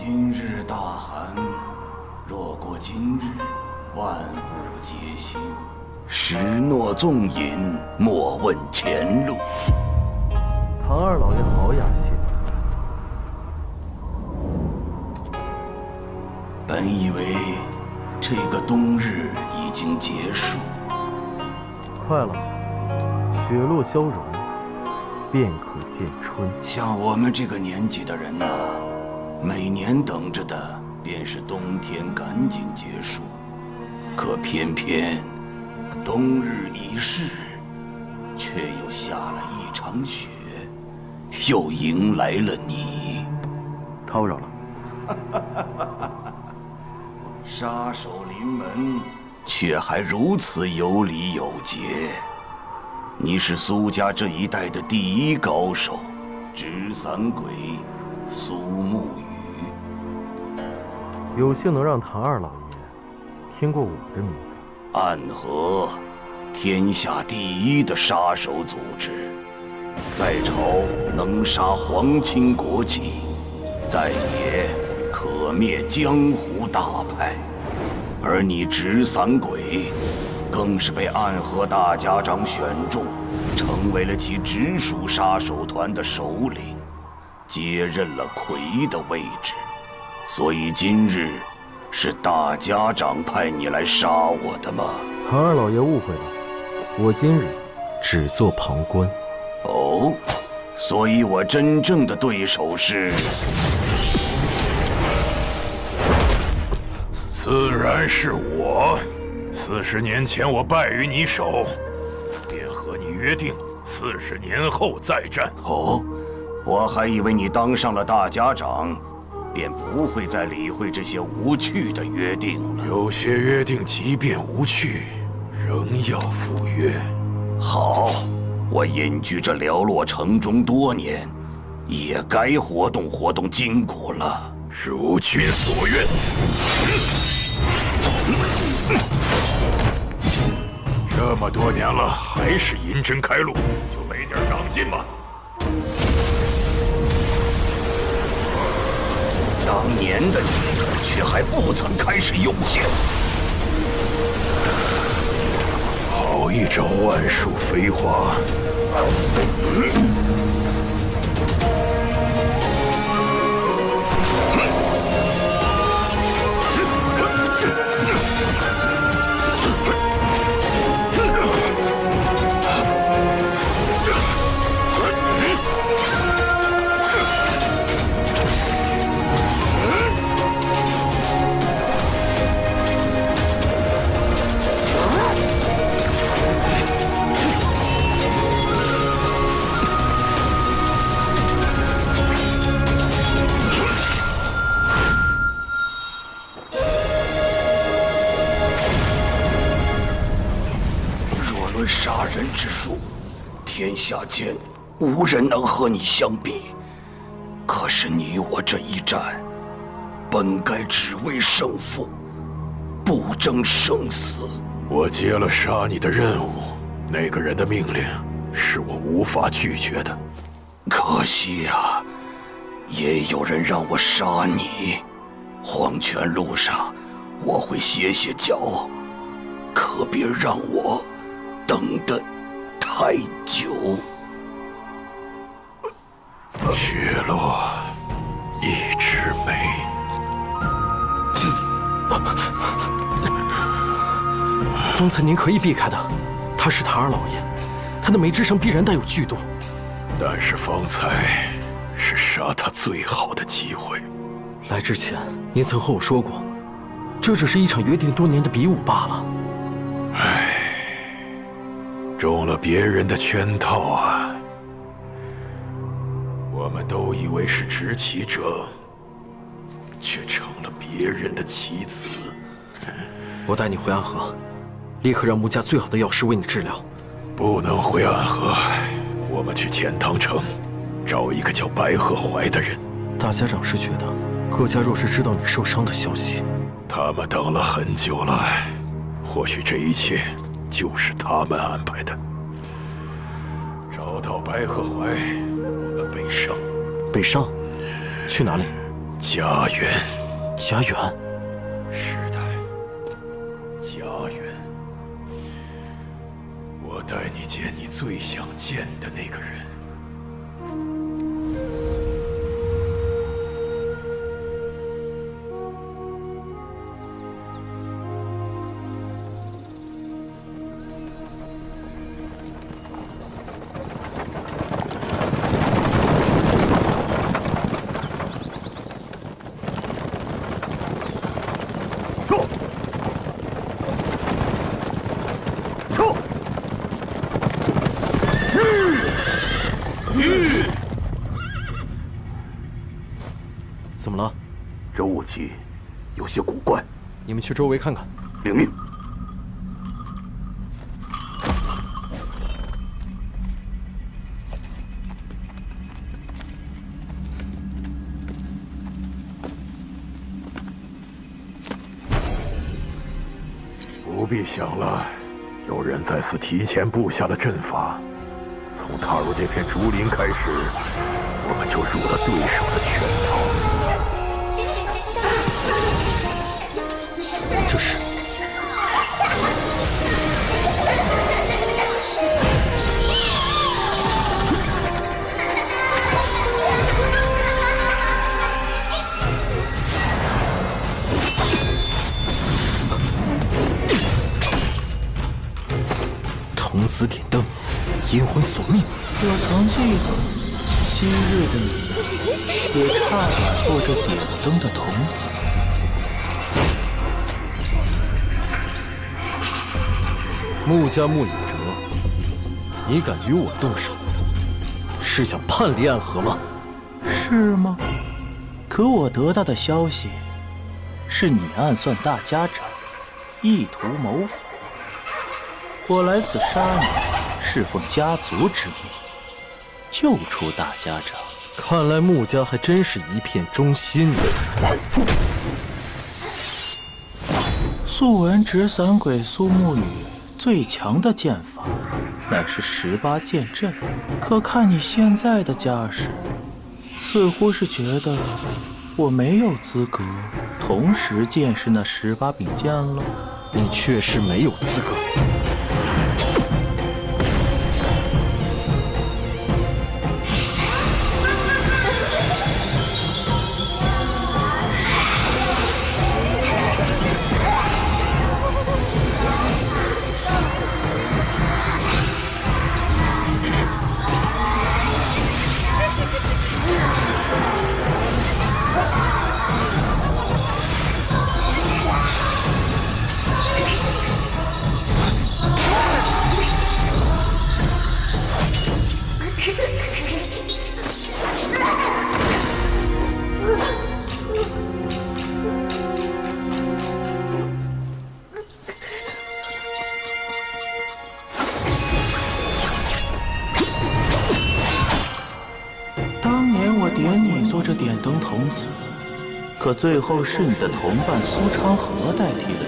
今日大寒，若过今日，万物皆兴。时诺纵饮，莫问前路。唐二老爷好雅兴。本以为这个冬日已经结束，快了，雪落消融，便可见春。像我们这个年纪的人呐，每年等着的便是冬天赶紧结束，可偏偏冬日已逝，却又下了一场雪，又迎来了你。叨扰了。杀手临门，却还如此有礼有节。你是苏家这一代的第一高手，纸伞鬼苏沐雨。有幸能让唐二老爷听过我的名字。暗河，天下第一的杀手组织，在朝能杀皇亲国戚，在野可灭江湖大派。而你纸伞鬼，更是被暗河大家长选中，成为了其直属杀手团的首领，接任了魁的位置。所以今日是大家长派你来杀我的吗？唐二老爷误会了，我今日只做旁观。哦，所以我真正的对手是……自然是我。40年前我败于你手，便和你约定40年后再战。哦，我还以为你当上了大家长，便不会再理会这些无趣的约定了。有些约定即便无趣，仍要赴约。好，我隐居这寥落城中多年，也该活动活动筋骨了。如君所愿。这么多年了，还是银针开路，就没点长进吗？当年的你，却还不曾开始用剑。好一招万术飞花！杀人之术，天下间无人能和你相比。可是你我这一战，本该只为胜负，不争生死。我接了杀你的任务，那个人的命令是我无法拒绝的。可惜啊，也有人让我杀你。黄泉路上，我会歇歇脚，可别让我等得太久。雪落一枝梅。方才您可以避开的，他是唐二老爷，他的眉之上必然带有剧毒。但是方才是杀他最好的机会。来之前，您曾和我说过，这只是一场约定多年的比武罢了。唉，中了别人的圈套啊！我们都以为是执棋者，却成了别人的棋子。我带你回暗河，立刻让穆家最好的药师为你治疗。不能回暗河，我们去钱塘城，找一个叫白鹤怀的人。大家长是觉得，各家若是知道你受伤的消息，他们等了很久了，或许这一切就是他们安排的。找到白鹤怀，我们北上。北上？去哪里？家园。家园？是的，家园。我带你见你最想见的那个人。怎么了？这雾气有些古怪。你们去周围看看。领命。不必想了，有人在此提前布下了阵法。从踏入这片竹林开始，我们就入了对手的圈套。这是童子点灯，阴魂索命。我曾记得，昔日的你也差点做这点灯的童子。穆家穆影哲，你敢与我动手，是想叛离暗河吗？是吗？可我得到的消息，是你暗算大家长，意图谋反。我来此杀你，是奉家族之命，救出大家长。看来穆家还真是一片忠心。素闻纸伞鬼苏沐雨最强的剑法，乃是18剑阵。可看你现在的架势，似乎是觉得我没有资格同时见识那18柄剑了。你确实没有资格。点你做这点灯童子，可最后是你的同伴苏昌河代替了你。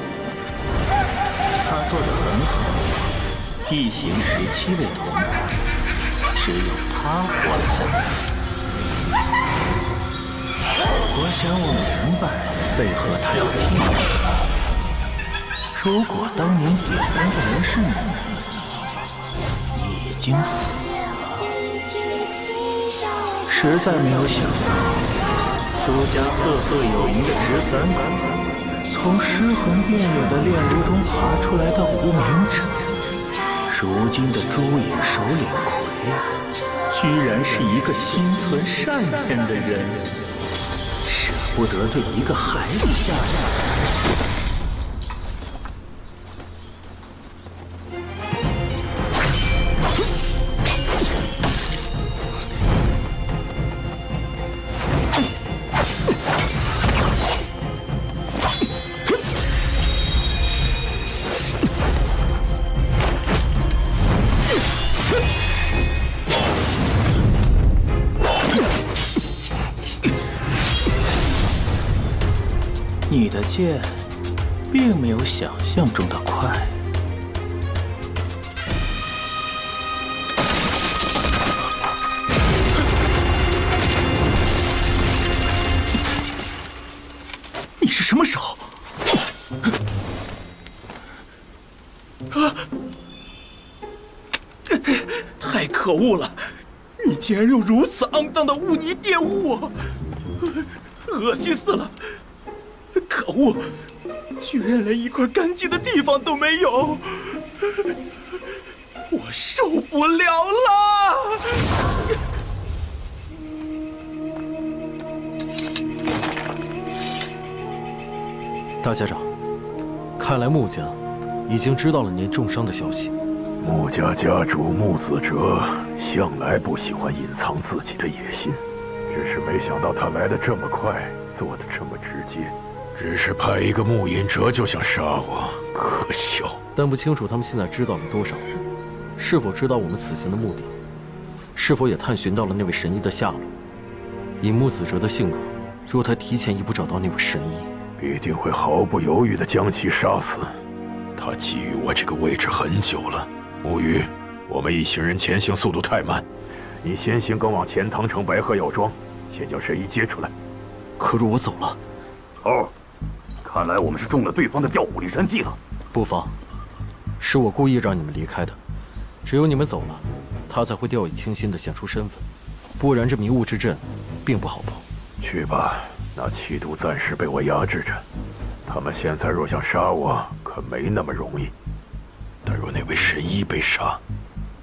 他做得很好，一行17位同伴，只有他活了下来。我想我明白为何他要替你。如果当年点灯的人是你，已经死了。实在没有想到，苏家赫赫有名的纸伞鬼，从尸横遍野的炼炉中爬出来的无名者，如今的朱影首领魁，居然是一个心存善念的人，舍不得对一个孩子下手。你的剑并没有想象中的快。是什么时候？太可恶了！你竟然用如此肮脏的污泥玷污我，恶心死了！可恶，居然连一块干净的地方都没有，我受不了了！大家长，看来穆家已经知道了您重伤的消息。穆家家主穆子哲向来不喜欢隐藏自己的野心，只是没想到他来得这么快，做得这么直接。只是派一个穆隐哲就想杀我，可笑。但不清楚他们现在知道了多少，是否知道我们此行的目的，是否也探寻到了那位神医的下落。以穆子哲的性格，若他提前一步找到那位神医，必定会毫不犹豫地将其杀死。他觊觎我这个位置很久了。木鱼，我们一行人前行速度太慢，你先行赶往钱塘城白鹤药庄，先将神医接出来。可若我走了，哦，看来我们是中了对方的调虎离山计了。不妨，是我故意让你们离开的。只有你们走了，他才会掉以轻心地显出身份，不然这迷雾之阵并不好碰。去吧，那气度暂时被我压制着。他们现在若想杀我，可没那么容易。但若那位神医被杀，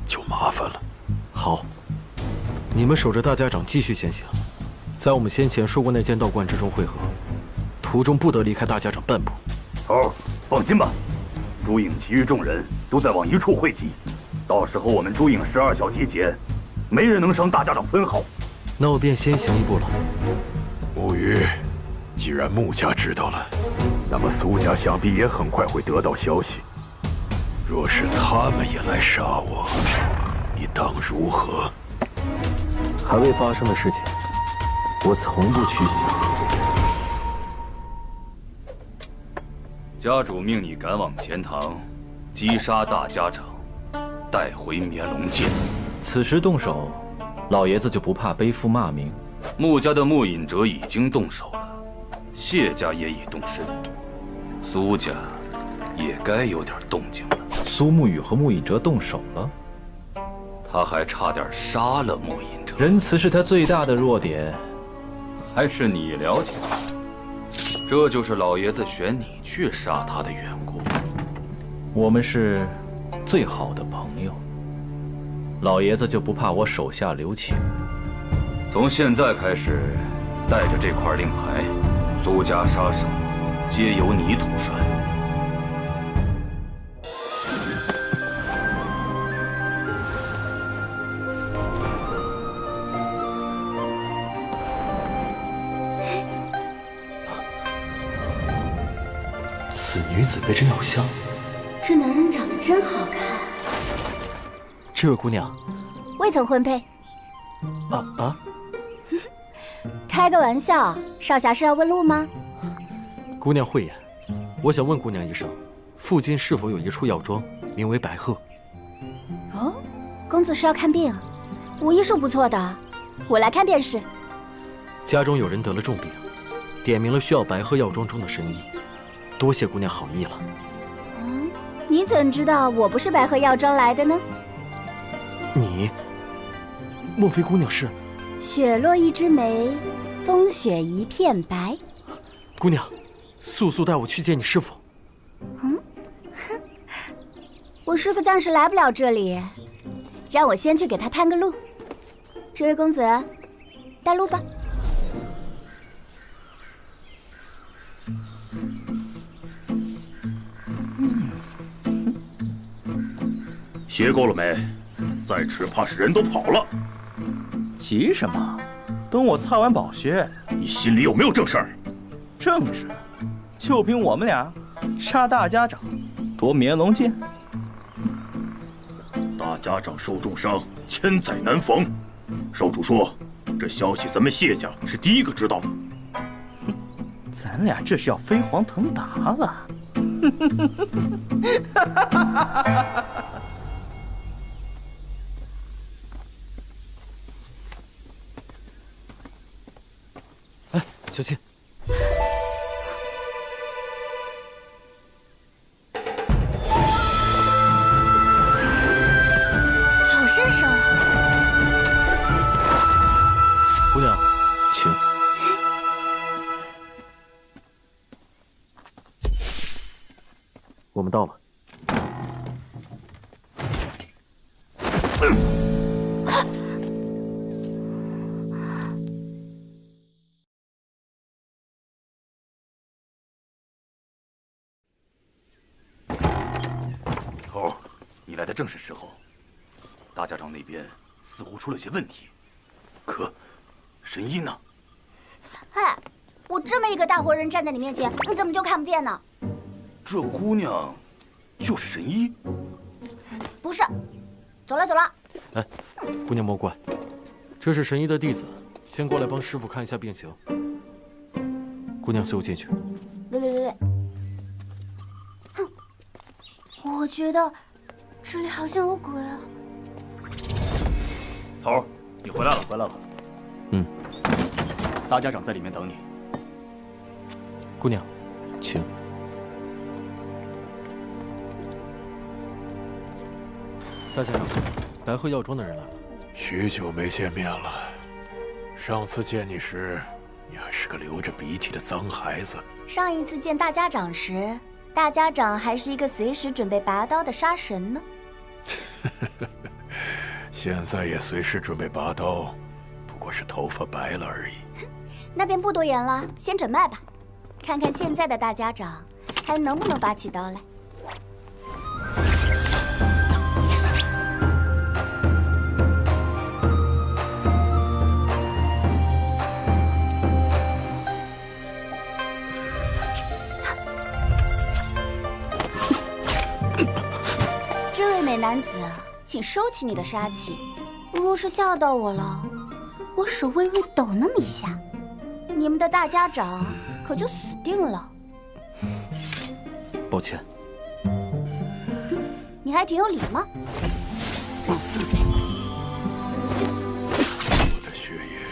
就麻烦了。好，你们守着大家长继续前行，在我们先前说过那间道观之中汇合，途中不得离开大家长半步。头，放心吧，朱影其余众人都在往一处汇集，到时候我们朱影12小集结，没人能伤大家长分毫。那我便先行一步了。木鱼，既然穆家知道了，那么苏家想必也很快会得到消息。若是他们也来杀我，你当如何？还未发生的事情，我从不去想。家主命你赶往钱塘，击杀大家长，带回绵龙剑。此时动手，老爷子就不怕背负骂名。穆家的穆隐哲已经动手了，谢家也已动身，苏家也该有点动静了。苏沐雨和穆隐哲动手了，他还差点杀了穆隐哲。仁慈是他最大的弱点，还是你了解？这就是老爷子选你去杀他的缘故。我们是最好的朋友，老爷子就不怕我手下留情。从现在开始，带着这块令牌，苏家杀手皆由你统帅。此女子被真有香，这男人长得真好看。这位姑娘，未曾婚配。啊！开个玩笑，少侠是要问路吗？姑娘慧眼，我想问姑娘一声，附近是否有一处药庄，名为白鹤？哦，公子是要看病，我医术不错的，我来看便是。家中有人得了重病，点明了需要白鹤药庄中的神医，多谢姑娘好意了。你怎知道我不是白鹤药庄来的呢？你，莫非姑娘是？雪落一枝梅，风雪一片白。姑娘，速速带我去见你师父。我师父暂时来不了这里，让我先去给他探个路。这位公子，带路吧。歇够了没？再吃怕是人都跑了。急什么？等我擦完宝穴。你心里有没有正事儿？正事，就凭我们俩杀大家长，夺绵龙剑。大家长受重伤，千载难逢。少主说，这消息咱们谢家是第一个知道的。咱俩这是要飞黄腾达了。小心！我们到了。头，你来的正是时候。大家长那边似乎出了些问题，可神医呢？嗨，我这么一个大活人站在你面前，你怎么就看不见呢？这姑娘就是神医？不是，走了走了。哎，姑娘莫怪，这是神医的弟子，先过来帮师傅看一下病情。姑娘，随我进去。对，哼，我觉得这里好像有鬼啊。头，你回来了，回来了。嗯，大家长在里面等你。姑娘，请。大家长，白鹤药庄的人来了。许久没见面了，上次见你时，你还是个流着鼻涕的脏孩子。上一次见大家长时，大家长还是一个随时准备拔刀的杀神呢。现在也随时准备拔刀，不过是头发白了而已。那便不多言了，先诊脉吧，看看现在的大家长还能不能拔起刀来。这位美男子，请收起你的杀气。若是吓到我了，我手微微抖那么一下，你们的大家长可就死定了。抱歉。你还挺有礼貌。我的血液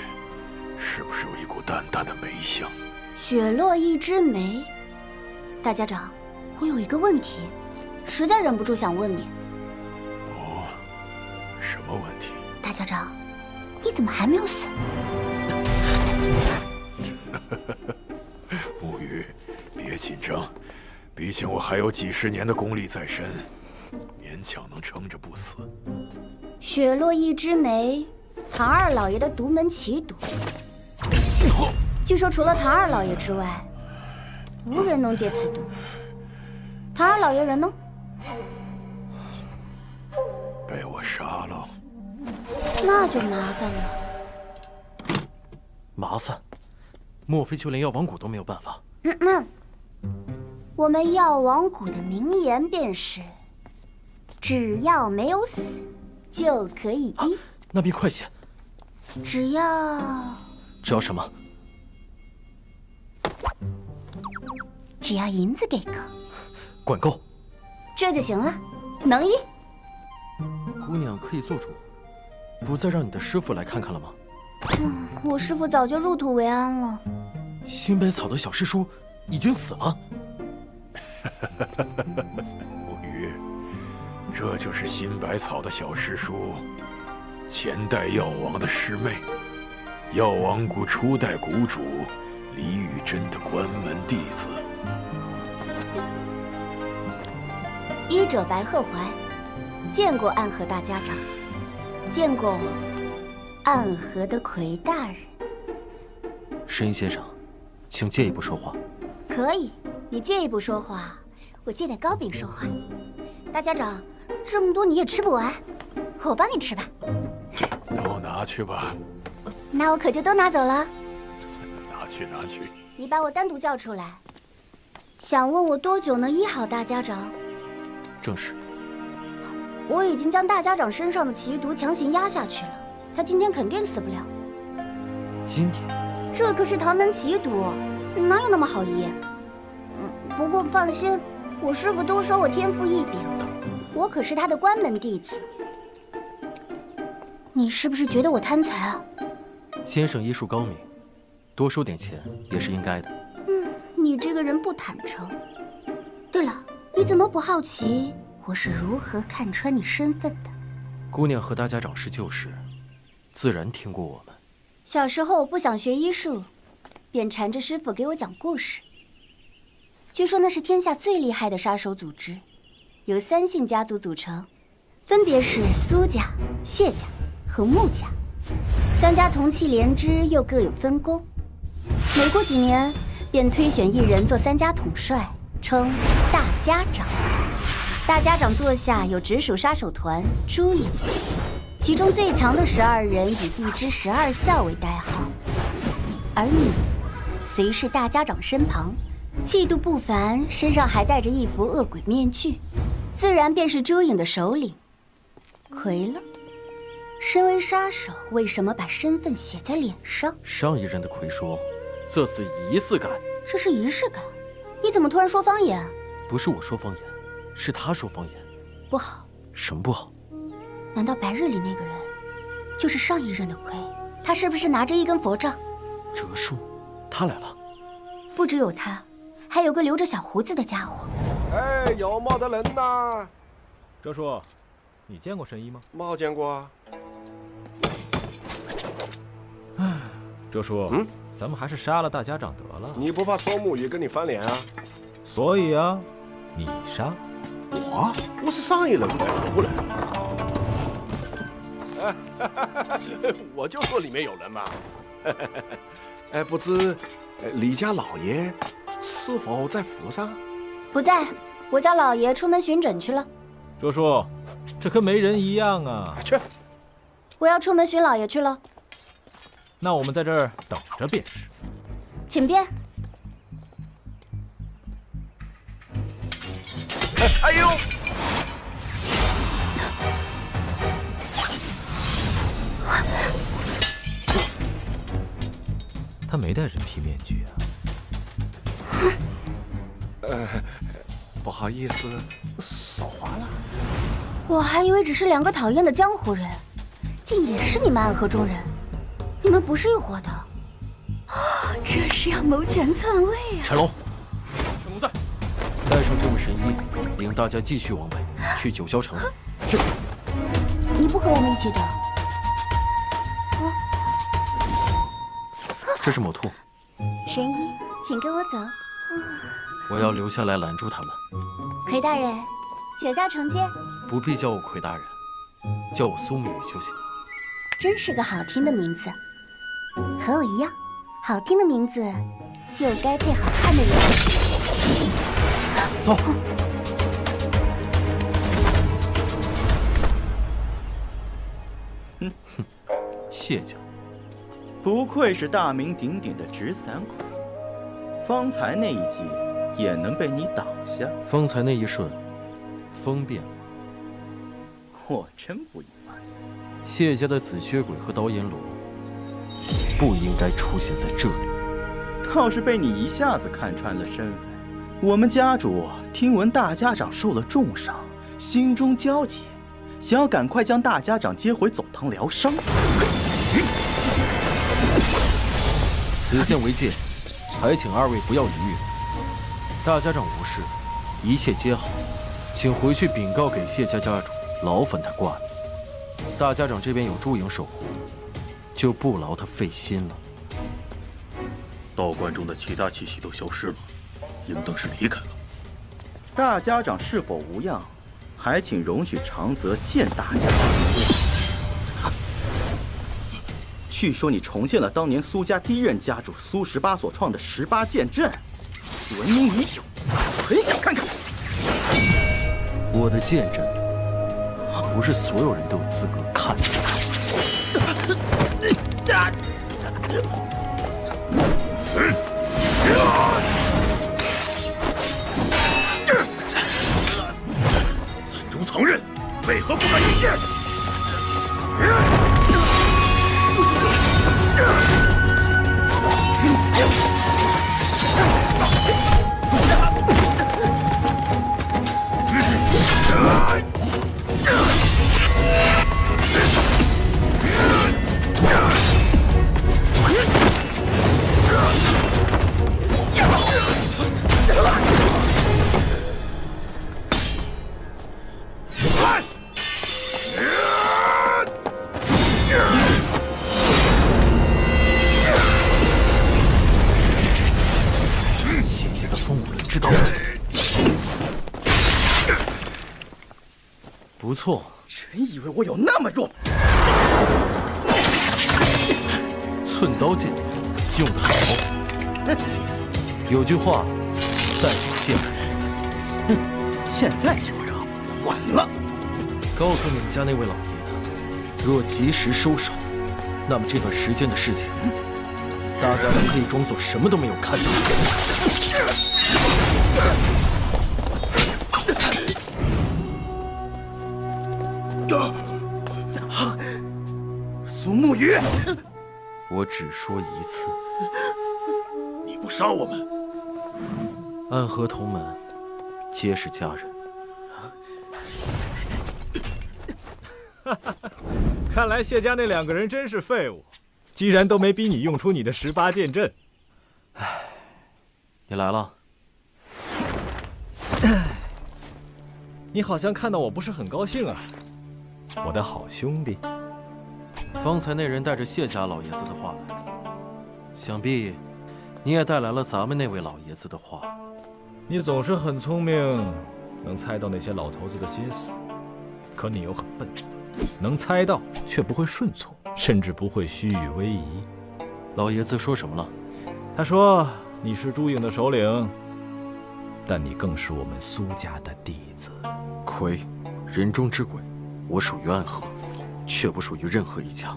是不是有一股淡淡的霉香？雪落一枝梅。大家长，我有一个问题，实在忍不住想问你。哦，什么问题？大家长，你怎么还没有死？木鱼，别紧张，毕竟我还有几十年的功力在身，勉强能撑着不死。雪落一枝梅，唐二老爷的独门奇毒。据说除了唐二老爷之外，无人能解此毒。唐二老爷人呢？被我杀了。那就麻烦了。麻烦？莫非就连药王谷都没有办法？我们药王谷的名言便是：只要没有死，就可以医。那便快些。只要什么？只要银子给够，管够，这就行了，能医。姑娘可以做主，不再让你的师傅来看看了吗？我师傅早就入土为安了。新百草的小师叔已经死了。木鱼，这就是新百草的小师叔，前代药王的师妹，药王谷初代谷主李雨珍的关门弟子。医者白鹤怀，见过暗河大家长，见过暗河的魁大人。神医先生，请借一步说话。可以，你借一步说话，我借点糕饼说话。大家长，这么多你也吃不完，我帮你吃吧。都拿去吧。那我可就都拿走了。拿去。你把我单独叫出来，想问我多久能医好大家长？正是。我已经将大家长身上的奇毒强行压下去了，他今天肯定死不了。今天？这可是唐门奇毒，哪有那么好医？不过放心，我师傅都说我天赋异禀，我可是他的关门弟子。你是不是觉得我贪财啊？先生医术高明，多收点钱也是应该的。你这个人不坦诚。对了，你怎么不好奇我是如何看穿你身份的？姑娘和大家长是旧识，自然听过我们。小时候我不想学医术，便缠着师傅给我讲故事。据说那是天下最厉害的杀手组织，由3姓家族组成，分别是苏家、谢家和穆家。3家同气连枝，又各有分工。每过几年，便推选一人做3家统帅，称大家长。大家长座下有直属杀手团朱影，其中最强的12人以地支12校为代号。而你，随侍大家长身旁，气度不凡，身上还戴着一副恶鬼面具，自然便是朱影的首领。亏了，身为杀手，为什么把身份写在脸上？上一任的魁说，这是仪式感。这是仪式感？你怎么突然说方言？不是我说方言，是他说方言。不好。什么不好？难道白日里那个人就是上一任的魁？他是不是拿着一根佛杖？哲树，他来了。不只有他，还有个留着小胡子的家伙。哎，有没得人呐？哲叔，你见过神医吗？没见过啊。唉，哲叔，咱们还是杀了大家长得了。你不怕周沐雨跟你翻脸啊？所以啊，你杀我是上一任的仆人。我就说里面有人嘛。哎，不知李家老爷是否在府上？不在，我家老爷出门巡诊去了。哲叔，这跟没人一样啊！去，我要出门巡老爷去了。那我们在这儿等着便是。请便。哎呦！他没戴人皮面具啊。不好意思，手滑了。我还以为只是2个讨厌的江湖人，竟也是你们暗河中人。你们不是一伙的。这是要谋权篡位啊！陈龙，陈龙在，带上这位神医，领大家继续往北，去九霄城。是。你不和我们一起走？这是某兔。神医，请跟我走。我要留下来拦住他们。魁大人，九霄城接。不必叫我魁大人，叫我苏沐雨就行。真是个好听的名字，和我一样，好听的名字就该配好看的人。走。谢家。不愧是大名鼎鼎的直三魁，方才那一击也能被你挡下。方才那一瞬，风变了。我真不意外。谢家的紫血鬼和刀阎罗不应该出现在这里。倒是被你一下子看穿了身份。我们家主听闻大家长受了重伤，心中焦急，想要赶快将大家长接回走堂疗伤。此线为界，还请2位不要逾越。大家长无事，一切皆好，请回去禀告给谢家家主，劳烦他挂念。大家长这边有朱影守护，就不劳他费心了。道观中的其他气息都消失了，应当是离开了。大家长是否无恙，还请容许长泽见大家长。据说你重现了当年苏家第1任家主苏18所创的18剑阵，闻名已久，很想看看。我的剑阵，不是所有人都有资格看的。伞中藏刃，为何不敢一见？谢谢的不错。真以为我有那么弱？寸刀剑用得好。有句话，带着谢老爷子。哼，现在想让，晚了。告诉你们家那位老爷子，若及时收手，那么这段时间的事情，大家长可以装作什么都没有看到。苏沐雨，我只说一次，你不杀我们，暗河同门皆是家人。看来谢家那2个人真是废物，既然都没逼你用出你的18剑阵。唉，你来了。你好像看到我不是很高兴啊，我的好兄弟。方才那人带着谢家老爷子的话来，想必你也带来了咱们那位老爷子的话。你总是很聪明，能猜到那些老头子的心思，可你又很笨，能猜到却不会顺从，甚至不会虚与委蛇。老爷子说什么了？他说你是朱颖的首领，但你更是我们苏家的弟子。魁，人中之鬼，我属于暗河，却不属于任何一家。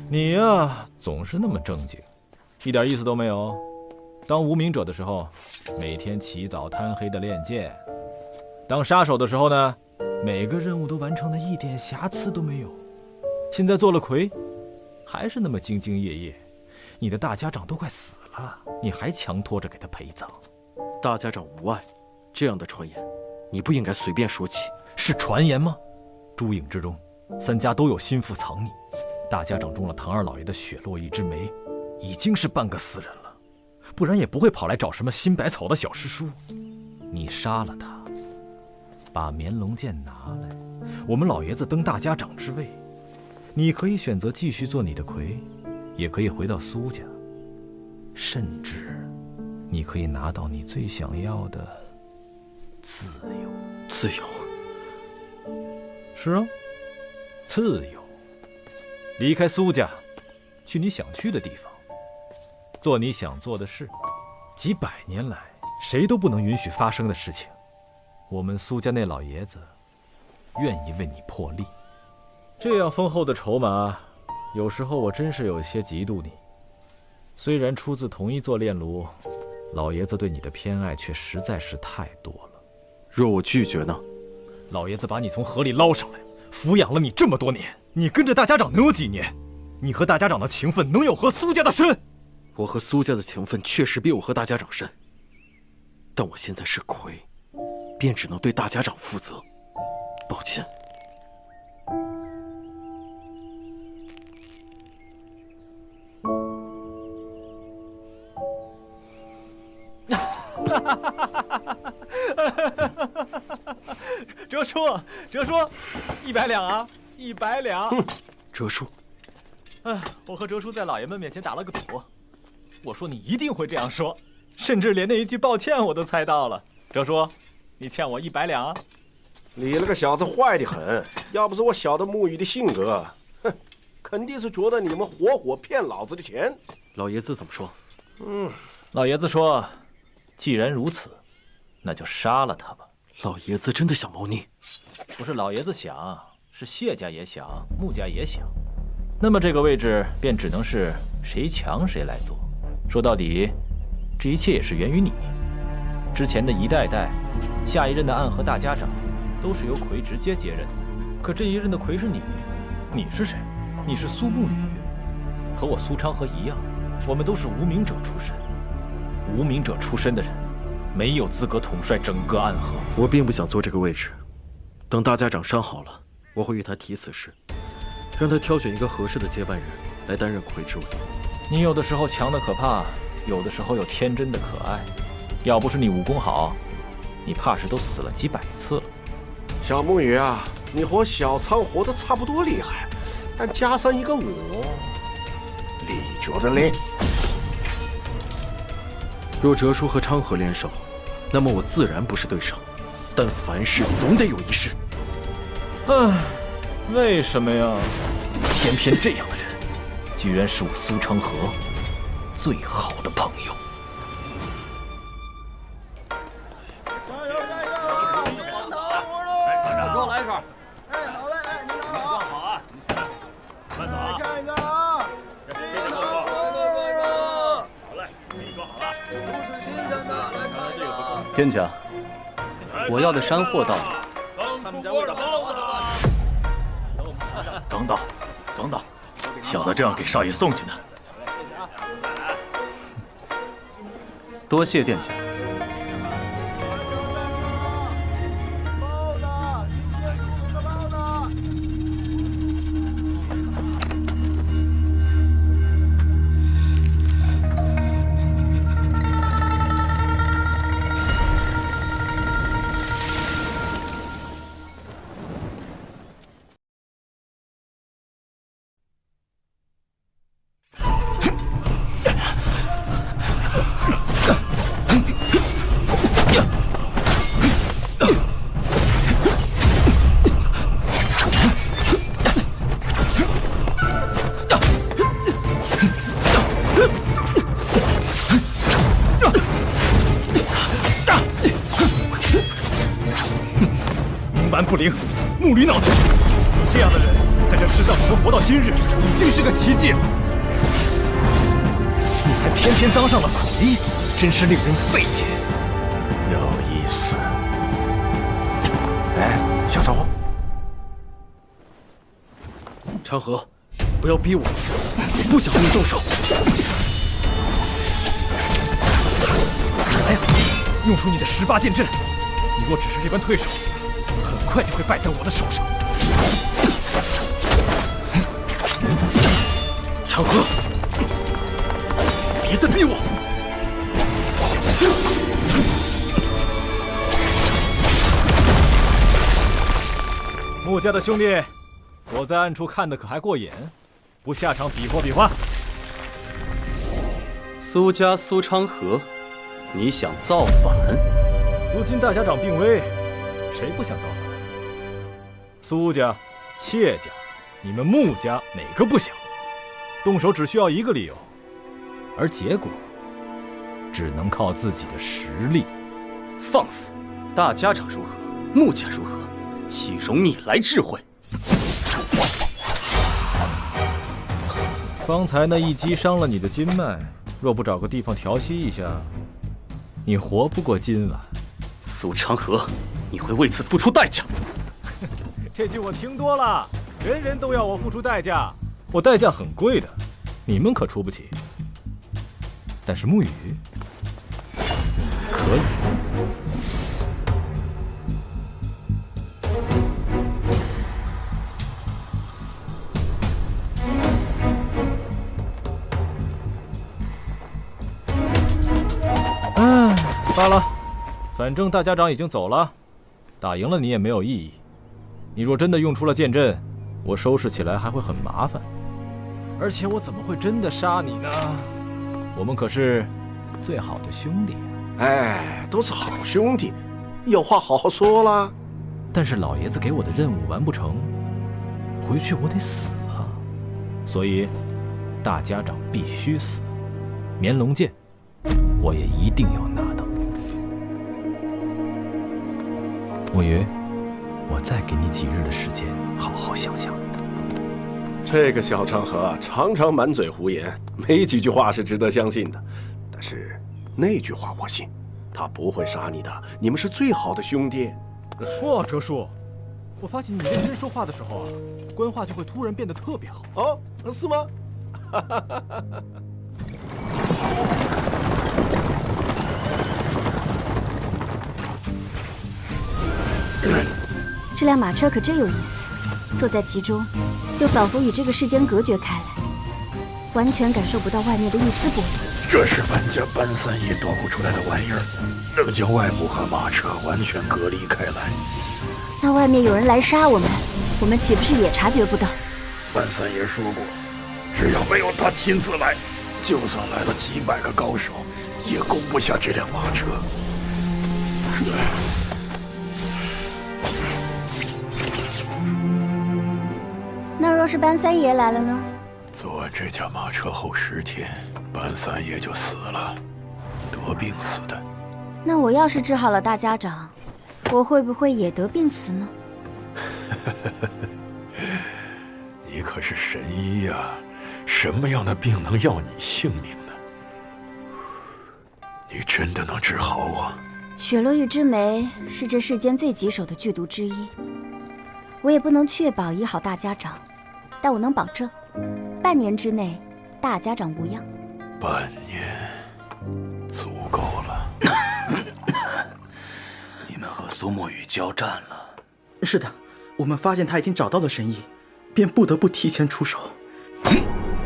你呀，总是那么正经，一点意思都没有。当无名者的时候，每天起早贪黑的练剑；当杀手的时候呢，每个任务都完成的一点瑕疵都没有。现在做了魁，还是那么兢兢业业。你的大家长都快死了，你还强拖着给他陪葬。大家长无碍，这样的传言，你不应该随便说起。是传言吗？朱颖之中，3家都有心腹藏匿。大家长中了唐二老爷的雪落一枝梅，已经是半个死人了，不然也不会跑来找什么新百草的小师叔。你杀了他，把绵龙剑拿来，我们老爷子登大家长之位。你可以选择继续做你的魁，也可以回到苏家，甚至你可以拿到你最想要的自由。自由？是啊，自由。离开苏家，去你想去的地方，做你想做的事。几百年来，谁都不能允许发生的事情，我们苏家那老爷子愿意为你破例。这样丰厚的筹码，有时候我真是有些嫉妒你。虽然出自同一座炼炉，老爷子对你的偏爱却实在是太多了。若我拒绝呢？老爷子把你从河里捞上来，抚养了你这么多年，你跟着大家长能有几年？你和大家长的情分能有和苏家的深？我和苏家的情分确实比我和大家长深，但我现在是魁，便只能对大家长负责。抱歉。哲叔，100两啊，100两。哲叔，我和哲叔在老爷们面前打了个赌，我说你一定会这样说，甚至连那一句抱歉我都猜到了。哲叔，你欠我100两啊！你那个小子坏得很，要不是我晓得沐雨的性格，哼，肯定是觉得你们活活骗老子的钱。老爷子怎么说？老爷子说，既然如此，那就杀了他吧。老爷子真的想谋逆？不是老爷子想，是谢家也想，穆家也想。那么这个位置便只能是谁强谁来做。说到底，这一切也是源于你。之前的一代代，下一任的暗河大家长，都是由魁直接接任的。可这一任的魁是你，你是谁？你是苏沐雨，和我苏昌河一样，我们都是无名者出身。无名者出身的人，没有资格统帅整个暗河。我并不想坐这个位置，等大家长伤好了，我会与他提此事，让他挑选一个合适的接班人来担任魁之位。你有的时候强的可怕，有的时候又天真的可爱。要不是你武功好，你怕是都死了几百次了。小沐雨啊，你和小仓活得差不多厉害，但加上一个我，你觉得呢？若哲叔和昌河联手，那么我自然不是对手。但凡事总得有一试。唉，为什么呀？偏偏这样的人，居然是我苏长河最好的朋友。给我来一串。哎，好嘞，哎，您拿好。好啊。慢走啊。看一看啊。这个够。好嘞，给你装好了。都是新鲜的，来看这个不错。天家，我要的山货到了。他们家味的包子了。等等，等等，小的正要给少爷送去呢。多谢店家。不灵，木驴脑袋！这样的人在这世上能活到今日，已经是个奇迹了。你还偏偏当上了苦力，真是令人费解。有意思。哎，小骚货，长河，不要逼我，我不想和你动手。来呀，用出你的18剑阵！你若只是这般退守，很快就会败在我的手上。长河，别再逼我！穆家的兄弟，我在暗处看的可还过瘾？不下场比划比划？苏家苏昌河，你想造反？如今大家长病危，谁不想造反？苏家、谢家，你们穆家哪个不想？动手只需要一个理由，而结果只能靠自己的实力。放肆！大家长如何，穆家如何，岂容你来智慧？方才那一击伤了你的筋脉，若不找个地方调息一下，你活不过今晚。苏长河，你会为此付出代价。这句我听多了，人人都要我付出代价，我代价很贵的，你们可出不起。但是沐雨，可以。罢了，反正大家长已经走了，打赢了你也没有意义。你若真的用出了剑阵，我收拾起来还会很麻烦。而且我怎么会真的杀你呢？我们可是最好的兄弟。哎，都是好兄弟，有话好好说啦。但是老爷子给我的任务完不成，回去我得死啊！所以大家长必须死，绵龙剑我也一定要拿到。沐雨，我再给你几日的时间，好好想想。这个小长河常常满嘴胡言，没几句话是值得相信的。但是那句话我信，他不会杀你的，你们是最好的兄弟。哇，哲叔，我发现你认真说话的时候啊，官话就会突然变得特别好。哦，是吗？这辆马车可真有意思，坐在其中，就仿佛与这个世间隔绝开来，完全感受不到外面的一丝波动。这是本家搬三爷捣鼓出来的玩意儿，能将外部和马车完全隔离开来。那外面有人来杀我们，我们岂不是也察觉不到？搬三爷说过，只要没有他亲自来，就算来了几百个高手，也攻不下这辆马车。那若是班三爷来了呢？坐完这架马车后10天，班三爷就死了，得病死的。那我要是治好了大家长，我会不会也得病死呢？你可是神医呀，什么样的病能要你性命呢？你真的能治好啊？雪落玉之梅是这世间最棘手的剧毒之一，我也不能确保医好大家长，但我能保证，半年之内大家长无恙。半年足够了。你们和苏沐雨交战了？是的，我们发现他已经找到了神医，便不得不提前出手。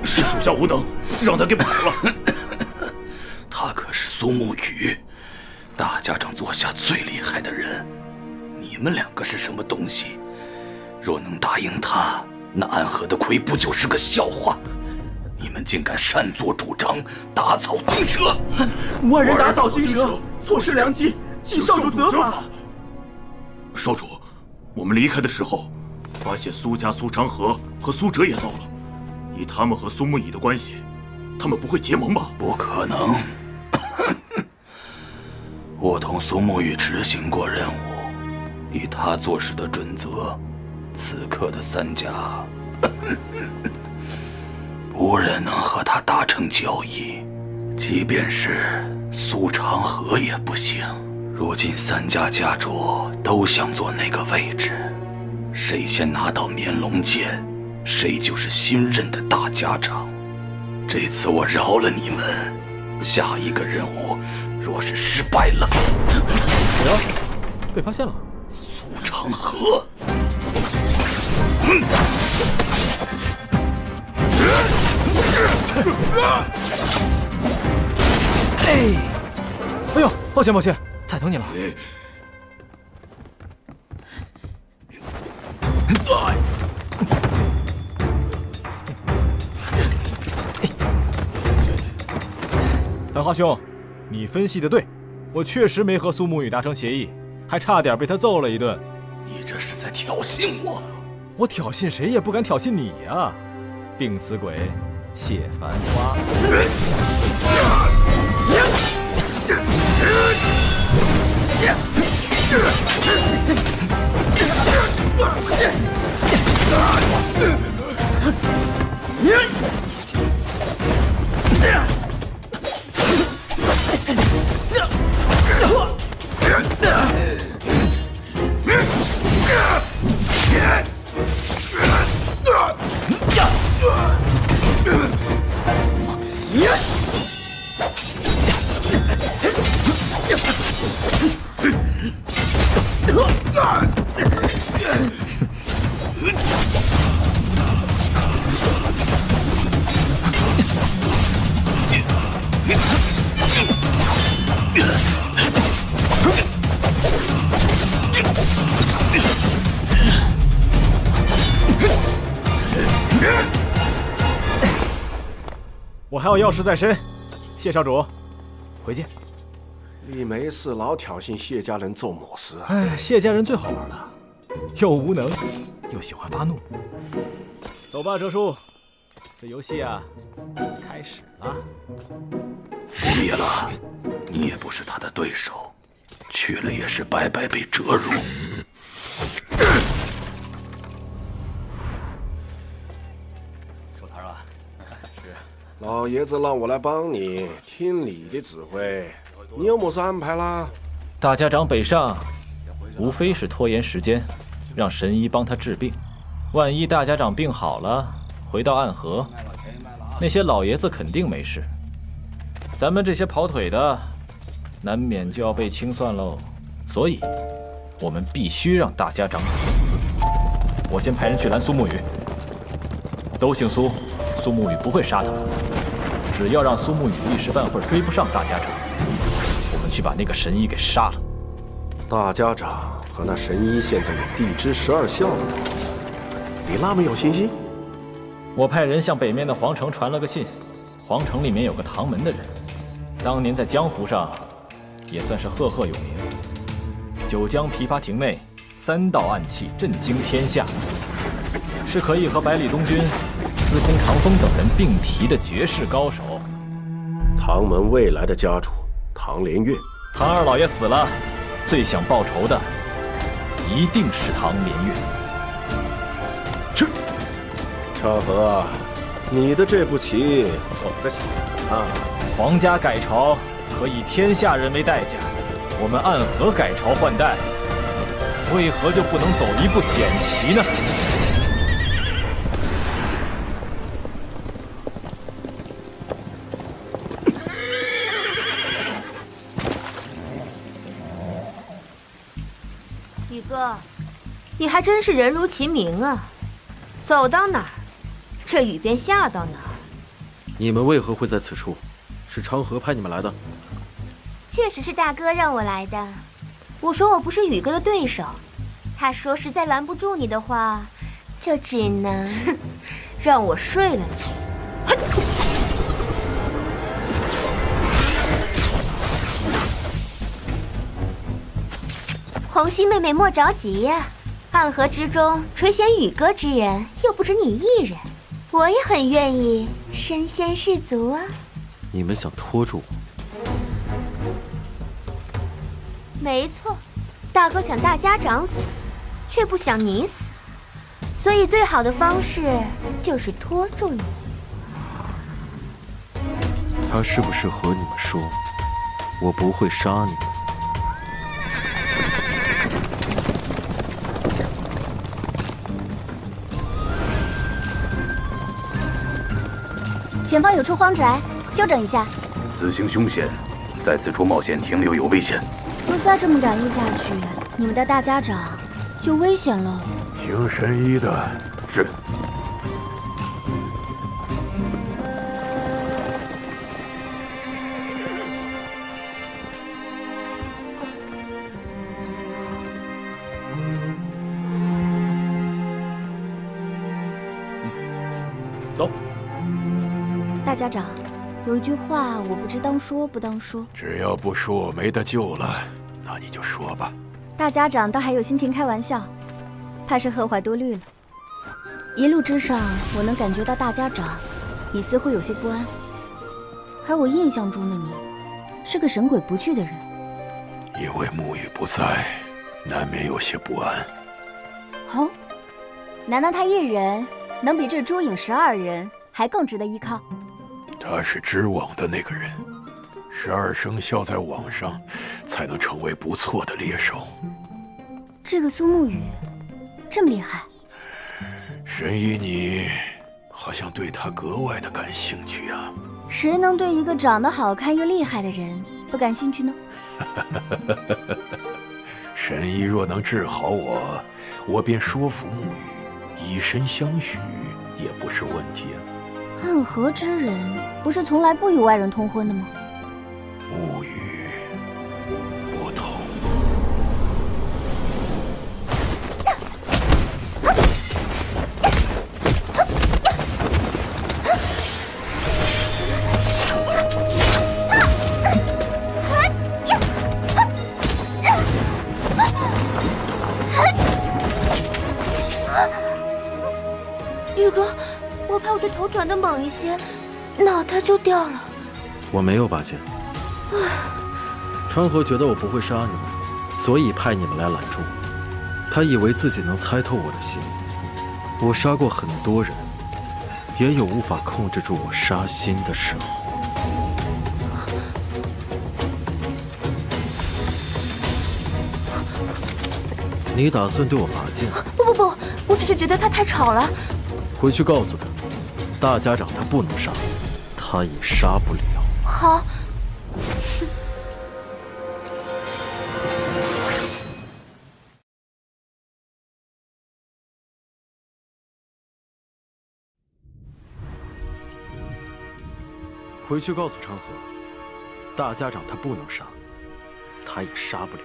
是属下无能，让他给跑了。他可是苏沐雨，大家长座下最厉害的人。你们2个是什么东西？若能答应他，那暗河的亏不就是个笑话？你们竟敢擅作主张，打草惊蛇！万人打草惊蛇，错失良机，请少主责罚。少主，我们离开的时候，发现苏家苏长河和苏哲也到了。以他们和苏沐雨的关系，他们不会结盟吧？不可能。我同苏沐雨执行过任务，以他做事的准则，此刻的3家无人能和他达成交易，即便是苏长河也不行。如今3家家主都想坐那个位置，谁先拿到绵龙剑，谁就是新任的大家长。这次我饶了你们，下一个任务若是失败了，谁啊？被发现了。苏长河。哎呦，抱歉抱歉，踩疼你了。繁花兄，你分析的对，我确实没和苏沐雨达成协议，还差点被他揍了一顿。你这是在挑衅我！我挑衅谁也不敢挑衅你呀！病死鬼，谢繁花。我还有要事在身，谢少主，回见。你没事老挑衅谢家人做某事啊？哎，谢家人最好玩了，又无能，又喜欢发怒。走吧，哲叔，这游戏啊，开始了。不必了，你也不是他的对手，去了也是白白被折辱。收摊了。是。老爷子让我来帮你，听你的指挥。你有某事安排啦？大家长北上，无非是拖延时间，让神医帮他治病。万一大家长病好了，回到暗河，那些老爷子肯定没事。咱们这些跑腿的，难免就要被清算喽。所以，我们必须让大家长死。我先派人去拦苏沐雨。都姓苏，苏沐雨不会杀他们。只要让苏沐雨一时半会儿追不上大家长，我们去把那个神医给杀了。大家长和那神医现在有地支12效了，你那么有信心？我派人向北面的皇城传了个信，皇城里面有个唐门的人，当年在江湖上也算是赫赫有名。九江琵琶亭内3道暗器震惊天下，是可以和百里东军、司空长风等人并提的绝世高手。唐门未来的家主唐连月，唐二老爷死了，最想报仇的一定是唐连月。去，昌河，你的这步棋走得响啊！皇家改朝可以天下人为代价，我们暗河改朝换代，为何就不能走一步险棋呢？宇哥，你还真是人如其名啊，走到哪儿，这雨便下到哪儿。你们为何会在此处？是昌河派你们来的？确实是大哥让我来的。我说我不是宇哥的对手，他说实在拦不住你的话，就只能让我睡了你。红心妹妹莫着急呀，暗河之中垂涎宇哥之人又不止你一人，我也很愿意身先士卒啊。你们想拖住我？没错，大哥想大家长死，却不想你死，所以最好的方式就是拖住你。他是不是和你们说，我不会杀你们？前方有处荒宅，休整一下。此行凶险，在此处冒险停留有危险。若再这么赶路下去，你们的大家长就危险了。听神医的。是。走。大家长，有一句话我不知当说不当说。只要不说我没得救了，那你就说吧。大家长倒还有心情开玩笑，怕是喝坏多虑了。一路之上，我能感觉到大家长你似乎有些不安，而我印象中的你是个神鬼不惧的人。因为沐雨不在，难免有些不安。哦，难道他一人能比这朱影12人还更值得依靠？他是织网的那个人，12生肖在网上才能成为不错的猎手。这个苏沐雨这么厉害？神医，你好像对他格外的感兴趣啊。谁能对一个长得好看又厉害的人不感兴趣呢？神医若能治好我，我便说服沐雨以身相许，也不是问题啊。暗河之人不是从来不与外人通婚的吗？沐雨不同。玉哥，我怕我的头转得猛一些，脑袋就掉了。我没有拔剑。川河觉得我不会杀你们，所以派你们来拦住我。他以为自己能猜透我的心。我杀过很多人，也有无法控制住我杀心的时候。你打算对我拔剑？不，我只是觉得他太吵了。回去告诉他，大家长他不能杀，他也杀不了。好。回去告诉长河，大家长他不能杀，他也杀不了。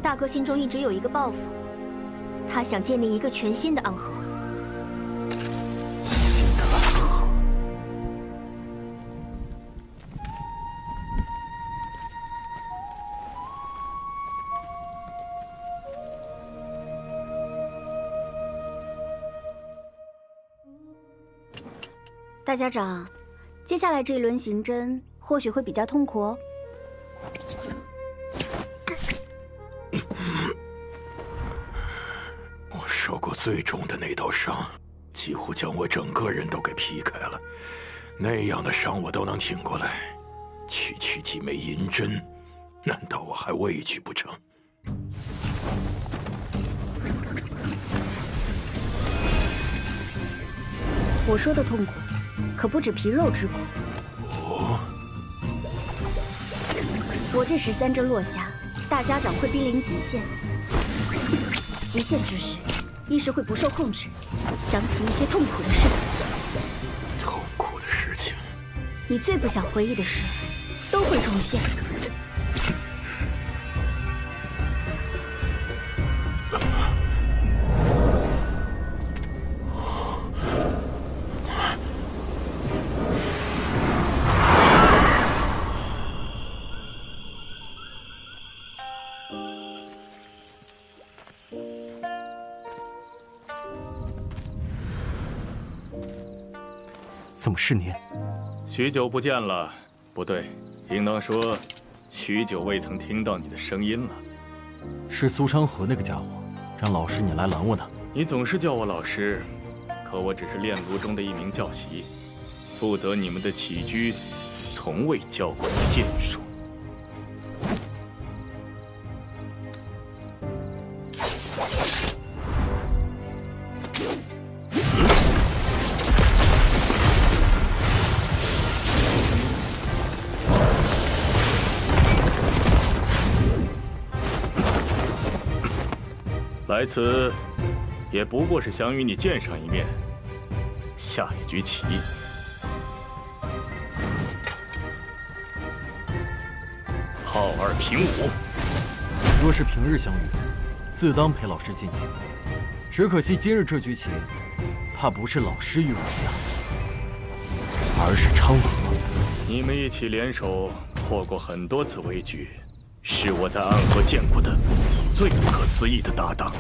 大哥心中一直有一个抱负，他想建立一个全新的暗河。新的暗河。大家长，接下来这一轮刑侦或许会比较痛苦哦。我受过最重的那道伤，几乎将我整个人都给劈开了。那样的伤我都能挺过来，区区几枚银针，难道我还畏惧不成？我说的痛苦，可不止皮肉之苦。哦，我这13针落下，大家长会濒临极限。极限之时，意识会不受控制，想起一些痛苦的事。痛苦的事情，你最不想回忆的事，都会重现。怎么是您？许久不见了，不对，应当说，许久未曾听到你的声音了。是苏昌河那个家伙，让老师你来拦我的。你总是叫我老师，可我只是炼炉中的一名教习，负责你们的起居，从未教过你剑术。来此，也不过是想与你见上一面，下一局棋。炮二平五。若是平日相遇，自当陪老师进行。只可惜今日这局棋，怕不是老师与我下，而是昌河。你们一起联手破过很多次危局，是我在暗河见过的最不可思议的搭档。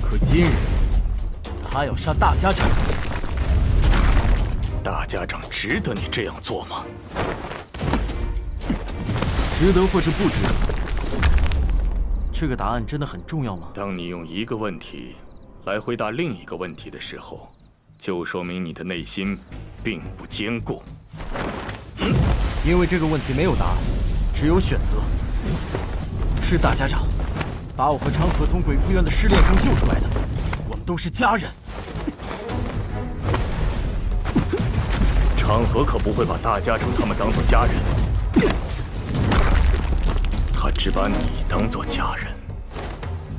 可今日，他要杀大家长，大家长值得你这样做吗？值得或是不值得？这个答案真的很重要吗？当你用一个问题来回答另一个问题的时候，就说明你的内心并不坚固。因为这个问题没有答案，只有选择。是大家长把我和昌河从鬼哭院的失恋中救出来的，我们都是家人。昌河可不会把大家长他们当作家人，他只把你当作家人。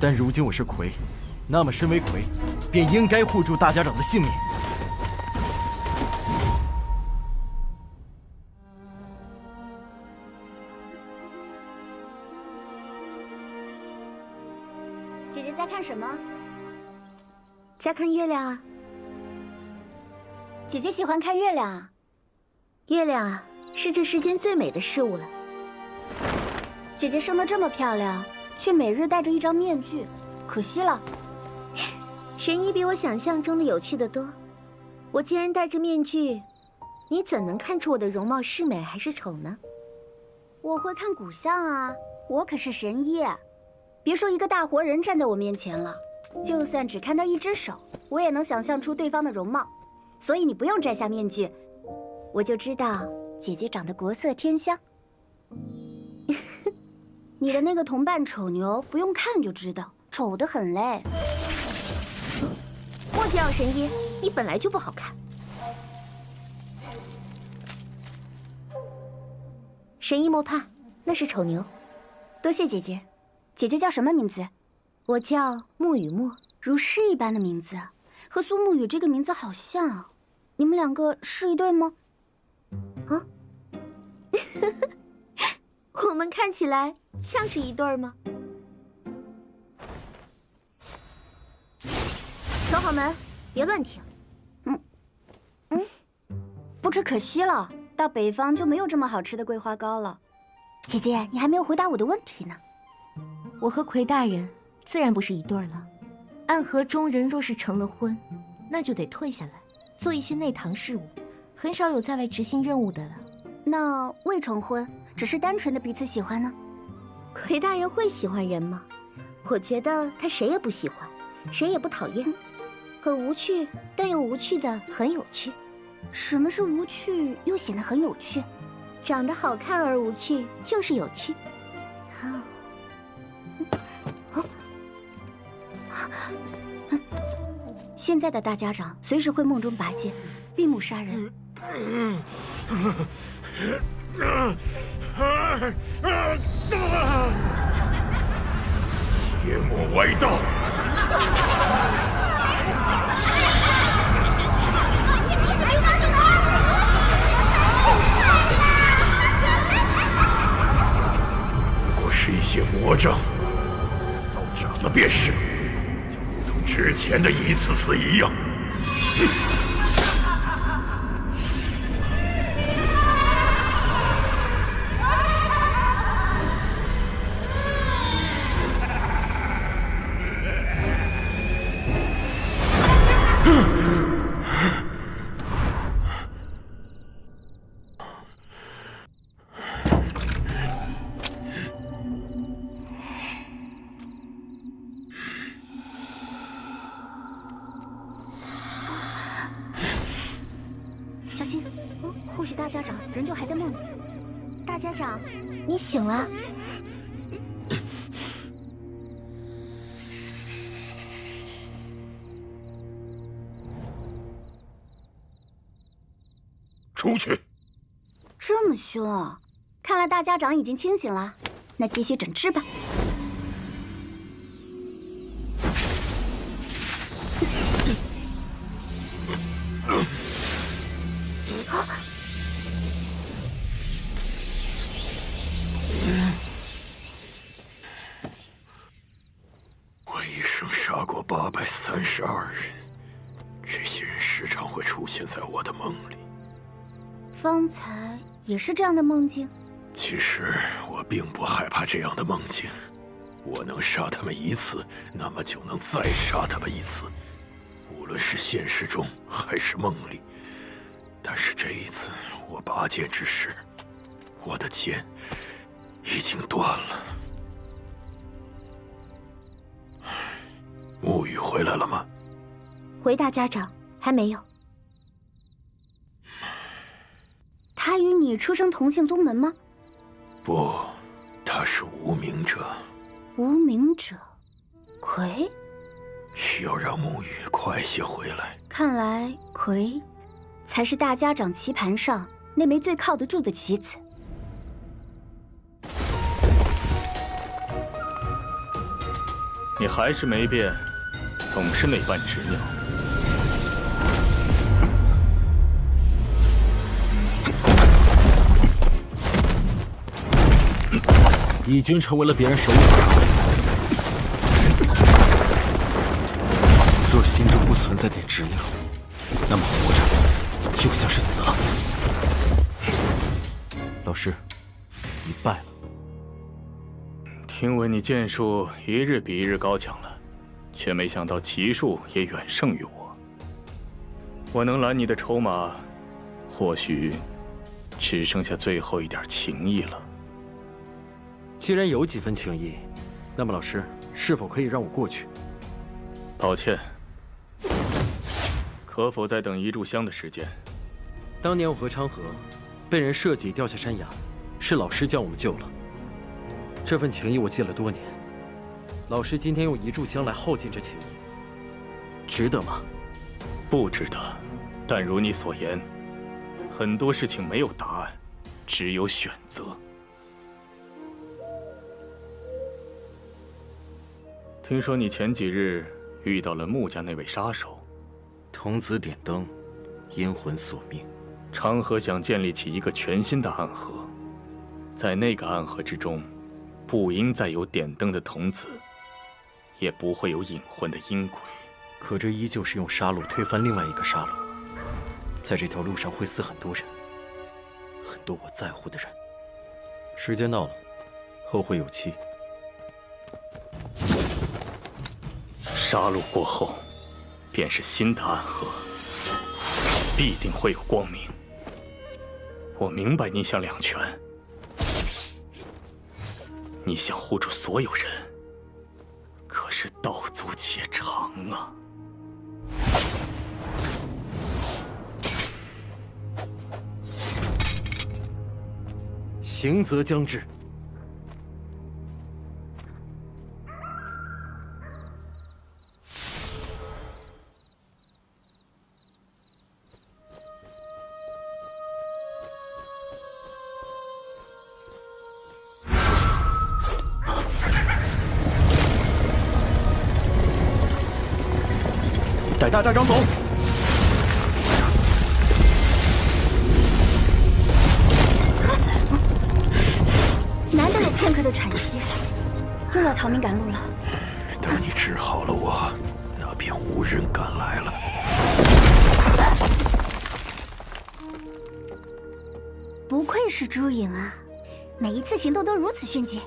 但如今我是魁，那么身为魁，便应该护住大家长的性命。姐姐在看什么？在看月亮啊。姐姐喜欢看月亮啊。月亮啊，是这世间最美的事物了。姐姐生得这么漂亮，却每日戴着一张面具，可惜了。神医比我想象中的有趣得多。我既然戴着面具，你怎能看出我的容貌是美还是丑呢？我会看骨相啊，我可是神医。别说一个大活人站在我面前了，就算只看到一只手，我也能想象出对方的容貌。所以你不用摘下面具，我就知道姐姐长得国色天香。你的那个同伴丑牛，不用看就知道，丑得很嘞。莫介奥神医，你本来就不好看。神医莫怕，那是丑牛。多谢姐姐。姐姐叫什么名字？我叫木雨墨，如诗一般的名字，和苏沐雨这个名字好像。你们两个是一对吗？啊？我们看起来像是一对吗？守好门，别乱听。不吃可惜了，到北方就没有这么好吃的桂花糕了。姐姐，你还没有回答我的问题呢。我和魁大人自然不是一对了。暗河中人若是成了婚，那就得退下来，做一些内堂事务，很少有在外执行任务的了。那未成婚，只是单纯的彼此喜欢呢？魁大人会喜欢人吗？我觉得他谁也不喜欢，谁也不讨厌，很无趣，但又无趣的很有趣。什么是无趣又显得很有趣？长得好看而无趣就是有趣。现在的大家长随时会梦中拔剑，闭目杀人。邪魔歪道！不过是一些魔障，到长了便是，就如同之前的一次次一样。小心，或许大家长仍旧还在梦里。大家长，你醒了。出去！这么凶啊！看来大家长已经清醒了，那继续整治吧。我一生杀过832人，这些人时常会出现在我的梦里。方才也是这样的梦境。其实我并不害怕这样的梦境，我能杀他们一次，那么就能再杀他们一次，无论是现实中还是梦里。但是这一次我拔剑之时，我的剑已经断了。沐雨回来了吗？回大家长，还没有。他与你出生同姓宗门吗？不，他是无名者。无名者，魁，需要让沐雨快些回来。看来魁才是大家长棋盘上那枚最靠得住的棋子。你还是没变，总是那般执拗。已经成为了别人手里。若心中不存在点执拗，那么活着就像是死了。老师，你败了。听闻你剑术一日比一日高强了，却没想到棋术也远胜于我。我能拦你的筹码，或许只剩下最后一点情谊了。既然有几分情谊，那么老师是否可以让我过去？抱歉，可否再等一炷香的时间？当年我和昌河被人设计掉下山崖，是老师将我们救了。这份情谊我记了多年，老师今天用一炷香来耗尽这情谊，值得吗？不值得。但如你所言，很多事情没有答案，只有选择。听说你前几日遇到了穆家那位杀手，童子点灯，阴魂索命。昌河想建立起一个全新的暗河，在那个暗河之中，不应再有点灯的童子，也不会有隐魂的阴鬼。可这依旧是用杀戮推翻另外一个杀戮，在这条路上会死很多人，很多我在乎的人。时间到了，后会有期。杀戮过后，便是新的暗河，必定会有光明。我明白你想两全，你想护住所有人，可是道阻且长啊！行则将至。带大家长走。难得有片刻的喘息，又要逃命赶路了。等你治好了我，那便无人敢来了。不愧是朱颖啊，每一次行动都如此迅捷。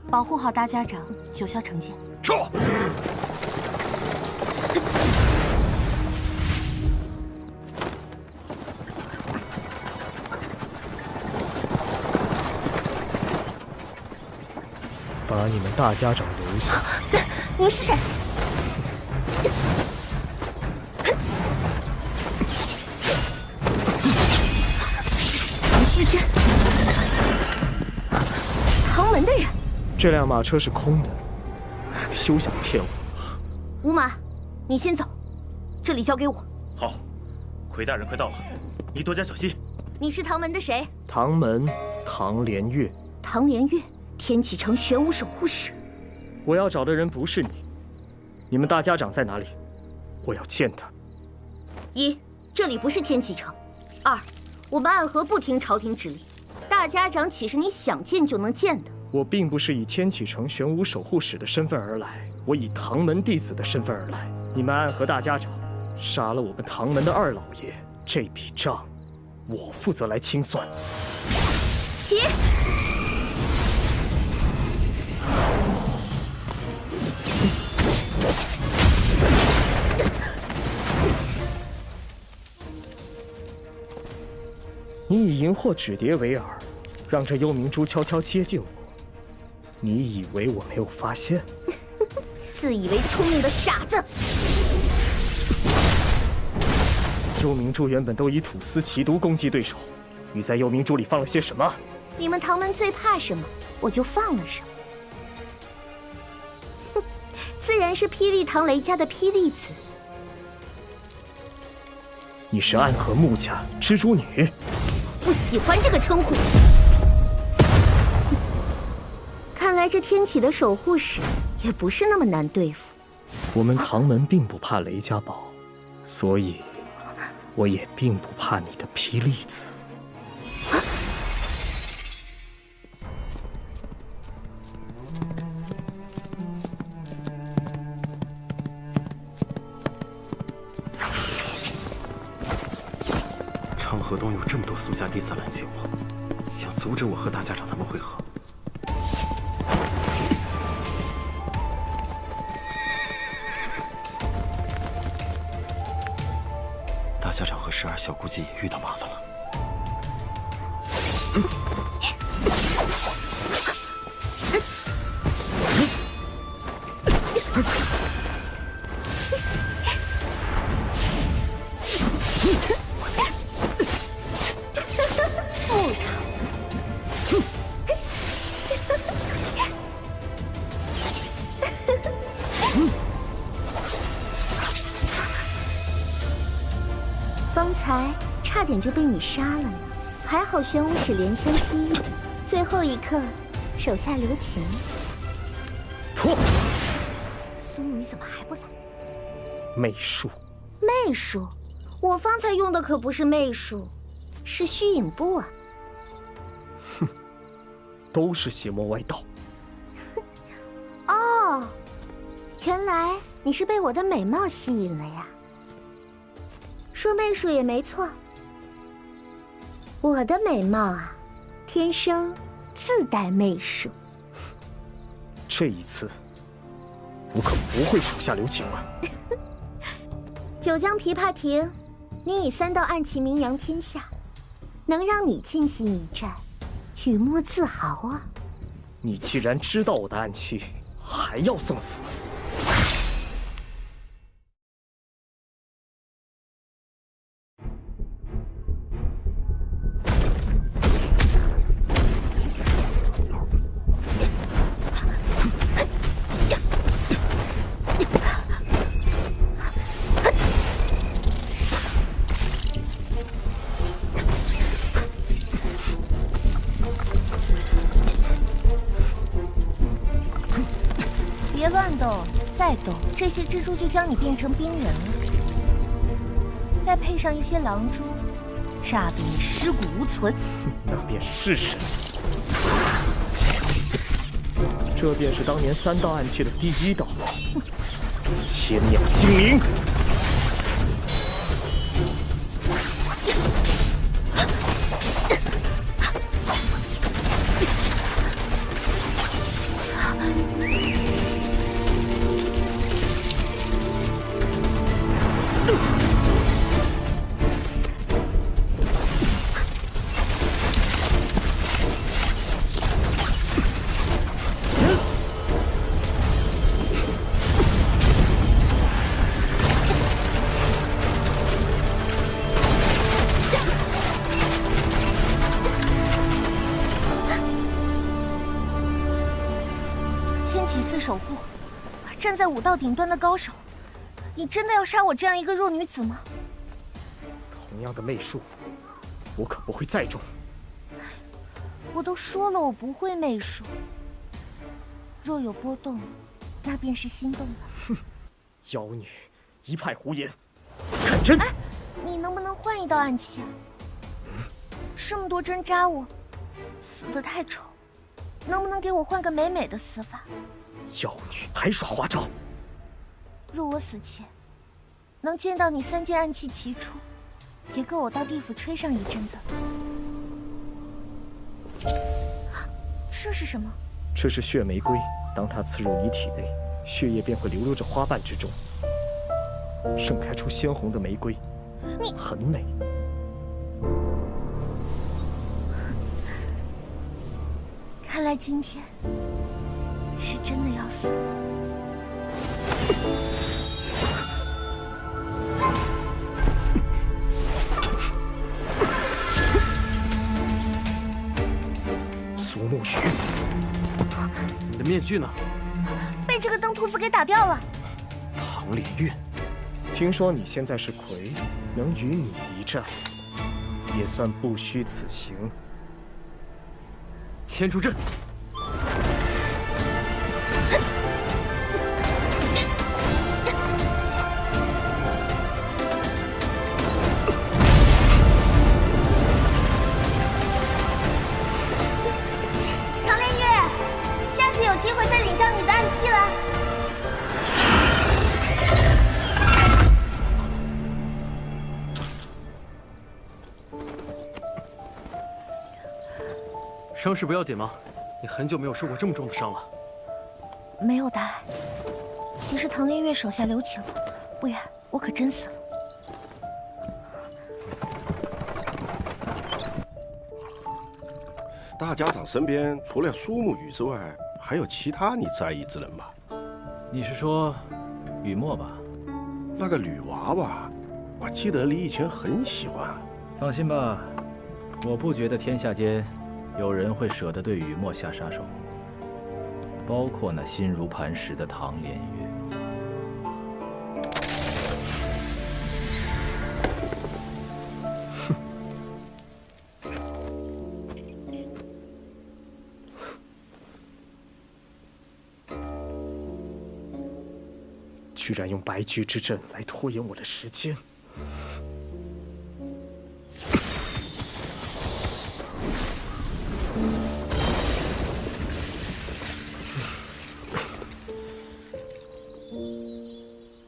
保护好大家长，九霄成见。撤！把你们大家长留下。你是谁？唐虚真，唐门的人。这辆马车是空的，休想骗我！吴马，你先走，这里交给我。好，奎大人快到了，你多加小心。你是唐门的谁？唐门，唐连月。唐连月，天启城玄武守护使。我要找的人不是你，你们大家长在哪里？我要见他。一，这里不是天启城；二，我们暗河不听朝廷指令，大家长岂是你想见就能见的？我并不是以天启城玄武守护使的身份而来，我以唐门弟子的身份而来。你们暗河大家长杀了我们唐门的二老爷，这笔账我负责来清算。起！你以荧惑纸蝶为饵，让这幽冥珠悄悄接近我。你以为我没有发现？自以为聪明的傻子！幽冥珠原本都以吐丝奇毒攻击对手，你在幽冥珠里放了些什么？你们唐门最怕什么，我就放了什么。哼，自然是霹雳堂雷家的霹雳子。你是暗河穆家蜘蛛女？不喜欢这个称呼。看来这天启的守护使也不是那么难对付。我们唐门并不怕雷家宝，所以我也并不怕你的霹雳子。长河东有这么多苏家弟子拦截我，想阻止我和大家长他们会合。大家长和12小估计也遇到麻烦了。方才差点就被你杀了呢，还好玄武使怜香惜玉，最后一刻手下留情。破！苏雨怎么还不来？媚术。媚术？我方才用的可不是媚术，是虚影步啊！哼，都是邪魔歪道。哦，原来你是被我的美貌吸引了呀。说媚术也没错，我的美貌啊，天生自带媚术。这一次，我可不会手下留情了。九江琵琶亭，你以3道暗器名扬天下，能让你进行一战，雨墨自豪啊！你既然知道我的暗器，还要送死？别乱动，再动，这些蜘蛛就将你变成冰人了。再配上一些狼蛛，炸得你尸骨无存。那便是神。这便是当年3道暗器的第1道，千鸟精灵。守护，站在武道顶端的高手，你真的要杀我这样一个弱女子吗？同样的媚术，我可不会再中。我都说了我不会媚术，若有波动，那便是心动了。哼，妖女，一派胡言，看真！哎，你能不能换1道暗器？这么多针扎我，死得太丑，能不能给我换个美美的死法？妖女还耍花招！若我死前能见到你3件暗器齐出，也够我到地府吹上一阵子。这是什么？这是血玫瑰，当它刺入你体内，血液便会流入这花瓣之中，盛开出鲜红的玫瑰，你很美。看来今天是真的要死。苏沐雪，你的面具呢？被这个登徒子给打掉了。唐莲月，听说你现在是魁，能与你一战，也算不虚此行。牵出阵。唐莲月，下次有机会再领教你的暗器了。伤势不要紧吗？你很久没有受过这么重的伤了。没有大碍，其实唐莲月手下留情了，不然我可真死了。大家长身边除了苏沐雨之外，还有其他你在意之人吧？你是说雨墨吧？那个女娃娃，我记得你以前很喜欢。放心吧，我不觉得天下间有人会舍得对雨墨下杀手，包括那心如磐石的唐莲月。居然用白驹之阵来拖延我的时间。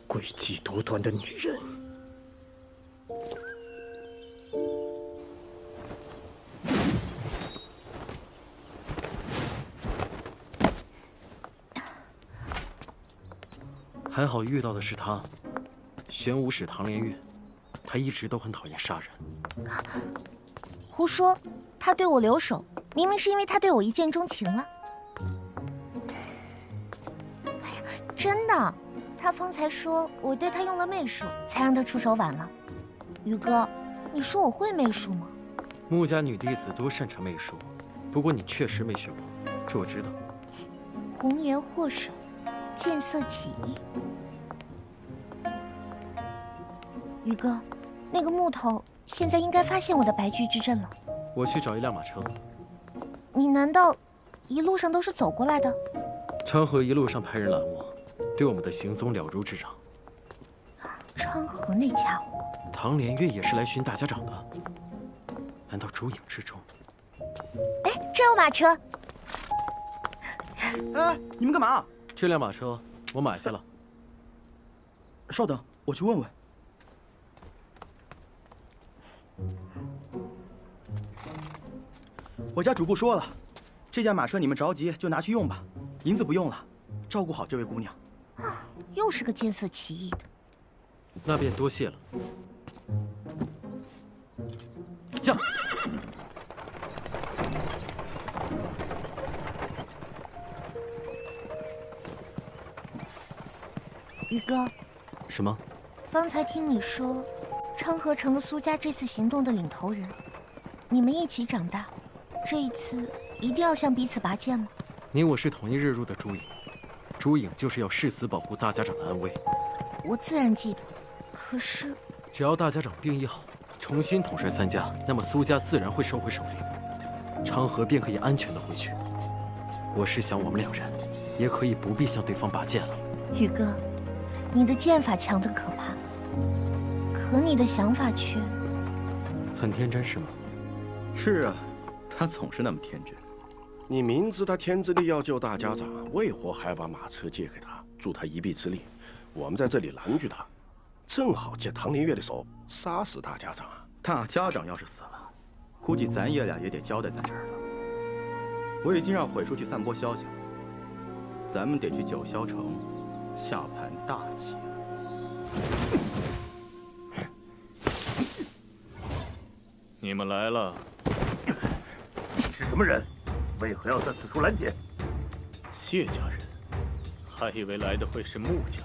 诡计多端的女人。还好遇到的是他，玄武使唐莲月，他一直都很讨厌杀人。胡说，他对我留手，明明是因为他对我一见钟情了。哎呀，真的，他方才说我对他用了媚术，才让他出手晚了。宇哥，你说我会媚术吗？穆家女弟子都擅长媚术，不过你确实没学过，这我知道。红颜祸首，见色起意。宇哥，那个木头现在应该发现我的白驹之阵了。我去找一辆马车。你难道一路上都是走过来的？昌河一路上派人拦我，对我们的行踪了如指掌。昌河那家伙，唐连月也是来寻大家长的，难道烛影之中？哎，这有马车。哎，你们干嘛？这辆马车我买下了。稍等，我去问问。我家主簿说了，这架马车你们着急就拿去用吧，银子不用了，照顾好这位姑娘。又是个见色起意的。那便多谢了。驾！宇哥，什么？方才听你说，昌河成了苏家这次行动的领头人，你们一起长大，这一次一定要向彼此拔剑吗？你我是同一日入的朱影，朱影就是要誓死保护大家长的安危。我自然记得，可是只要大家长病愈好，重新统帅三家，那么苏家自然会收回首领，昌河便可以安全的回去。我是想我们两人也可以不必向对方拔剑了。宇哥，你的剑法强得可怕，可你的想法却很天真，是吗？是啊，他总是那么天真。你明知他天真的要救大家长，为何还把马车借给他，助他一臂之力？我们在这里拦住他，正好借唐连月的手杀死大家长啊！大家长要是死了，估计咱爷俩也得交代在这儿了。我已经让悔叔去散播消息了，咱们得去九霄城下盘大棋。你们来了。你是什么人？为何要在此处拦截？谢家人，还以为来的会是穆家。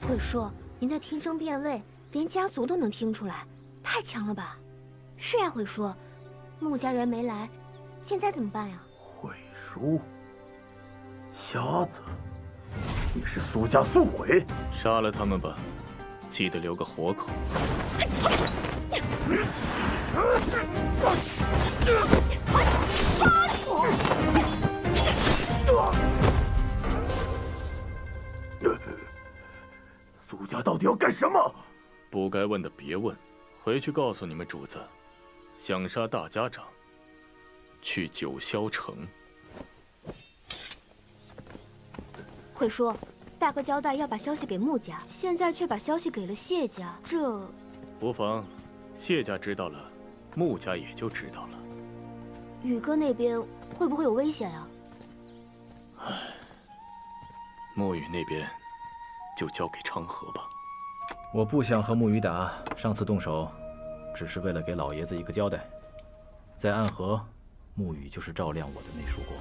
会说您的听声辨位，连家族都能听出来，太强了吧？是呀，会说，穆家人没来，现在怎么办呀？悔叔，瞎子，你是苏家宿鬼！杀了他们吧，记得留个活口。苏家到底要干什么？不该问的别问，回去告诉你们主子，想杀大家长，去九霄城。会说，大哥交代要把消息给穆家，现在却把消息给了谢家，这无妨，谢家知道了，穆家也就知道了。宇哥那边会不会有危险呀？唉，沐雨那边就交给昌河吧。我不想和沐雨打，上次动手，只是为了给老爷子一个交代。在暗河，沐雨就是照亮我的那束光。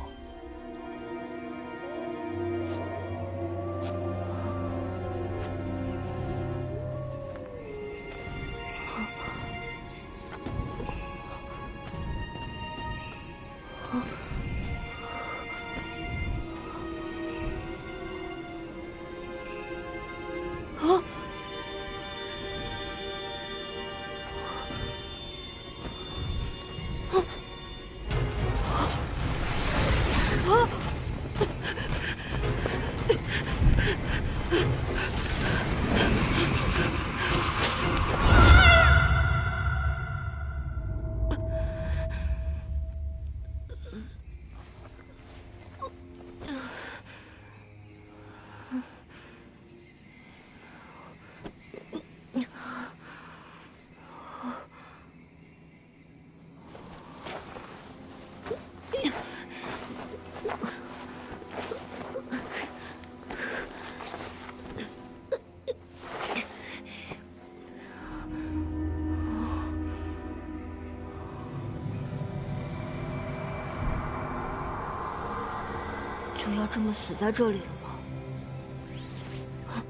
就要这么死在这里了吗？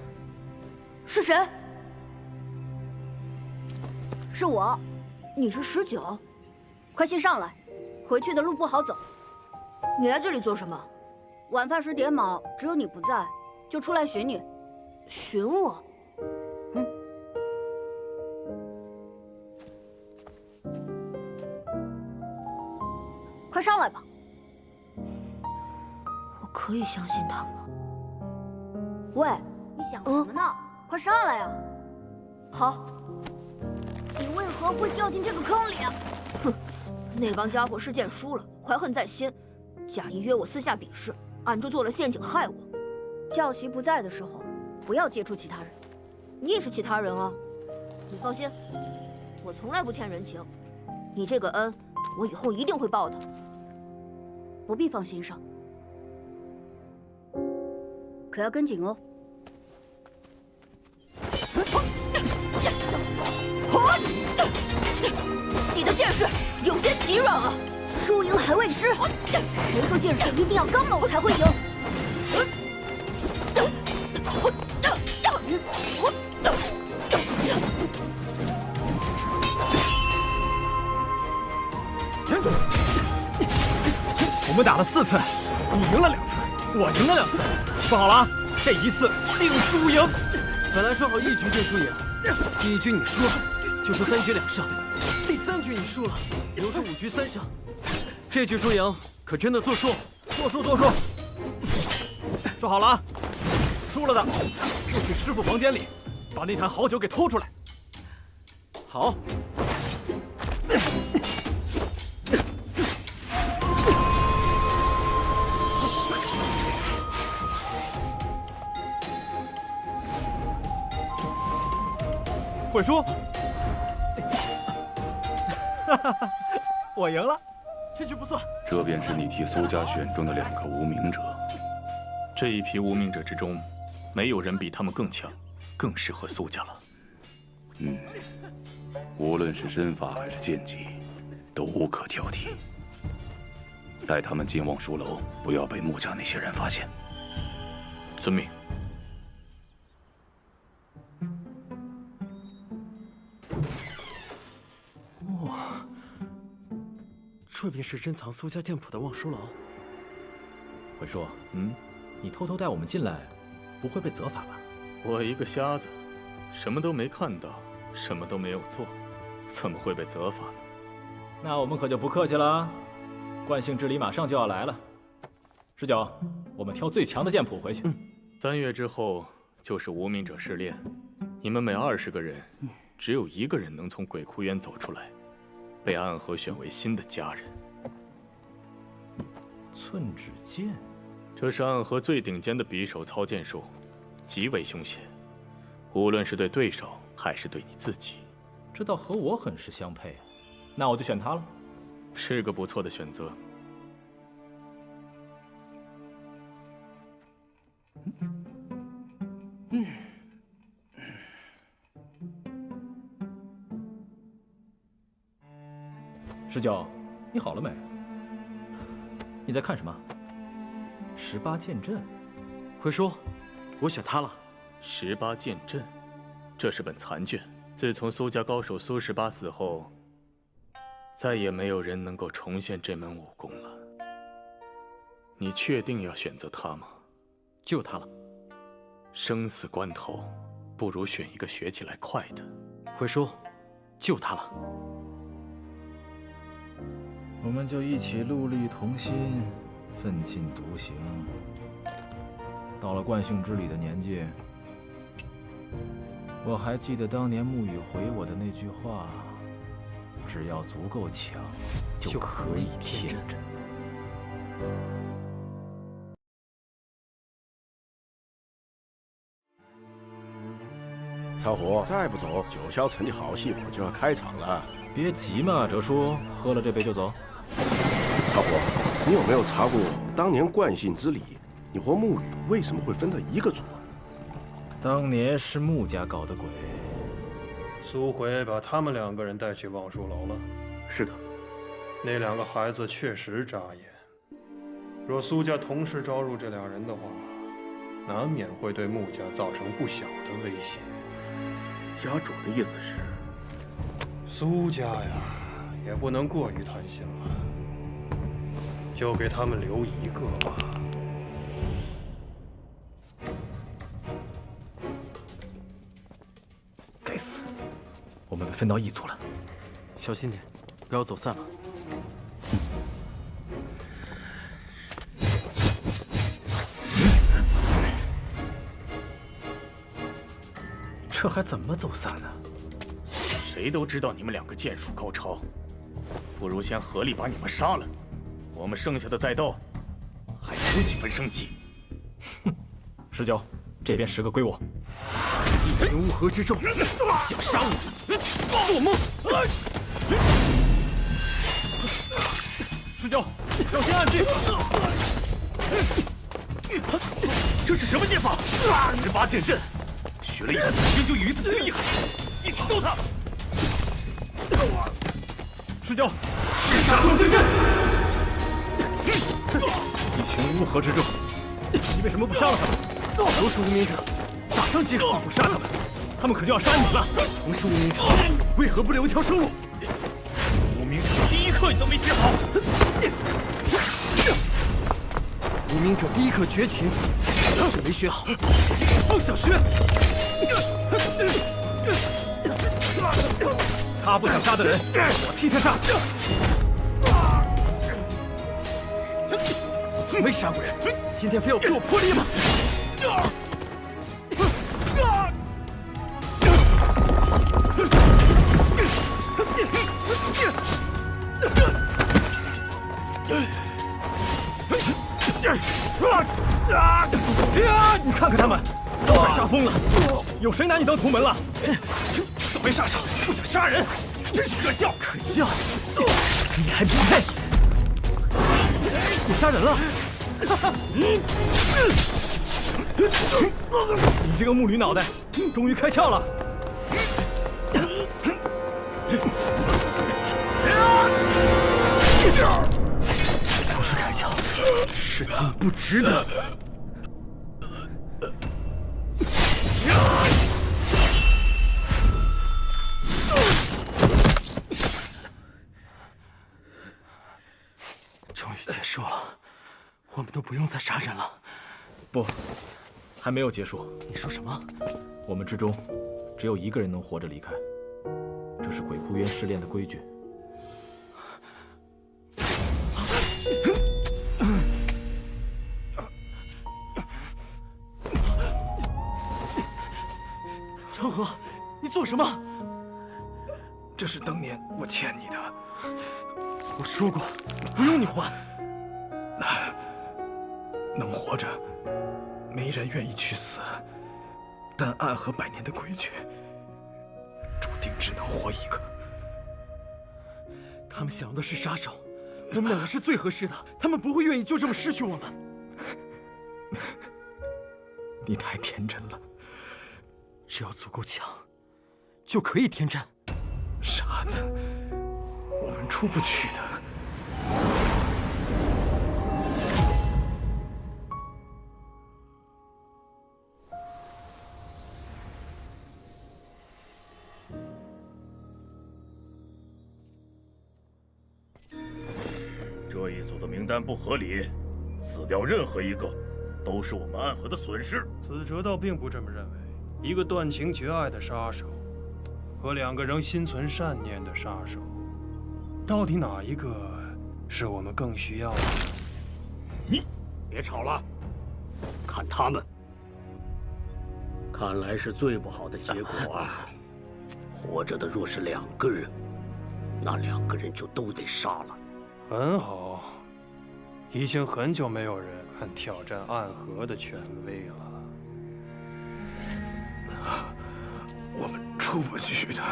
是谁？是我。你是19？快些上来，回去的路不好走。你来这里做什么？晚饭时点卯，只有你不在，就出来寻你。寻我？快上来吧。我可以相信他吗？喂，你想什么呢？快上来呀！好。你为何会掉进这个坑里啊？哼，那帮家伙是见输了，怀恨在心，假意约我私下比试，暗中做了陷阱害我。教习不在的时候，不要接触其他人。你也是其他人啊。你放心，我从来不欠人情，你这个恩，我以后一定会报的。不必放心上，可要跟紧哦。你的剑势有些急软啊，输赢还未知，谁说剑势一定要刚猛才会赢？我们打了4次，你赢了2次，我赢了2次，说好了，这一次定输赢。本来说好1局定输赢，第1局你输了，就说3局2胜；第3局你输了，又说5局3胜。这局输赢可真的作数，作数。说好了啊，输了的就去师傅房间里，把那坛好酒给偷出来。好。会输，我赢了，这局不算。这便是你替苏家选中的2个无名者。这一批无名者之中，没有人比他们更强，更适合苏家了。无论是身法还是剑技，都无可挑剔。带他们进望书楼，不要被穆家那些人发现。遵命。这便是珍藏苏家剑谱的望书楼。会说，你偷偷带我们进来，不会被责罚吧？我一个瞎子，什么都没看到，什么都没有做，怎么会被责罚呢？那我们可就不客气了，惯性之礼马上就要来了。19，我们挑最强的剑谱回去。3月之后就是无名者试炼，你们每20个人，只有1个人能从鬼窟渊走出来。被暗河选为新的家人。寸指剑，这是暗河最顶尖的匕首操剑术，极为凶险，无论是对对手还是对你自己。这倒和我很是相配啊，那我就选它了。是个不错的选择。19，你好了没？你在看什么？18剑阵。会说，我选它了。18剑阵，这是本残卷。自从苏家高手苏18死后，再也没有人能够重现这门武功了。你确定要选择它吗？就它了。生死关头，不如选一个学起来快的。会说，就它了。我们就一起戮力同心，奋进独行。到了惯性之礼的年纪，我还记得当年沐雨回我的那句话：只要足够强，就可以天真。曹虎，再不走，九霄城的好戏我就要开场了。别急嘛，哲叔，喝了这杯就走。曹虎，你有没有查过当年惯性之礼，你和沐雨为什么会分到一个组？当年是穆家搞的鬼。苏回把他们2个人带去望书楼了。是的，那2个孩子确实扎眼。若苏家同时招入这两人的话，难免会对穆家造成不小的威胁。家主的意思是，苏家呀，也不能过于贪心了，就给他们留一个吧。该死，我们被分到一组了。小心点，不要走散了。这还怎么走散呢？谁都知道你们两个剑术高超，不如先合力把你们杀了，我们剩下的再斗，还有几分生机。哼，石蛟，这边10个归我。一群乌合之众，想杀我，做梦！石蛟，小心暗器！这是什么剑法？18剑阵。学了一个天就鱼子厉害，一起揍他！石蛟，十杀双星阵！一群乌合之众，你为什么不杀了他们？都是无名者，打上几个！你不杀他们，他们可就要杀你了。同是无名者，为何不留一条生路？无名者第一课你都没学好。无名者第一课绝情，是没学好，是不想学。他不想杀的人，我替他杀。我从没杀过人，今天非要逼我破例吗？你看看他们，都快杀疯了！有谁拿你当同门了？准备杀手，不想杀人，真是可笑！可笑！你还不配！你杀人了！你这个木驴脑袋，终于开窍了！不是开窍，是他们不值得。终于结束了，我们都不用再杀人了。不，还没有结束。你说什么？我们之中只有一个人能活着离开，这是鬼哭渊试炼的规矩。长河，你做什么？这是当年我欠你的。我说过，不用你还。能活着，没人愿意去死。但暗河100年的规矩，注定只能活一个。他们想要的是杀手，我们两个是最合适的，他们不会愿意就这么失去我们。你太天真了。只要足够强，就可以天战。傻子，我们出不去的。这一组的名单不合理，死掉任何一个，都是我们暗河的损失。子哲倒并不这么认为。一个断情绝爱的杀手，和2个仍心存善念的杀手，到底哪一个是我们更需要的？你别吵了，看他们，看来是最不好的结果啊！活着的若是2个人，那2个人就都得杀了。很好，已经很久没有人敢挑战暗河的权威了。我们出不去的。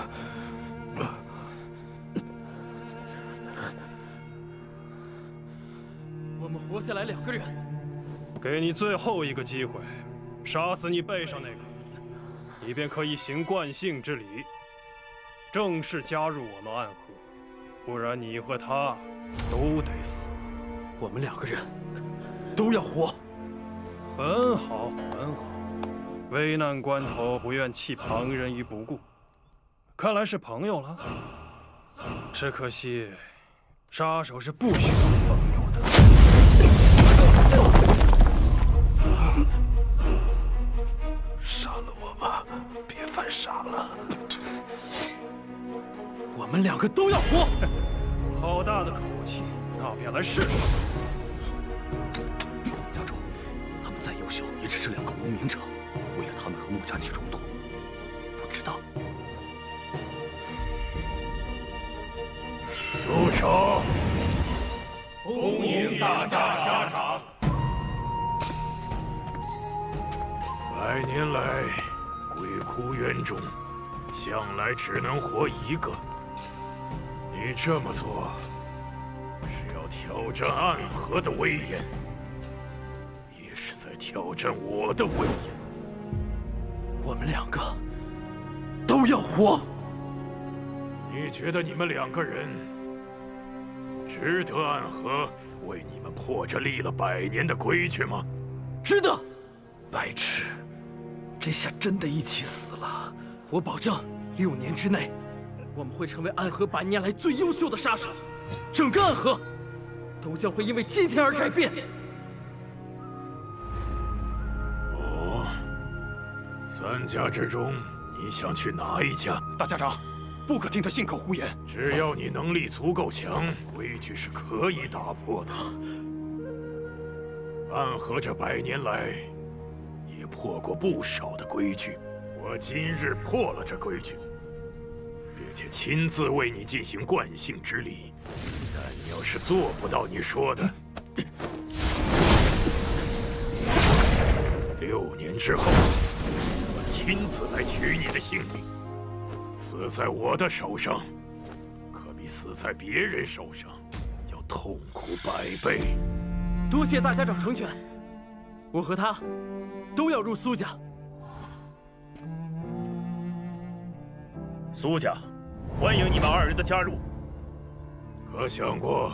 我们活下来2个人，给你最后一个机会，杀死你背上那个，你便可以行惯性之礼，正式加入我们暗河。不然你和他都得死。我们2个人，都要活。很好，很好。危难关头不愿弃旁人于不顾，看来是朋友了。只可惜，杀手是不需要朋友的。杀了我吧，别犯傻了。我们两个都要活。好大的口气，那便来试试。家主，他们再优秀，也只是两个无名者。为了他们和穆家起冲突，不知道。住手！恭迎大家长。百年来，鬼窟园中向来只能活一个。你这么做，是要挑战暗河的威严，也是在挑战我的威严。我们两个都要活。你觉得你们两个人值得暗河为你们破这立了100年的规矩吗？值得。白痴，这下真的一起死了。我保证，6年之内，我们会成为暗河100年来最优秀的杀手，整个暗河都将会因为今天而改变。哦，3家之中，你想去哪一家？大家长，不可听他信口胡言。只要你能力足够强，规矩是可以打破的。暗河这100年来，也破过不少的规矩。我今日破了这规矩，并且亲自为你进行惯性之礼。但你要是做不到你说的，6年之后，我亲自来取你的性命。死在我的手上，可比死在别人手上要痛苦100倍。多谢大家长成全，我和他都要入苏家。苏家，欢迎你们2人的加入。可想过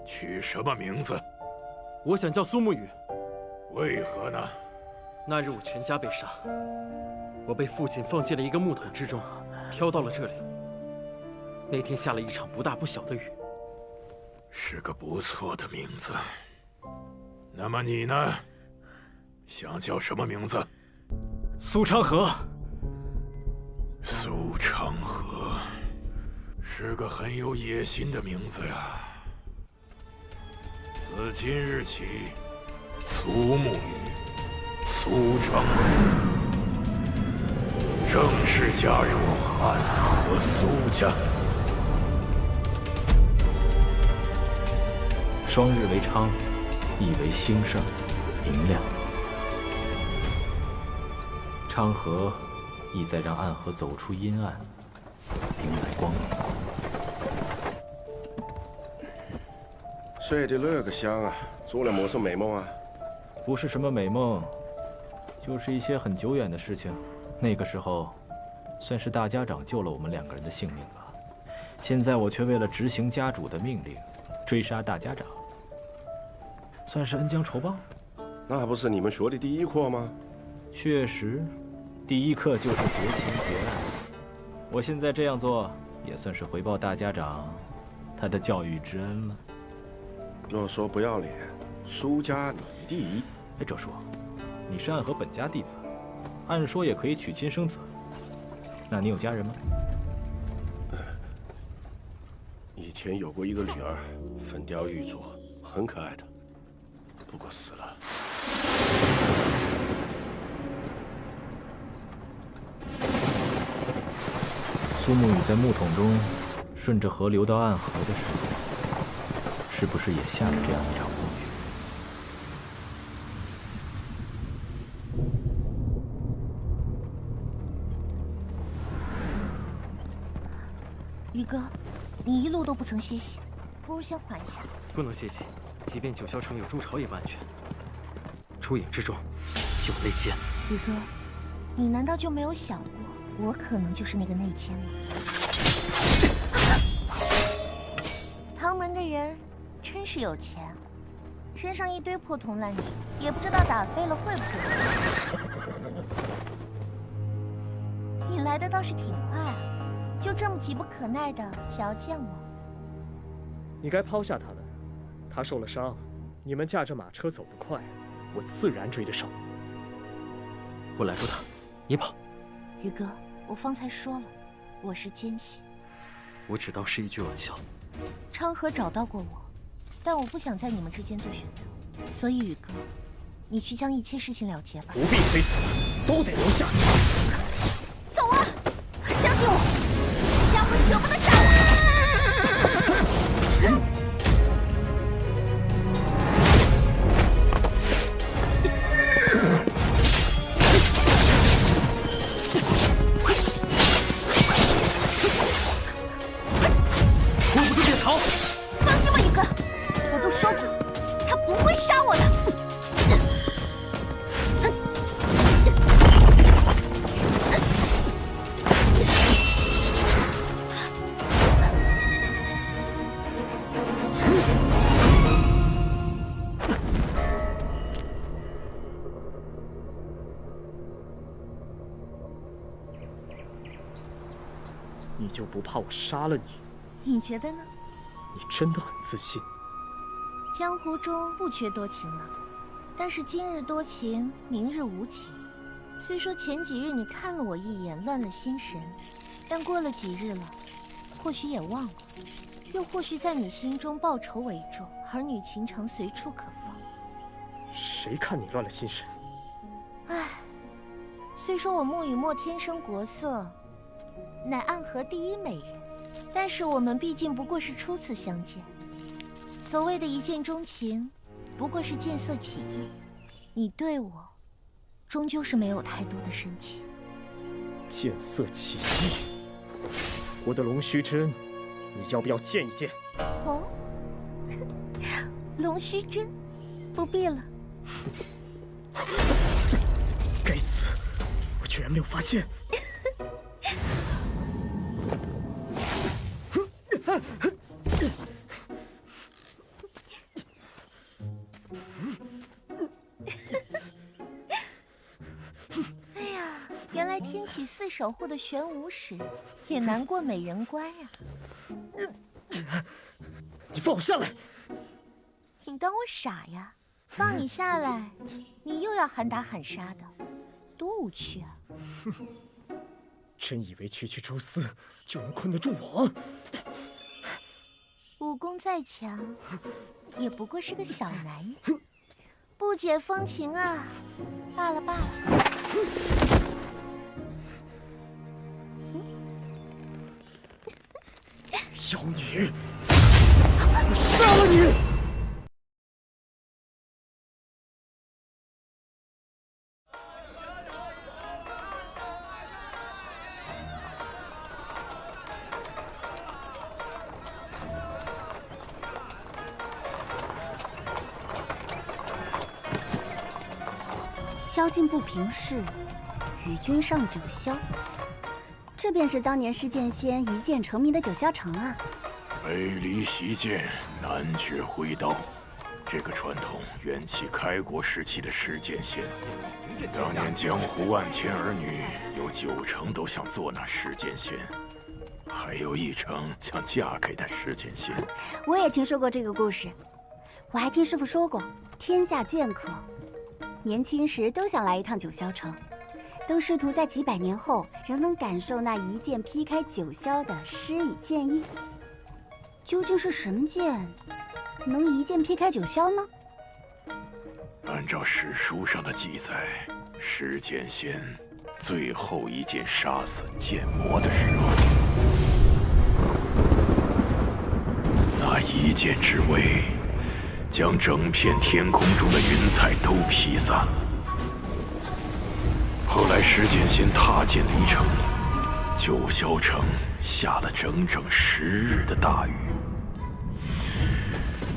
取什么名字？我想叫苏沐雨。为何呢？那日我全家被杀，我被父亲放进了一个木桶之中，挑到了这里。那天下了一场不大不小的雨。是个不错的名字。那么你呢？想叫什么名字？苏昌河。苏昌河是个很有野心的名字呀。自今日起，苏沐雨、苏昌河正式加入暗河苏家。双日为昌，意为兴盛、明亮。昌河意在让暗河走出阴暗，迎来光明。睡得那个香啊！做了么什美梦啊？不是什么美梦，就是一些很久远的事情。那个时候，算是大家长救了我们2个人的性命吧。现在我却为了执行家主的命令，追杀大家长，算是恩将仇报。那不是你们学的第一课吗？确实，第一课就是绝情绝爱。我现在这样做，也算是回报大家长他的教育之恩了。若说不要脸，苏家你第一。哎，周叔，你是暗河本家弟子，按说也可以娶亲生子。那你有家人吗？以前有过一个女儿，粉雕玉琢，很可爱的，不过死了。苏沐雨在木桶中顺着河流到暗河的时候，是不是也下了这样一场风雨？宇哥，你一路都不曾歇息，不如先缓一下。不能歇息，即便九霄城有筑巢也不安全。出影之中有内奸。宇哥，你难道就没有想过，我可能就是那个内奸吗？唐门的人真是有钱，身上一堆破铜烂铁，也不知道打飞了会不会有。你来的倒是挺快啊，就这么急不可耐的想要见我。你该抛下他的，他受了伤，你们驾着马车走得快，我自然追得上。我拦住他，你跑。宇哥，我方才说了，我是奸细。我只当是一句玩笑。昌河找到过我，但我不想在你们之间做选择，所以宇哥，你去将一切事情了结吧。不必推辞，都得留下。走啊！相信我，家伙舍不得杀我。拖不住别逃！放心吧，宇哥，我都说过，他不会杀我的。你就不怕我杀了你？你觉得呢？你真的很自信。江湖中不缺多情郎，但是今日多情，明日无情。虽说前几日你看了我一眼，乱了心神，但过了几日了，或许也忘了，又或许在你心中报仇为重，儿女情长随处可放。谁看你乱了心神？唉，虽说我穆雨墨天生国色，乃暗河第一美人，但是我们毕竟不过是初次相见。所谓的一见钟情，不过是见色起意。你对我，终究是没有太多的深情。见色起意，我的龙须针，你要不要见一见？哦，龙须针，不必了。该死，我居然没有发现。哎呀，原来天启寺守护的玄武使也难过美人关呀！你放我下来！你当我傻呀？放你下来，你又要喊打喊杀的，多无趣啊！真以为区区蛛丝就能困得住我？武功再强，也不过是个小男人，不解风情啊！罢了罢了。妖女，我杀了你！宵禁不平事，与君上九霄。这便是当年施剑仙一剑成名的九霄城啊！北离西剑，南绝挥刀，这个传统缘起开国时期的施剑仙。当年江湖万千儿女，有9成都想做那施剑仙，还有1成想嫁给那施剑仙。我也听说过这个故事，我还听师傅说过，天下剑客年轻时都想来一趟九霄城，都试图在几百年后仍能感受那一剑劈开九霄的诗与剑意。究竟是什么剑能一剑劈开九霄呢？按照史书上的记载，施剑仙最后一剑杀死剑魔的时候，那一剑之威，将整片天空中的云彩都劈散了。后来施剑仙踏剑离城，九霄城下了整整10日的大雨。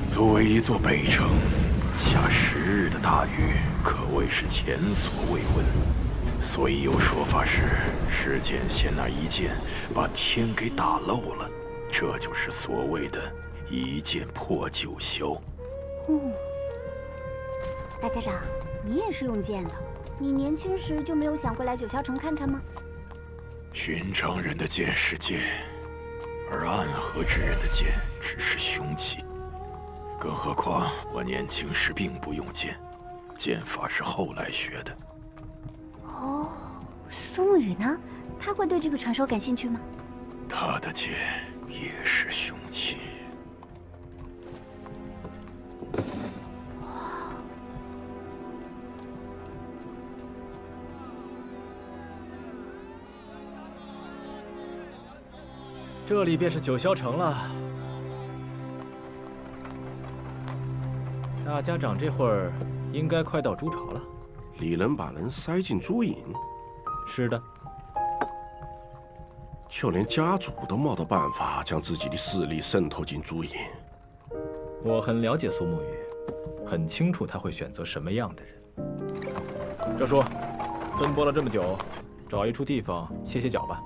作为一座北城，下10日的大雨可谓是前所未闻，所以有说法是施剑仙那一剑把天给打漏了，这就是所谓的一剑破九霄。大家长，你也是用剑的，你年轻时就没有想过来九霄城看看吗？寻常人的剑是剑，而暗河之人的剑只是凶器。更何况我年轻时并不用剑，剑法是后来学的。哦，苏沐雨呢？他会对这个传说感兴趣吗？他的剑也是凶器。这里便是九霄城了。大家长这会儿应该快到朱巢了。你能把人塞进朱隐？是的。就连家主都没得办法将自己的势力渗透进朱隐。我很了解苏沐雨，很清楚他会选择什么样的人。这叔，奔波了这么久，找一处地方歇歇脚吧。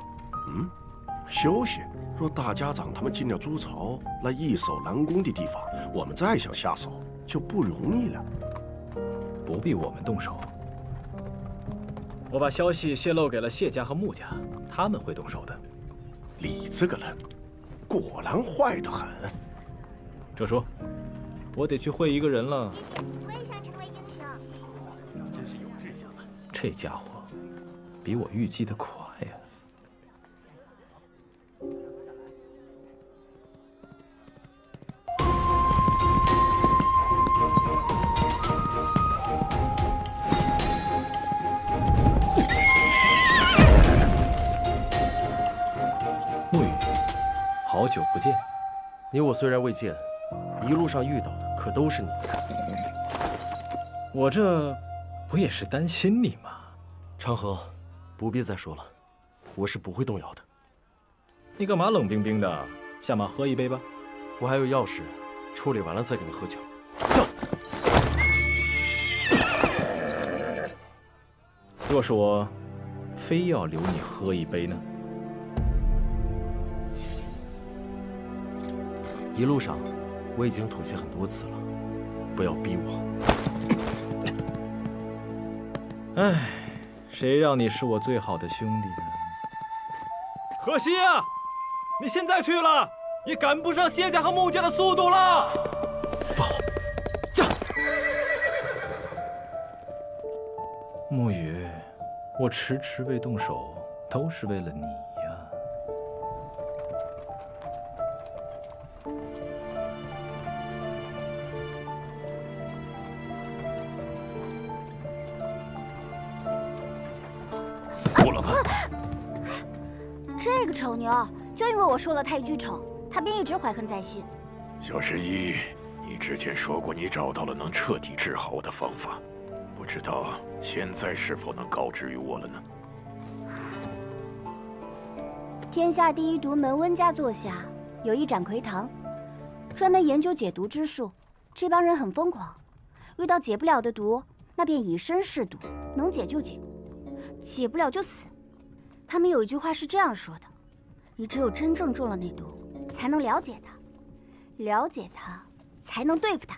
嗯，休息。若大家长他们进了朱巢，那易守难攻的地方，我们再想下手就不容易了。不必我们动手。我把消息泄露给了谢家和穆家，他们会动手的。你这个人，果然坏得很。这叔，我得去会一个人了。我也想成为英雄。真是有志向啊！这家伙，比我预计的快呀。沐雨，好久不见。你我虽然未见，一路上遇到的可都是你。我这不也是担心你吗？长河，不必再说了，我是不会动摇的。你干嘛冷冰冰的？下马喝一杯吧。我还有要事，处理完了再跟你喝酒。若是我非要留你喝一杯呢？一路上，我已经妥协很多次了，不要逼我。唉，谁让你是我最好的兄弟呢？荷西啊，你现在去了，也赶不上谢家和穆家的速度了。不好，驾！沐雨，我迟迟未动手，都是为了你呀。过了吧！这个丑牛，就因为我说了他一句丑，他便一直怀恨在心。小神医，你之前说过你找到了能彻底治好我的方法，不知道现在是否能告知于我了呢？天下第一毒门温家座下有一斩魁堂，专门研究解毒之术。这帮人很疯狂，遇到解不了的毒，那便以身试毒，能解就解。解不了就死。他们有一句话是这样说的：你只有真正中了那毒，才能了解它，了解它，才能对付它。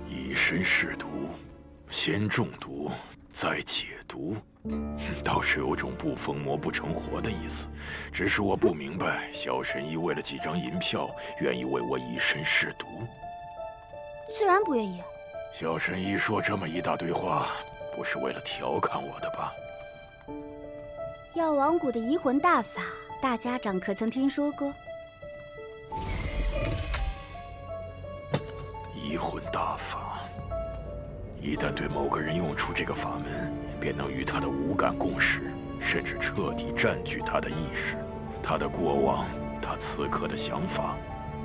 以身试毒，先中毒，再解毒，倒是有种不疯魔不成活的意思。只是我不明白，小神医为了几张银票，愿意为我以身试毒？自然不愿意。小神医说这么一大堆话，不是为了调侃我的吧？药王谷的移魂大法，大家长可曾听说过？移魂大法，一旦对某个人用出这个法门，便能与他的五感共识，甚至彻底占据他的意识。他的过往，他此刻的想法，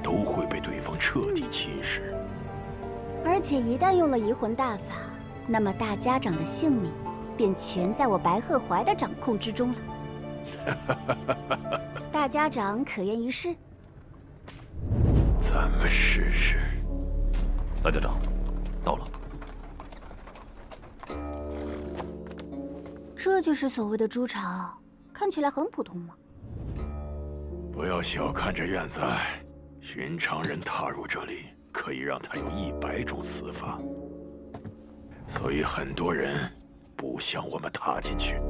都会被对方彻底侵蚀。而且一旦用了移魂大法，那么大家长的性命便全在我白鹤怀的掌控之中了。大家长可愿一试？咱们试试。大家长，到了。这就是所谓的朱巢，看起来很普通吗？不要小看这院子，寻常人踏入这里，可以让他有100种死法。所以很多人不想我们踏进去。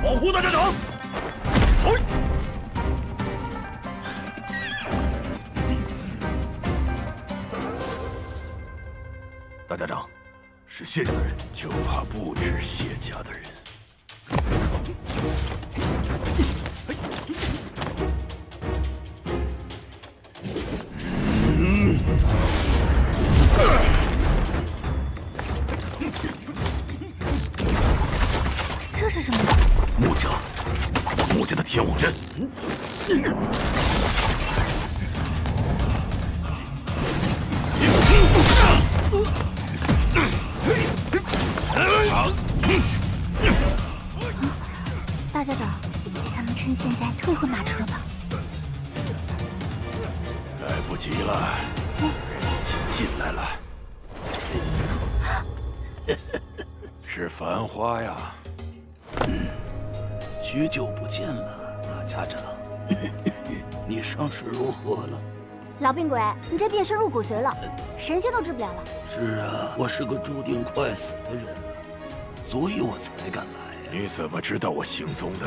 保护大家长！嘿！大家长，是谢家的人，就怕不止谢家的人。这是什么？穆家的天网阵。大家长，咱们趁现在退回马车吧。来不及了，人已经进来了。是繁花呀。许久不见了，大家长。你伤势如何了？老病鬼，你这变身入骨髓了，神仙都治不了了。是啊，我是个注定快死的人，所以我才敢来呀。你怎么知道我行踪的？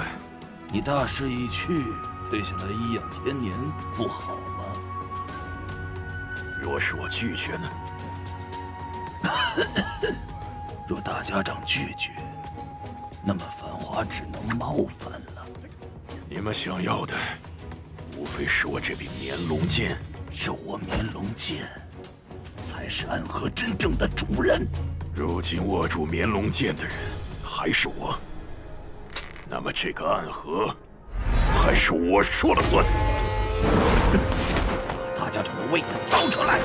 你大势已去，退下来颐养天年，不好吗？若是我拒绝呢？若大家长拒绝，那么繁华只能冒犯了。你们想要的，无非是我这柄绵龙剑。是我绵龙剑，才是暗河真正的主人。如今握住绵龙剑的人还是我，那么这个暗河还是我说了算。把大家长的位子交出来！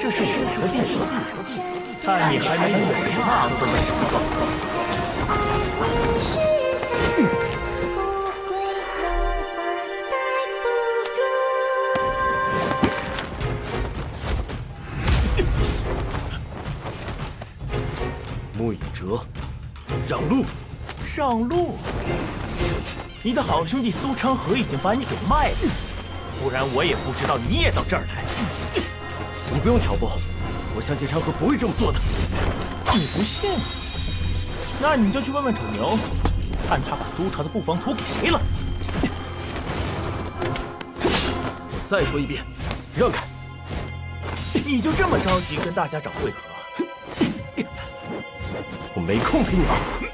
这是武蛇殿上，但你还没有差不多的时候。穆影哲，让路！让路！你的好兄弟苏昌河已经把你给卖了，不然我也不知道你也到这儿来。你不用挑拨，我相信昌河不会这么做的。你不信？那你就去问问丑牛，看他把朱朝的布防托给谁了。再说一遍，让开！你就这么着急跟大家长会合？我没空陪你玩。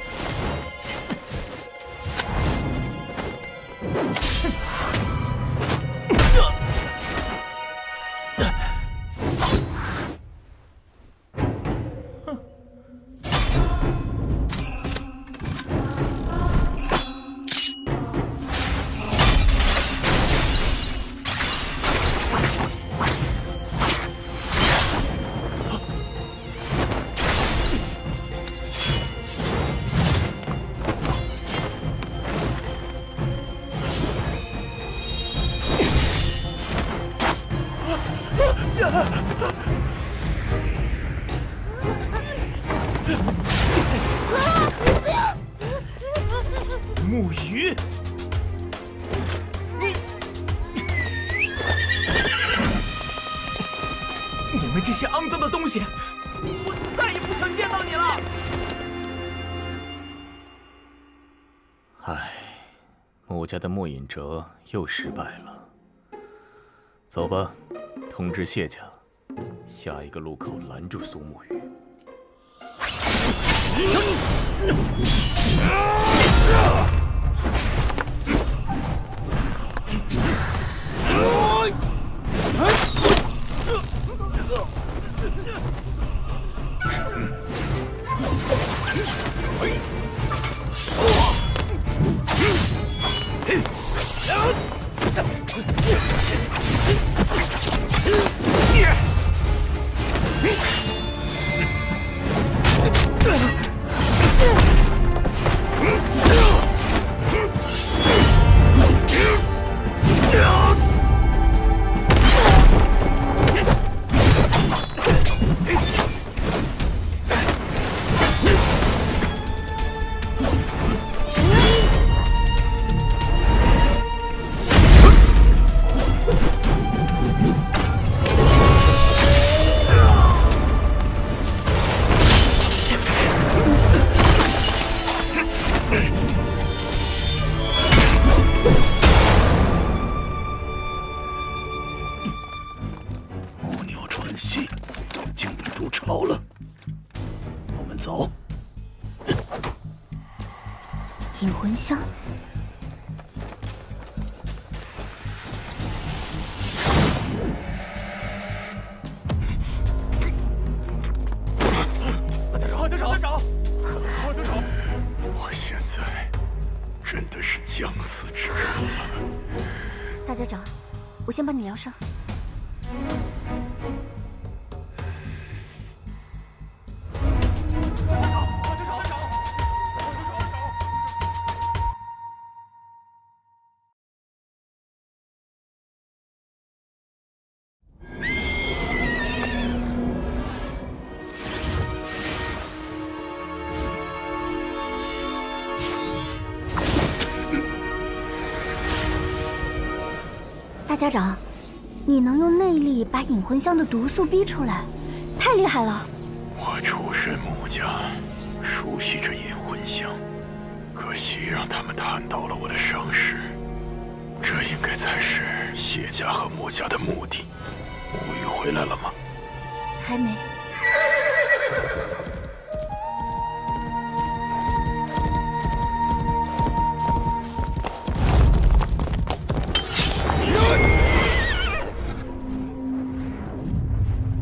木鱼，你们这些肮脏的东西，我再也不想见到你了！唉，穆家的穆隐哲又失败了。走吧，通知谢家，下一个路口拦住苏沐雨。引魂香。我现在真的是将死之人了。大家长，我先帮你疗伤。大家长，你能用内力把引魂香的毒素逼出来，太厉害了！我出身穆家，熟悉这引魂香，可惜让他们探到了我的伤势。这应该才是谢家和穆家的目的。吴玉回来了吗？还没。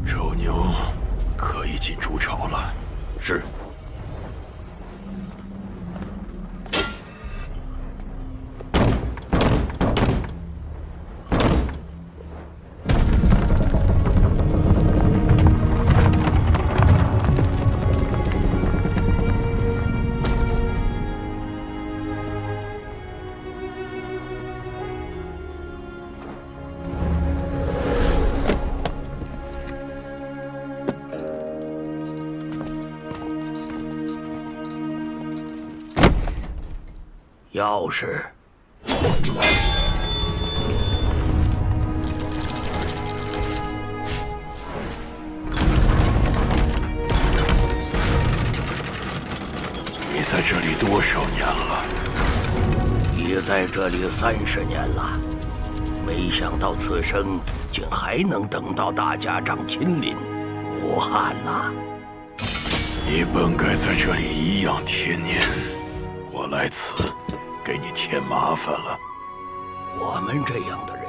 丑牛可以进筑巢了。是。钥匙。你在这里多少年了？也在这里30年了，没想到此生竟还能等到大家长亲临，无憾呐！你本该在这里颐养天年，我来此给你添麻烦了。我们这样的人，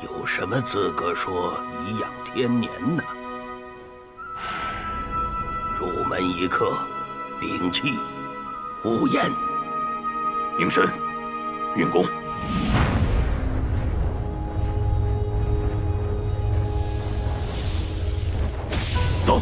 有什么资格说颐养天年呢？入门一刻，屏气，无言。凝神，运功。走。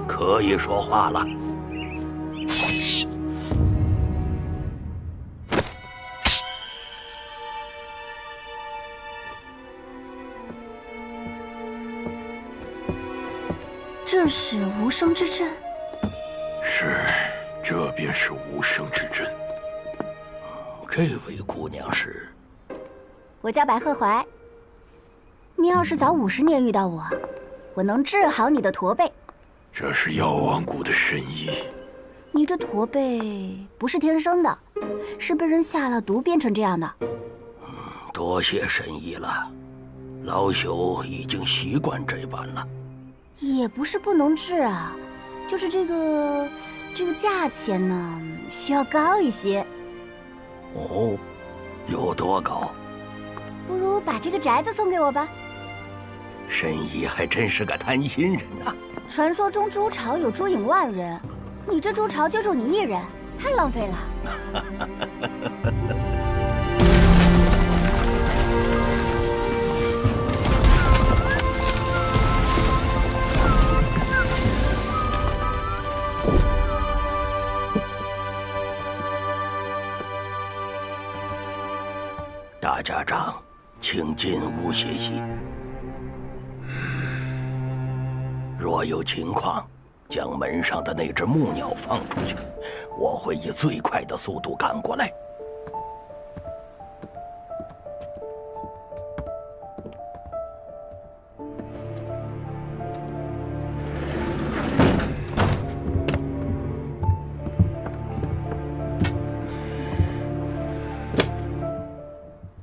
可以说话了。这是无声之阵。是，这便是无声之阵。这位姑娘是？我叫白鹤怀。你要是早50年遇到我，我能治好你的驼背。这是药王谷的神医。你这驼背不是天生的，是被人下了毒变成这样的。多谢神医了，老朽已经习惯这般了。也不是不能治啊，就是这个价钱呢，需要高一些。哦，有多高？不如把这个宅子送给我吧。神医还真是个贪心人呐。传说中朱巢有朱隐万人，你这朱巢就住你一人，太浪费了。大家长，请进屋歇息。若有情况，将门上的那只木鸟放出去，我会以最快的速度赶过来。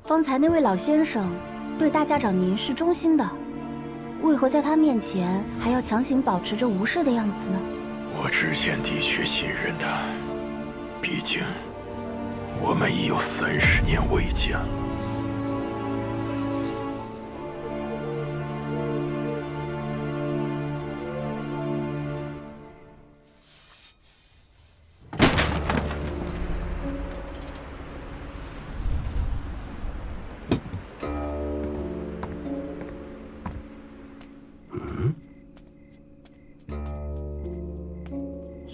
方才那位老先生对大家长您是忠心的，为何在他面前还要强行保持着无视的样子呢？我之前的确信任他，毕竟我们已有30年未见了。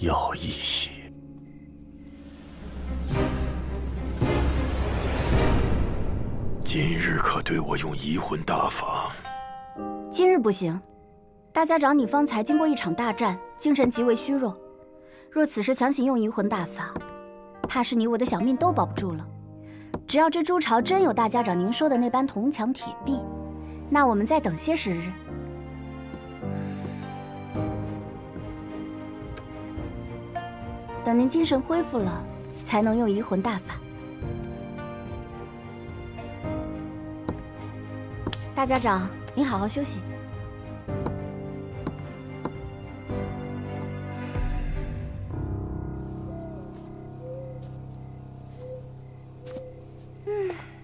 要一些。今日可对我用移魂大法？今日不行，大家长你方才经过一场大战，精神极为虚弱，若此时强行用移魂大法，怕是你我的小命都保不住了。只要这朱巢真有大家长您说的那般铜墙铁壁，那我们再等些时日。等您精神恢复了，才能用移魂大法。大家长，您好好休息。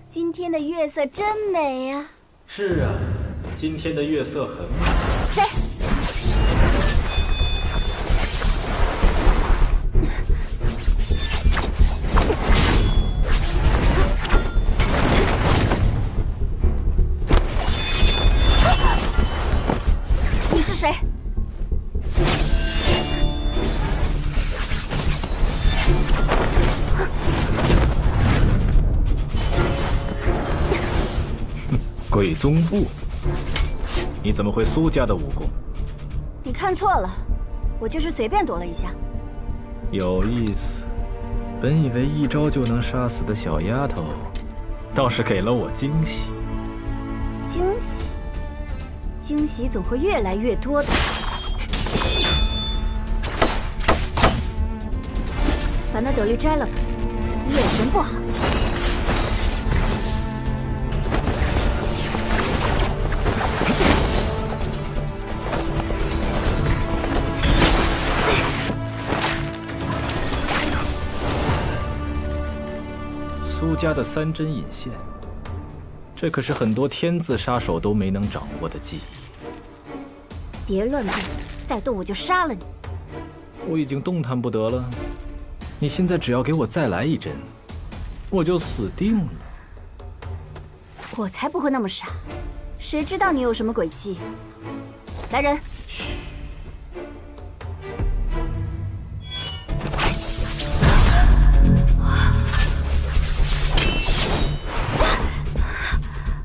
今天的月色真美呀！是啊，今天的月色很美。谁？你是谁？鬼宗部，你怎么会苏家的武功？你看错了，我就是随便躲了一下。有意思，本以为一招就能杀死的小丫头，倒是给了我惊喜。惊喜？惊喜总会越来越多的。把那斗笠摘了吧，你眼神不好。苏家的3针引线，这可是很多天字杀手都没能掌握的技艺。别乱动，再动我就杀了你！我已经动弹不得了，你现在只要给我再来1针，我就死定了。我才不会那么傻，谁知道你有什么诡计？来人！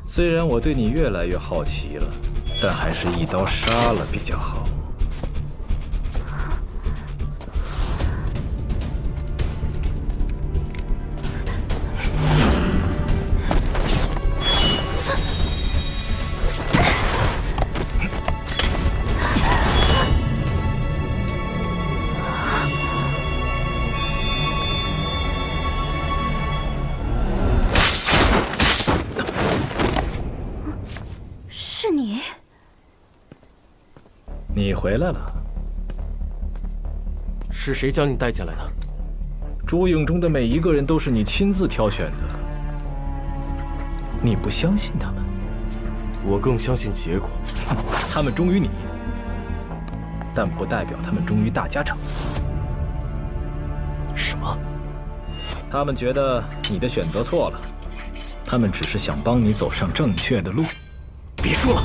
虽然我对你越来越好奇了，但还是一刀杀了比较好。你回来了。是谁将你带进来的？朱影中的每一个人都是你亲自挑选的。你不相信他们？我更相信结果。他们忠于你，但不代表他们忠于大家长。什么？他们觉得你的选择错了，他们只是想帮你走上正确的路。别说了。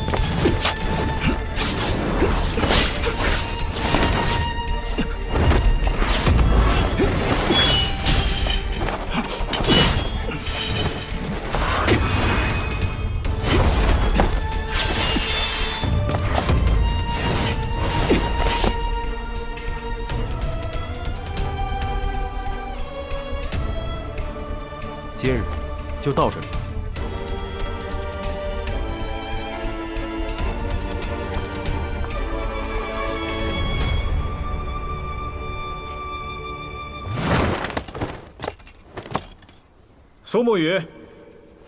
今日就到这里。苏沐雨，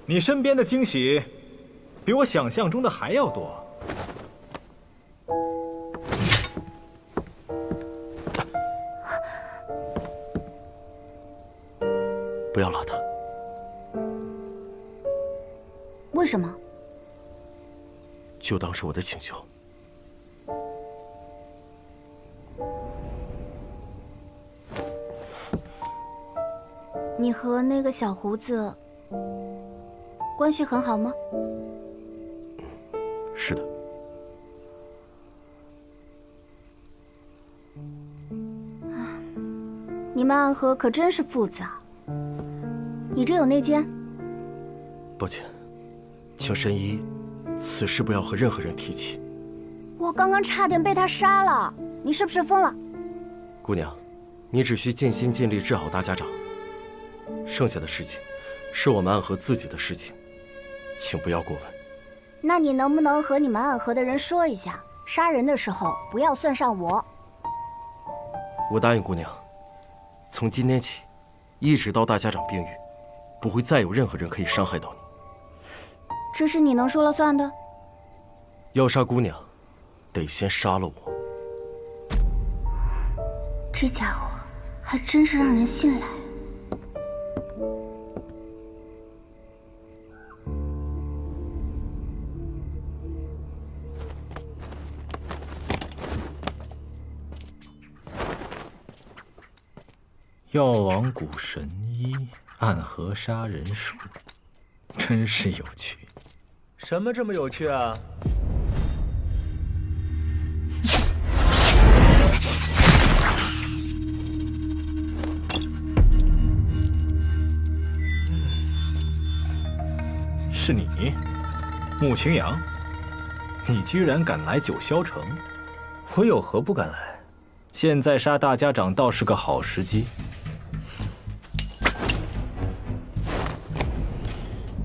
你身边的惊喜比我想象中的还要多。不要拉他。为什么？就当是我的请求。你和那个小胡子关系很好吗？是的。你们暗河可真是复杂。你这有内奸？抱歉，请神医此事不要和任何人提起。我刚刚差点被他杀了，你是不是疯了？姑娘，你只需尽心尽力治好大家长，剩下的事情是我们暗河自己的事情，请不要过问。那你能不能和你们暗河的人说一下，杀人的时候不要算上我？我答应姑娘，从今天起，一直到大家长病愈，不会再有任何人可以伤害到你。这是你能说了算的？要杀姑娘，得先杀了我。这家伙还真是让人信赖。药王谷神医，暗河杀人术，真是有趣。什么这么有趣啊？是你，穆青阳，你居然敢来九霄城？我有何不敢来？现在杀大家长倒是个好时机。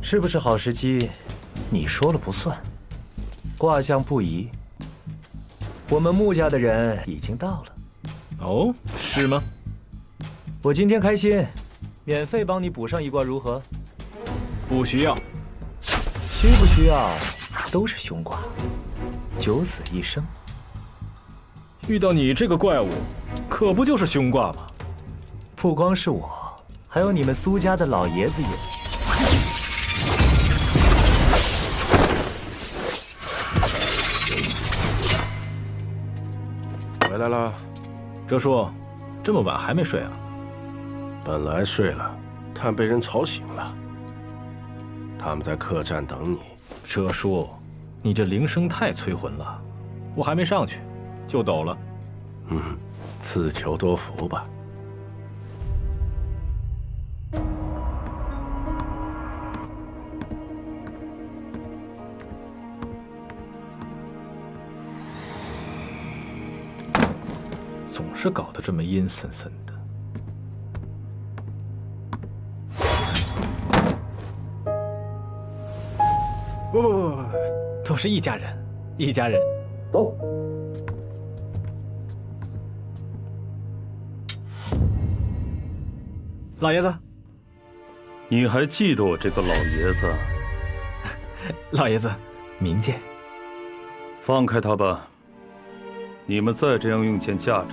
是不是好时机，你说了不算。卦象不宜，我们穆家的人已经到了。哦，是吗？我今天开心，免费帮你补上一卦，如何？不需要。需不需要，都是凶卦，九死一生。遇到你这个怪物，可不就是凶卦吗？不光是我，还有你们苏家的老爷子也。回来了，哲叔，这么晚还没睡啊？本来睡了，但被人吵醒了。他们在客栈等你。哲叔，你这铃声太催魂了，我还没上去就抖了。自求多福吧。总是搞得这么阴森森的。不，都是一家人，一家人。走。老爷子，你还记得我这个老爷子？老爷子，明鉴。放开他吧。你们再这样用剑架着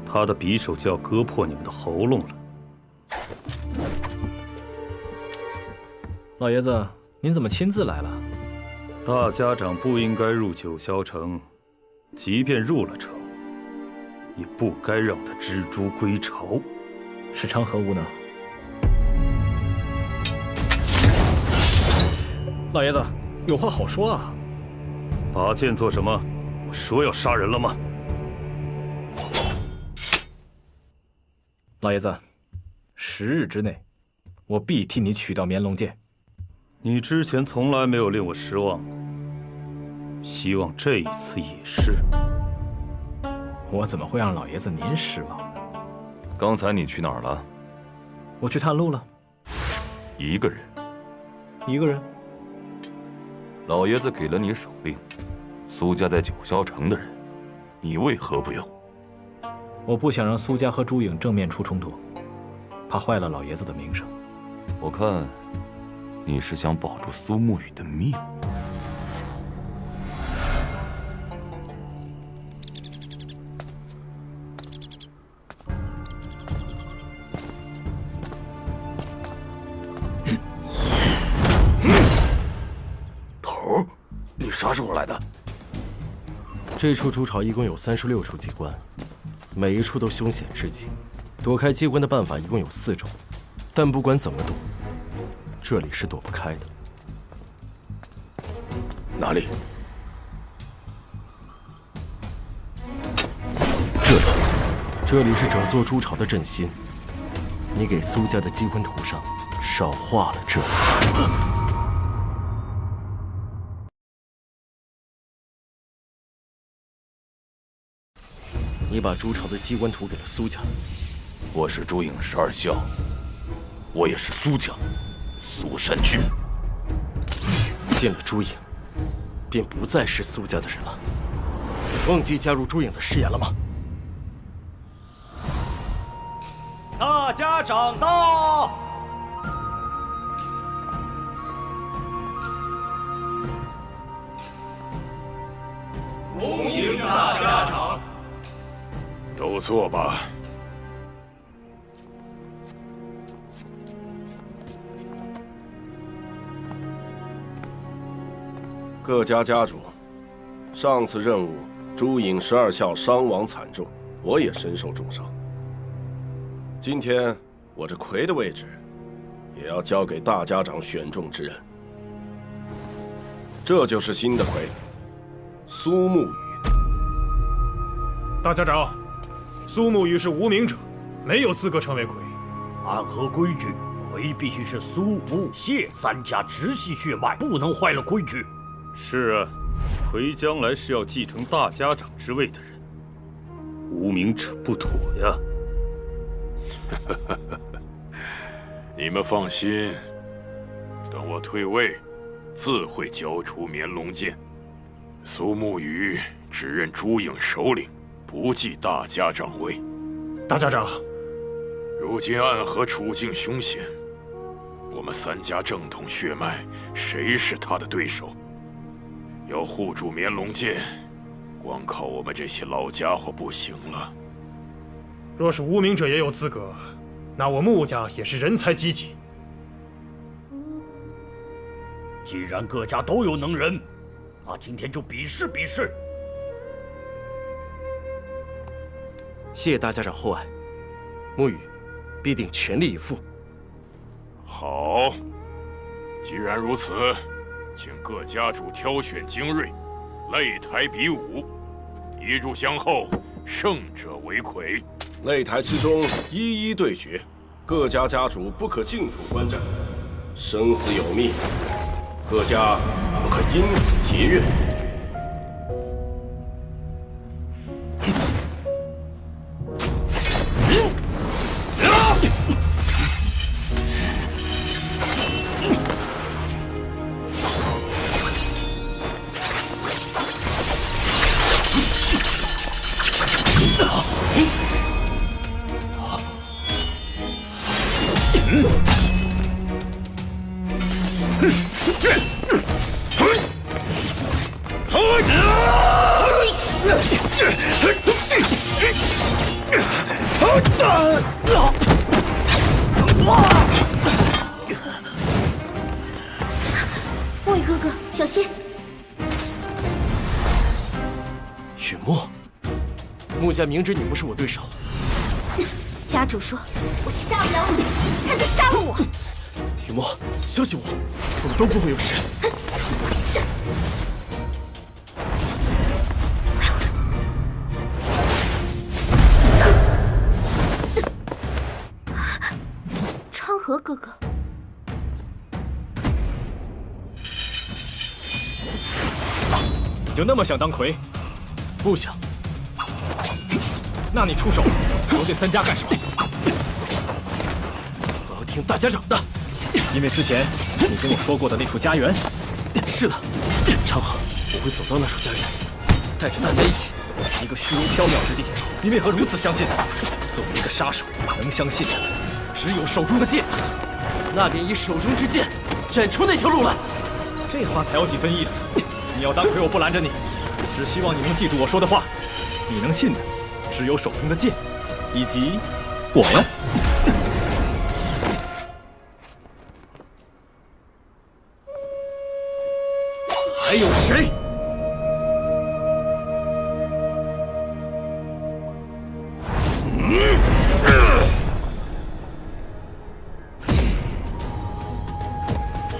他，他的匕首就要割破你们的喉咙了。老爷子，您怎么亲自来了？大家长不应该入九霄城，即便入了城，也不该让他知诸归巢。是长何无能？老爷子，有话好说啊！拔剑做什么？我说要杀人了吗？老爷子，10日之内，我必替你取到绵龙剑。你之前从来没有令我失望过，希望这一次也是。我怎么会让老爷子您失望呢？刚才你去哪儿了？我去探路了。一个人？一个人。老爷子给了你手令，苏家在九霄城的人，你为何不用？我不想让苏家和朱颖正面出冲突，怕坏了老爷子的名声。我看你是想保住苏沐雨的命。头儿，你啥时候来的？这处猪巢一共有36处机关，每一处都凶险至极。躲开机关的办法一共有4种，但不管怎么躲，这里是躲不开的。哪里？这里是整座猪巢的阵心。你给苏家的机关图上少画了这里。你把猪巢的机关图给了苏家。我是朱颖12校，我也是苏家，苏善君。进了朱颖，便不再是苏家的人了。忘记加入朱颖的誓言了吗？大家长到！恭迎大家长。都坐吧。各家家主，上次任务朱颖12校伤亡惨重，我也身受重伤。今天我这魁的位置，也要交给大家长选中之人。这就是新的魁，苏沐雨。大家长，苏沐雨是无名者，没有资格成为魁。按合规矩，魁必须是苏、沐、谢3家直系血脉，不能坏了规矩。是啊，魁将来是要继承大家长之位的人，无名者不妥呀。你们放心，等我退位，自会交出绵龙剑。苏沐雨只任朱颖首领，不继大家长位。大家长，如今暗河处境凶险，我们3家正统血脉，谁是他的对手？要护住绵龙剑，光靠我们这些老家伙不行了。若是无名者也有资格，那我穆家也是人才济济。既然各家都有能人，那今天就比试比试。谢大家长厚爱，沐雨必定全力以赴。好，既然如此，请各家主挑选精锐，擂台比武，一炷香后，胜者为魁。擂台之中一一对决，各家家主不可近处观战，生死有命，各家不可因此结怨。穆家明知你不是我对手。家主说：“我杀不了你，他就杀了我。”雨墨，相信我，我们都不会有事。昌河哥哥，你就那么想当魁？不想。那你出手得罪三家干什么？我要听大家长的。因为之前你跟我说过的那处家园。是的，昌河，我会走到那处家园，带着大家一起。一个虚无缥缈之地，你为何如此相信？作为一个杀手，能相信的只有手中的剑。那便以手中之剑斩出那条路来。这话才有几分意思。你要当魁，我不拦着你，只希望你能记住我说的话。你能信的只有手中的剑，以及我们。还有谁？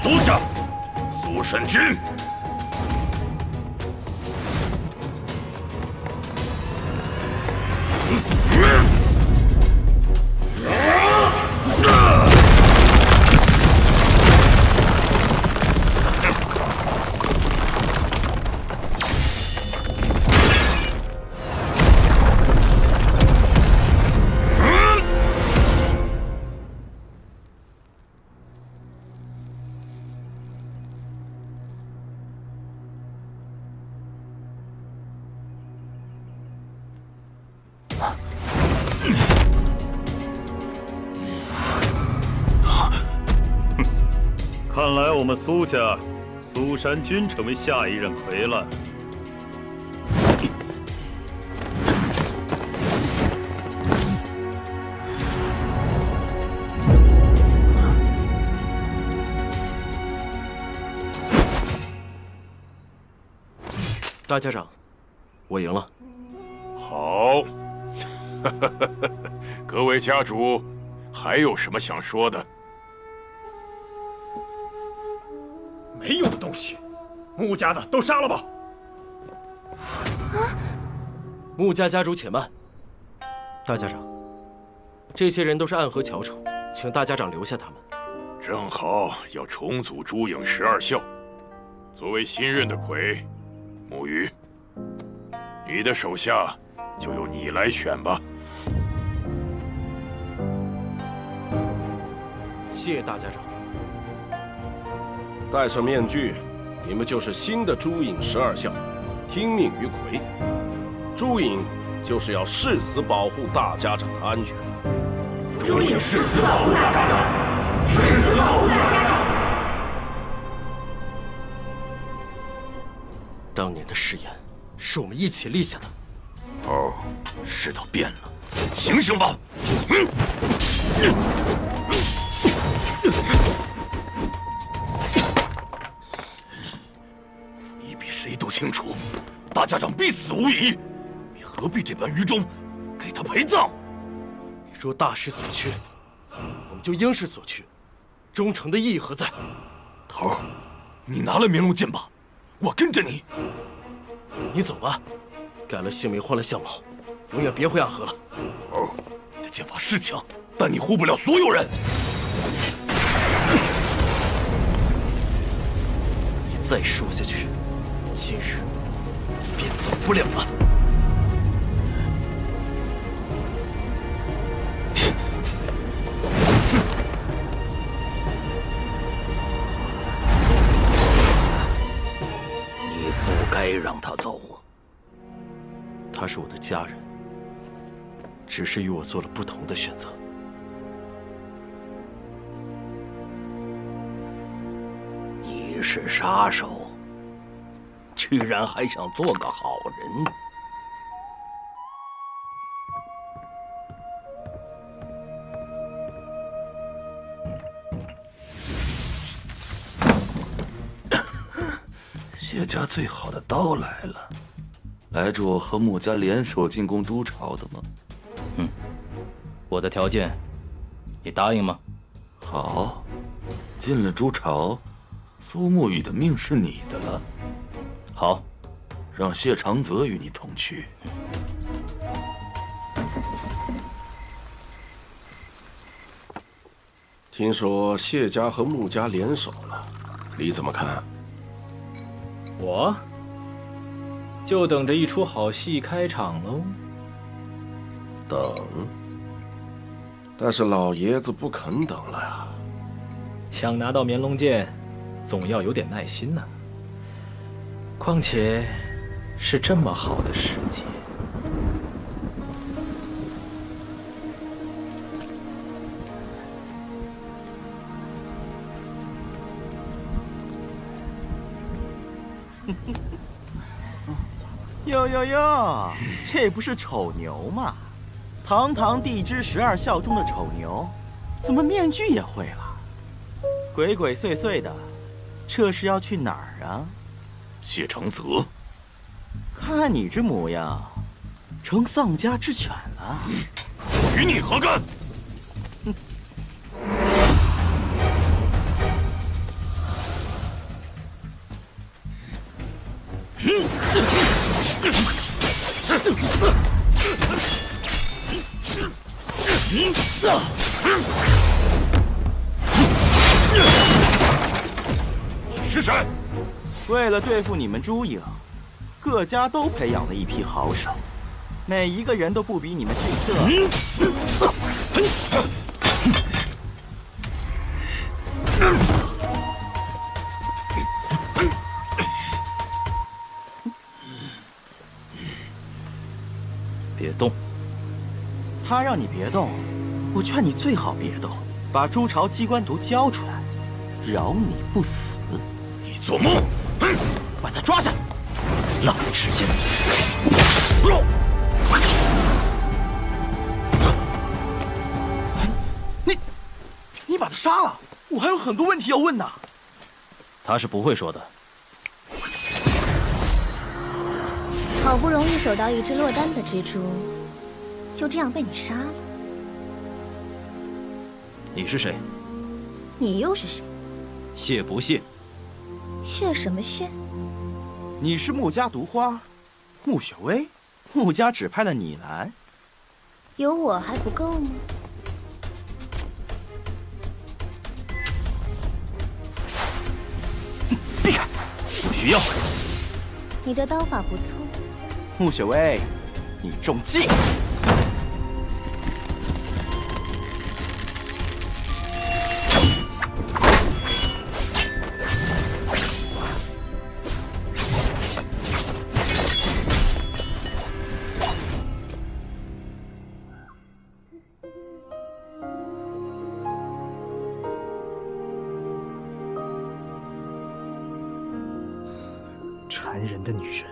苏家，苏神君。看来我们苏家，苏山君成为下一任魁了。大家长，我赢了。好，各位家主，还有什么想说的？没有的东西，穆家的都杀了吧！穆家家主且慢。大家长，这些人都是暗河翘楚，请大家长留下他们。正好要重组朱影12校，作为新任的魁，木鱼，你的手下就由你来选吧。谢谢大家长。戴上面具，你们就是新的朱影12校，听命于魁。朱影就是要誓死保护大家长的安全。朱影誓死保护大家长，誓死保护大家长。当年的誓言是我们一起立下的。哦，世道变了，醒醒吧！你比谁都清楚，大家长必死无疑，你何必这般愚忠，给他陪葬？若大势所趋，我们就应势所趋，忠诚的意义何在？头儿，你拿了明龙剑吧，我跟着你。你走吧，改了姓名，换了相貌，永远别回暗河了。头，你的剑法是强，但你护不了所有人。你再说下去，今日你便走不了了。你不该让他走。他是我的家人，只是与我做了不同的选择。你是杀手，居然还想做个好人。谢家最好的刀来了。来助我和穆家联手进攻都巢的吗？我的条件，你答应吗？好，进了都巢，苏沐雨的命是你的了。好，让谢长泽与你同去。听说谢家和穆家联手了，你怎么看？我就等着一出好戏开场喽。等，但是老爷子不肯等了呀。想拿到绵龙剑，总要有点耐心呢。况且是这么好的时节。哟哟哟，这不是丑牛吗？堂堂地支12孝中的丑牛，怎么面具也会了？鬼鬼祟祟的，这是要去哪儿啊？谢长泽，看你这模样，成丧家之犬了。与你何干？你是谁？为了对付你们朱影，各家都培养了一批好手，每一个人都不比你们逊色。别动！他让你别动，我劝你最好别动，把朱巢机关毒交出来，饶你不死。你做梦！把他抓下！浪费时间！你把他杀了，我还有很多问题要问呢。他是不会说的。好不容易守到一只落单的蜘蛛，就这样被你杀了。你是谁？你又是谁？谢不谢？谢什么谢？你是穆家毒花，穆雪薇，穆家指派了你来，有我还不够吗？避开！不需要。你的刀法不错。穆雪薇，你中计！缠人的女人。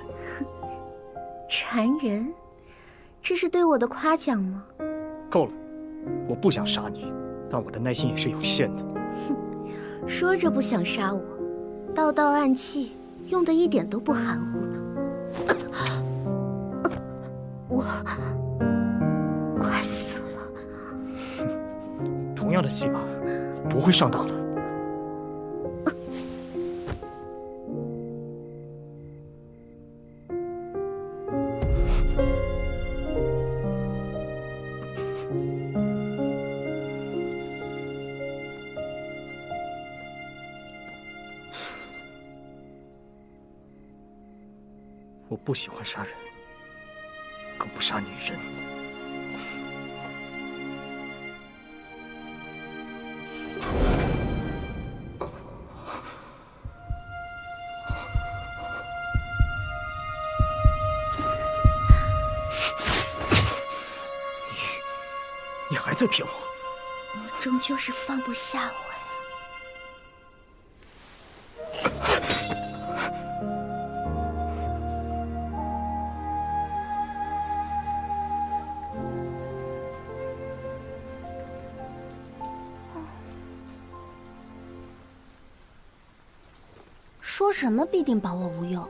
缠人，这是对我的夸奖吗？够了，我不想杀你，但我的耐心也是有限的。哼，说着不想杀我，道道暗器用的一点都不含糊呢。我快死了。同样的戏码，不会上当的。我不喜欢杀人，更不杀女人。你还在骗我？你终究是放不下我呀。说什么必定保我无忧。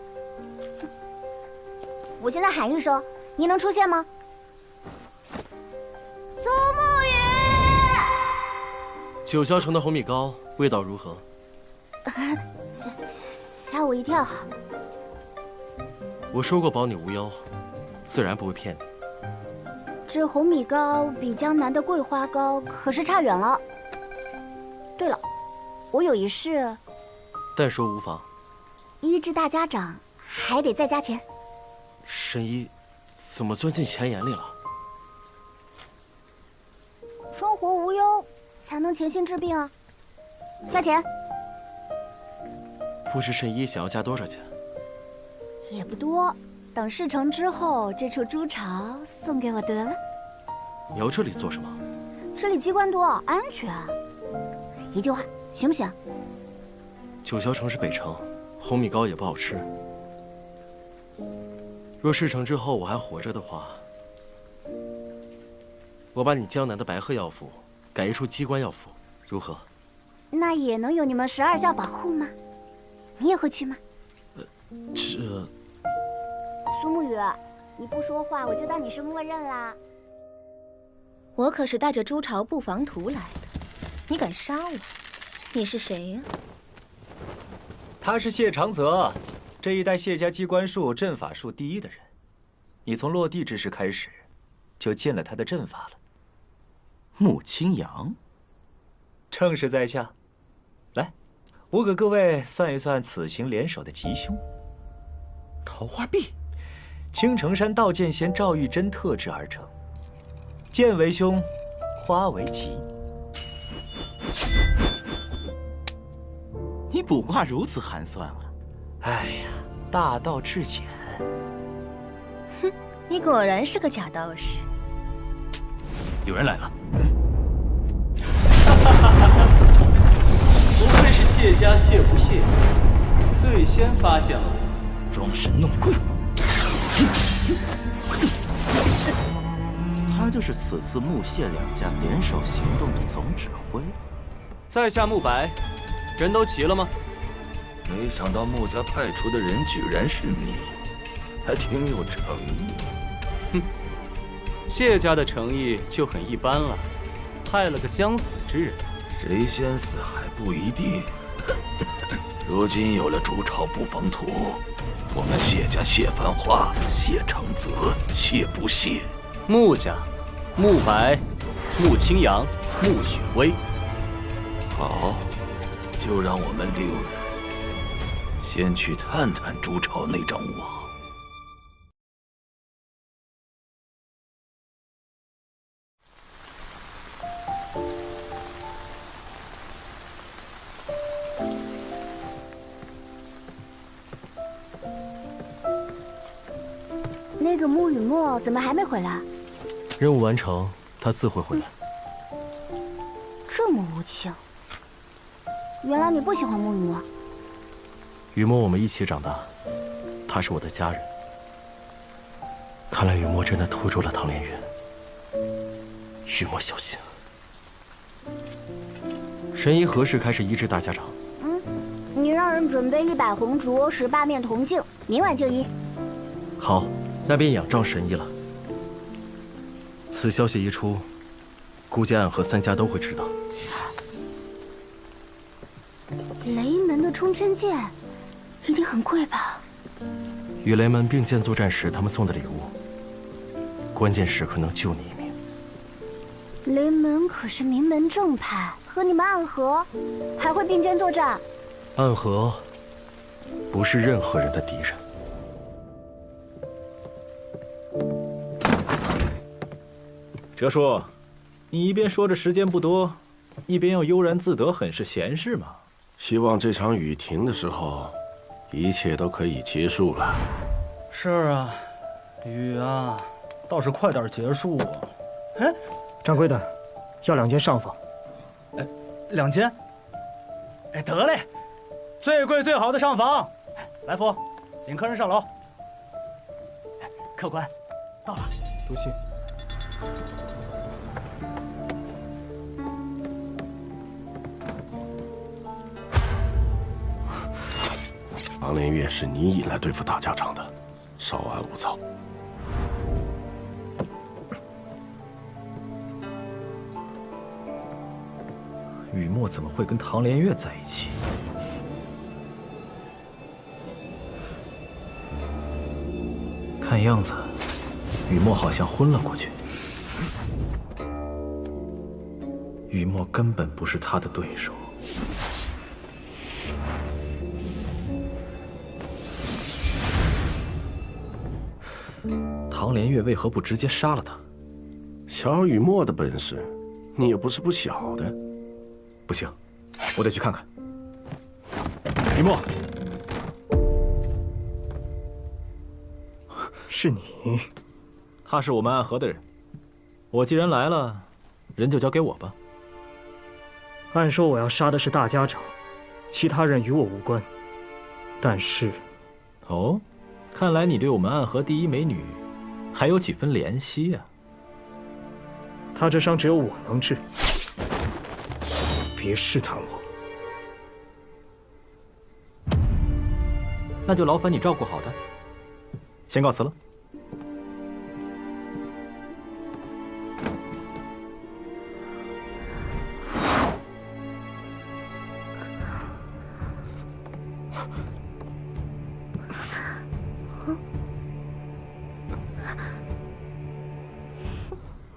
我现在喊一声，你能出现吗？苏沐雨，九霄城的红米糕味道如何？吓我一跳。我说过保你无忧，自然不会骗你。这红米糕比江南的桂花糕可是差远了。对了，我有一事，但说无妨。医治大家长还得再加钱。神医怎么钻进钱眼里了？生活无忧，才能潜心治病啊！加钱。不知神医想要加多少钱？也不多，等事成之后，这处猪巢送给我得了。你要这里做什么？这里机关多，安全。一句话，行不行？九霄城是北城，红米糕也不好吃。若事成之后我还活着的话，我把你江南的白鹤药府改一处机关药府，如何？那也能有你们12校保护吗？你也会去吗？这……苏沐雨，你不说话，我就当你是默认啦。我可是带着朱朝布防图来的，你敢杀我？你是谁呀？他是谢长泽，这一代谢家机关术、阵法术第一的人。你从落地之时开始，就见了他的阵法了。穆清扬，正是在下。来，我给各位算一算此行联手的吉凶。桃花壁，青城山道剑仙赵玉珍特制而成，剑为凶，花为吉。你卜卦如此寒酸啊！哎呀，大道至简。哼，你果然是个假道士。有人来了。不愧是谢家谢不谢，最先发现了我，装神弄鬼。他就是此次穆谢两家联手行动的总指挥。在下穆白，人都齐了吗？没想到穆家派出的人居然是你，还挺有诚意。哼，谢家的诚意就很一般了，派了个将死之人。谁先死还不一定。如今有了朱朝布防图，我们谢家谢繁华、谢长泽、谢不谢。穆家，穆白、穆清扬、穆雪薇。好，就让我们6人先去探探朱朝那张网。那个穆雨墨怎么还没回来？任务完成，他自会回来。这么无情，原来你不喜欢穆雨墨。雨墨我们一起长大，他是我的家人。看来雨墨真的拖住了唐连云，雨墨小心。神医何时开始医治大家长？你让人准备100红烛，18面铜镜，明晚就医。好，那便仰仗神医了。此消息一出，估计暗河3家都会知道。雷门的冲天剑，一定很贵吧？与雷门并肩作战时，他们送的礼物，关键时刻能救你一命。雷门可是名门正派，和你们暗河还会并肩作战？暗河不是任何人的敌人。哲叔，你一边说着时间不多，一边又悠然自得，很是闲适嘛。希望这场雨停的时候，一切都可以结束了。是啊，雨啊，倒是快点结束啊！哎，掌柜的，要2间上房。哎，2间？哎，得嘞，最贵最好的上房。来福，领客人上楼。客官，到了。多谢。唐连月是你引来对付大家长的，稍安勿躁。雨墨怎么会跟唐连月在一起？看样子，雨墨好像昏了过去。雨墨根本不是他的对手。唐连月为何不直接杀了他？小雨墨的本事，你也不是不晓得。不行，我得去看看。雨墨，是你？他是我们暗河的人，我既然来了，人就交给我吧。按说我要杀的是大家长，其他人与我无关。但是，哦，看来你对我们暗河第一美女还有几分怜惜呀。她这伤只有我能治，别试探我。那就劳烦你照顾好她。先告辞了。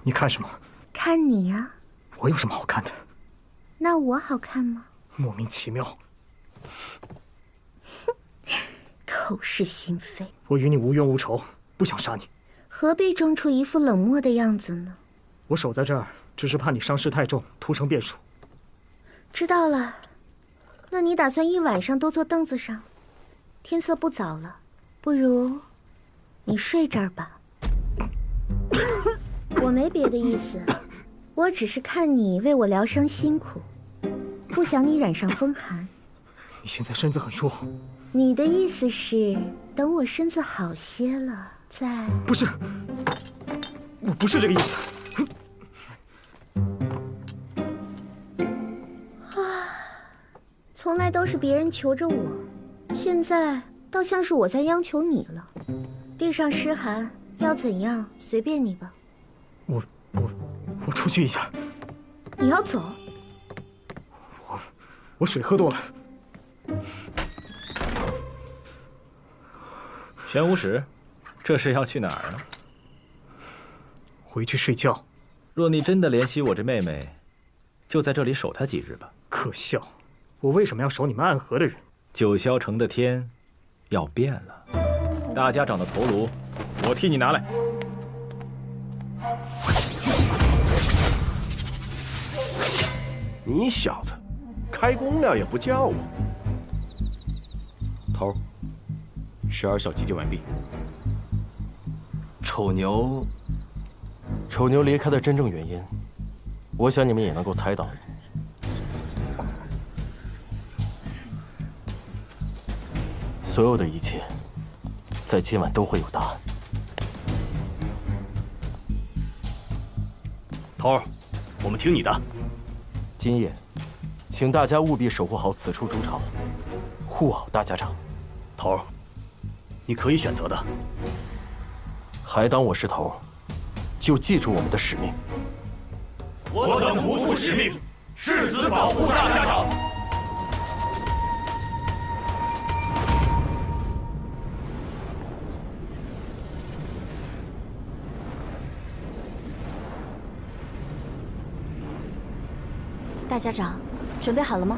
你看什么？看你呀。我有什么好看的？那我好看吗？莫名其妙。口是心非。我与你无冤无仇，不想杀你。何必装出一副冷漠的样子呢？我守在这儿，只是怕你伤势太重，屠成变数。知道了。那你打算一晚上都坐凳子上？天色不早了，不如你睡这儿吧。我没别的意思，我只是看你为我疗伤辛苦，不想你染上风寒。你现在身子很弱。你的意思是，等我身子好些了再……不是，我不是这个意思。从来都是别人求着我，现在倒像是我在央求你了。地上湿寒，要怎样随便你吧。我出去一下。你要走？我水喝多了。玄武使，这是要去哪儿呢？回去睡觉。若你真的怜惜我这妹妹，就在这里守她几日吧。可笑，我为什么要守你们暗河的人？九霄城的天要变了，大家长的头颅，我替你拿来。你小子，开工了也不叫我。头，12小集结完毕。丑牛离开的真正原因，我想你们也能够猜到。所有的一切，在今晚都会有答案。头儿，我们听你的。今夜，请大家务必守护好此处筑巢，护好大家长。头儿，你可以选择的。还当我是头，就记住我们的使命。我等不负使命，誓死保护大家长。大家长，准备好了吗？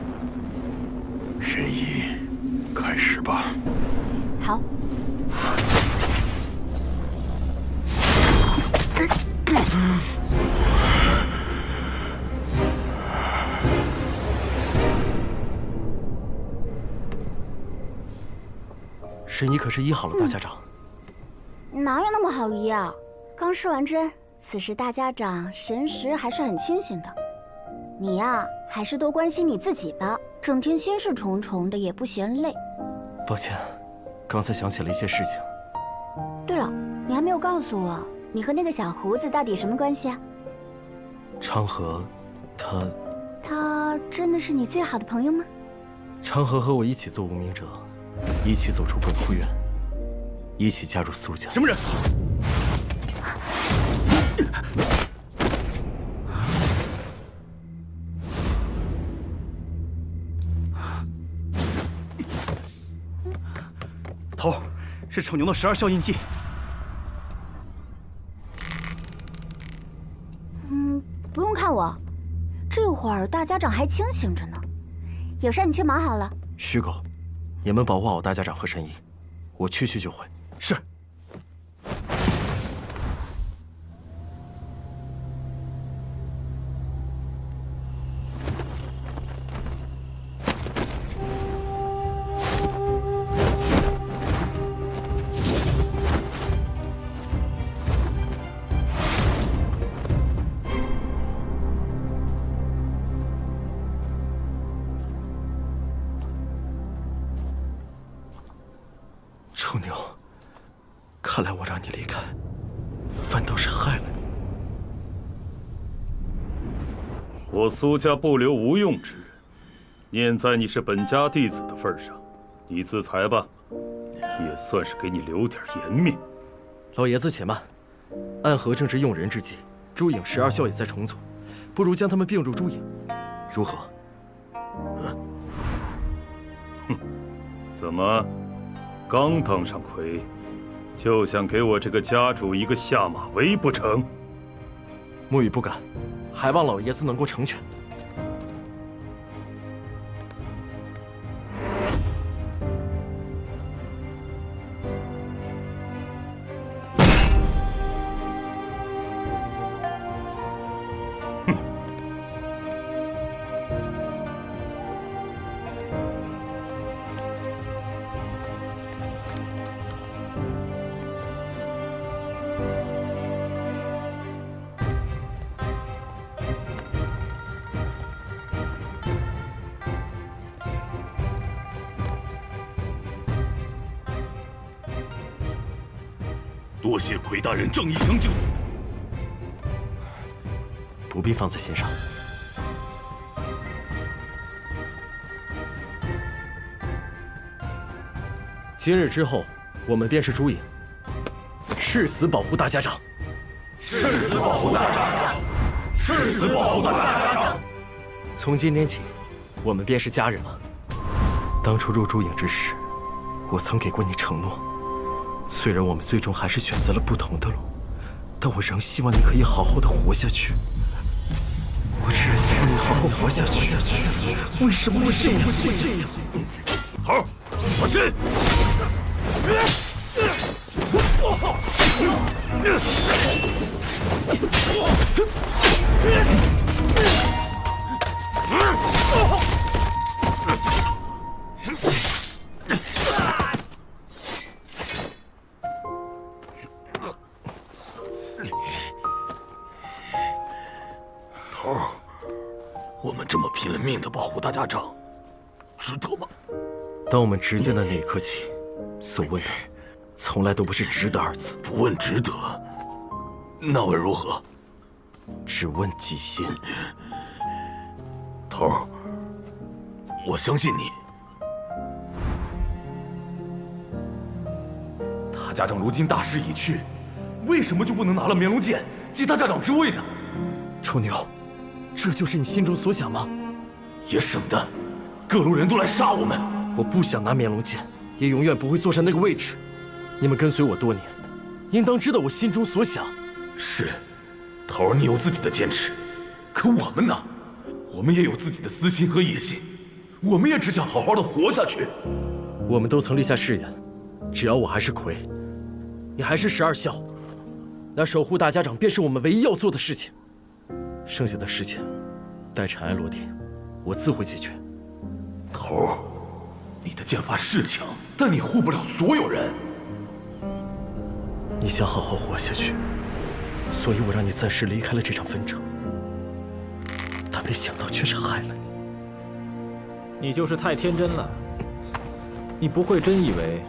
神医，开始吧。好。神医可是医好了大家长。哪有那么好医啊？刚施完针，此时大家长神识还是很清醒的。你呀，还是多关心你自己吧，整天心事重重的也不嫌累。抱歉，刚才想起了一些事情。对了，你还没有告诉我，你和那个小胡子到底什么关系啊？昌河，他真的是你最好的朋友吗？昌河和我一起做无名者，一起走出鬼窟院，一起加入苏家。什么人？头，是丑牛的12效印记。不用看我，这会儿大家长还清醒着呢。有事你去忙好了。虚狗，你们保护好大家长和神医，我去就回。是。臭牛，看来我让你离开，反倒是害了你。我苏家不留无用之人，念在你是本家弟子的份上，你自裁吧，也算是给你留点颜面。老爷子且慢，暗河正值用人之际，朱影12校也在重组，不如将他们并入朱影，如何？怎么？刚当上魁，就想给我这个家主一个下马威不成？木语不敢，还望老爷子能够成全。多谢魁大人正义相救，不必放在心上。今日之后，我们便是朱影，誓死保护大家长。誓死保护大家长，誓死保护大家长。从今天起，我们便是家人了。当初入朱影之时，我曾给过你承诺。虽然我们最终还是选择了不同的路，但我仍希望你可以好好的活下去。我只是希望你好好活下去。为什么会这样？猴，小心！头儿，我们这么拼了命的保护大家长，值得吗？当我们执剑的那一刻起，所问的从来都不是值得二字。不问值得，那问如何？只问己心。头儿，我相信你。大家长如今大势已去，为什么就不能拿了绵龙剑继大家长之位呢？臭牛，这就是你心中所想吗？也省得各路人都来杀我们。我不想拿绵龙剑，也永远不会坐上那个位置。你们跟随我多年，应当知道我心中所想。是，头儿你有自己的坚持，可我们呢？我们也有自己的私心和野心，我们也只想好好的活下去。我们都曾立下誓言，只要我还是魁，你还是12校，那守护大家长便是我们唯一要做的事情。剩下的事情，待尘埃落定，我自会解决。头儿，你的剑法是强，但你护不了所有人。你想好好活下去，所以我让你暂时离开了这场纷争，但没想到却是害了你。你就是太天真了，你不会真以为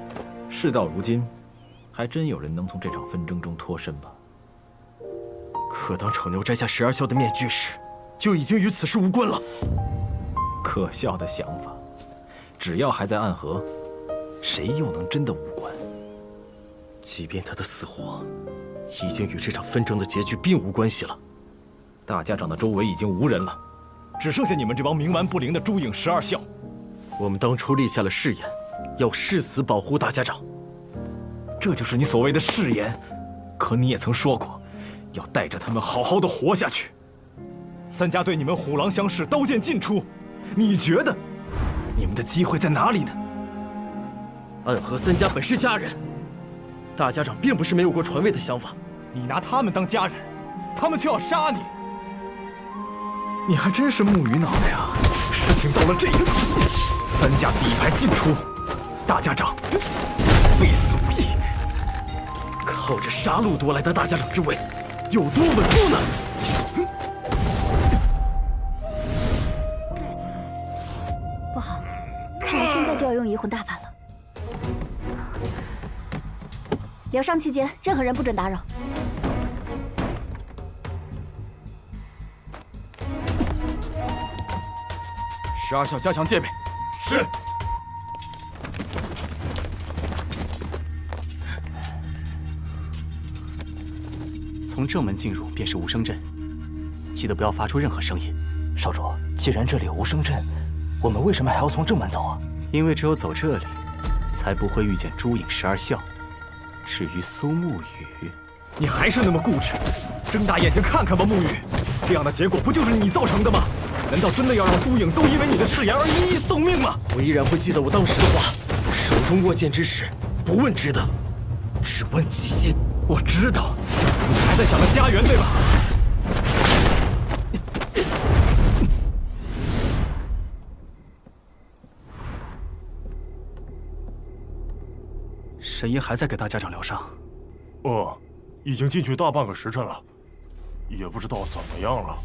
事到如今，还真有人能从这场纷争中脱身吧？可当丑牛摘下12校的面具时，就已经与此事无关了。可笑的想法，只要还在暗河，谁又能真的无关？即便他的死活已经与这场纷争的结局并无关系了。大家长的周围已经无人了，只剩下你们这帮冥顽不灵的朱影12校。我们当初立下了誓言，要誓死保护大家长。这就是你所谓的誓言，可你也曾说过，要带着他们好好的活下去。三家对你们虎狼相视，刀剑尽出，你觉得你们的机会在哪里呢？暗河三家本是家人，大家长并不是没有过传位的想法。你拿他们当家人，他们却要杀你，你还真是木鱼脑袋啊！事情到了这一步，三家底牌尽出，大家长必死无疑。靠着杀戮夺来的大家长之位，有多稳固呢？不好，看来现在就要用移魂大法了。疗伤期间，任何人不准打扰。12校加强戒备。是。从正门进入便是无声阵，记得不要发出任何声音。少主，既然这里有无声阵，我们为什么还要从正门走啊？因为只有走这里，才不会遇见朱影12校。至于苏沐雨，你还是那么固执，睁大眼睛看看吧，沐雨，这样的结果不就是你造成的吗？难道真的要让朱影都因为你的誓言而一一送命吗？我依然会记得我当时的话：手中握剑之时，不问值得，只问其心。我知道，你还在想着家园，对吧？神医还在给大家长疗伤。已经进去大半个时辰了，也不知道怎么样了。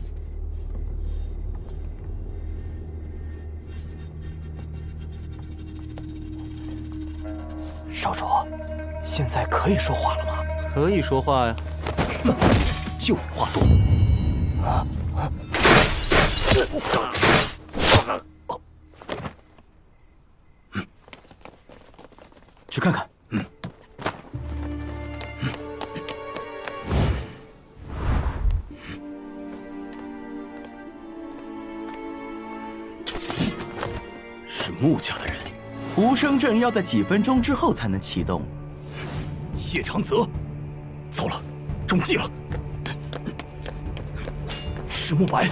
少主，现在可以说话了吗？可以说话呀。就你话多。去看看。是穆家的人。无声阵要在几分钟之后才能启动。谢长泽，糟了，中计了。石沐白，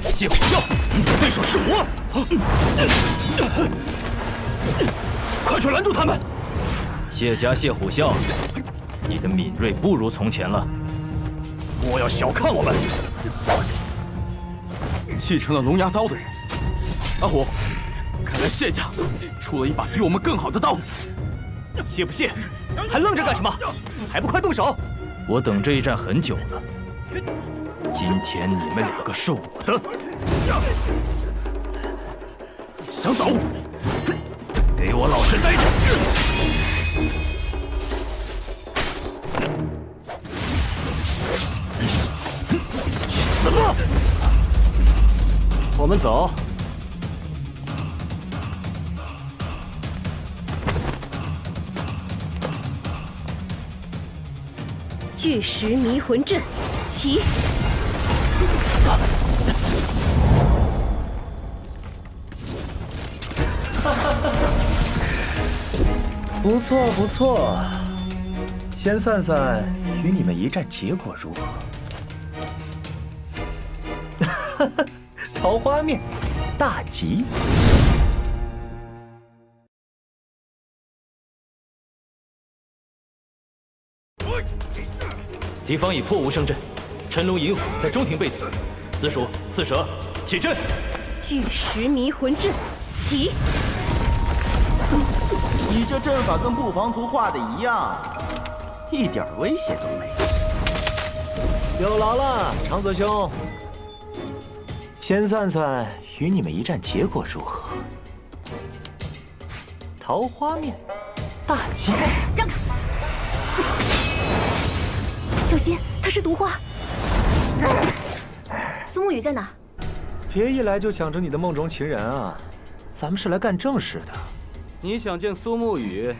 谢虎啸，你的对手是我。快去拦住他们！谢家谢虎啸，你的敏锐不如从前了，莫要小看我们。继承了龙牙刀的人，阿虎，看来谢家出了一把比我们更好的刀。谢不谢？还愣着干什么？还不快动手！我等这一战很久了，今天你们两个是我的。想走？给我老实待着！去死吧！我们走。巨石迷魂阵，起！不错不错，先算算与你们一战结果如何？桃花面，大吉！敌方已破无声阵，辰龙引虎在中庭备嘴，紫薯、四蛇起阵。巨石迷魂阵，起！你这阵法跟布防图画的一样，一点威胁都没有。有劳了，长泽兄。先算算与你们一战结果如何？桃花面，大吉！让开！小心，他是毒花。苏沐雨在哪？别一来就想着你的梦中情人啊！咱们是来干正事的。你想见苏沐雨，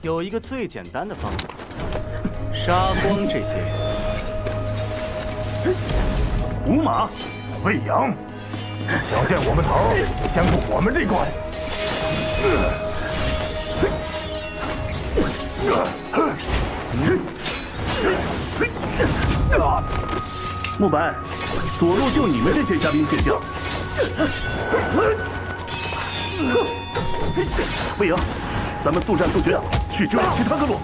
有一个最简单的方法，杀光这些人。五马，魏阳，想见我们头，先过我们这关。木白，左路就你们这些虾兵蟹将。魏阳，咱们速战速决，去救其他各路。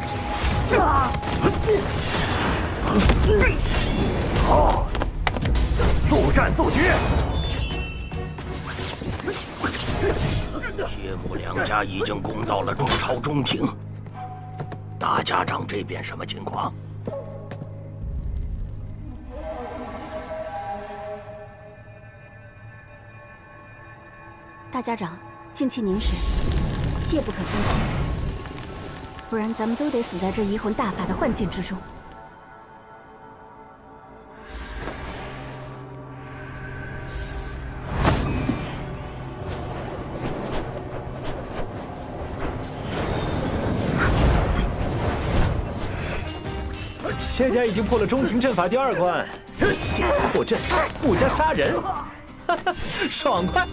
好，速战速决。谢母两家已经攻到了中朝中庭，大家长这边什么情况？大家长，静气凝神，切不可分心，不然咱们都得死在这移魂大法的幻境之中。谢家已经破了中庭阵法第2关，谢家破阵，穆家杀人，爽快！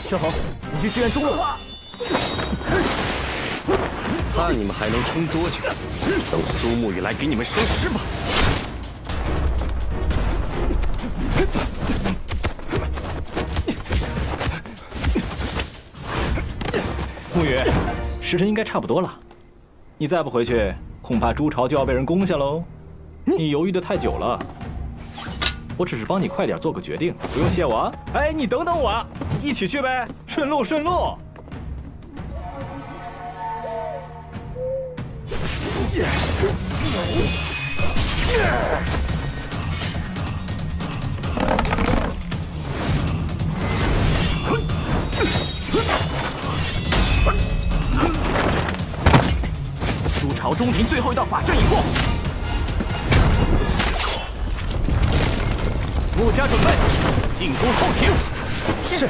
小侯，你去支援中路。看你们还能撑多久？等苏沐雨来给你们收尸吧！沐雨，时辰应该差不多了，你再不回去，恐怕朱朝就要被人攻下喽。你犹豫的太久了。我只是帮你快点做个决定，不用谢我啊！哎，你等等我啊，一起去呗，顺路顺路。朱朝中庭最后一道法阵已过。穆家准备进攻后庭。是。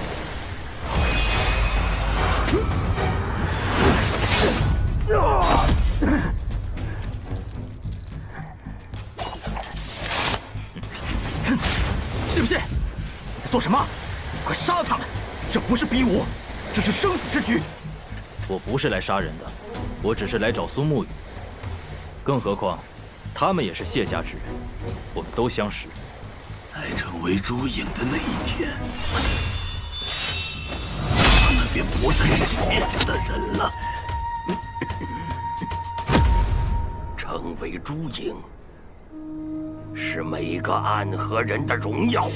信不信？你在做什么？快杀了他们！这不是比武，这是生死之局。我不是来杀人的，我只是来找苏沐雨。更何况，他们也是谢家之人，我们都相识。在成为朱影的那一天，他们便不再是谢家的人了。成为朱影，是每个暗河人的荣耀。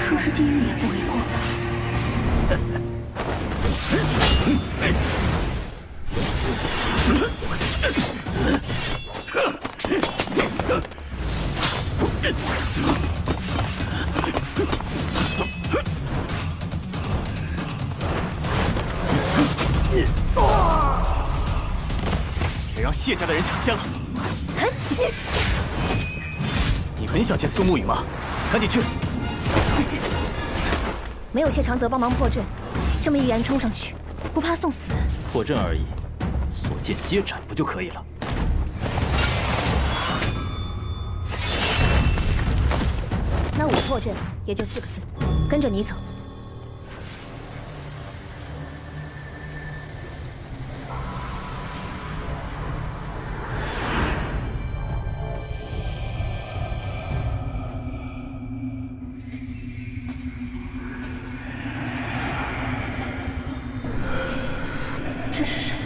说是地狱也不为过吧。别让谢家的人抢先了。你很想见苏沐雨吗？赶紧去！没有谢长泽帮忙破阵，这么毅然冲上去，不怕送死？破阵而已，所见皆斩不就可以了？那我破阵也就4个字：跟着你走。这是什么？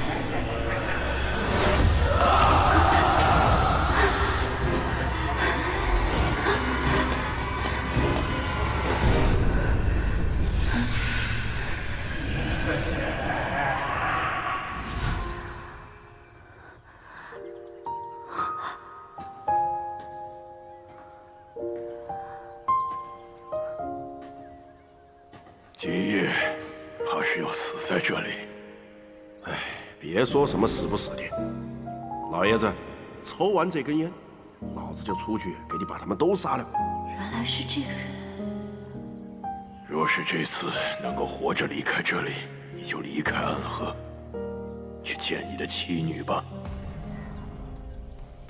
今夜怕是要死在这里。哎，别说什么死不死的，老爷子，抽完这根烟，老子就出去给你把他们都杀了。原来是这个人。若是这次能够活着离开这里，你就离开暗河，去见你的妻女吧。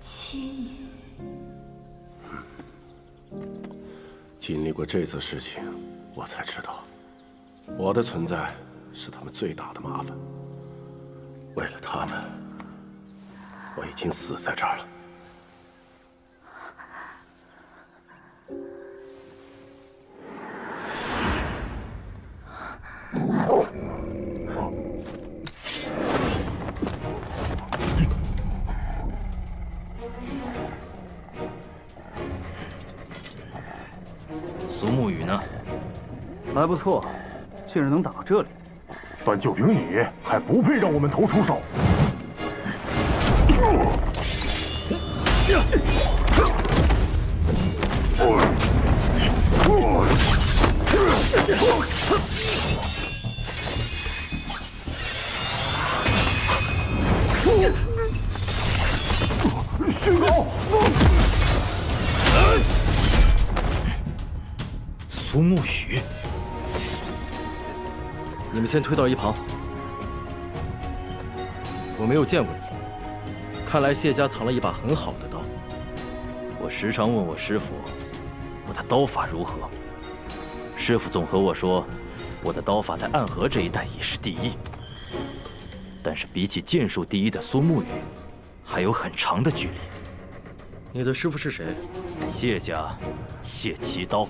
妻女。经历过这次事情，我才知道，我的存在是他们最大的麻烦。为了他们，我已经死在这儿了。苏沐雨呢？还不错，竟然能打到这里。但就凭你，还不配让我们头出手。迅高！苏沐雨。你们先推到一旁。我没有见过你，看来谢家藏了一把很好的刀。我时常问我师父，我的刀法如何？师父总和我说，我的刀法在暗河这一带已是第一。但是比起剑术第一的苏沐雨，还有很长的距离。你的师父是谁？谢家，谢奇刀。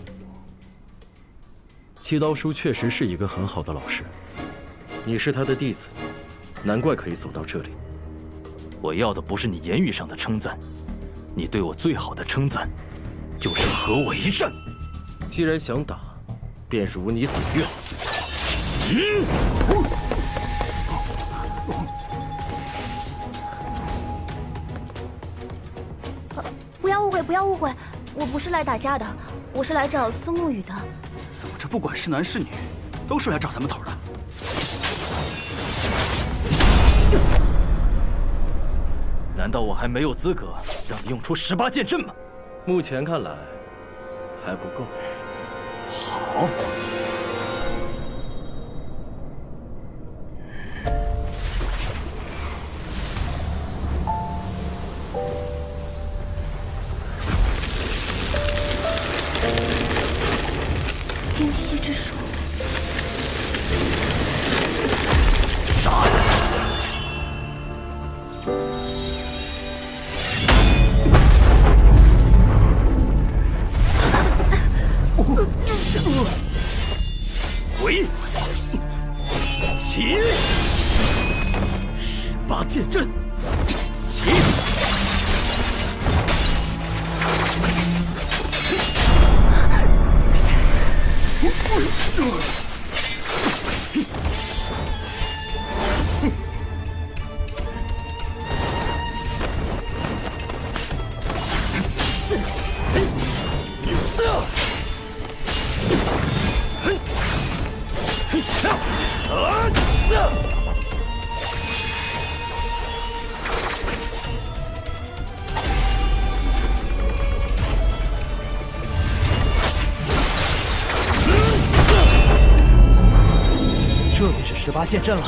七刀叔确实是一个很好的老师，你是他的弟子，难怪可以走到这里。我要的不是你言语上的称赞，你对我最好的称赞，就是和我一战。既然想打，便如你所愿。不要误会，不要误会，我不是来打架的，我是来找苏沐雨的。怎么这不管是男是女，都是来找咱们头的？难道我还没有资格让你用出18剑阵吗？目前看来还不够。好。灵犀之术，杀！回！起！18剑阵！起！ 18剑阵了。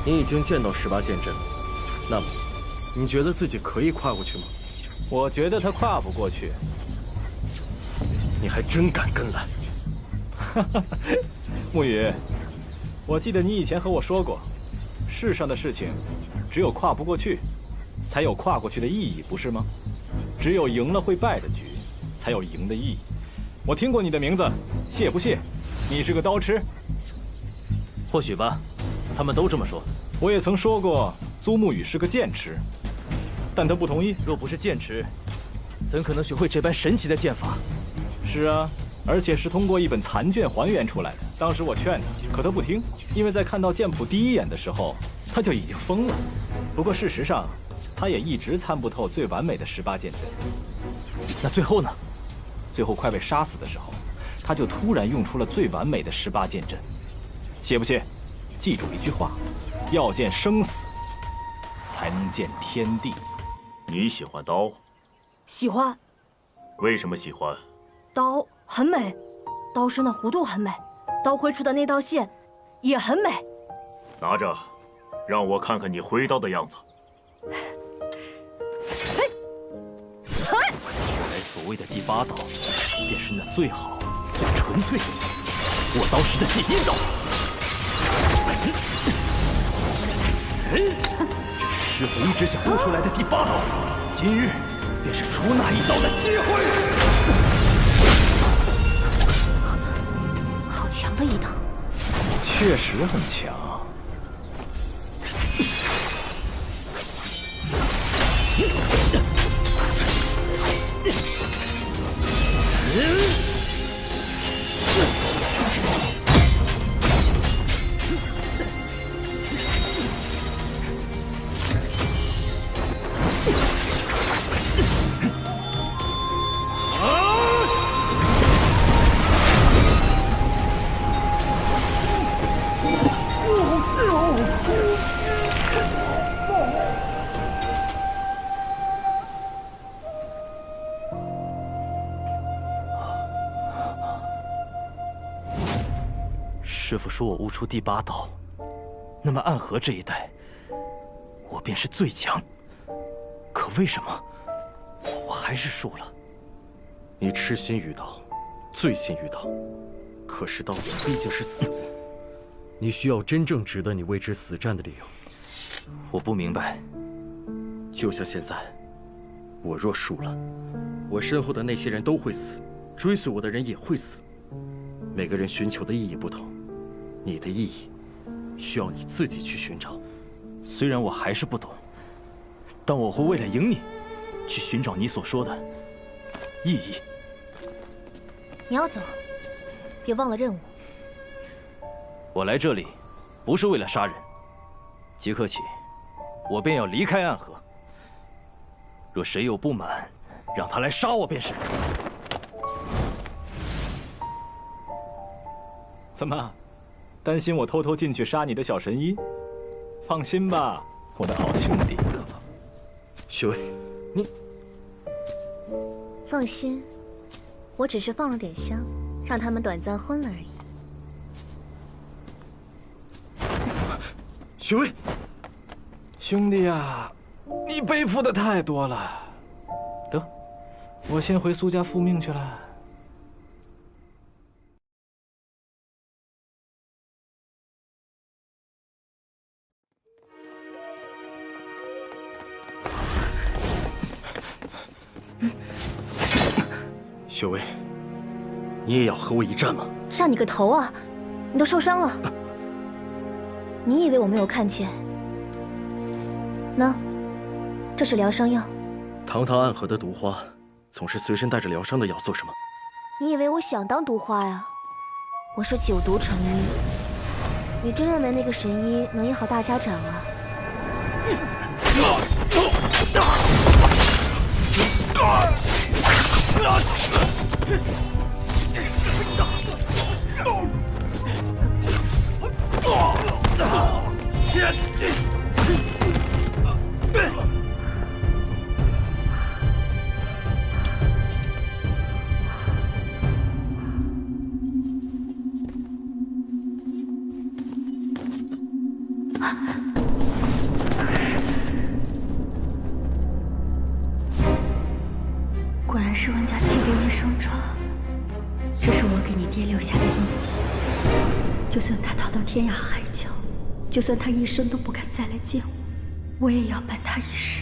你已经见到18剑阵了，那么，你觉得自己可以跨过去吗？我觉得他跨不过去。你还真敢跟来？哈哈，沐雨，我记得你以前和我说过，世上的事情，只有跨不过去，才有跨过去的意义，不是吗？只有赢了会败的局，才有赢的意义。我听过你的名字，谢不谢？你是个刀痴。或许吧，他们都这么说。我也曾说过，苏沐雨是个剑痴，但他不同意。若不是剑痴，怎可能学会这般神奇的剑法？是啊，而且是通过一本残卷还原出来的。当时我劝他，可他不听，因为在看到剑谱第一眼的时候，他就已经疯了。不过事实上，他也一直参不透最完美的18剑阵。那最后呢？最后快被杀死的时候，他就突然用出了最完美的18剑阵。谢不谢？记住一句话：要见生死，才能见天地。你喜欢刀？喜欢。为什么喜欢？刀很美，刀身的弧度很美，刀挥出的那道线也很美。拿着，让我看看你挥刀的样子。原来所谓的第8刀，便是那最好、最纯粹的我刀时的第1刀。这是师父一直想悟出来的第8刀，今日便是出那1刀的机会。好强的一刀，确实很强。师父说我悟出第8刀，那么暗河这一带，我便是最强。可为什么我还是输了？你痴心于道，醉心于道，可是道毕竟是死物，你需要真正值得你为之死战的理由。我不明白。就像现在，我若输了，我身后的那些人都会死，追随我的人也会死。每个人寻求的意义不同。你的意义，需要你自己去寻找。虽然我还是不懂，但我会为了赢你，去寻找你所说的意义。你要走，别忘了任务。我来这里，不是为了杀人。即刻起，我便要离开暗河。若谁有不满，让他来杀我便是。怎么？担心我偷偷进去杀你的小神医？放心吧，我的好兄弟。许巍，你放心，我只是放了点香，让他们短暂昏了而已。许巍，兄弟啊，你背负的太多了。得，我先回苏家复命去了。雪薇，你也要和我一战吗？战你个头啊！你都受伤了，你以为我没有看见？喏，这是疗伤药。堂堂暗河的毒花，总是随身带着疗伤的药做什么？你以为我想当毒花呀？我是9毒成医。你真认为那个神医能医好大家长啊？果然是温家气流一生疮，这是我给你爹留下的印记。就算他逃到天涯海角，就算他一生都不敢再来见我，我也要伴他一世。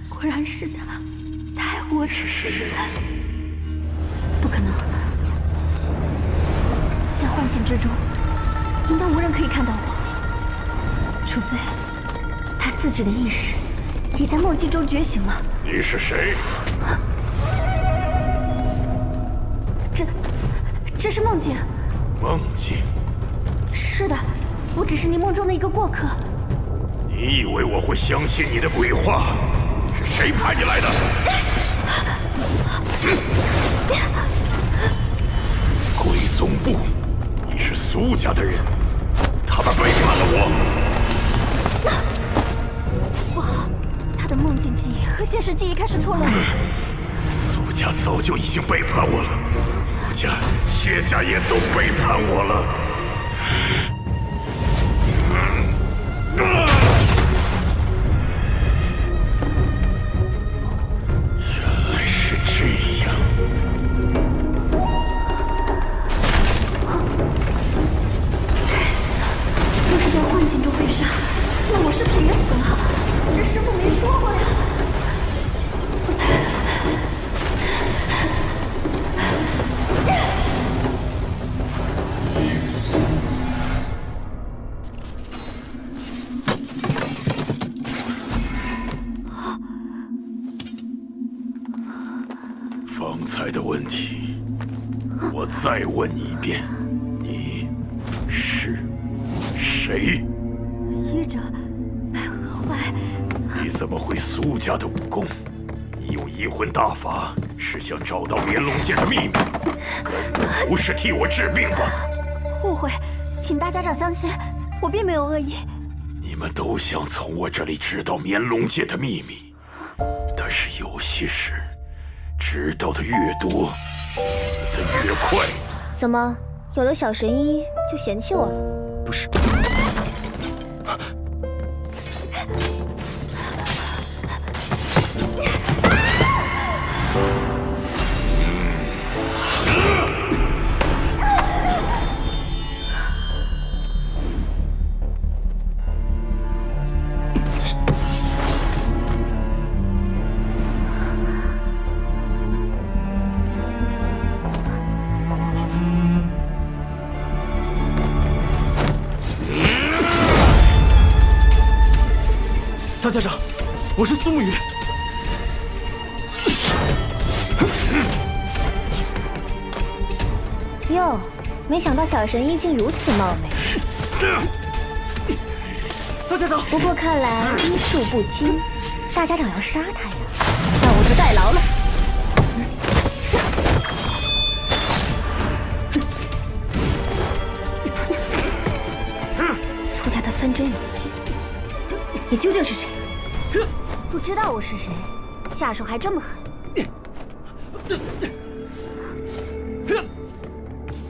果然是他，他爱我。是谁？不可能，在幻境之中，应当无人可以看到我，除非他自己的意识已在梦境中觉醒了。你是谁？这是梦境。梦境？是的，我只是你梦中的一个过客。你以为我会相信你的鬼话？是谁派你来的？鬼总部，你是苏家的人，他们背叛了我。不好，他的梦境记忆和现实记忆开始错乱。苏家早就已经背叛我了，吴家、谢家也都背叛我了。原来是这样。该死！若是在幻境中被杀，那我是不是也死了？这师傅没说过呀。方才的问题，我再问你一遍，你是谁？医者百合怀。你怎么会苏家的武功？你用移魂大法是想找到绵龙界的秘密，根本不是替我治病吧？误会，请大家长相信，我并没有恶意。你们都想从我这里知道绵龙界的秘密，但是有些事，知道的越多，死的越快。怎么，有了小神医就嫌弃我了？不是。大家长，我是苏沐雨。哟，没想到小神医竟如此貌美。大家长，不过看来医术不精，大家长要杀他呀，那我就代劳了。苏家的三针有戏，你究竟是谁？不知道我是谁，下手还这么狠。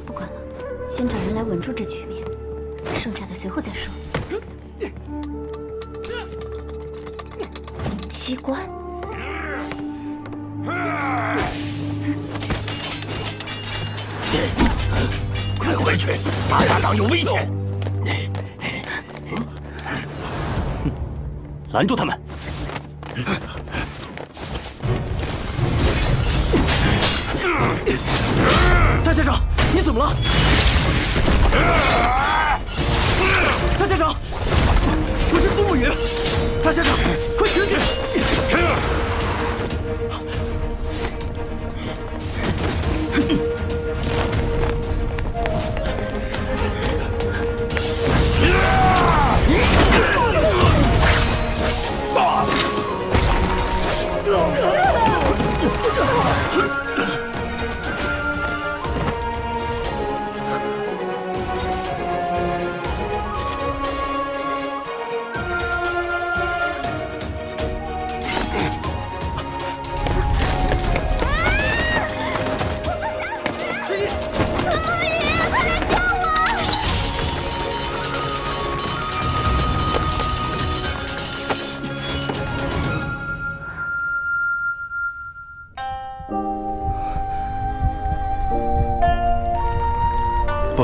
不管了，先找人来稳住这局面，剩下的随后再说。机关。快回去，大家长有危险！拦住他们！大家长，你怎么了？大家长，我是苏沐雨。大家长，快醒醒！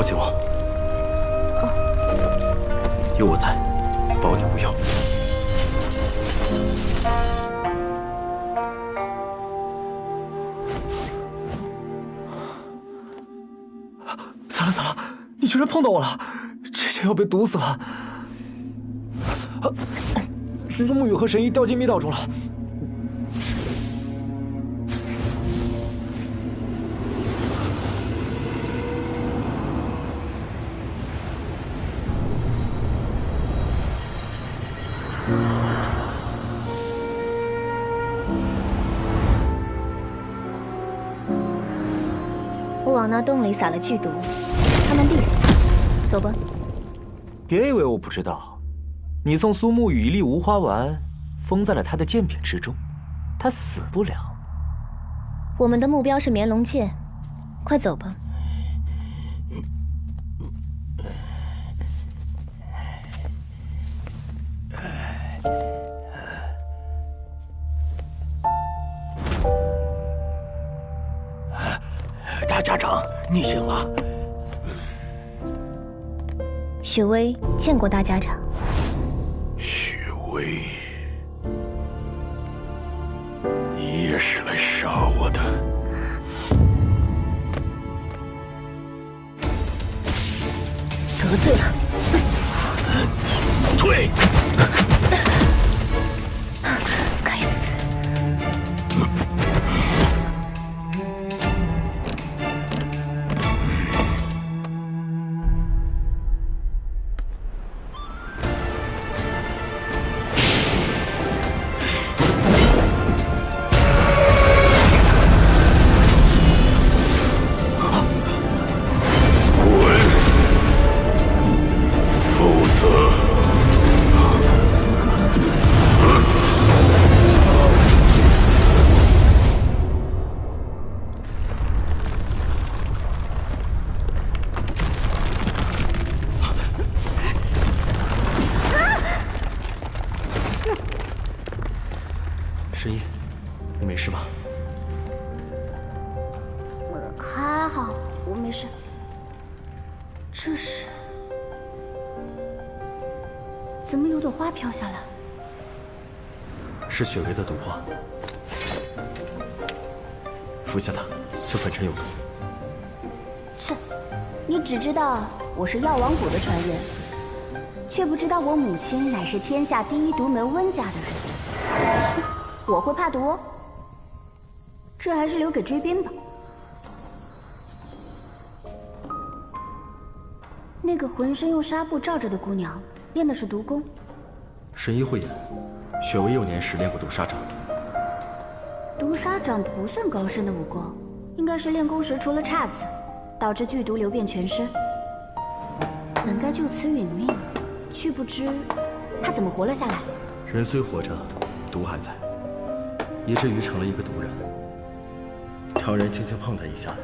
抱歉王，有我在，保你无恙。惨了！你居然碰到我了，之前要被毒死了。苏沐雨和神医掉进密道中了。我往那洞里撒了剧毒，他们必死。走吧。别以为我不知道，你送苏沐雨一粒无花丸，封在了他的剑柄之中，他死不了。我们的目标是绵龙剑，快走吧。大家长，你醒了。雪薇见过大家长。雪薇，你也是来杀我的？得罪了。退！该死！神医，你没事吧？还好，我没事。这是怎么有朵花飘下来？是雪薇的毒花，服下它，对粉尘有毒。切，你只知道我是药王谷的传人，却不知道我母亲乃是天下第一独门温家的人。我会怕毒？这还是留给追兵吧。那个浑身用纱布罩着的姑娘，练的是毒功。神医慧眼，雪薇幼年时练过毒沙掌。毒沙掌不算高深的武功，应该是练功时出了岔子，导致剧毒流遍全身，本该就此殒命，却不知他怎么活了下来。人虽活着，毒还在，以至于成了一个毒人。常人轻轻碰他一下，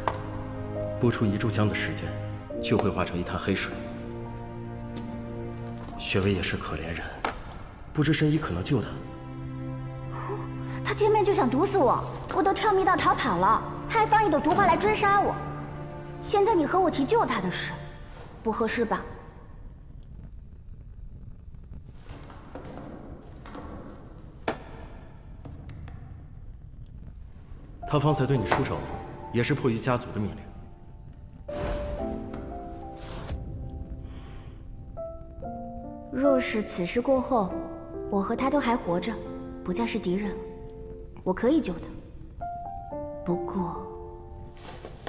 不出一炷香的时间，就会化成一滩黑水。雪薇也是可怜人，不知神医可能救他。他见面就想毒死我，我都跳密道逃跑了，他还放一朵毒花来追杀我。现在你和我提救他的事，不合适吧？他方才对你出手，也是迫于家族的命令。若是此事过后，我和他都还活着，不再是敌人了，我可以救他。不过，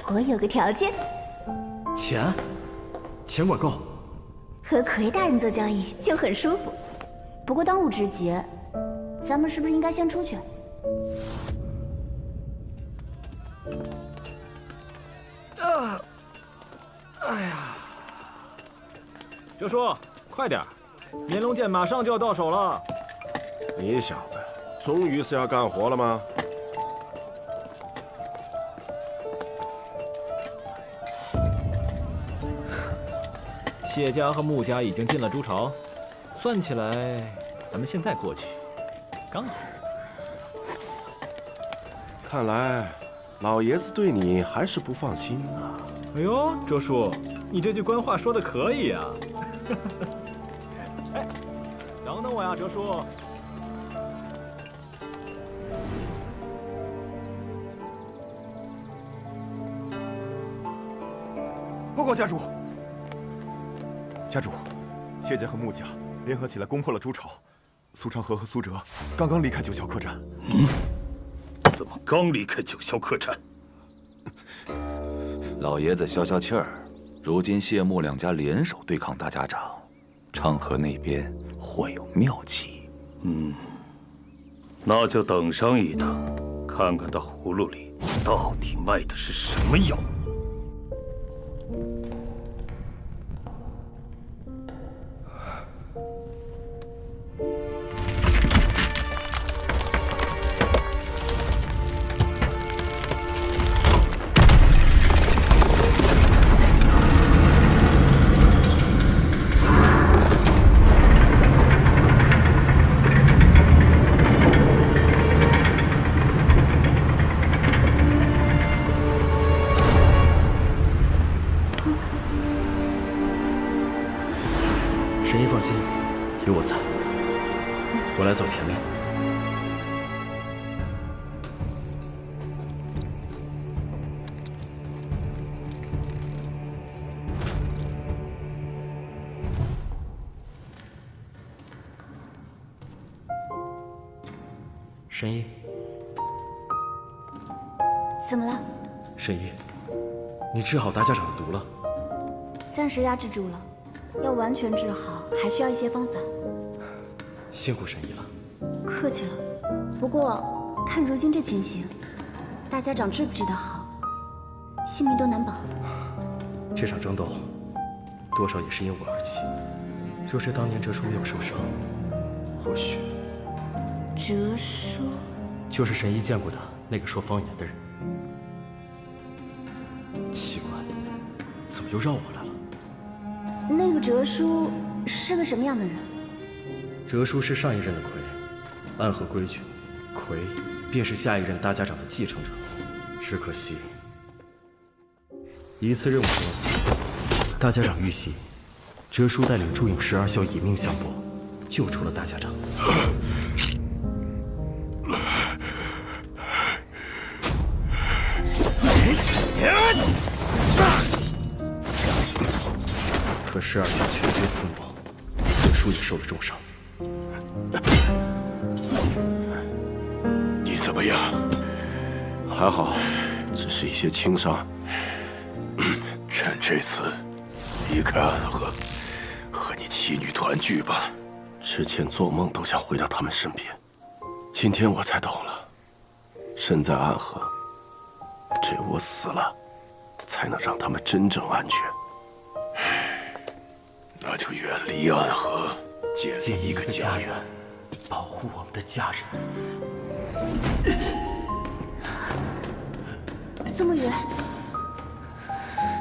我有个条件。钱？钱管够。和奎大人做交易就很舒服。不过当务之急，咱们是不是应该先出去？哎呀，周叔，快点！绵龙剑马上就要到手了。你小子，终于是要干活了吗？谢家和穆家已经进了朱巢，算起来，咱们现在过去，刚好。看来，老爷子对你还是不放心啊。哎呦，周叔，你这句官话说的可以啊！哎，等等我呀，哲叔。报告家主，家主，谢家和穆家联合起来攻破了朱巢，苏长河和苏哲刚刚离开九霄客栈。怎么刚离开九霄客栈？老爷子消消气儿，如今谢穆两家联手对抗大家长，昌河那边或有妙计。那就等上一等，看看他葫芦里到底卖的是什么药。神医放心，有我在，我来走前面。神医，怎么了？神医，你治好大家长的毒了？暂时压制住了，要完全治好还需要一些方法。辛苦神医了。客气了。不过看如今这情形，大家长治不治得好，性命都难保。这场争斗，多少也是因我而起。若是当年哲叔没有受伤，或许……哲叔就是神医见过的那个说方言的人。奇怪，怎么又绕回来了？那个哲叔是个什么样的人？哲叔是上一任的魁，暗合规矩，魁便是下一任大家长的继承者。只可惜，一次任务中，大家长遇袭，哲叔带领朱影12校以命相搏，救出了大家长。可12校全军覆没，哲叔也受了重伤。你怎么样？还好，只是一些轻伤。趁这次离开暗河，和你妻女团聚吧。之前做梦都想回到他们身边，今天我才懂了，身在暗河，只有我死了，才能让他们真正安全。那就远离暗河，建立一个家园，保护我们的家人。苏沐雨，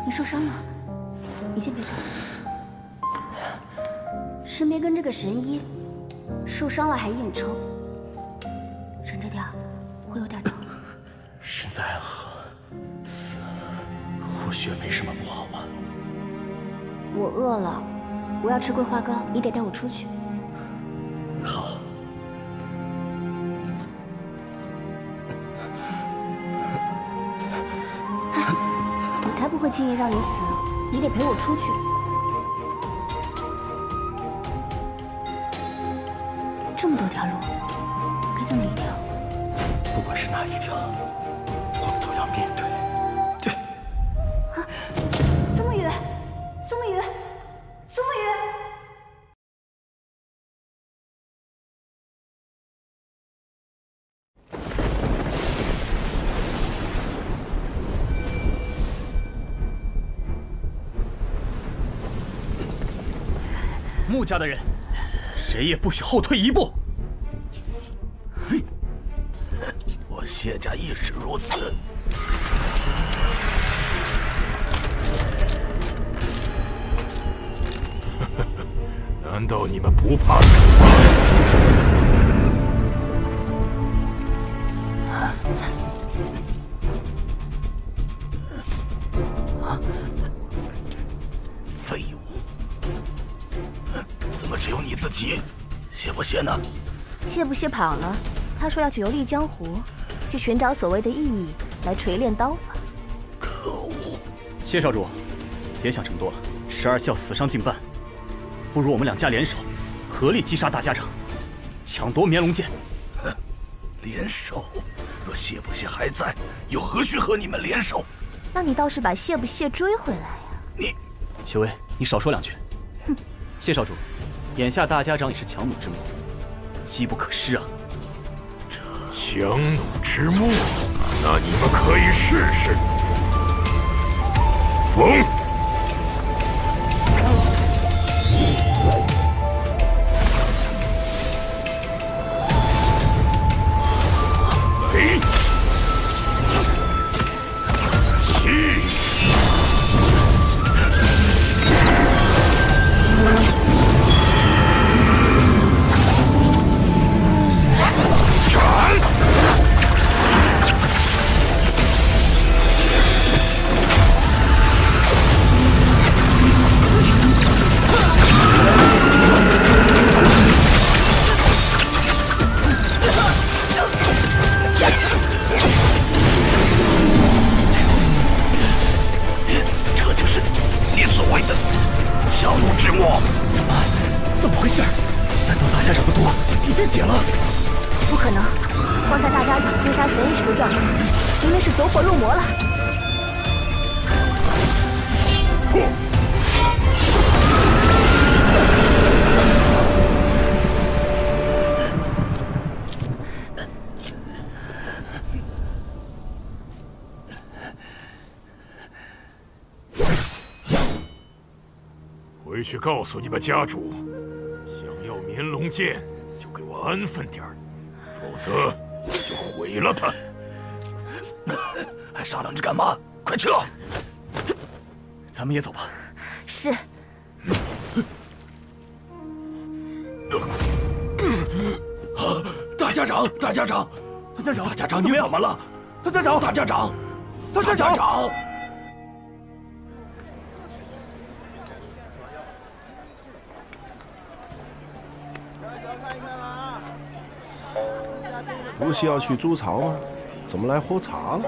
你受伤了，你先别动。身边跟着个神医，受伤了还应酬，忍着点儿，会有点疼。身在暗河，死或许也没什么不好吧。我饿了，我要吃桂花糕，你得带我出去。好。我才不会轻易让你死，你得陪我出去。这么多条路，该走哪一条？不管是哪一条，我们都要面对。对。啊！苏沐雨，苏沐雨，苏沐雨！穆家的人，谁也不许后退一步。我谢家亦是如此。难道你们不怕死吗？谢不谢呢？谢不谢跑了，他说要去游历江湖，去寻找所谓的意义，来锤炼刀法。可恶！谢少主，别想这么多了。12校死伤近半，不如我们两家联手，合力击杀大家长，抢夺绵龙剑。哼，联手？若谢不谢还在，又何须和你们联手？那你倒是把谢不谢追回来呀！你，雪薇，你少说两句。哼，谢少主，眼下大家长也是强弩之末，机不可失啊。强弩之末，那你们可以试试。风。雷。气。斩。这就是你所谓的强弩之末？怎么回事？难道大家长的毒已经解了？不可能，刚才大家长追杀神医时的状态，明明是走火入魔了。回去告诉你们家主，想要绵龙剑，就给我安分点儿，否则就毁了它。还商量着干嘛？快撤！咱们也走吧。是。大家长，大家长，大家长，大家长，你怎么了？大家长，大家长，大家长。不是要去筑巢吗？怎么来喝茶了？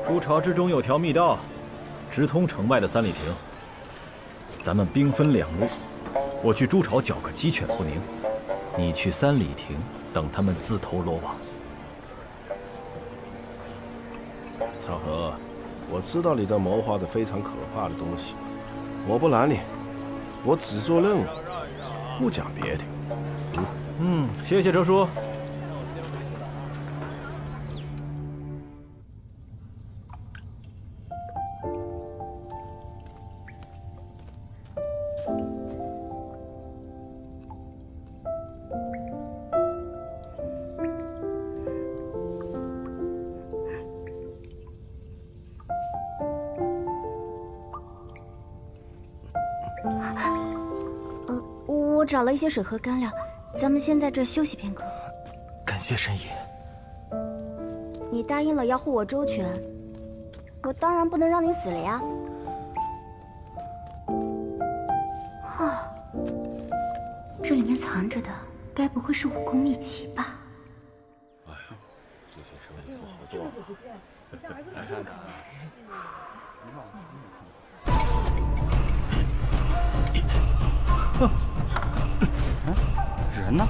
筑巢之中有条密道，直通城外的3里亭。咱们兵分2路，我去筑巢搅个鸡犬不宁，你去3里亭等他们自投罗网。长河，我知道你在谋划着非常可怕的东西，我不拦你，我只做任务，不讲别的。谢谢哲叔。我找了一些水和干粮，咱们先在这休息片刻。感谢神医。你答应了要护我周全，我当然不能让你死了呀。啊，这里面藏着的该不会是武功秘籍吧？哎呦，这些生意不好做。来看看。人呢？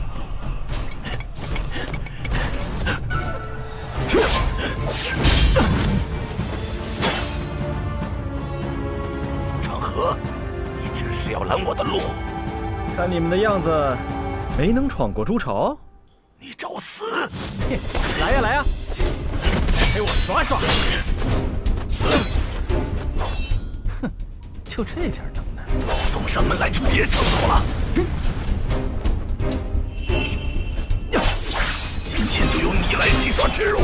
苏长河，你这是要拦我的路？看你们的样子，没能闯过筑巢。你找死！来呀来呀，陪我耍耍！哼，就这点能耐，送上门来就别想走了。今天就由你来击抓之路。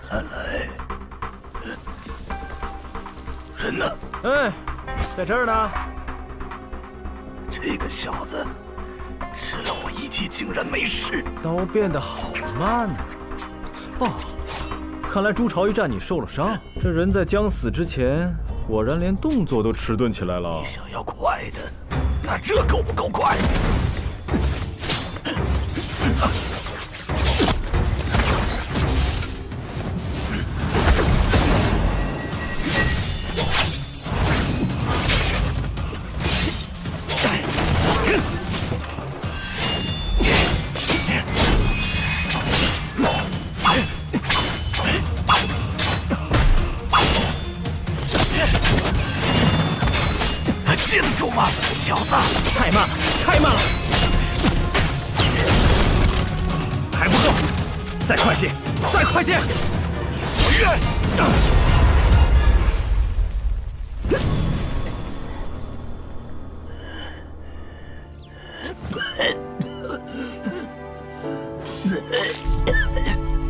看来人呢？哎，在这儿呢。这个小子吃了我一击，竟然没事。刀变得好慢啊！哦，看来朱朝一战你受了伤。这人在将死之前，果然连动作都迟钝起来了。你想要快的，那这够不够快？记得住吗，小子？太慢了，太慢了，还不够，再快些，再快些！你所愿。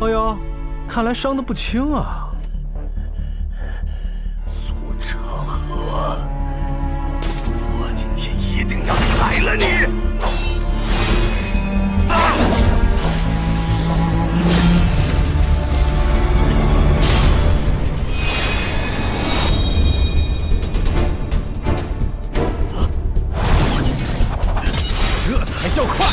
哎呦，看来伤得不轻啊！苏成河。我今天一定要宰了你！这才叫快！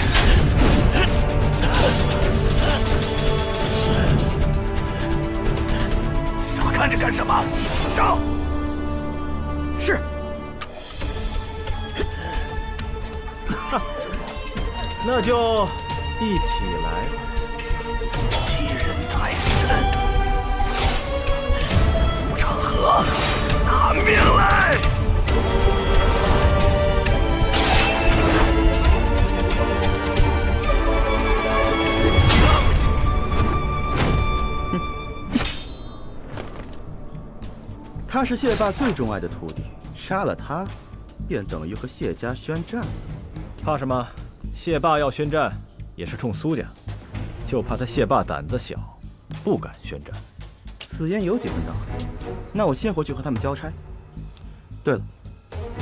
傻看着干什么？一起上！是。那就一起来吧。欺人太甚！苏成河，拿命来！他是谢霸最钟爱的徒弟，杀了他，便等于和谢家宣战。怕什么？谢霸要宣战，也是冲苏家，就怕他谢霸胆子小，不敢宣战。此言有几分道理。那我先回去和他们交差。对了，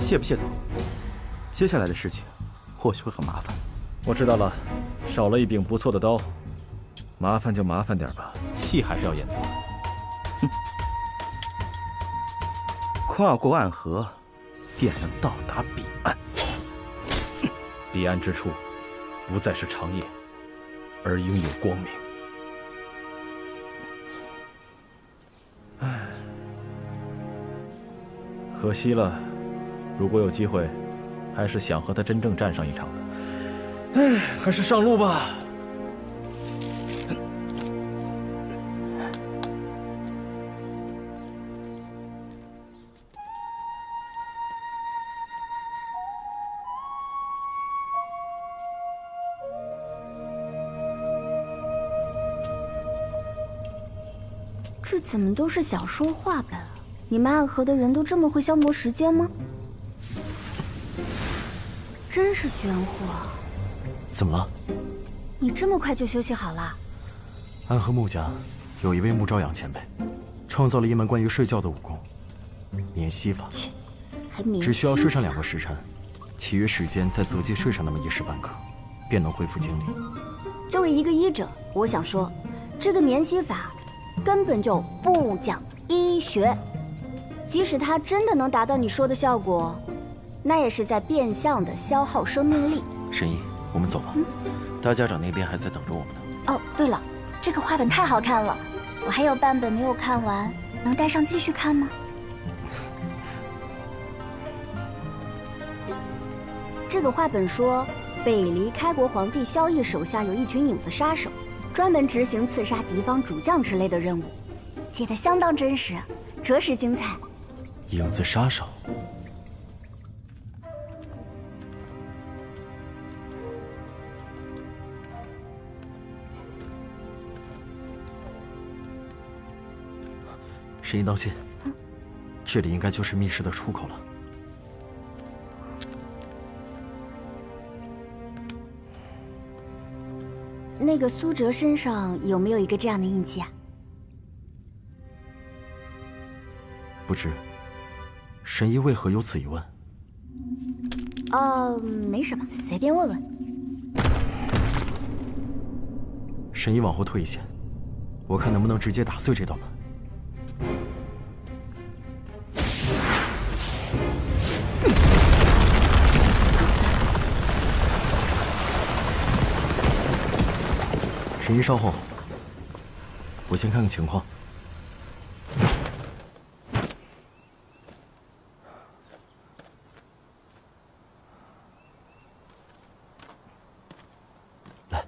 谢不谢走？接下来的事情或许会很麻烦。我知道了，少了一柄不错的刀，麻烦就麻烦点吧，戏还是要演足。跨过暗河，便能到达彼岸。彼岸之处，不再是长夜，而应有光明。唉，可惜了。如果有机会，还是想和他真正战上一场的。唉，还是上路吧。这怎么都是小说话本？你们暗河的人都这么会消磨时间吗？真是玄乎啊！怎么了？你这么快就休息好了？暗河穆家有一位穆朝阳前辈，创造了一门关于睡觉的武功——眠息法。还眠息法？只需要睡上2个时辰，其余时间再择机睡上那么1时半刻，便能恢复精力。作为一个医者，我想说，这个眠息法根本就不讲医学。即使它真的能达到你说的效果，那也是在变相的消耗生命力。神医，我们走吧。大家长那边还在等着我们呢。哦，对了，这个画本太好看了，我还有半本没有看完，能带上继续看吗？这个画本说，北离开国皇帝萧绎手下有一群影子杀手，专门执行刺杀敌方主将之类的任务，写得相当真实，着实精彩。影子杀手。神医当心，这里应该就是密室的出口了。那个苏哲身上有没有一个这样的印记啊？不知。神医为何有此一问？没什么，随便问问。神医往后退一些，我看能不能直接打碎这道门。神医稍后，我先看看情况。来，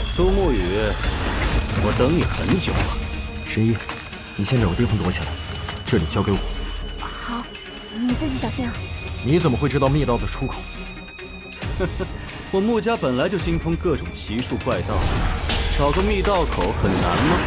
苏沐雨，我等你很久了。神医，你先找个地方躲起来，这里交给我。好，你自己小心啊。你怎么会知道密道的出口？我穆家本来就精通各种奇术怪道，找个密道口很难吗？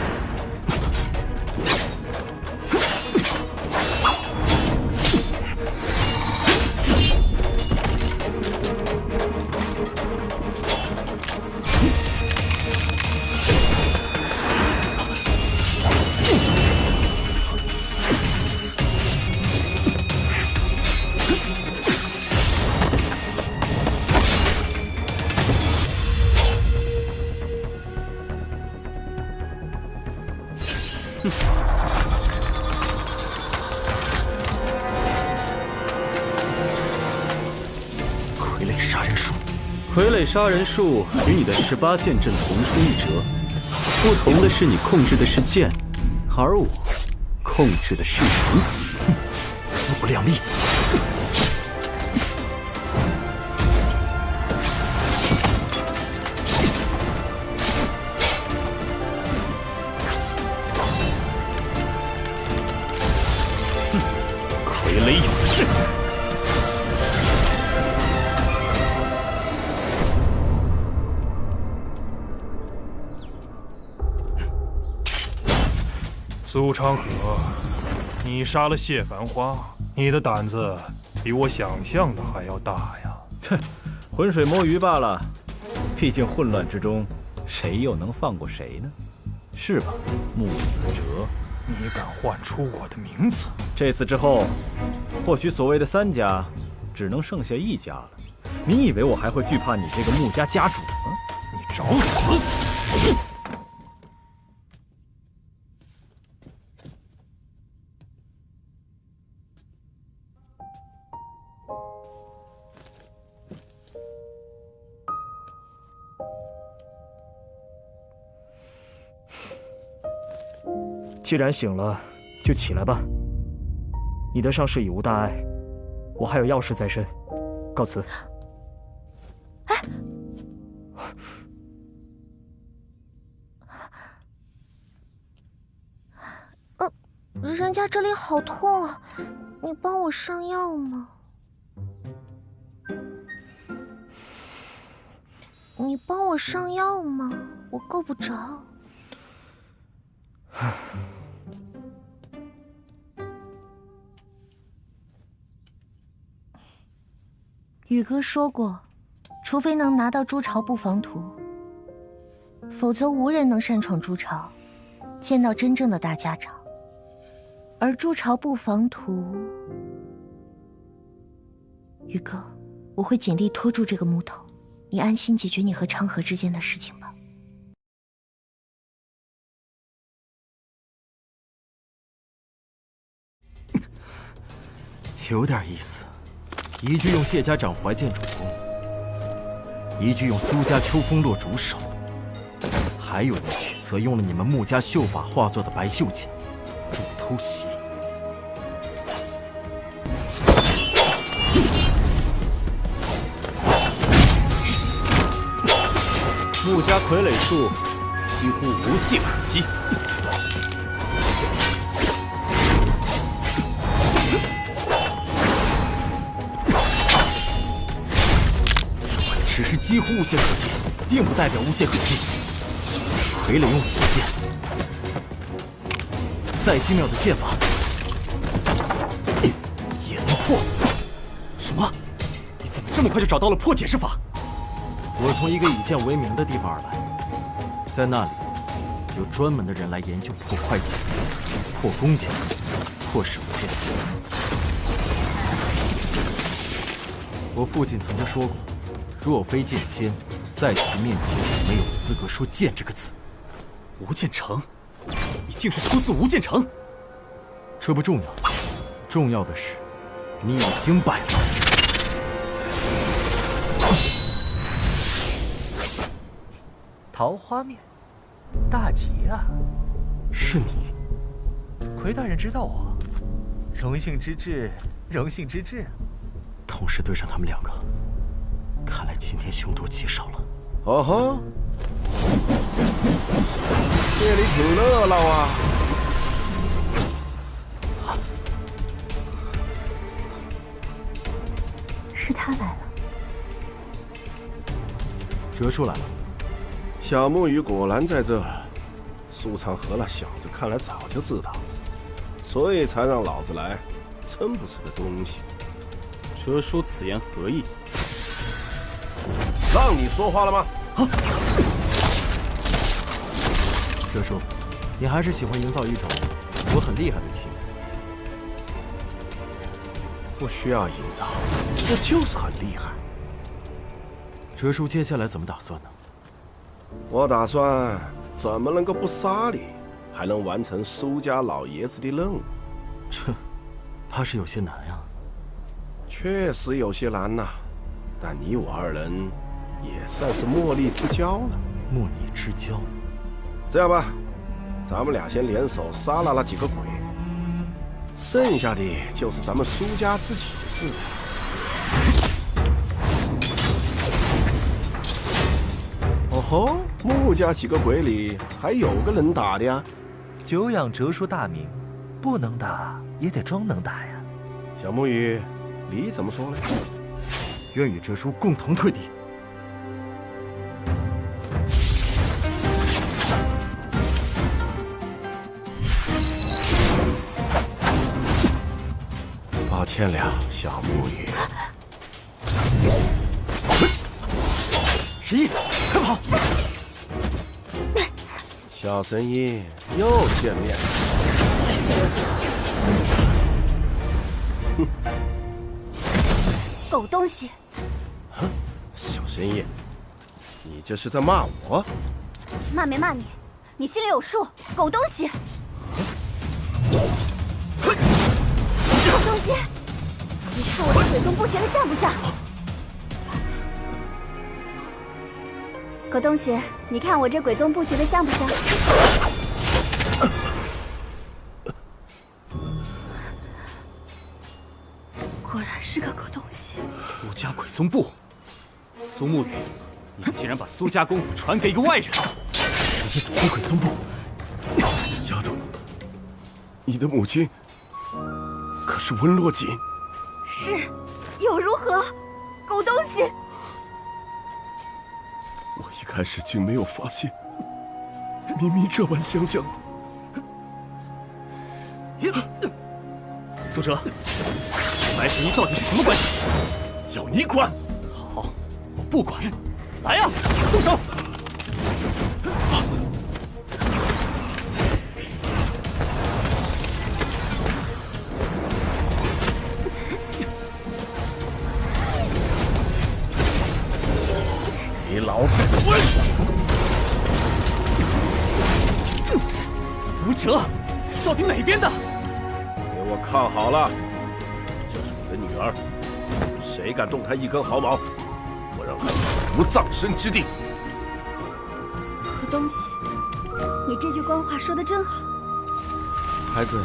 傀儡杀人术，傀儡杀人术与你的18剑阵同出一辙，不同的是你控制的是剑，而我控制的是人。自不量力！傀儡有事！苏昌河，你杀了谢繁花，你的胆子比我想象的还要大呀！哼，浑水摸鱼罢了。毕竟混乱之中，谁又能放过谁呢？是吧，穆子哲？你敢唤出我的名字？这次之后，或许所谓的3家，只能剩下1家了。你以为我还会惧怕你这个穆家家主吗？你找死！既然醒了，就起来吧。你的伤势已无大碍，我还有要事在身，告辞。人家这里好痛啊，你帮我上药吗？你帮我上药吗？我够不着。宇哥说过，除非能拿到朱巢布防图，否则无人能擅闯朱巢，见到真正的大家长。而朱巢布防图，宇哥，我会尽力拖住这个木头，你安心解决你和昌河之间的事情吧。有点意思，一句用谢家掌怀剑主攻，一句用苏家秋风落主手，还有一句则用了你们穆家秀法化作的白袖剑助偷袭。穆家傀儡术几乎无懈可击。只是几乎无懈可击，并不代表无懈可击。傀儡用死剑再精妙的剑法。也能破？什么？你怎么这么快就找到了破解之法？我从一个以剑为名的地方而来，在那里有专门的人来研究破快剑、破弓箭、破手剑。我父亲曾经说过，若非剑仙，在其面前没有资格说剑这个字。无剑城，你竟是出自无剑城？这不重要，重要的是，你已经败了。桃花面，大吉啊！是你，奎大人知道我，荣幸之至，荣幸之至。同时对上他们两个，看来今天凶多吉少了。哦吼，这里挺热闹啊！是他来了。哲叔来了。小木鱼果然在这。苏长河那小子看来早就知道，所以才让老子来，真不是个东西。哲叔此言何意？让你说话了吗？哲叔，你还是喜欢营造一种我很厉害的气氛。不需要营造，这就是很厉害。哲叔接下来怎么打算呢？我打算怎么能够不杀你，还能完成苏家老爷子的任务？这怕是有些难呀。确实有些难呐，但你我二人也算是莫逆之交了。莫逆之交。这样吧，咱们俩先联手杀了那几个鬼，剩下的就是咱们苏家自己的事了。哦吼，穆家几个鬼里还有个能打的呀！久仰哲叔大名，不能打也得装能打呀。小木鱼，你怎么说呢？愿与哲叔共同退敌。抱歉了，小木鱼。十一，快跑！小神医又见面了。狗东西！小神医，你这是在骂我？骂没骂你？你心里有数。狗东西！狗东西！你看我这鬼宗不学的像不像？狗东西，你看我这鬼宗不学的像不像？果然是个狗东西。苏家鬼宗部，苏沐雨，你竟然把苏家功夫传给一个外人！你怎么会鬼宗部？丫头，你的母亲可是温若锦。是，又如何？狗东西！我一开始竟没有发现，明明这般相像的。苏哲，白神医到底是什么关系？要你管？好，我不管。来呀，动手！给老子滚！苏哲，到底哪边的？给我看好了，这是我的女儿，谁敢动她一根毫毛，我让她死无葬身之地。狗东西，你这句官话说得真好。孩子，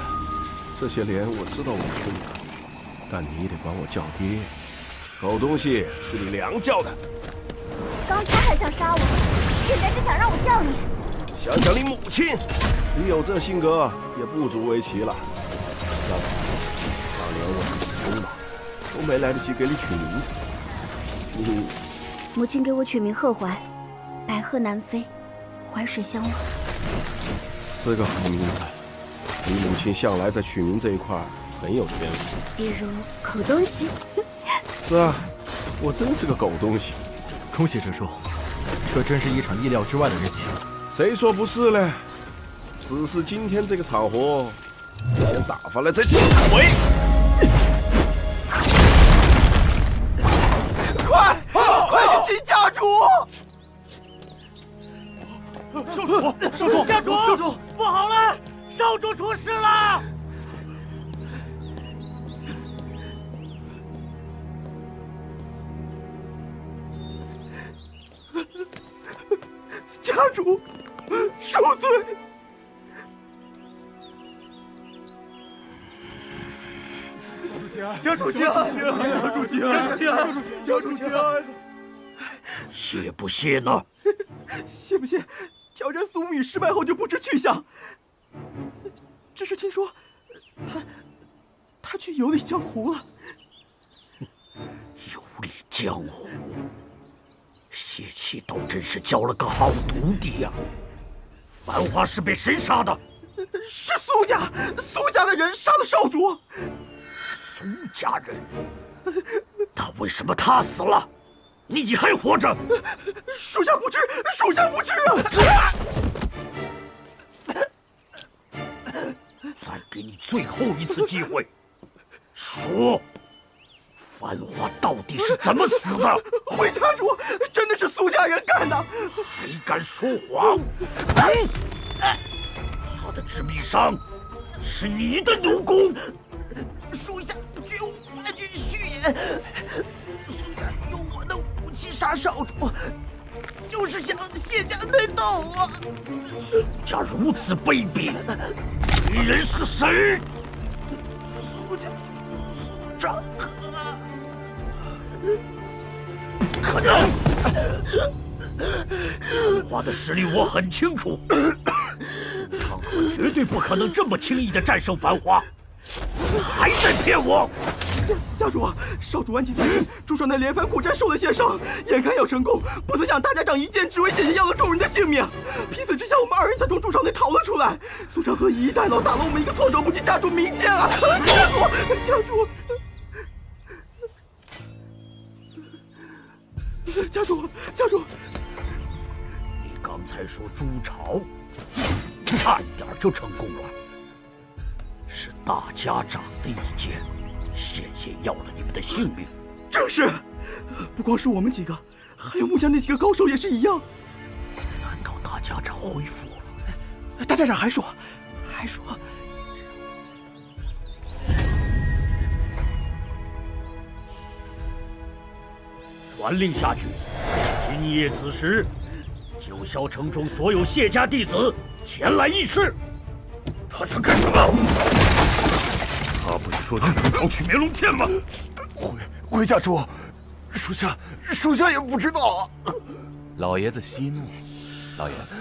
这些年我知道我凶你，但你得管我叫爹。狗东西是你娘叫的。刚才还想杀我，现在只想让我叫你。想想你母亲，你有这性格也不足为奇了。算了，当年我很匆忙，都没来得及给你取名字。你母亲给我取名贺怀，白鹤南飞，淮水相望。是个好名字，你母亲向来在取名这一块很有天赋，比如狗东西。是啊，我真是个狗东西。恭喜师叔，这真是一场意料之外的任性。谁说不是呢？只是今天这个场合，先打发了再进回。快去擒家主！少主，家主，不好了，少主出事了！家主，恕罪。家主节哀！谢不谢呢？谢不谢？挑战苏母语失败后就不知去向。只是听说，他去游历江湖了。游历江湖，谢启都真是教了个好徒弟呀！繁花是被谁杀的？是苏家的人杀了少主。苏家人？那为什么他死了，你还活着？属下不知啊！再给你最后一次机会，说，繁花到底是怎么死的？回家主，真的是苏家人干的！还敢说谎？他的致命伤是你的奴功。属下绝无半句虚言。苏家用我的武器杀少主，就是想谢家内斗啊！苏家如此卑鄙，敌人是谁？苏长河。不可能！繁花的实力我很清楚，苏长河绝对不可能这么轻易的战胜繁花。你还在骗我！家主，少主顽疾在身，驻守那连番苦战受了些伤，眼看要成功，不曾想大家长一剑之威，险些要了众人的性命。拼死之下，我们二人才从筑巢内逃了出来。苏长河以一带刀打了我们一个措手不及，家主明鉴啊！家主，你刚才说筑巢，差一点就成功了。是大家长的一剑，险些要了你们的性命。正是，不光是我们几个，还有木家那几个高手也是一样。难道大家长恢复了？大家长还说，传令下去，今夜子时，九霄城中所有谢家弟子前来议事。他想干什么？他不是说去筑巢取绵龙剑吗？回家主，属下也不知道啊。老爷子息怒，老爷子，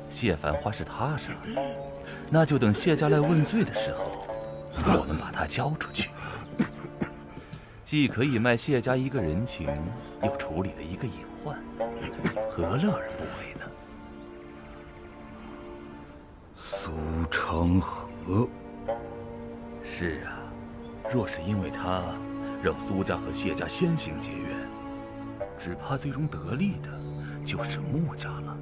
谢繁花是他杀的，那就等谢家来问罪的时候，我们把他交出去，既可以卖谢家一个人情，又处理了一个隐患，何乐而不为呢？苏长河，是啊，若是因为他让苏家和谢家先行结怨，只怕最终得利的就是穆家了。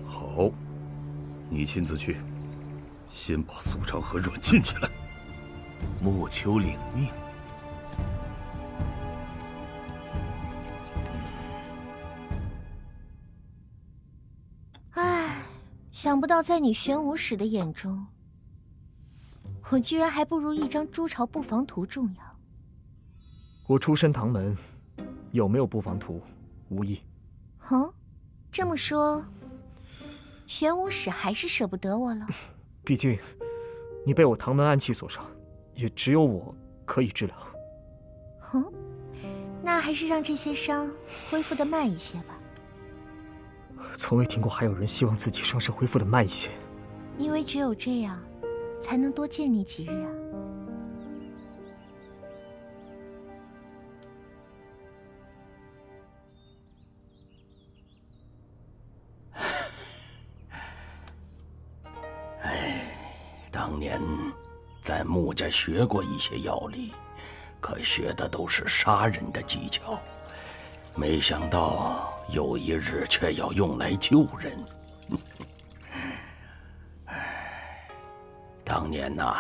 好，你亲自去，先把苏长河软禁起来。穆秋领命。想不到在你玄武使的眼中，我居然还不如一张筑巢布防图重要。我出身唐门，有没有布防图无益。哦，这么说，玄武使还是舍不得我了。毕竟，你被我唐门暗器所伤，也只有我可以治疗。哦，那还是让这些伤恢复得慢一些吧。从未听过还有人希望自己伤势恢复的慢一些，因为只有这样，才能多见你几日啊。哎，当年在穆家学过一些药理，可学的都是杀人的技巧，没想到有一日却要用来救人。当年呐，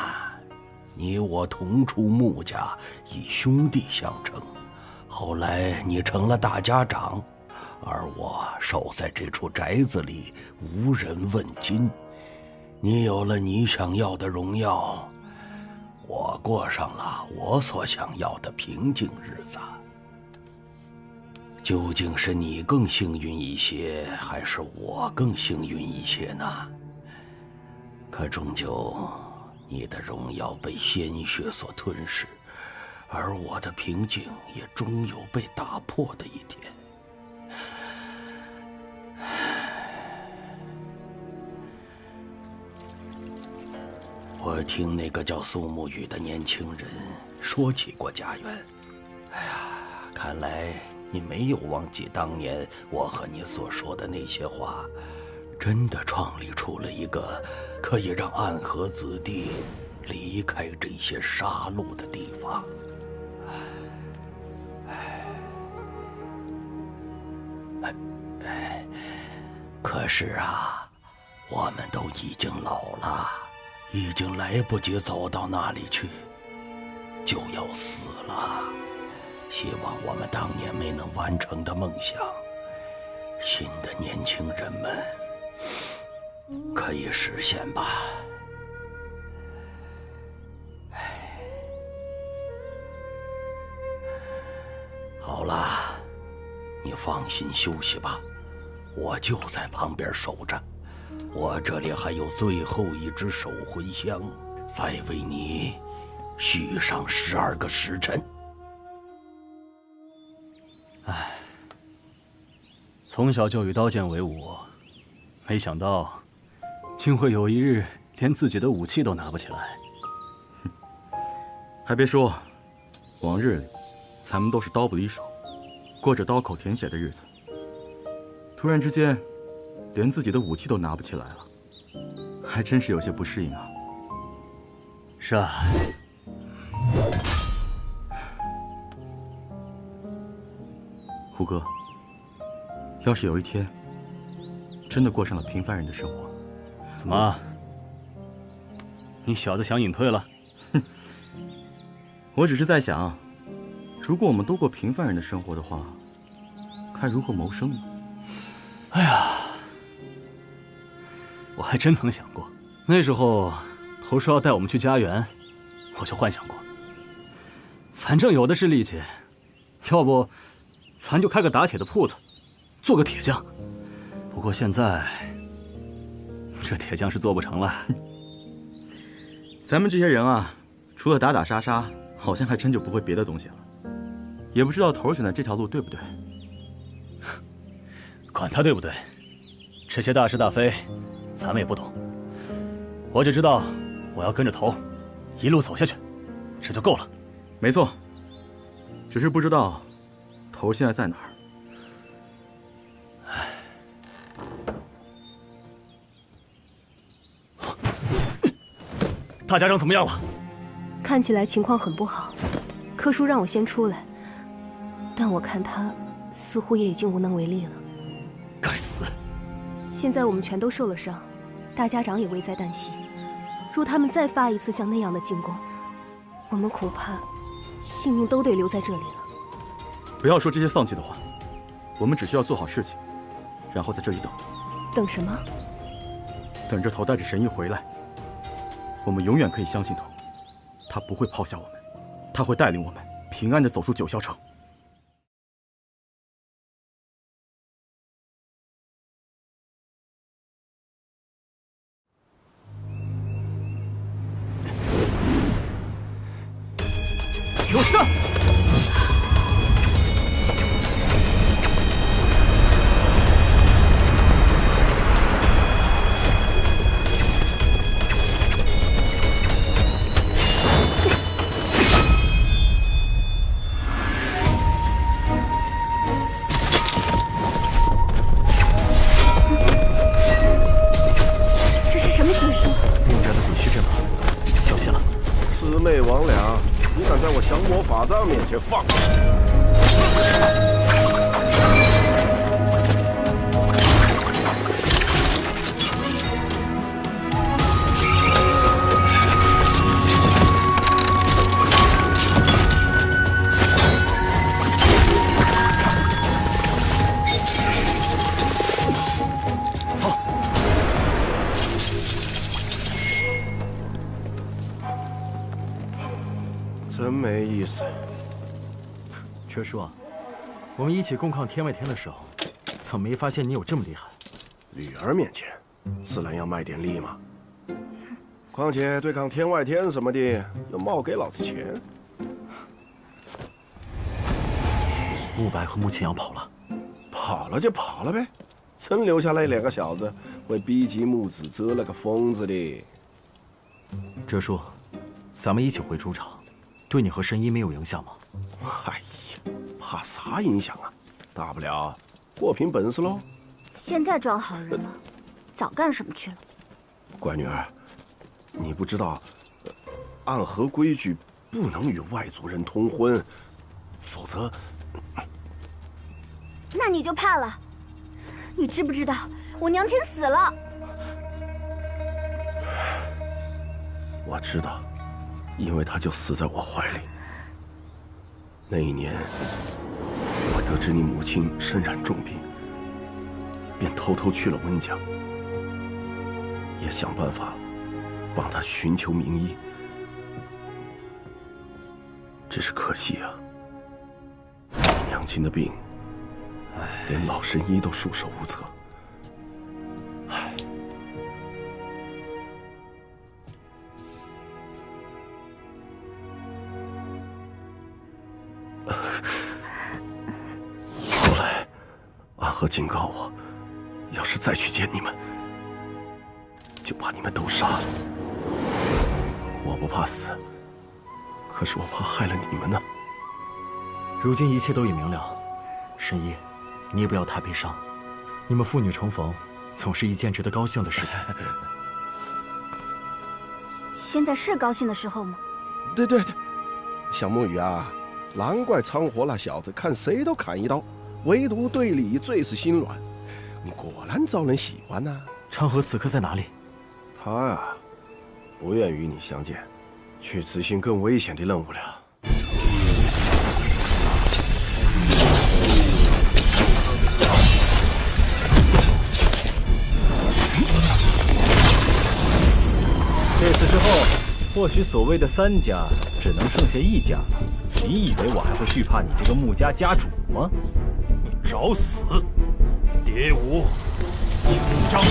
你我同出穆家，以兄弟相称。后来你成了大家长，而我守在这处宅子里，无人问津。你有了你想要的荣耀，我过上了我所想要的平静日子。究竟是你更幸运一些，还是我更幸运一些呢？可终究，你的荣耀被鲜血所吞噬，而我的平静也终有被打破的一天。我听那个叫苏沐雨的年轻人说起过家园。哎呀，看来你没有忘记当年我和你所说的那些话，真的创立出了一个可以让暗河子弟离开这些杀戮的地方。可是啊，我们都已经老了，已经来不及走到那里去，就要死了。希望我们当年没能完成的梦想，新的年轻人们可以实现吧。好了，你放心休息吧，我就在旁边守着。我这里还有最后一支守魂香，再为你续上12个时辰。唉，从小就与刀剑为伍，没想到竟会有一日连自己的武器都拿不起来。还别说，往日里咱们都是刀不离手，过着刀口舔血的日子，突然之间连自己的武器都拿不起来了，还真是有些不适应啊。是啊，胡哥，要是有一天真的过上了平凡人的生活，怎么？你小子想隐退了？哼，我只是在想，如果我们都过平凡人的生活的话，该如何谋生呢？哎呀，我还真曾想过，那时候头说要带我们去家园，我就幻想过，反正有的是力气，要不咱就开个打铁的铺子，做个铁匠。不过现在这铁匠是做不成了。咱们这些人啊，除了打打杀杀，好像还真就不会别的东西了。也不知道头选的这条路对不对？管他对不对，这些大是大非，咱们也不懂。我只知道我要跟着头一路走下去，这就够了。没错，只是不知道头现在在哪儿。大家长怎么样了？看起来情况很不好，柯叔让我先出来，但我看他似乎也已经无能为力了。该死！现在我们全都受了伤，大家长也危在旦夕。若他们再发一次像那样的进攻，我们恐怕性命都得留在这里了。不要说这些丧气的话，我们只需要做好事情，然后在这里等。等什么？等着头带着神医回来。我们永远可以相信头，他不会抛下我们，他会带领我们平安地走出九霄城。给我上！这是什么形式？穆家的鬼虚阵法，昧魍魉，你敢在我降魔法杖面前放肆！真没意思。车叔啊，我们一起共抗天外天的时候，怎么没发现你有这么厉害？女儿面前，自然要卖点力嘛。况且对抗天外天什么的，又冒给老子钱。慕白和慕清扬跑了，跑了就跑了呗，真留下来2个小子，会逼急木子遮了个疯子的。车叔，咱们一起回朱朝。对你和神医没有影响吗？哎呀，怕啥影响啊？大不了过凭本事喽。现在装好人了，早干什么去了？乖女儿，你不知道，按和规矩不能与外族人通婚，否则……那你就怕了？你知不知道我娘亲死了？我知道。因为他就死在我怀里。那一年，我得知你母亲身染重病，便偷偷去了温江，也想办法帮她寻求名医。只是可惜啊，娘亲的病，连老神医都束手无策。后来，阿和警告我，要是再去见你们，就把你们都杀了。我不怕死，可是我怕害了你们呢。如今一切都已明了，神医，你也不要太悲伤。你们父女重逢，总是一件值得高兴的事情。现在是高兴的时候吗？对，小木鱼啊，难怪昌活那小子看谁都砍一刀，唯独对你最是心软。你果然招人喜欢呐。昌河此刻在哪里？他啊，不愿与你相见，去执行更危险的任务了。这次之后，或许所谓的3家只能剩下1家了。你以为我还会惧怕你这个穆家家主吗？你找死！蝶舞，紧张！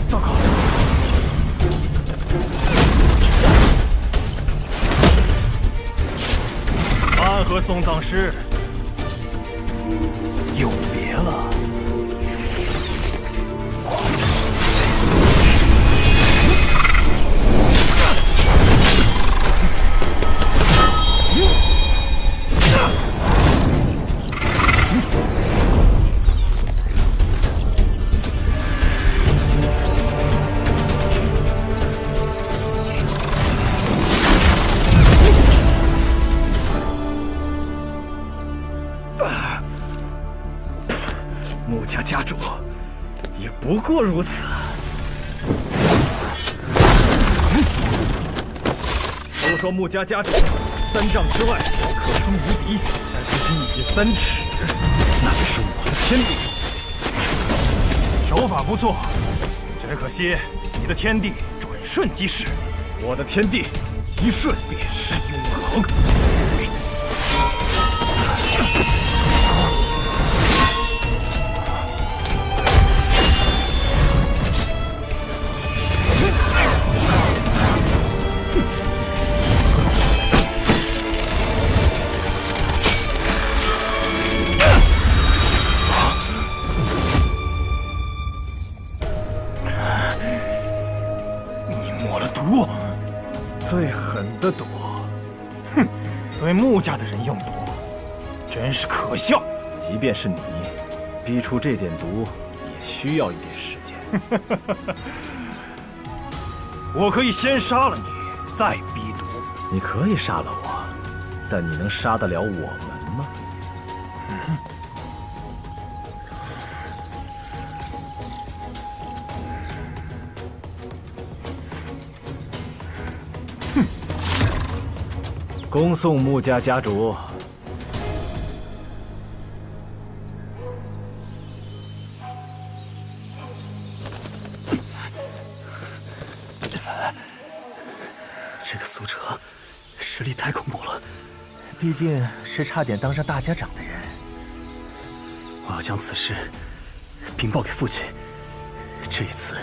糟糕！安和送葬师。永别了。穆家家主也不过如此。都说穆家家主3丈之外可称无敌，但如今你3尺，那也是我的天地。手法不错，只可惜你的天地转瞬即逝。我的天地一瞬便是永恒。最狠的毒，哼，对穆家的人用毒，真是可笑。即便是你，逼出这点毒也需要一点时间。我可以先杀了你，再逼毒。你可以杀了我，但你能杀得了我们吗？恭送穆家家主。这个苏哲，实力太恐怖了。毕竟是差点当上大家长的人。我要将此事禀报给父亲。这一次，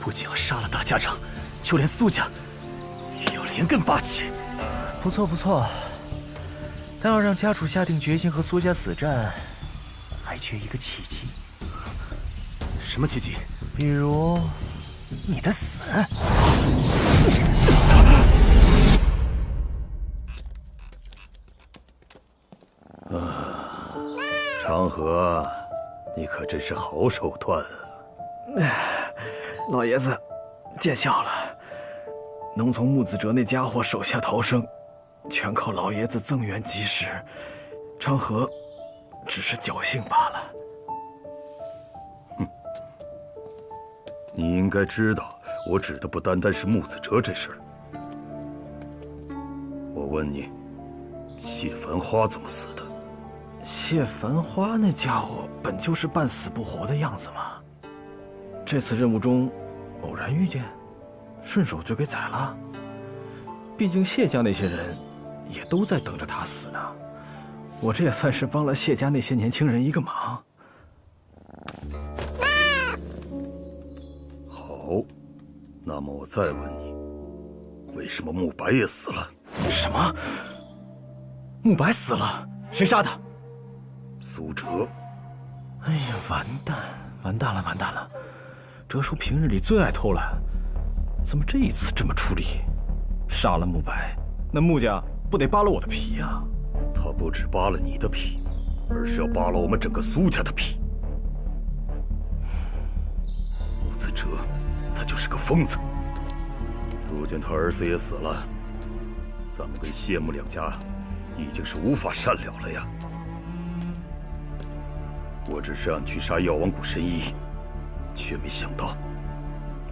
不仅要杀了大家长，就连苏家也要连根拔起。不错不错，但要让家主下定决心和苏家死战，还缺一个契机。什么契机？比如你的死。长河，你可真是好手段啊！老爷子，见笑了。能从穆子哲那家伙手下逃生，全靠老爷子增援及时。长河只是侥幸罢了。哼，你应该知道，我指的不单单是穆子哲这事儿。我问你，谢繁花怎么死的？谢繁花那家伙本就是半死不活的样子嘛。这次任务中偶然遇见，顺手就给宰了。毕竟谢家那些人也都在等着他死呢。我这也算是帮了谢家那些年轻人一个忙。好，那么我再问你，为什么慕白也死了？什么？慕白死了？谁杀的？苏哲。哎呀，完蛋了！哲叔平日里最爱偷懒，怎么这一次这么出力？杀了慕白，那穆家不得扒了我的皮呀？他不止扒了你的皮，而是要扒了我们整个苏家的皮。穆子哲，他就是个疯子。如今他儿子也死了，咱们跟谢穆两家已经是无法善了了呀。我只是让你去杀药王谷神医，却没想到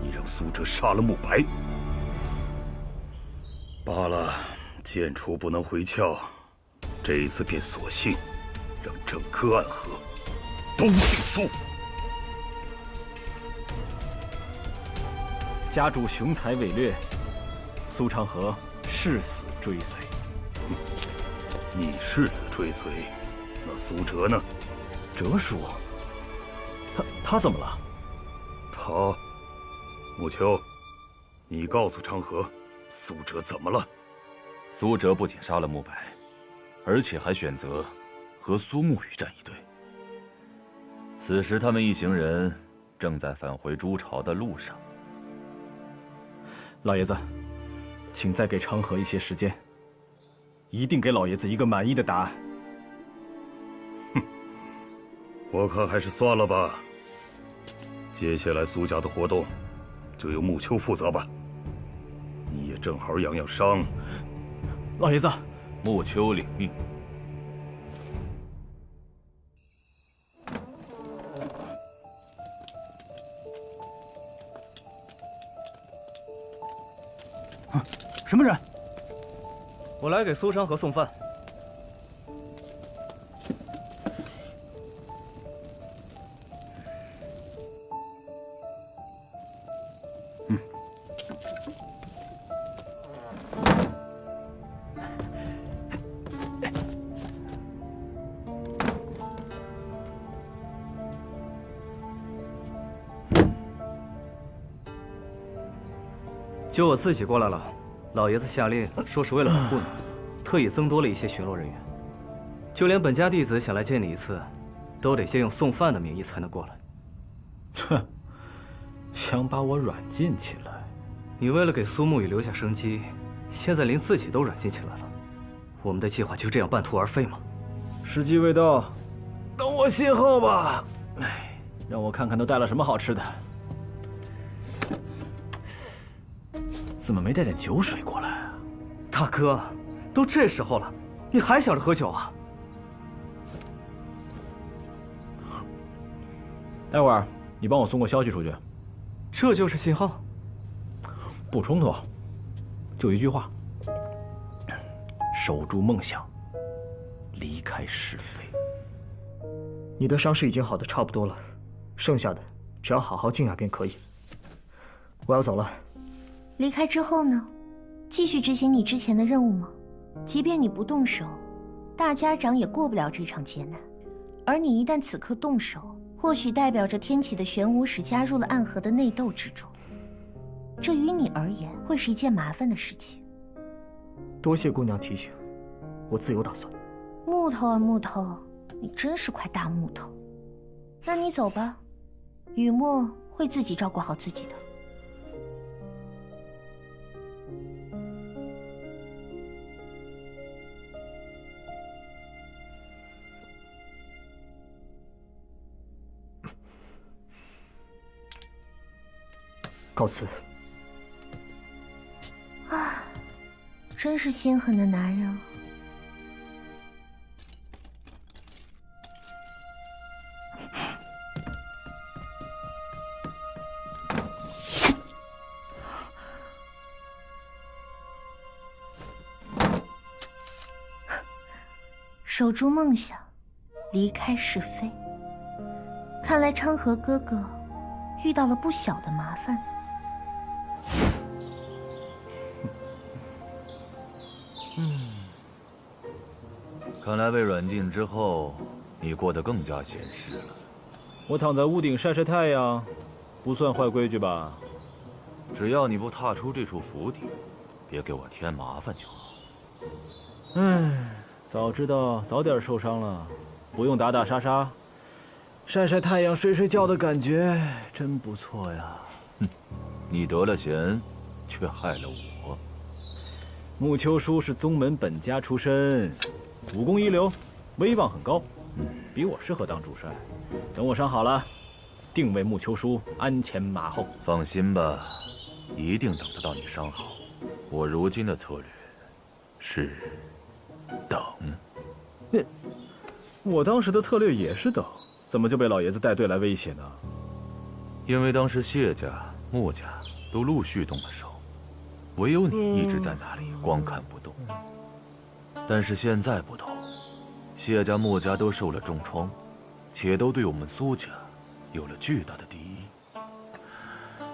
你让苏哲杀了慕白。罢了，剑出不能回鞘，这一次便索性让整个暗河都姓苏。家主雄才伟略，苏长河誓死追随。你誓死追随，那苏哲呢？哲叔，他怎么了？他，穆秋，你告诉长河，苏哲怎么了？苏哲不仅杀了慕白，而且还选择和苏沐雨站一队。此时他们一行人正在返回朱巢的路上。老爷子，请再给长河一些时间，一定给老爷子一个满意的答案。我看还是算了吧。接下来苏家的活动，就由穆秋负责吧。你也正好养养伤。老爷子，穆秋领命。什么人？我来给苏长河送饭。就我自己过来了，老爷子下令说是为了保护你，特意增多了一些巡逻人员。就连本家弟子想来见你一次，都得先用送饭的名义才能过来。哼，想把我软禁起来？你为了给苏沐雨留下生机，现在连自己都软禁起来了。我们的计划就这样半途而废吗？时机未到，等我信号吧。哎，让我看看都带了什么好吃的。怎么没带点酒水过来啊？大哥，都这时候了，你还想着喝酒啊？待会儿你帮我送个消息出去。这就是信号？不冲突，就一句话：守住梦想，离开是非。你的伤势已经好的差不多了，剩下的只要好好静养便可以。我要走了。离开之后呢？继续执行你之前的任务吗？即便你不动手，大家长也过不了这场劫难。而你一旦此刻动手，或许代表着天启的玄武使加入了暗河的内斗之中，这于你而言会是一件麻烦的事情。多谢姑娘提醒，我自有打算。木头啊木头，你真是块大木头。那你走吧，雨墨会自己照顾好自己的。告辞。啊，真是心狠的男人。守住梦想，离开是非。看来昌河哥哥遇到了不小的麻烦。看来被软禁之后，你过得更加闲适了。我躺在屋顶晒晒太阳，不算坏规矩吧？只要你不踏出这处府邸，别给我添麻烦就好。唉，早知道早点受伤了，不用打打杀杀，晒晒太阳、睡睡觉的感觉真不错呀。哼，你得了闲，却害了我。穆秋书是宗门本家出身，武功一流，威望很高，比我适合当主帅。等我伤好了，定为穆秋书鞍前马后。放心吧，一定等得到你伤好。我如今的策略是等。我当时的策略也是等，怎么就被老爷子带队来威胁呢？因为当时谢家、穆家都陆续动了手，唯有你一直在那里光看不动。但是现在不同，谢家、穆家都受了重创，且都对我们苏家有了巨大的敌意。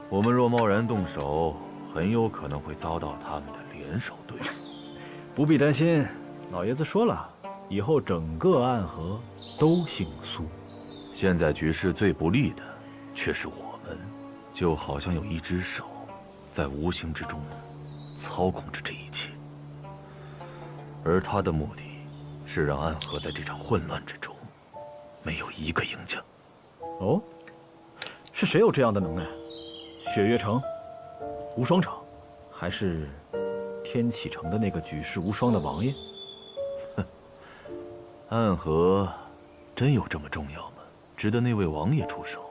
我们若贸然动手，很有可能会遭到他们的联手对付。不必担心，老爷子说了，以后整个暗河都姓苏。现在局势最不利的却是我们，就好像有一只手在无形之中操控着这一切，而他的目的是让暗河在这场混乱之中没有一个赢家。哦，是谁有这样的能耐？雪月城、无双城，还是天启城的那个举世无双的王爷？哼，暗河真有这么重要吗？值得那位王爷出手？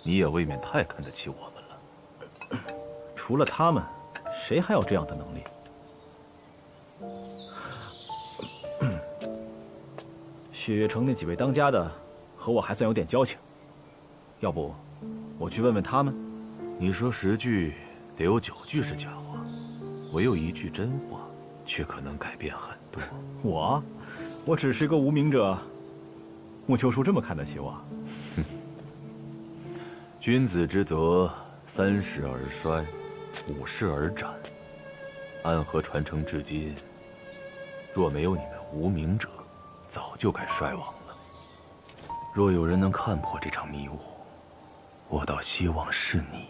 你也未免太看得起我们了。除了他们，谁还有这样的能力？雪月城那几位当家的，和我还算有点交情。要不，我去问问他们。你说10句，得有9句是假话，唯有1句真话，却可能改变很多。我只是个无名者。穆秋书这么看得起我？君子之泽，30而衰，50而斩。暗河传承至今，若没有你们无名者，早就该衰亡了。若有人能看破这场迷雾，我倒希望是你。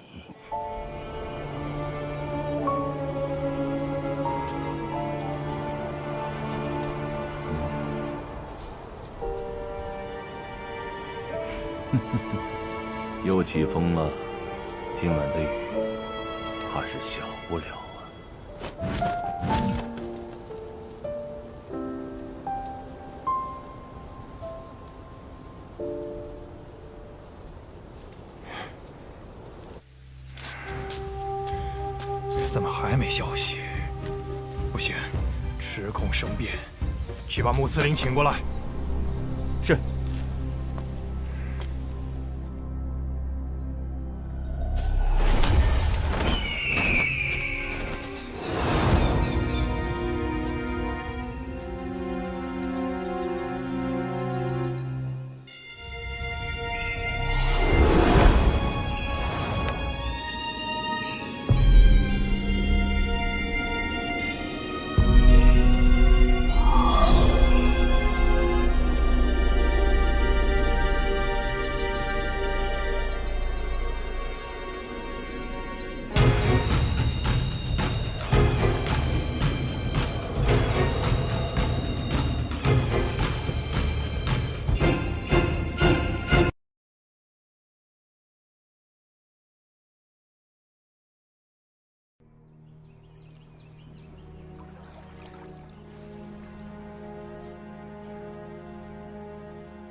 又起风了，今晚的雨怕是小不了啊。没消息，不行，时空生变，去把穆司林请过来。是。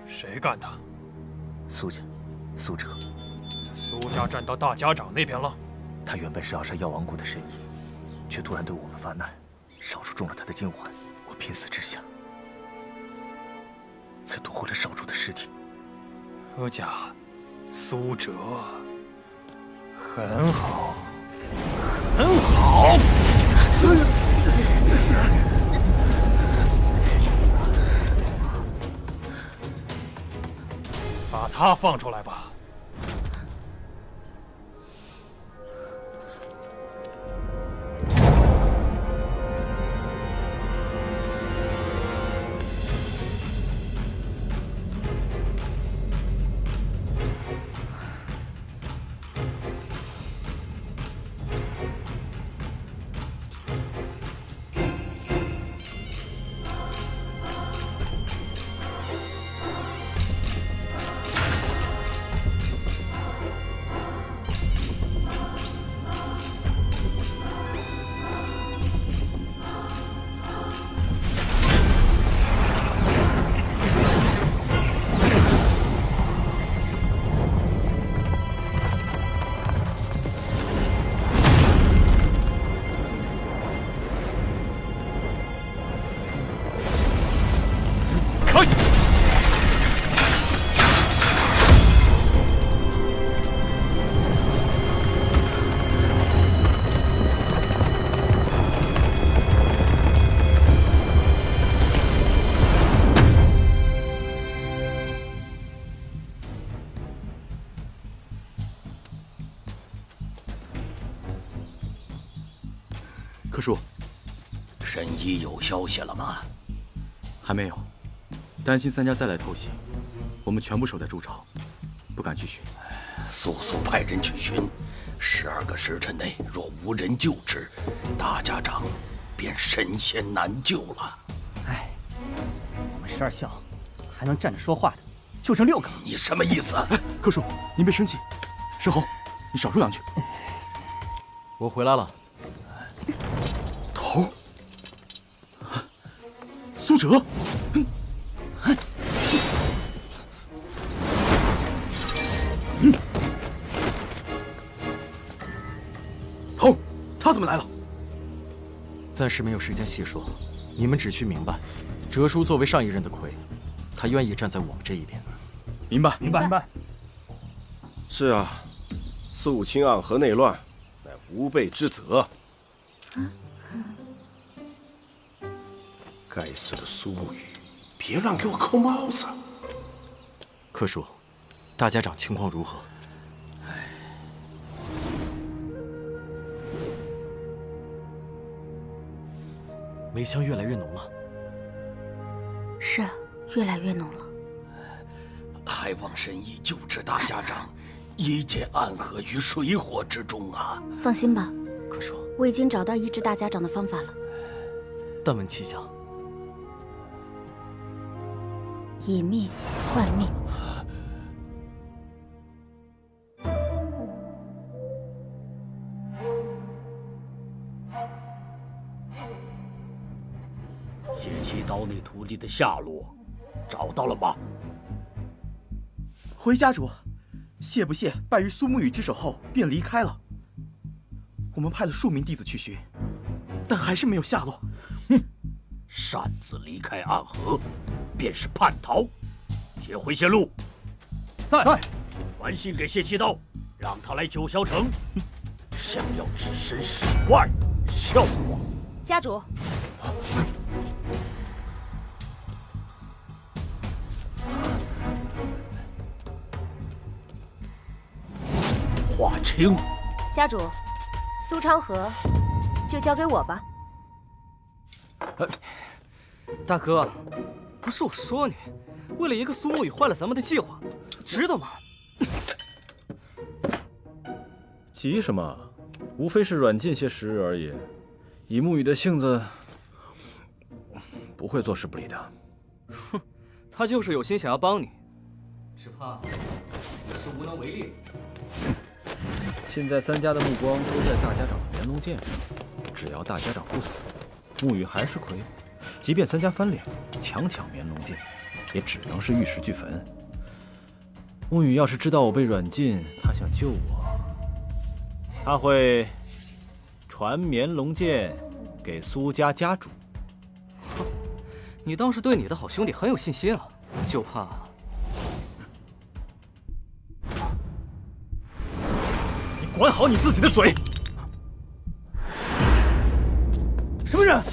谁干的？苏家，苏哲。苏家站到大家长那边了。他原本是要杀药王谷的神医，却突然对我们发难，少主中了他的金环。我拼死之下，才夺回了少主的尸体。柯家，苏哲，很好，很好。把他放出来吧。柯叔，神医有消息了吗？还没有，担心三家再来偷袭，我们全部守在筑巢，不敢继续。速速派人去寻，12个时辰内若无人救之，大家长便神仙难救了。哎，我们12校还能站着说话的，就剩6个。你什么意思？柯叔，您别生气。申侯，你少说2句。我回来了。头，苏哲，头，他怎么来了？暂时没有时间细说，你们只需明白，哲叔作为上一任的魁，他愿意站在我们这一边。明白，明白，明白。是啊，肃清暗河内乱，乃吾辈之责。该死的苏沐雨，别乱给我扣帽子！柯叔，大家长情况如何？梅香越来越浓了。是啊，越来越浓了。还望神医救治大家长，一解暗河于水火之中啊！放心吧，柯叔，我已经找到医治大家长的方法了。但闻其详。以命换命。血气刀那徒弟的下落找到了吗？回家主，谢不谢败于苏沐雨之手后便离开了。我们派了数名弟子去寻，但还是没有下落。擅自离开暗河，便是叛逃。接回谢路。在。传信给谢七刀，让他来九霄城。想要置身事外，笑话！家主，华清，家主，苏昌河就交给我吧。大哥，不是我说你，为了一个苏沐雨坏了咱们的计划，知道吗？急什么？无非是软禁些时日而已。以沐雨的性子，不会坐视不理的。哼，他就是有心想要帮你，只怕你是无能为力。现在三家的目光都在大家长的绵龙剑上，只要大家长不死，沐雨还是亏。即便三家翻脸，强抢绵龙剑，也只能是玉石俱焚。沐雨要是知道我被软禁，他想救我，他会传绵龙剑给苏家家主。你倒是对你的好兄弟很有信心啊，就怕……你管好你自己的嘴！什么人？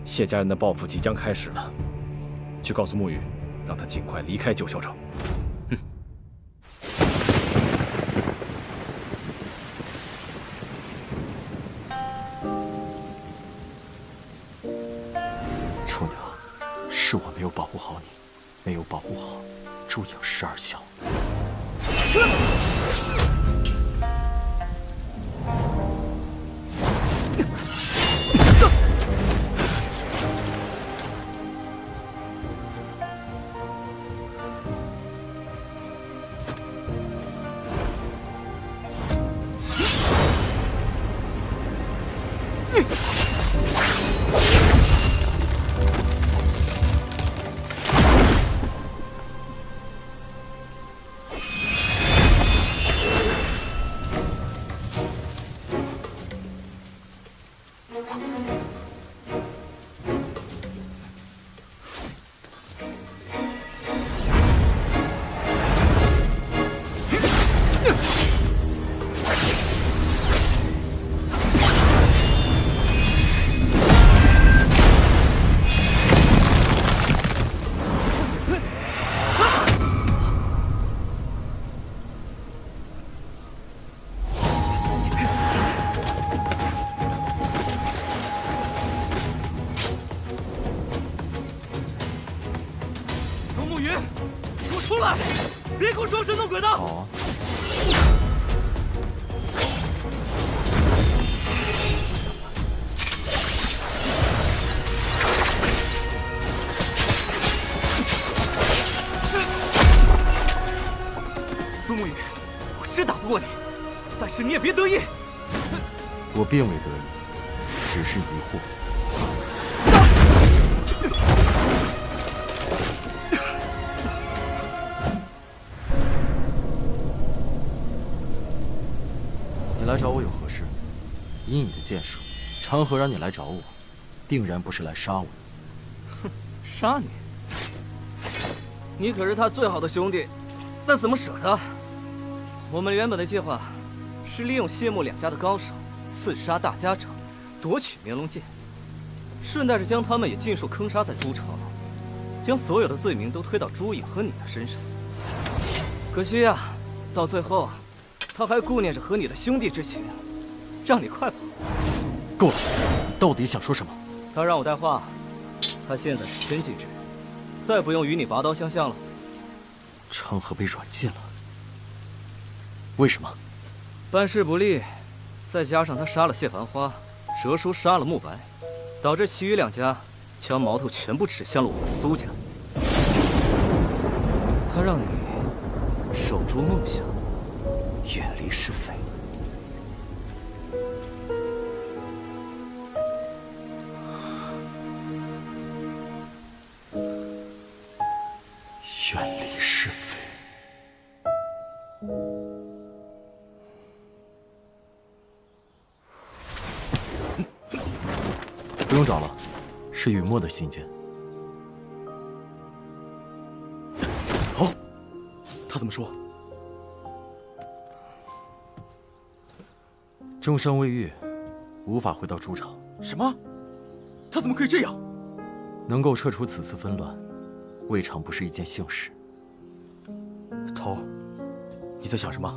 谢家人的报复即将开始了，去告诉沐雨，让他尽快离开九霄城。厨娘，是我没有保护好你，没有保护好朱颖12孝。别给我装神弄鬼的！好。苏沐雨，我是打不过你，但是你也别得意。我并未得意，只是疑惑。你来找我有何事？以你的剑术，长河让你来找我，定然不是来杀我。哼，杀你？你可是他最好的兄弟，那怎么舍得？我们原本的计划是利用谢幕两家的高手，刺杀大家长，夺取绵龙剑，顺带着将他们也尽数坑杀在朱城，将所有的罪名都推到朱颖和你的身上。可惜呀，到最后，他还顾念着和你的兄弟之情，让你快跑。够了，你到底想说什么？他让我带话，他现在是天境之人，再不用与你拔刀相向了。长河被软禁了，为什么？办事不力，再加上他杀了谢繁花，哲叔杀了慕白，导致其余2家将矛头全部指向了我们苏家。他让你守住梦想，远离是非。远离是非。不用找了，是雨墨的信件。好，他怎么说？重伤未愈，无法回到朱朝。什么？他怎么可以这样？能够撤除此次纷乱，未尝不是一件幸事。头，你在想什么？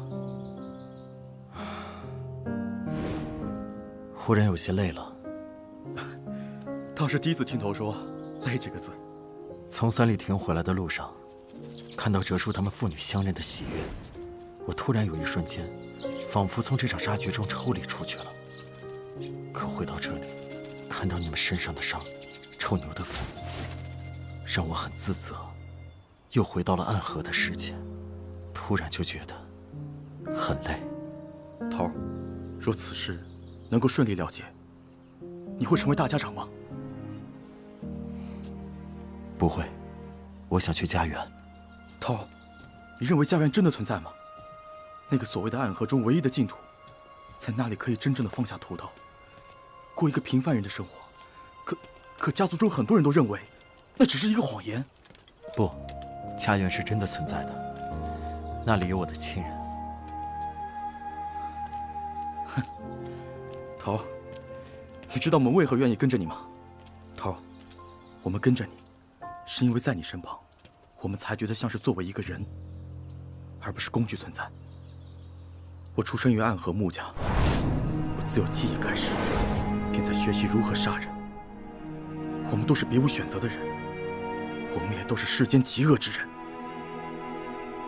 忽然有些累了。倒是第一次听头说“累”这个字。从三里亭回来的路上，看到哲叔他们父女相认的喜悦，我突然有一瞬间，仿佛从这场杀局中抽离出去了。可回到这里，看到你们身上的伤，臭牛的粪，让我很自责。又回到了暗河的世界，突然就觉得很累。头，若此事能够顺利了结，你会成为大家长吗？不会，我想去家园。头，你认为家园真的存在吗？那个所谓的暗河中唯一的净土，在那里可以真正的放下屠刀，过一个平凡人的生活。可家族中很多人都认为，那只是一个谎言。不，家园是真的存在的，那里有我的亲人。哼，头，你知道我们为何愿意跟着你吗？头，我们跟着你，是因为在你身旁，我们才觉得像是作为一个人，而不是工具存在。我出生于暗河穆家，我自有记忆开始，便在学习如何杀人。我们都是别无选择的人，我们也都是世间极恶之人。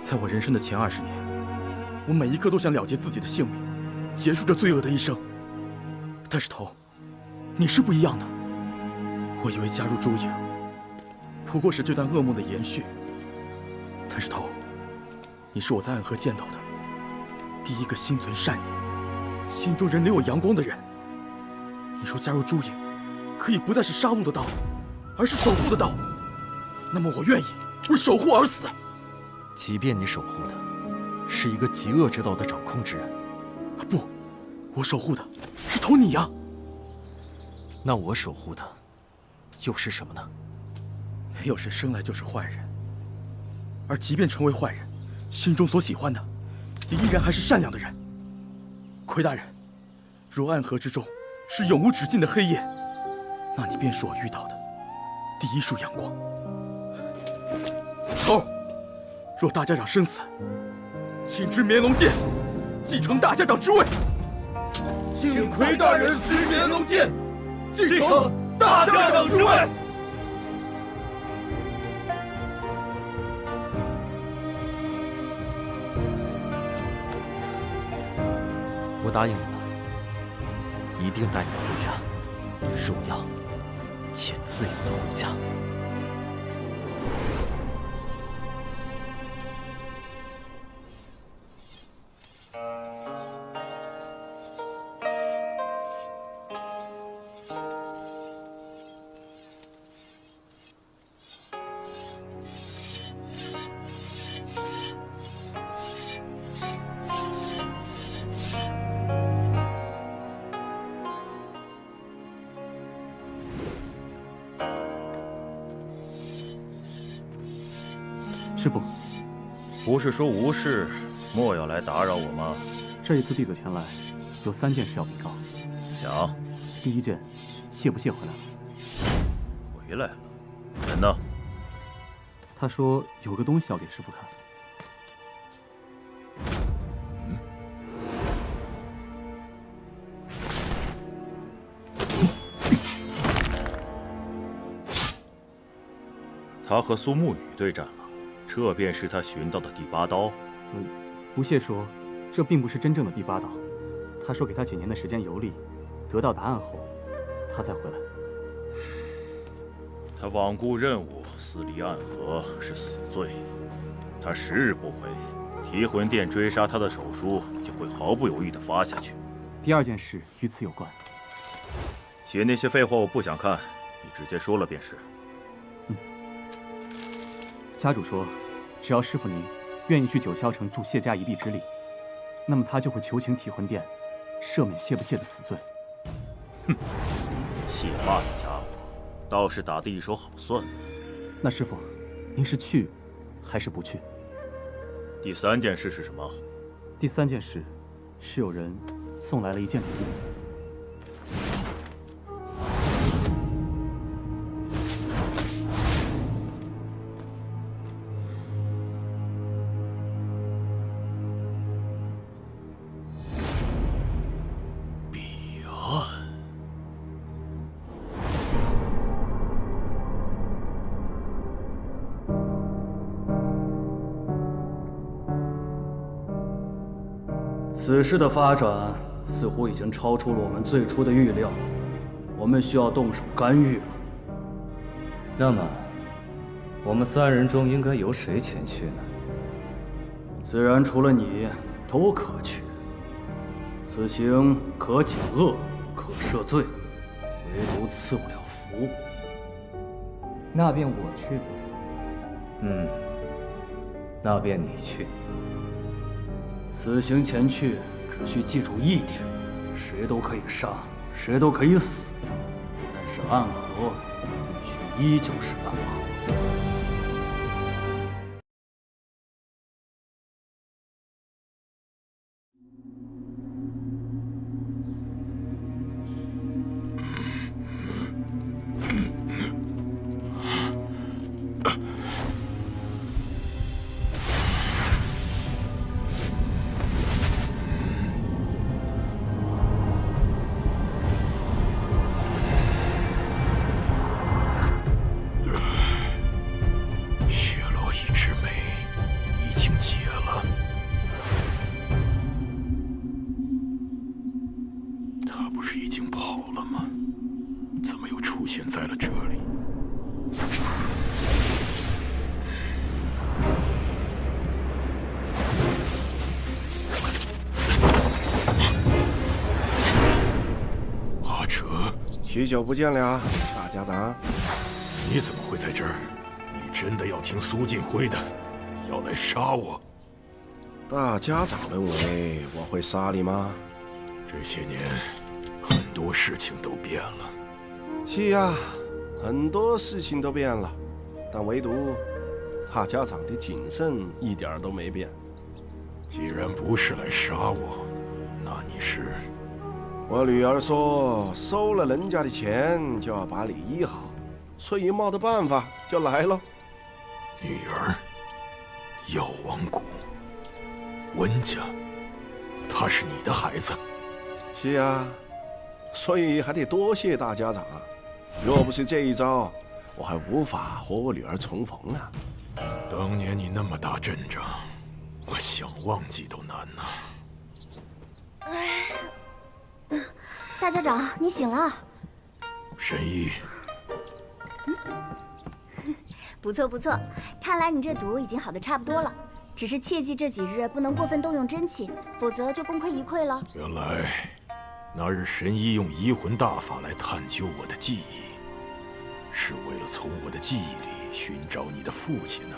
在我人生的前20年，我每一刻都想了结自己的性命，结束这罪恶的一生。但是头，你是不一样的。我以为加入朱影，不过是这段噩梦的延续。但是头，你是我在暗河见到的第一个心存善念、心中仍留有阳光的人。你说加入朱影，可以不再是杀戮的道，而是守护的道。那么我愿意为守护而死。即便你守护的是一个极恶之道的掌控之人，不，我守护的是头你呀。那我守护的又是什么呢？没有谁生来就是坏人，而即便成为坏人，心中所喜欢的，也依然还是善良的人。奎大人，若暗河之中是永无止境的黑夜，那你便是我遇到的第一束阳光。头，若大家长生死，请至绵龙剑，继承大家长之位。请奎大人至绵龙剑，继承大家长之位。我答应你们，一定带你们回家，荣耀且自由的回家。师父，不是说无事莫要来打扰我吗？这一次弟子前来，有3件事要禀告。讲。第一件，谢不谢回来了？回来了。人呢？他说有个东西要给师父看。他和苏沐雨对战了。这便是他寻到的第8刀。不屑说，这并不是真正的第8刀，他说给他几年的时间游历，得到答案后，他再回来。他罔顾任务，私离暗河是死罪。他10日不回，提魂殿追杀他的手书就会毫不犹豫地发下去。第2件事与此有关。写那些废话我不想看，你直接说了便是。家主说，只要师傅您愿意去九霄城助谢家一臂之力，那么他就会求情提魂殿，赦免谢不谢的死罪。哼，谢霸的家伙，倒是打得一手好算。那师傅，您是去还是不去？第3件事是什么？第3件事是有人送来了一件礼物。此事的发展似乎已经超出了我们最初的预料，我们需要动手干预了。那么，我们3人中应该由谁前去呢？自然除了你，都可去。此行可减恶，可赦罪，唯独赐不了福。那便我去吧。那便你去。此行前去，只需记住一点：谁都可以杀，谁都可以死，但是暗河必须依旧是暗河。许久不见了，大家长。你怎么会在这儿？你真的要听苏晋辉的，要来杀我？大家长认为我会杀你吗？这些年，很多事情都变了。是呀，很多事情都变了，但唯独大家长的谨慎一点都没变。既然不是来杀我，那你是？我女儿说，收了人家的钱就要把你医好，所以冒的办法就来了。女儿，药王谷，温家，她是你的孩子。是啊，所以还得多谢大家长。若不是这一招，我还无法和我女儿重逢呢。当年你那么大阵仗，我想忘记都难呐。大家长，你醒了。神医，不错不错，看来你这毒已经好的差不多了。只是切记这几日不能过分动用真气，否则就功亏一篑了。原来那日神医用移魂大法来探究我的记忆，是为了从我的记忆里寻找你的父亲呢。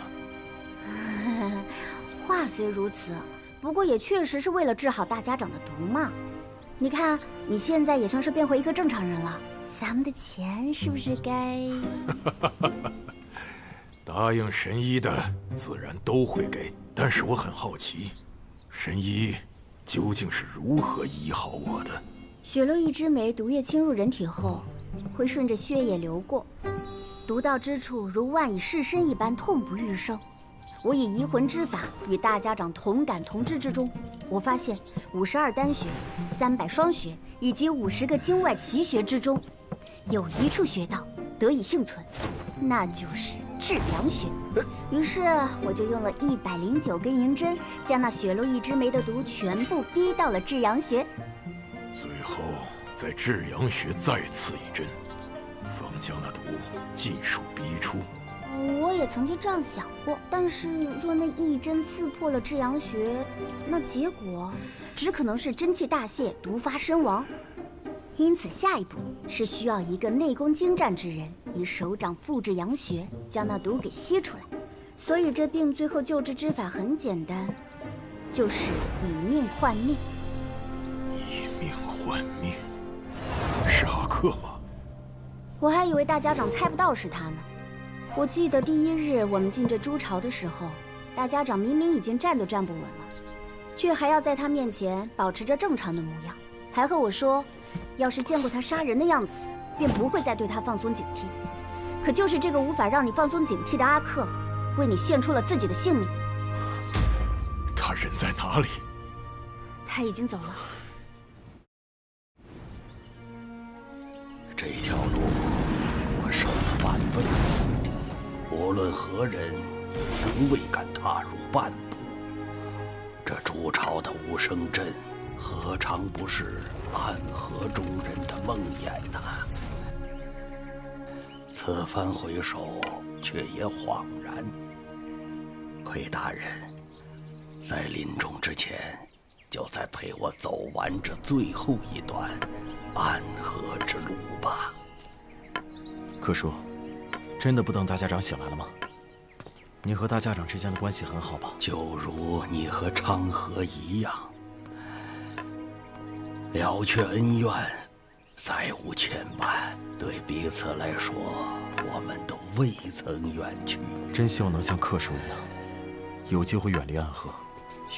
话虽如此，不过也确实是为了治好大家长的毒嘛。你看，你现在也算是变回一个正常人了，咱们的钱是不是该……答应神医的自然都会给，但是我很好奇，神医究竟是如何医好我的？血漏一枝梅毒液侵入人体后，会顺着血液流过，毒到之处如万蚁噬身一般痛不欲生。我以移魂之法与大家长同感同知之中，我发现52丹穴、300双穴以及50个经外奇穴之中，有一处穴道得以幸存，那就是至阳穴。于是我就用了109根银针，将那血漏一枝梅的毒全部逼到了至阳穴。后在至阳穴再刺一针，方将那毒尽数逼出。我也曾经这样想过，但是若那一针刺破了至阳穴，那结果只可能是真气大泄，毒发身亡。因此，下一步是需要一个内功精湛之人，以手掌附至阳穴，将那毒给吸出来。所以这病最后救治之法很简单，就是以命换命。以命换命，是阿克吗？我还以为大家长猜不到是他呢。我记得第1日我们进这朱巢的时候，大家长明明已经站都站不稳了，却还要在他面前保持着正常的模样，还和我说，要是见过他杀人的样子，便不会再对他放松警惕。可就是这个无法让你放松警惕的阿克，为你献出了自己的性命。他人在哪里？他已经走了。这条路我守了半辈子，无论何人也从未敢踏入半步。这朱巢的无声阵，何尝不是暗河中人的梦魇呐？此番回首，却也恍然。魁大人，在临终之前，就再陪我走完这最后一段暗河之路吧。柯叔，真的不等大家长醒来了吗？你和大家长之间的关系很好吧？就如你和昌河一样，了却恩怨，再无牵绊。对彼此来说，我们都未曾远去。真希望能像柯叔一样，有机会远离暗河，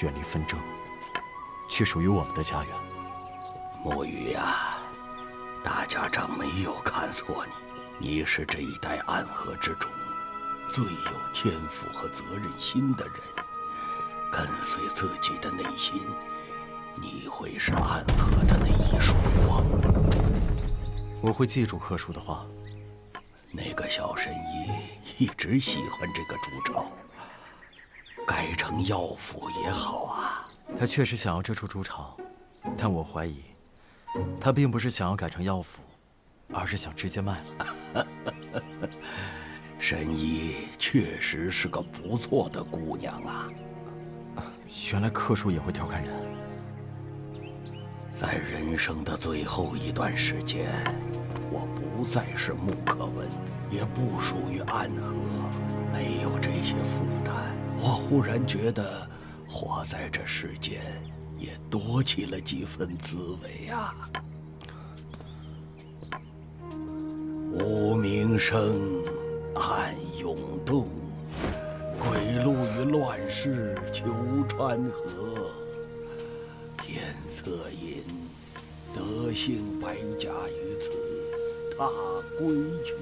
远离纷争，去属于我们的家园。墨鱼呀，大家长没有看错你，你是这一代暗河之中最有天赋和责任心的人。跟随自己的内心，你会是暗河的那一束光。我会记住柯叔的话。那个小神医一直喜欢这个朱巢，改成药府也好啊。他确实想要这处朱巢，但我怀疑，他并不是想要改成药府，而是想直接卖了。神医确实是个不错的姑娘啊。原来柯叔也会调侃人。在人生的最后一段时间，我不再是穆可文，也不属于暗河，没有这些负担。我忽然觉得，活在这世间也多起了几分滋味啊。无名声，暗涌动，归路于乱世求川河。天策引，德性百家于此，他归去。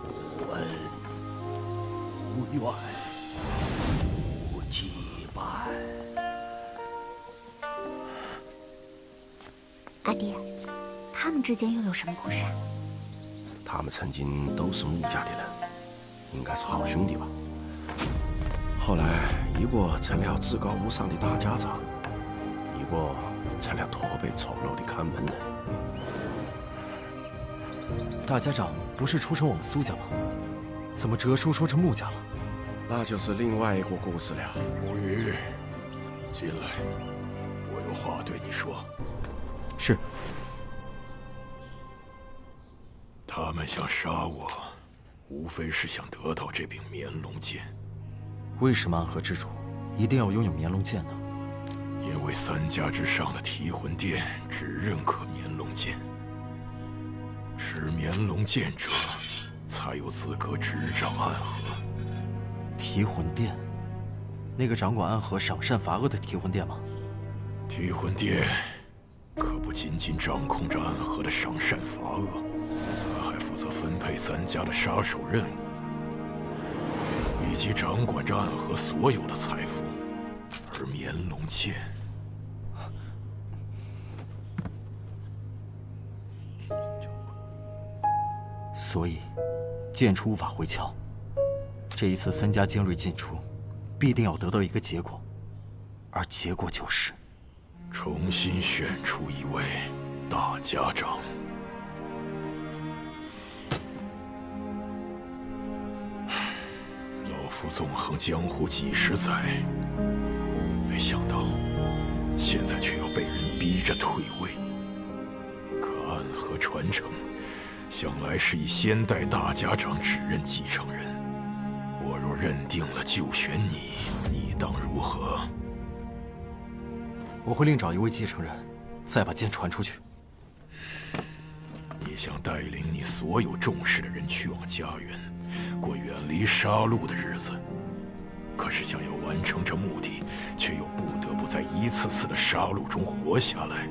无恩，无怨，无羁绊。阿爹，他们之间又有什么故事啊？他们曾经都是穆家的人，应该是好兄弟吧。后来，一个成了至高无上的大家长，一个成了驼背丑陋的看门人。大家长不是出身我们苏家吗？怎么哲叔说成穆家了？那就是另外一个故事了。木鱼，进来，我有话对你说。是。他们想杀我，无非是想得到这柄绵龙剑。为什么暗河之主一定要拥有绵龙剑呢？因为3家之上的提魂殿只认可绵龙剑，持绵龙剑者才有资格执掌暗河。提魂殿，那个掌管暗河赏善罚恶的提魂殿吗？提魂殿可不仅仅掌控着暗河的赏善罚恶，他还负责分配3家的杀手任务，以及掌管着暗河所有的财富。而绵龙剑，所以剑出无法回鞘。这一次3家尖锐进出，必定要得到一个结果，而结果就是重新选出一位大家长。老夫纵横江湖几十载，没想到现在却要被人逼着退位。可暗河传承向来是以先代大家长指认继承人，我若认定了就选你，你当如何？我会另找一位继承人，再把剑传出去。你想带领你所有重视的人去往家园，过远离杀戮的日子，可是想要完成这目的，却又不得不在一次次的杀戮中活下来，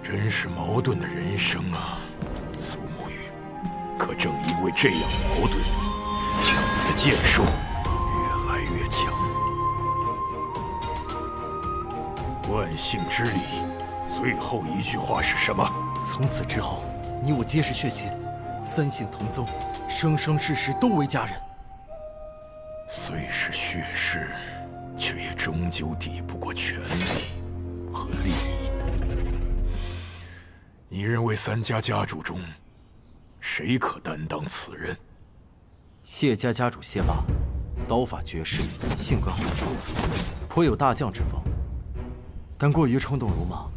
真是矛盾的人生啊，苏沐雨。可正因为这样矛盾，让你的剑术越来越强。万幸之礼，最后一句话是什么？从此之后，你我皆是血亲，三姓同宗，生生世世都为家人。虽是血誓，却也终究抵不过权力和利益。你认为三家家主中，谁可担当此任？谢家家主谢霸，刀法绝世，性格好，颇有大将之风，但过于冲动鲁莽，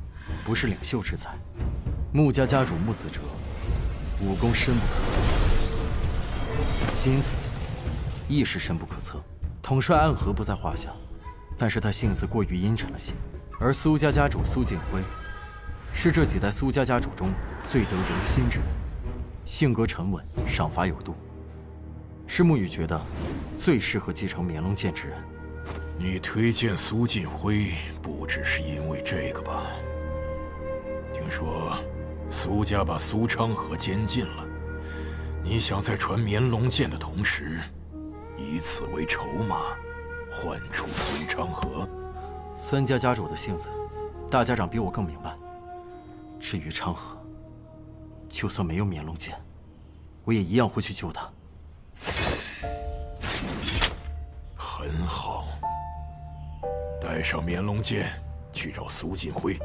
不是领袖之才。穆家家主穆子哲，武功深不可测，心思亦是深不可测。统帅暗河不在话下，但是他性子过于阴沉了些。而苏家家主苏晋辉，是这几代苏家家主中最得人心之人，性格沉稳，赏罚有度，是沐雨觉得最适合继承绵龙剑之人。你推荐苏晋辉，不只是因为这个吧？听说苏家把苏昌河监禁了，你想在传绵龙剑的同时，以此为筹码，换出苏昌河？三家家主的性子，大家长比我更明白。至于昌河，就算没有绵龙剑，我也一样会去救他。很好，带上绵龙剑去找苏晋辉，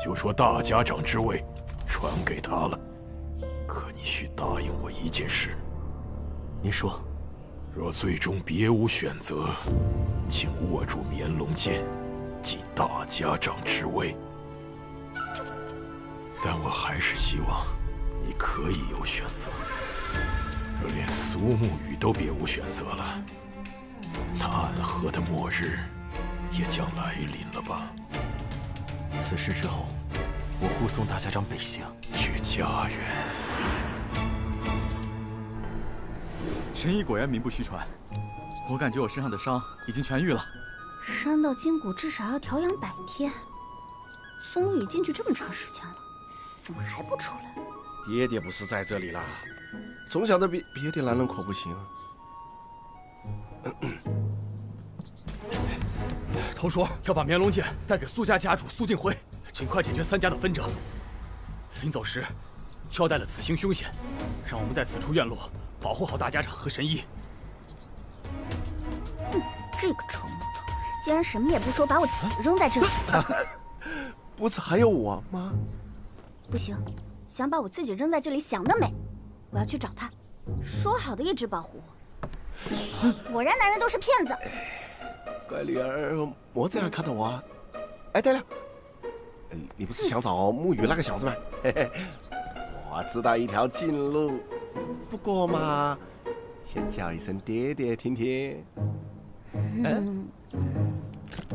就说大家长之位传给他了。可你需答应我一件事。你说，若最终别无选择，请握住绵龙剑，即大家长之位。但我还是希望你可以有选择。若连苏沐雨都别无选择了，那暗河的末日也将来临了吧？此事之后，我护送大家长北行，去家园。神医果然名不虚传，我感觉我身上的伤已经痊愈了。伤到筋骨至少要调养100天。苏沐雨进去这么长时间了，怎么还不出来？爹爹不是在这里啦，总想着别的男人可不行。头说要把绵龙剑带给苏家家主苏晋辉，尽快解决三家的纷争。临走时，交代了此行凶险，让我们在此处院落保护好大家长和神医。这个臭木头，竟然什么也不说，把我自己扔在这里。不是还有我吗？不行，想把我自己扔在这里想得美！我要去找他，说好的一直保护我。果然男人都是骗子。乖女儿，莫这样看着我啊！哎，对了，你不是想找沐雨那个小子吗？嘿嘿，我知道一条近路，不过嘛，先叫一声爹爹听听。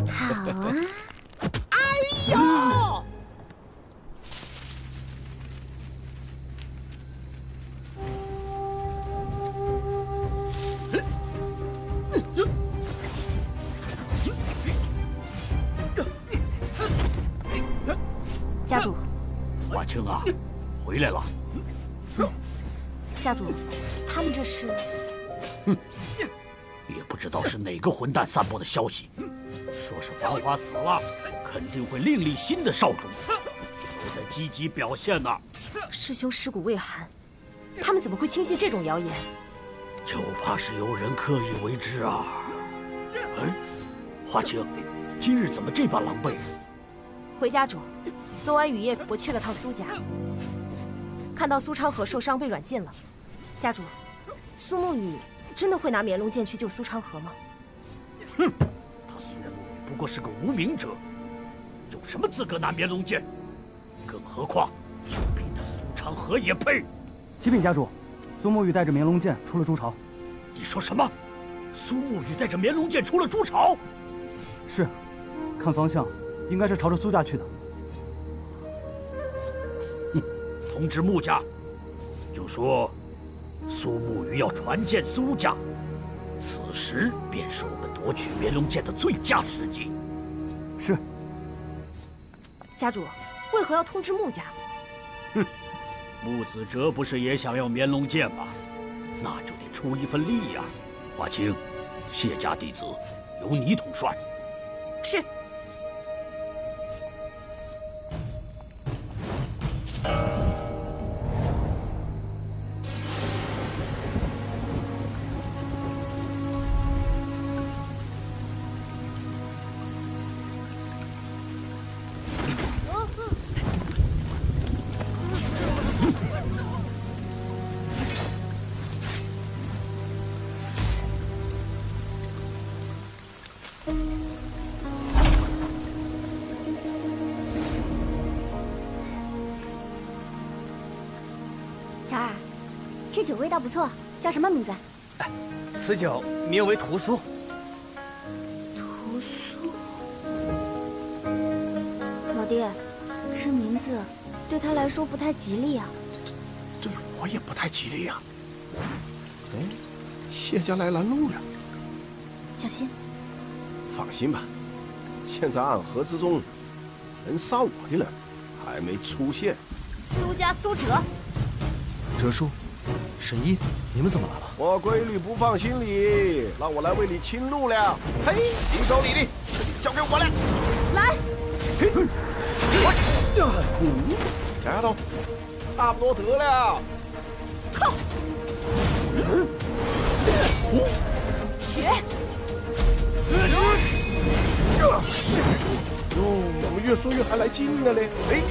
好啊！哎呦！家主，华清啊，回来了。家主，他们这是……也不知道是哪个混蛋散播的消息，说是繁华死了，肯定会另立新的少主，都在积极表现呢。师兄尸骨未寒，他们怎么会轻信这种谣言？就怕是有人刻意为之啊！哎，华清，今日怎么这般狼狈？回家主，昨晚雨夜我去了趟苏家，看到苏昌河受伤被软禁了。家主，苏沐雨真的会拿绵龙剑去救苏昌河吗？哼，他苏沐雨不过是个无名者，有什么资格拿绵龙剑？更何况，就凭他苏昌河也配？启禀家主，苏沐雨带着绵龙剑出了朱巢。你说什么？苏沐雨带着绵龙剑出了朱巢？是，看方向，应该是朝着苏家去的。通知穆家，就说苏沐雨要传剑苏家，此时便是我们夺取绵龙剑的最佳时机。是。家主，为何要通知穆家？哼，穆子哲不是也想要绵龙剑吗？那就得出一份力呀。华清，谢家弟子由你统帅。是。小二，这酒味道不错，叫什么名字？此酒名为屠苏。屠苏。老弟，这名字对他来说不太吉利啊。对我也不太吉利啊。哎，谢家来拦路了，小心。放心吧，现在暗河之中，能杀我的人还没出现。苏家苏哲。哲叔，沈一，你们怎么来了？我闺女不放心你，让我来为你清路了。嘿，你走你的，交给我了。来。小丫头，差不多得了。靠！血！哟，怎么越说越还来劲了嘞？哎。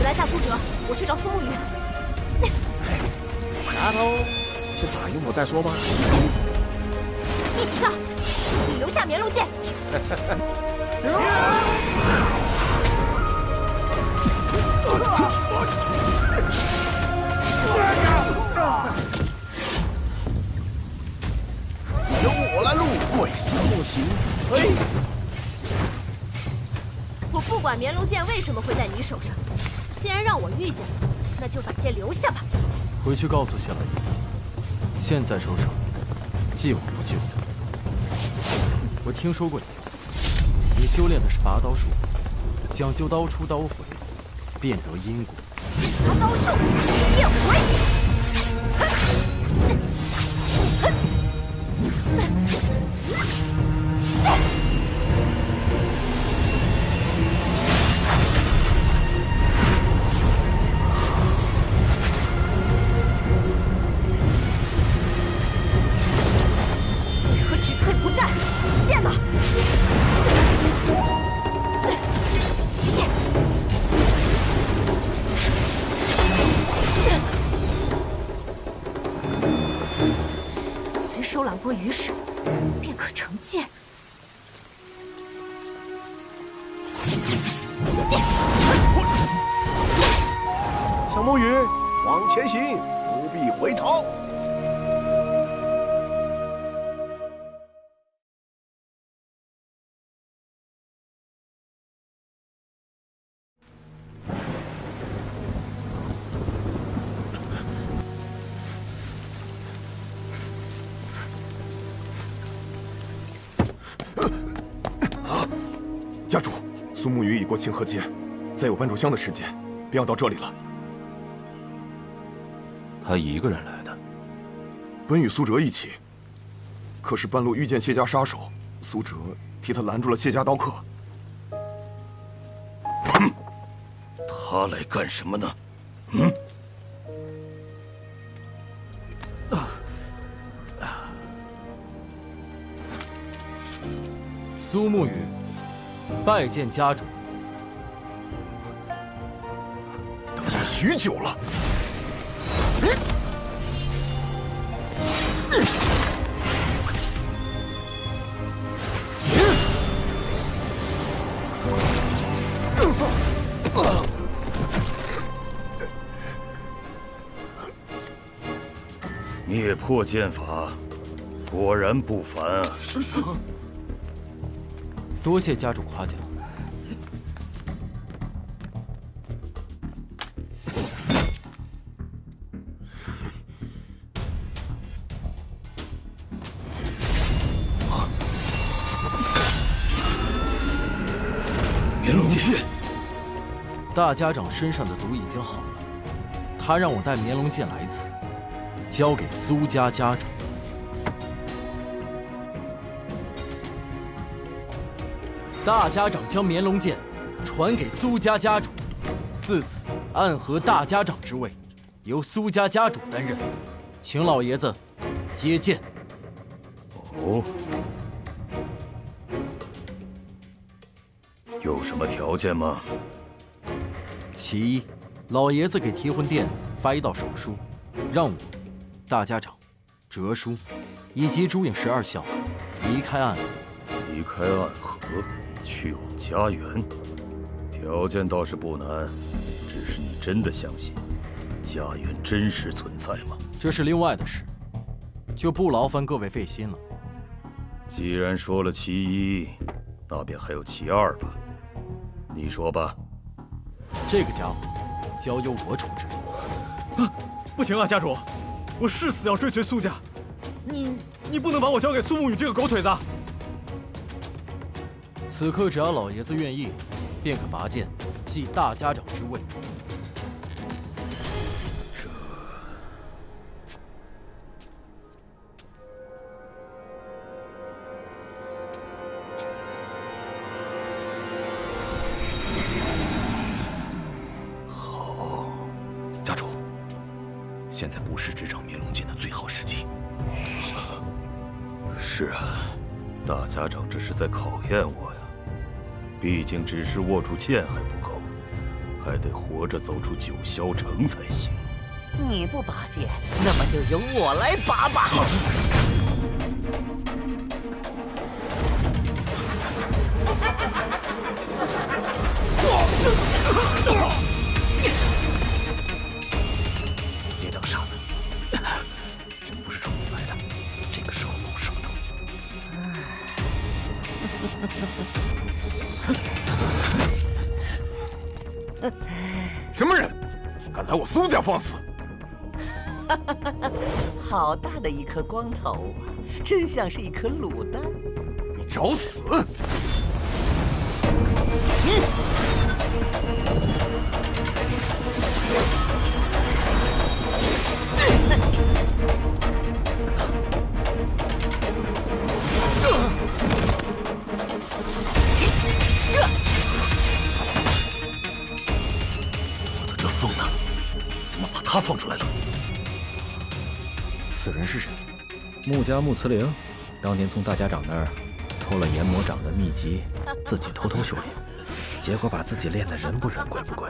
来下苏哲，我去找苏沐雨。丫头，先打赢我再说吧。一起上，你留下绵龙剑。由我拦路，鬼神莫行。哎，我不管绵龙剑为什么会在你手上，既然让我遇见了，那就把剑留下吧。回去告诉谢老爷子，现在收手，既往不咎。我听说过你修炼的是拔刀术，讲究刀出刀回，便得因果。拔刀术，变回。可只退不战，剑呢？随手揽过雨水，便可成剑。小沐雨，往前行，不必回头。家主，苏沐雨已过清河街，再有半炷香的时间，便要到这里了。他一个人来的？本与苏哲一起，可是半路遇见谢家杀手，苏哲替他拦住了谢家刀客。他来干什么呢？苏沐雨拜见家主。等了许久了。灭破剑法果然不凡啊！多谢家主夸奖。炎龙剑，大家长身上的毒已经好了，他让我带绵龙剑来此，交给苏家家主。大家长将绵龙剑传给苏家家主，自此暗河大家长之位由苏家家主担任，请老爷子接见。哦，有什么条件吗？其一，老爷子给提魂殿发一道手书，让我、大家长、哲叔以及朱影12校离开暗河。离开暗河，去往家园，条件倒是不难，只是你真的相信家园真实存在吗？这是另外的事，就不劳烦各位费心了。既然说了其一，那便还有其二吧。你说吧。这个家伙交由我处置。不行啊，家主，我誓死要追随苏家，你不能把我交给苏沐雨这个狗腿子。此刻只要老爷子愿意，便可拔剑，继大家长之位。好，家主，现在不是执掌绵龙剑的最好时机。是啊，大家长这是在考验我呀。毕竟只是握住剑还不够，还得活着走出九霄城才行。你不拔剑，那么就由我来拔吧。别当傻子，人不是冲你来的，这个时候露舌头。什么人，敢来我苏家放肆？好大的一颗光头啊，真像是一颗卤蛋。你找死！我的这风呢？怎么把他放出来了？此人是谁？穆家穆慈灵，当年从大家长那儿偷了炎魔掌的秘籍，自己偷偷修炼，结果把自己练得人不人鬼不鬼。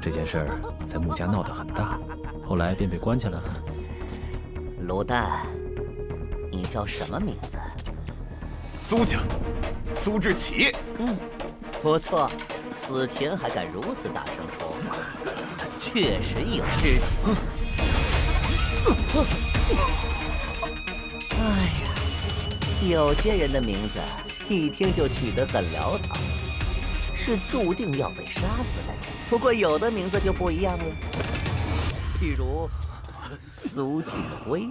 这件事儿在穆家闹得很大，后来便被关起来了。卤蛋，你叫什么名字？苏家，苏志奇。不错，死前还敢如此大声说话，确实有志气。哎呀，有些人的名字一听就取得很潦草，是注定要被杀死的人。不过有的名字就不一样了，譬如苏继辉，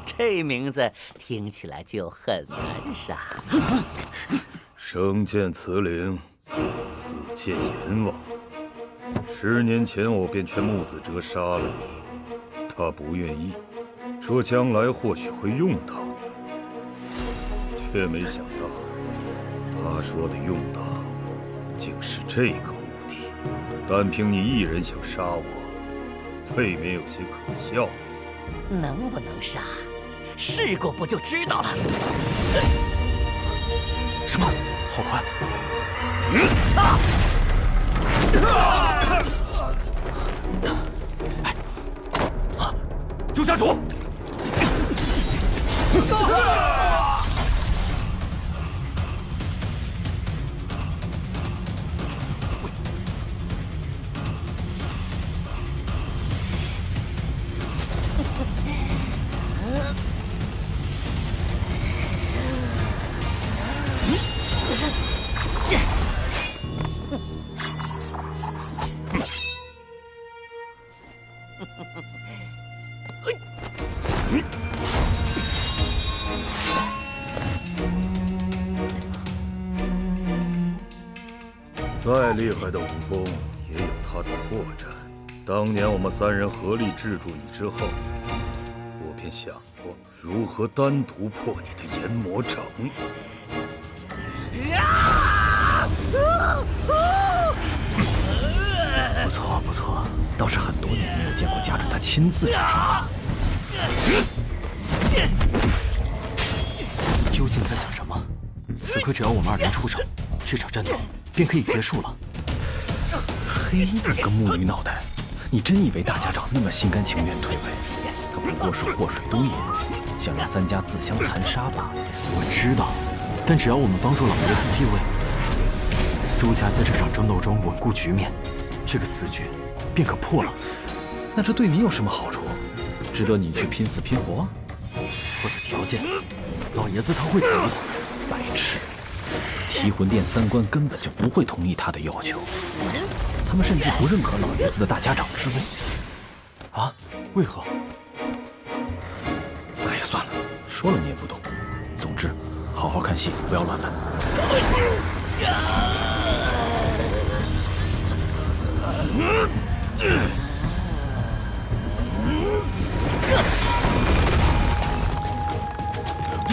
这名字听起来就很难杀。生见慈灵，死见阎王。10年前我便劝穆子哲杀了你，他不愿意，说将来或许会用到你，却没想到他说的用到竟是这个目的。单凭你一人想杀我，未免有些可笑。能不能杀，试过不就知道了？什么？好快！救家主！再厉害的武功也有它的破绽。当年我们三人合力制住你之后，我便想过如何单独破你的研魔掌。不错不错，倒是很多年没有见过家主他亲自出手。究竟在想什么？此刻只要我们二人出手，这场战斗便可以结束了。嘿，你个木驴脑袋，你真以为大家长那么心甘情愿退位？他不过是祸水东野，想让三家自相残杀罢了。我知道，但只要我们帮助老爷子继位，苏家在这场争斗中稳固局面，这个死局便可破了。那这对你有什么好处？值得你去拼死拼活？我的条件，老爷子他会同意。白痴！提魂殿三关根本就不会同意他的要求，他们甚至不认可老爷子的大家长之位。啊？为何？哎，算了，说了你也不懂。总之，好好看戏，不要乱来。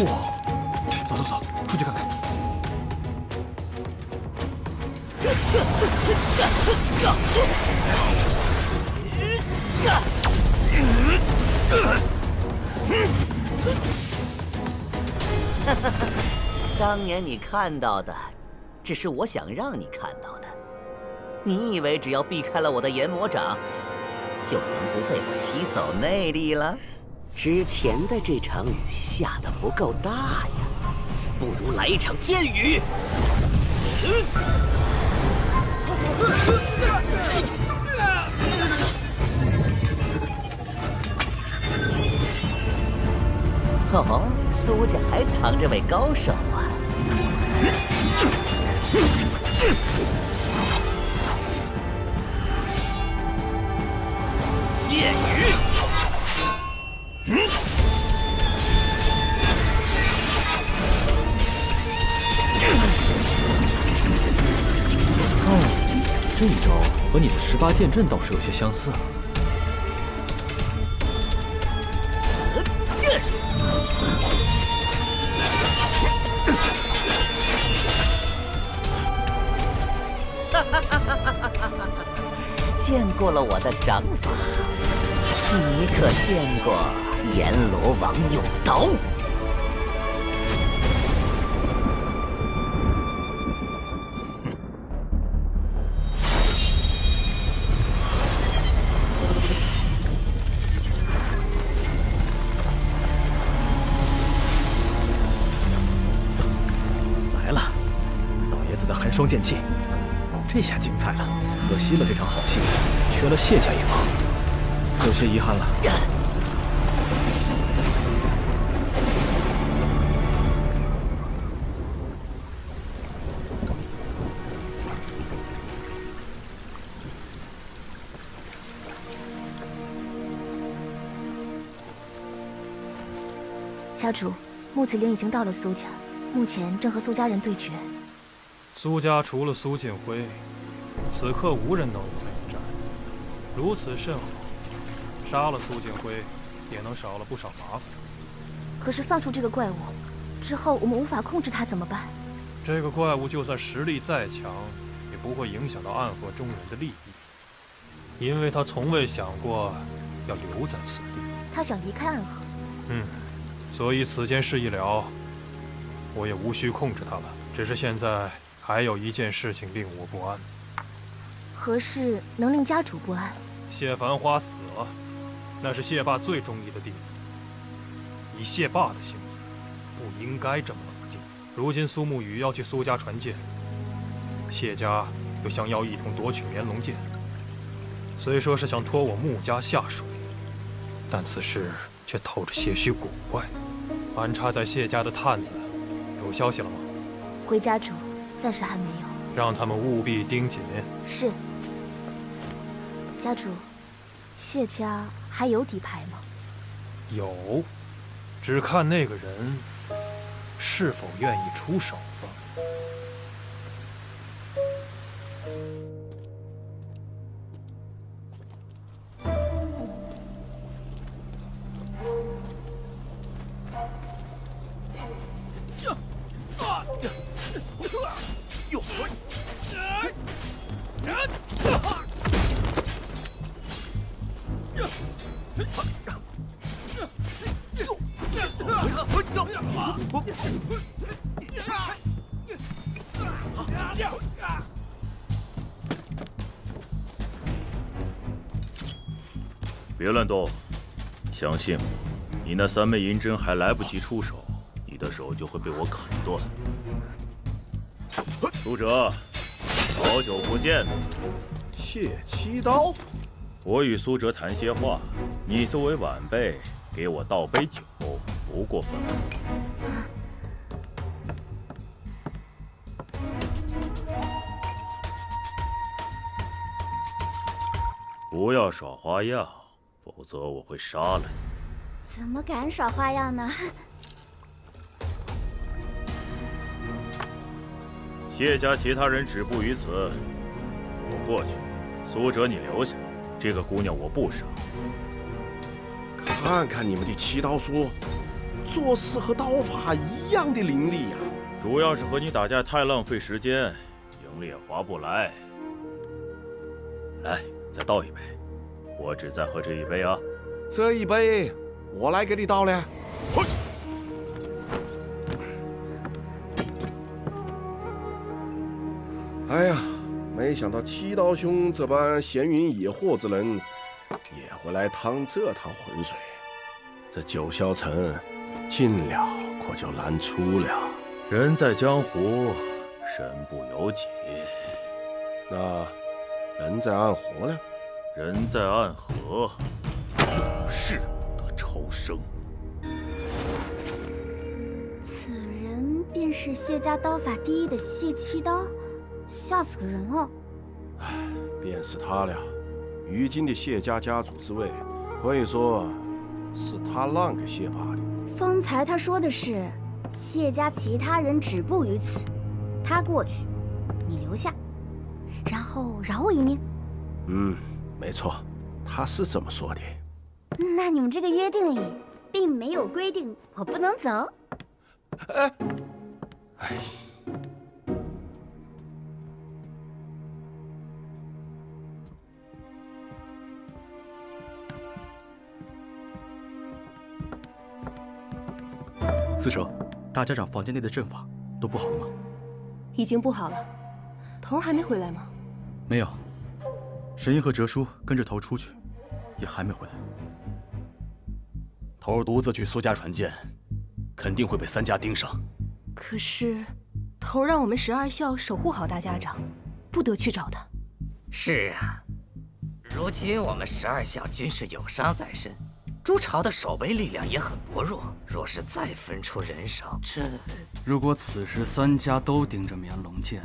哇！走走走，出去看看。当年你看到的，只是我想让你看到的。你以为只要避开了我的研魔掌，就能不被我吸走内力了？之前的这场雨下得不够大呀，不如来一场剑雨。哦，苏家还藏着位高手啊！剑雨。这一招和你的18剑阵倒是有些相似啊。见过了我的掌法，你可见过阎罗王用刀？来了，老爷子的寒霜剑气，这下精彩了。可惜了这场好戏，缺了谢家一方，有些遗憾了。家主，木子陵已经到了苏家，目前正和苏家人对决。苏家除了苏锦辉，此刻无人能与他一战，如此甚好。杀了苏锦辉，也能少了不少麻烦。可是放出这个怪物之后，我们无法控制他怎么办？这个怪物就算实力再强，也不会影响到暗河中人的利益，因为他从未想过要留在此地。他想离开暗河。所以此件事一了，我也无需控制他了。只是现在还有一件事情令我不安。何事能令家主不安？谢繁花死了，那是谢霸最中意的弟子。以谢霸的性子，不应该这么冷静。如今苏沐雨要去苏家传剑，谢家又想要一同夺取绵龙剑。虽说是想拖我穆家下水，但此事却透着些许古怪。安插在谢家的探子有消息了吗？回家主，暂时还没有。让他们务必盯紧。是。家主，谢家还有底牌吗？有，只看那个人是否愿意出手了。别乱动，相信我，你那3枚银针还来不及出手，你的手就会被我砍断。苏哲，好久不见。谢七刀，我与苏哲谈些话，你作为晚辈，给我倒杯酒，不过分。不要耍花样，否则我会杀了你。怎么敢耍花样呢？谢家其他人止步于此。我过去，苏哲你留下，这个姑娘我不杀。看看你们的七刀术，做事和刀法一样的凌厉呀！主要是和你打架太浪费时间，赢了也划不来。来，再倒一杯，我只再喝这一杯啊。这一杯我来给你倒了。哎呀，没想到七刀兄这般闲云野祸之人，也会来趟这趟浑水。这九霄城进了可就难出了。人在江湖，身不由己。那人在暗河呢？人在暗河，是不得超生。此人便是谢家刀法第一的谢七刀，吓死个人了。唉，便是他了。如今的谢家家主之位，可以说是他让给谢霸的。方才他说的是谢家其他人止步于此，他过去，你留下，然后饶我一命。嗯，没错，他是这么说的。那你们这个约定里并没有规定我不能走。哎，四成，大家长房间内的阵法都布好了吗？已经布好了。头儿还没回来吗？没有。神医和哲叔跟着头出去，也还没回来。头儿独自去苏家传剑，肯定会被3家盯上。可是，头儿让我们12校守护好大家长，不得去找他。是啊，如今我们12校军事有伤在身，朱朝的守备力量也很薄弱。若是再分出人手，如果此时3家都盯着绵龙剑，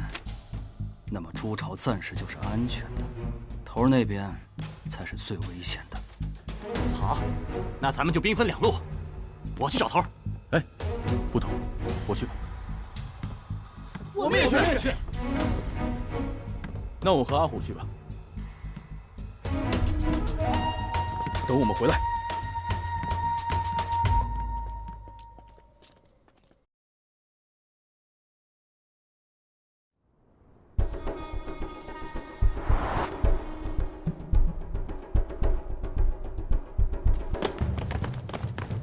那么朱朝暂时就是安全的，头儿那边才是最危险的。好，那咱们就兵分2路，我去找头儿。哎，不同，我去吧。我们也去。那我和阿虎去吧。等我们回来。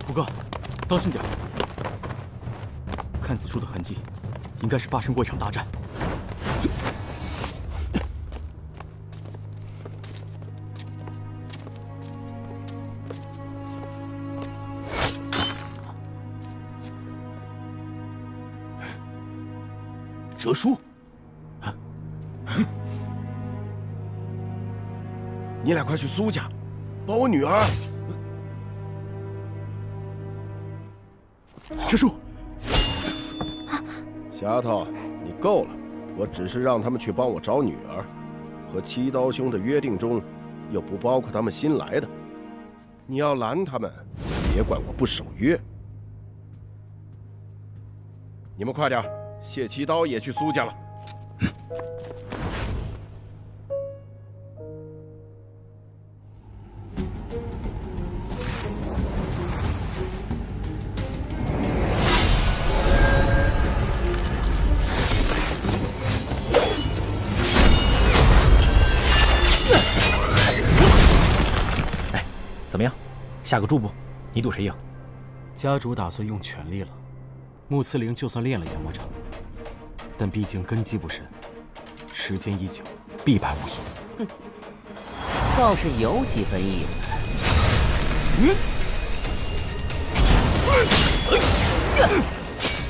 虎哥，当心点！看此处的痕迹，应该是发生过一场大战。哲叔，你俩快去苏家，保我女儿。哲叔，丫头，你够了！我只是让他们去帮我找女儿，和七刀兄的约定中，又不包括他们新来的。你要拦他们，别怪我不守约。你们快点，谢七刀也去苏家了。怎么样，下个注不？你赌谁赢？家主打算用全力了。穆慈灵就算练了炎魔掌，但毕竟根基不深，时间一久，必败无疑。哼，倒是有几分意思。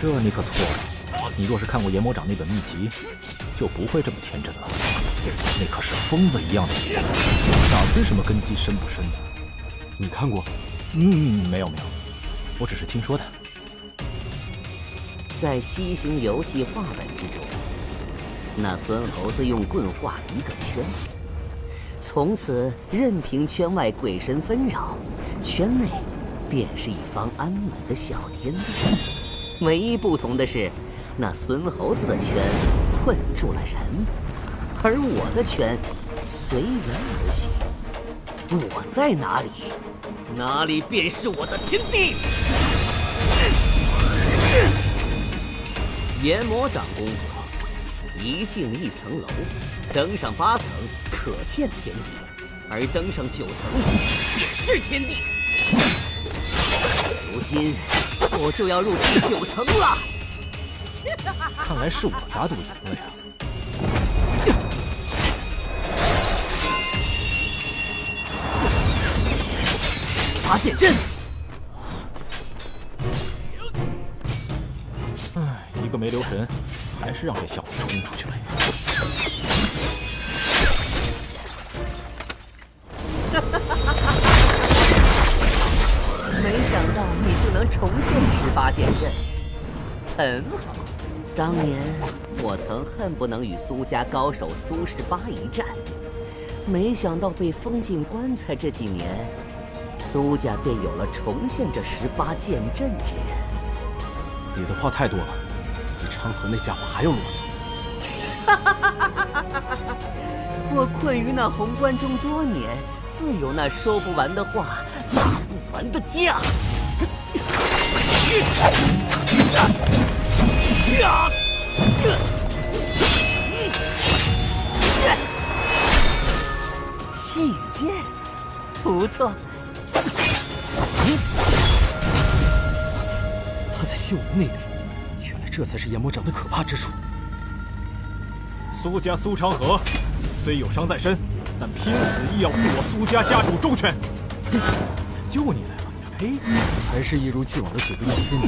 这你可错了。你若是看过炎魔掌那本秘籍，就不会这么天真了。那可是疯子一样的爷子，哪分什么根基深不深的？你看过？没有，我只是听说的。在《西行游记》话本之中，那孙猴子用棍画了一个圈，从此任凭圈外鬼神纷扰，圈内便是一方安稳的小天地。唯一不同的是，那孙猴子的圈困住了人，而我的圈随人而行。我在哪里，哪里便是我的天地。炎魔掌功夫，一进一层楼，登上8层可见天地，而登上9层也是天地。如今我就要入第9层了。看来是我打赌赢了呀。18剑阵。一个没留神，还是让这小子冲出去了。没想到你就能重现18剑阵，很好。当年我曾恨不能与苏家高手苏18一战，没想到被封进棺材这几年，苏家便有了重现这18剑阵之人。你的话太多了，比昌河那家伙还要啰嗦。我困于那红棺中多年，自有那说不完的话，拉不完的架。细雨剑，不错。他在吸我的内力，原来这才是炎魔掌的可怕之处。苏家苏昌河虽有伤在身，但拼死亦要护我苏家家主周全。救你来了，呸！还是一如既往的嘴不对心。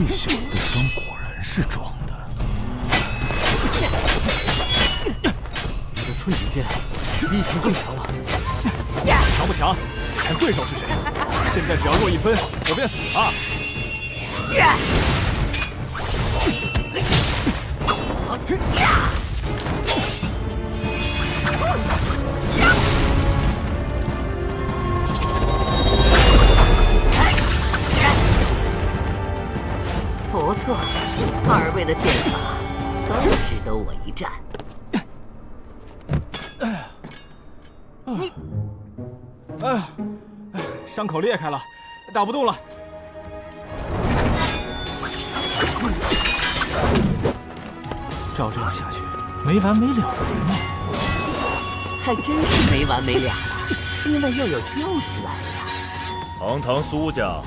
这小子的伤果然是装的。你的寸指剑比以前更强了。强不强，看对手是谁。现在只要弱1分，我便死了。不错，二位的剑法都值得我一战。你，伤口裂开了，打不动了。照这样下去，没完没了了。还真是没完没了了，因为又有救人来了。堂堂苏家，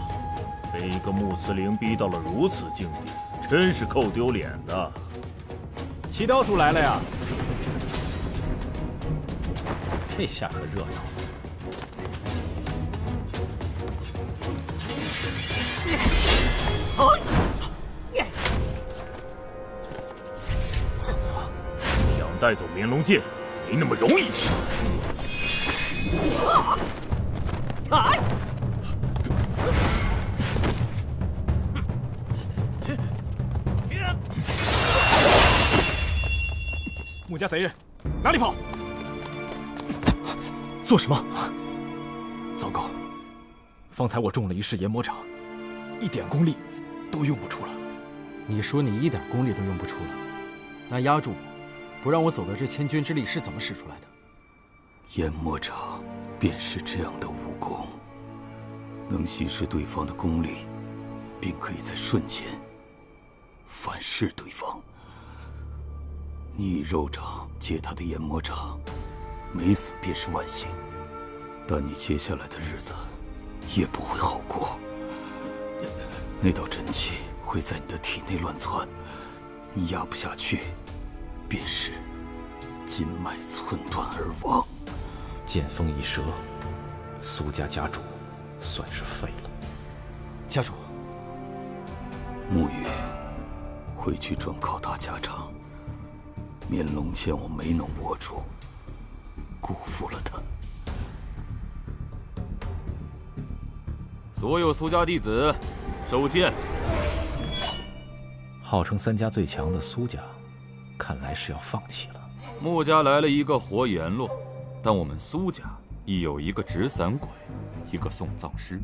被一个穆慈陵逼到了如此境地，真是够丢脸的。齐刀叔来了呀！这下可热闹了。想带走绵龙剑，没那么容易。穆家贼人，哪里跑？做什么？糟糕！方才我中了一式研魔掌，一点功力都用不出了。你说你一点功力都用不出了，那压住我，不让我走的这千钧之力是怎么使出来的？研魔掌便是这样的武功，能稀释对方的功力，并可以在瞬间反噬对方。你以肉掌接他的研魔掌，没死便是万幸，但你接下来的日子也不会好过。那道真气会在你的体内乱窜，你压不下去，便是筋脉寸断而亡。剑锋一折，苏家家主算是废了。家主，沐雨，回去转告大家长，绵龙剑我没能握住，辜负了他。所有苏家弟子，收剑。号称3家最强的苏家，看来是要放弃了。穆家来了一个活阎罗，但我们苏家亦有一个纸伞鬼，一个送葬师。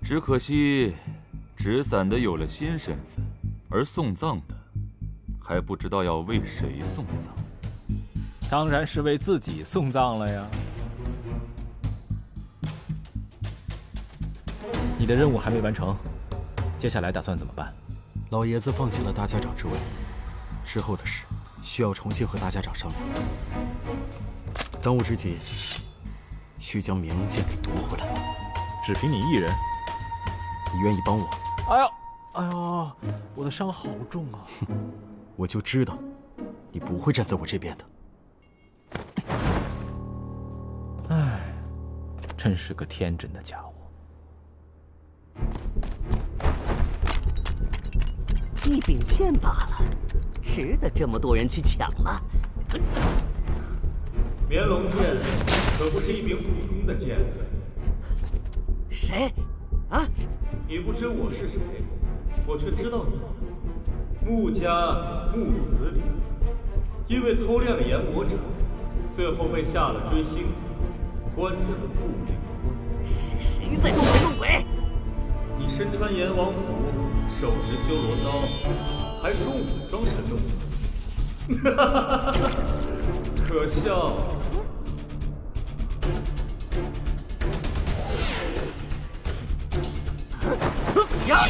只可惜，纸伞的有了新身份，而送葬的还不知道要为谁送葬。当然是为自己送葬了呀。你的任务还没完成，接下来打算怎么办？老爷子放弃了大家长之位，之后的事需要重新和大家长商量。当务之急，需将绵龙剑给夺回来。只凭你一人，你愿意帮我？哎呦，我的伤好重啊！我就知道，你不会站在我这边的。唉，真是个天真的家伙。一柄剑罢了，值得这么多人去抢吗？绵龙剑可不是一柄普通的剑。谁？啊？你不知我是谁，我却知道你。穆家穆慈陵，因为偷练了研魔掌，最后被下了追星，关进了护灵关。是谁在装神弄鬼？你身穿阎王服，手执修罗刀，还说我装神弄鬼，可笑。呀！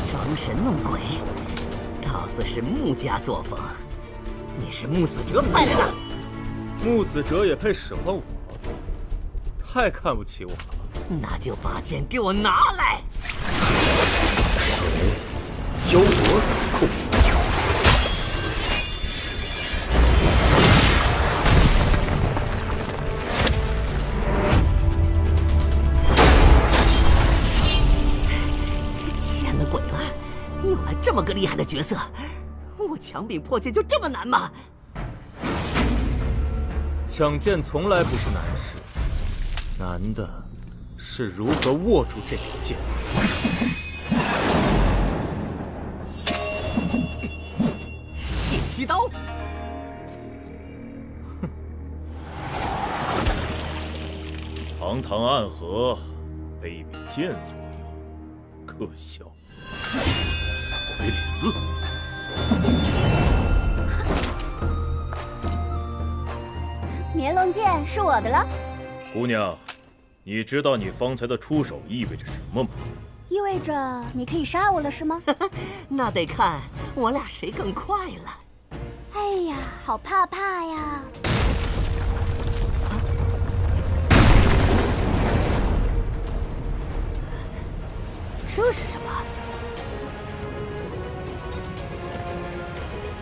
装神弄鬼，倒似是穆家作风。你是穆子哲派来的？穆子哲也配使唤我？太看不起我了。那就把剑给我拿来！水由我所控。见了鬼了！有了这么个厉害的角色，我强柄破剑就这么难吗？抢剑从来不是难事，难的是如何握住这柄剑。血七刀！堂堂暗河，被一柄剑左右，可笑。奎里斯，绵龙剑是我的了。姑娘，你知道你方才的出手意味着什么吗？意味着你可以杀我了是吗？那得看我俩谁更快了。哎呀，好怕呀！这是什么？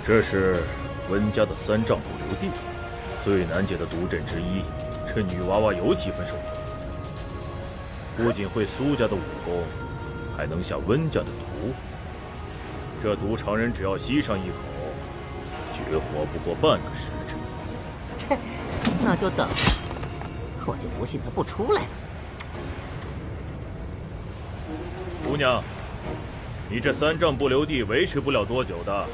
这是温家的3丈不留地，最难解的毒阵之一。这女娃娃有几分手段，不仅会苏家的武功，还能下温家的毒。这毒常人只要吸上一口，绝活不过半个时辰。切，那就等，我就不信他不出来了。姑娘，你这3丈不留地维持不了多久的，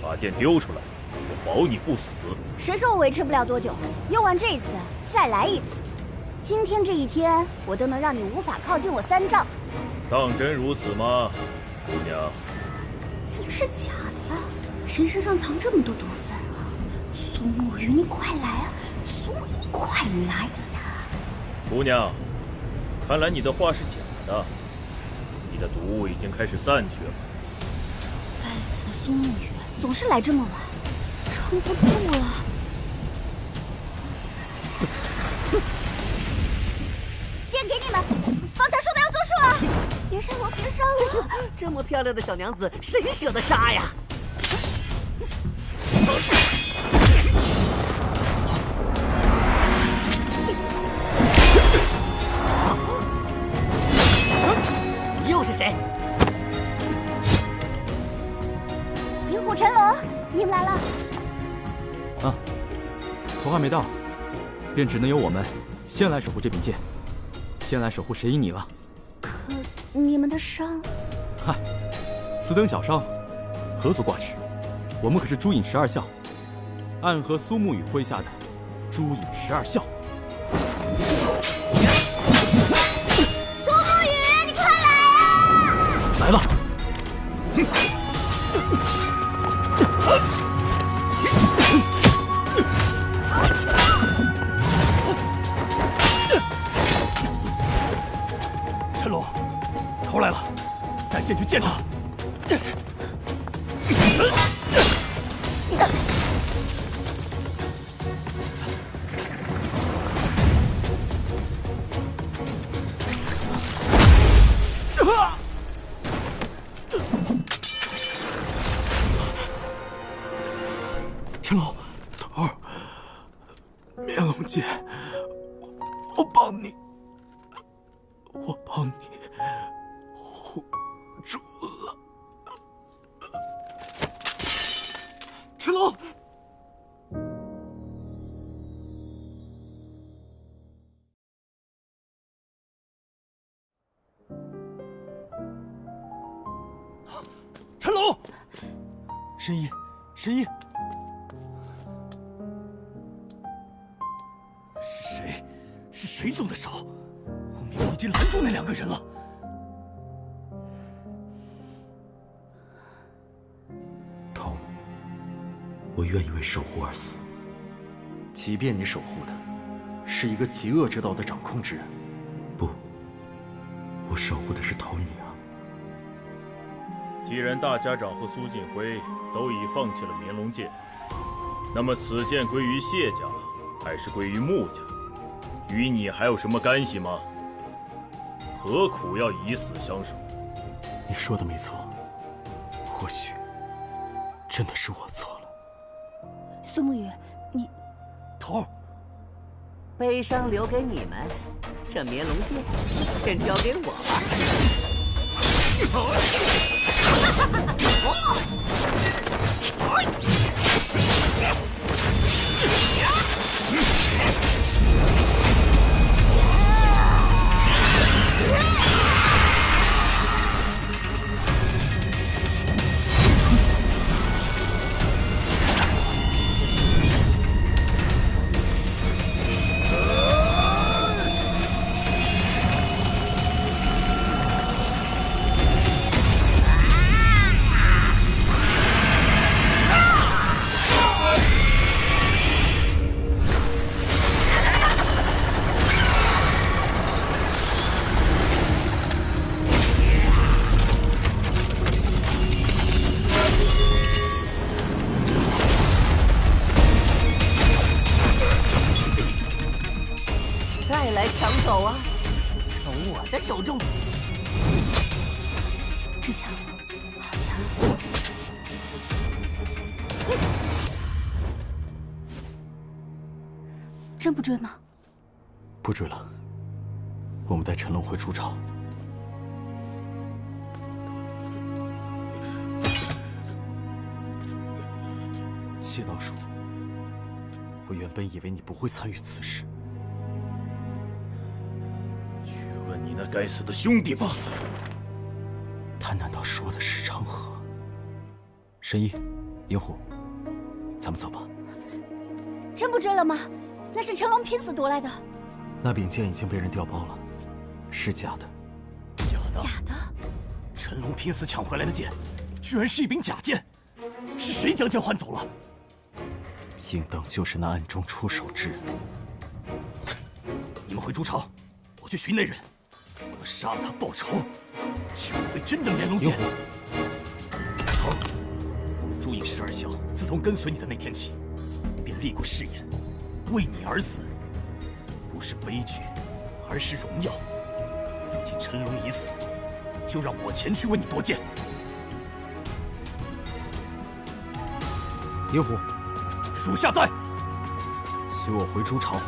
把剑丢出来，我保你不死。谁说我维持不了多久？用完这一次，再来一次。今天这一天，我都能让你无法靠近我3丈。当真如此吗，姑娘？这是假的呀！谁身上藏这么多毒粉啊？苏沐雨，你快来啊！苏沐雨，你快来呀！姑娘，看来你的话是假的，你的毒已经开始散去了。该死的苏沐雨，总是来这么晚，撑不住了。剑给你们，方才说的要作数啊！别杀我，别杀我！这么漂亮的小娘子，谁舍得杀呀？又是谁？银虎陈龙，你们来了。啊，头还没到，便只能由我们先来守护这柄剑。先来守护谁赢你了？可你们的伤……嗨，此等小伤，何足挂齿？我们可是朱隐12校，暗合苏沐雨麾下的朱隐12校。苏沐雨，你快来啊！来了。陈龙，头来了，带剑去见他。陈龙，头儿，面龙剑，我帮你护住了。陈龙，陈龙，神医，神医。是谁动的手？我明明已经拦住那2个人了。头，我愿意为守护而死。即便你守护的是一个极恶之道的掌控之人，不，我守护的是头你啊。既然大家长和苏锦辉都已放弃了绵龙剑，那么此剑归于谢家，还是归于穆家？与你还有什么干系吗？何苦要以死相守？你说的没错，或许真的是我错了。苏沐雨，你头儿，悲伤留给你们，这绵龙剑便交给我吧。再来抢走啊！从我的手中。之强，好强！真不追吗？不追了，我们带陈龙回朱巢。谢道叔，我原本以为你不会参与此事。去问你那该死的兄弟吧。他难道说的是长河？神医，银狐，咱们走吧。真不追了吗？那是成龙拼死夺来的。那柄剑已经被人调包了，是假的。假的？假的？陈龙拼死抢回来的剑，居然是一柄假剑，是谁将剑换走了？应当就是那暗中出手之人。你们回朱巢，我去寻那人，我杀了他报仇，抢回真的绵龙剑。疼！朱隐十二小自从跟随你的那天起，便立过誓言，为你而死，不是悲剧，而是荣耀。如今陈龙已死，就让我前去为你夺剑。银狐，属下在。随我回朱巢。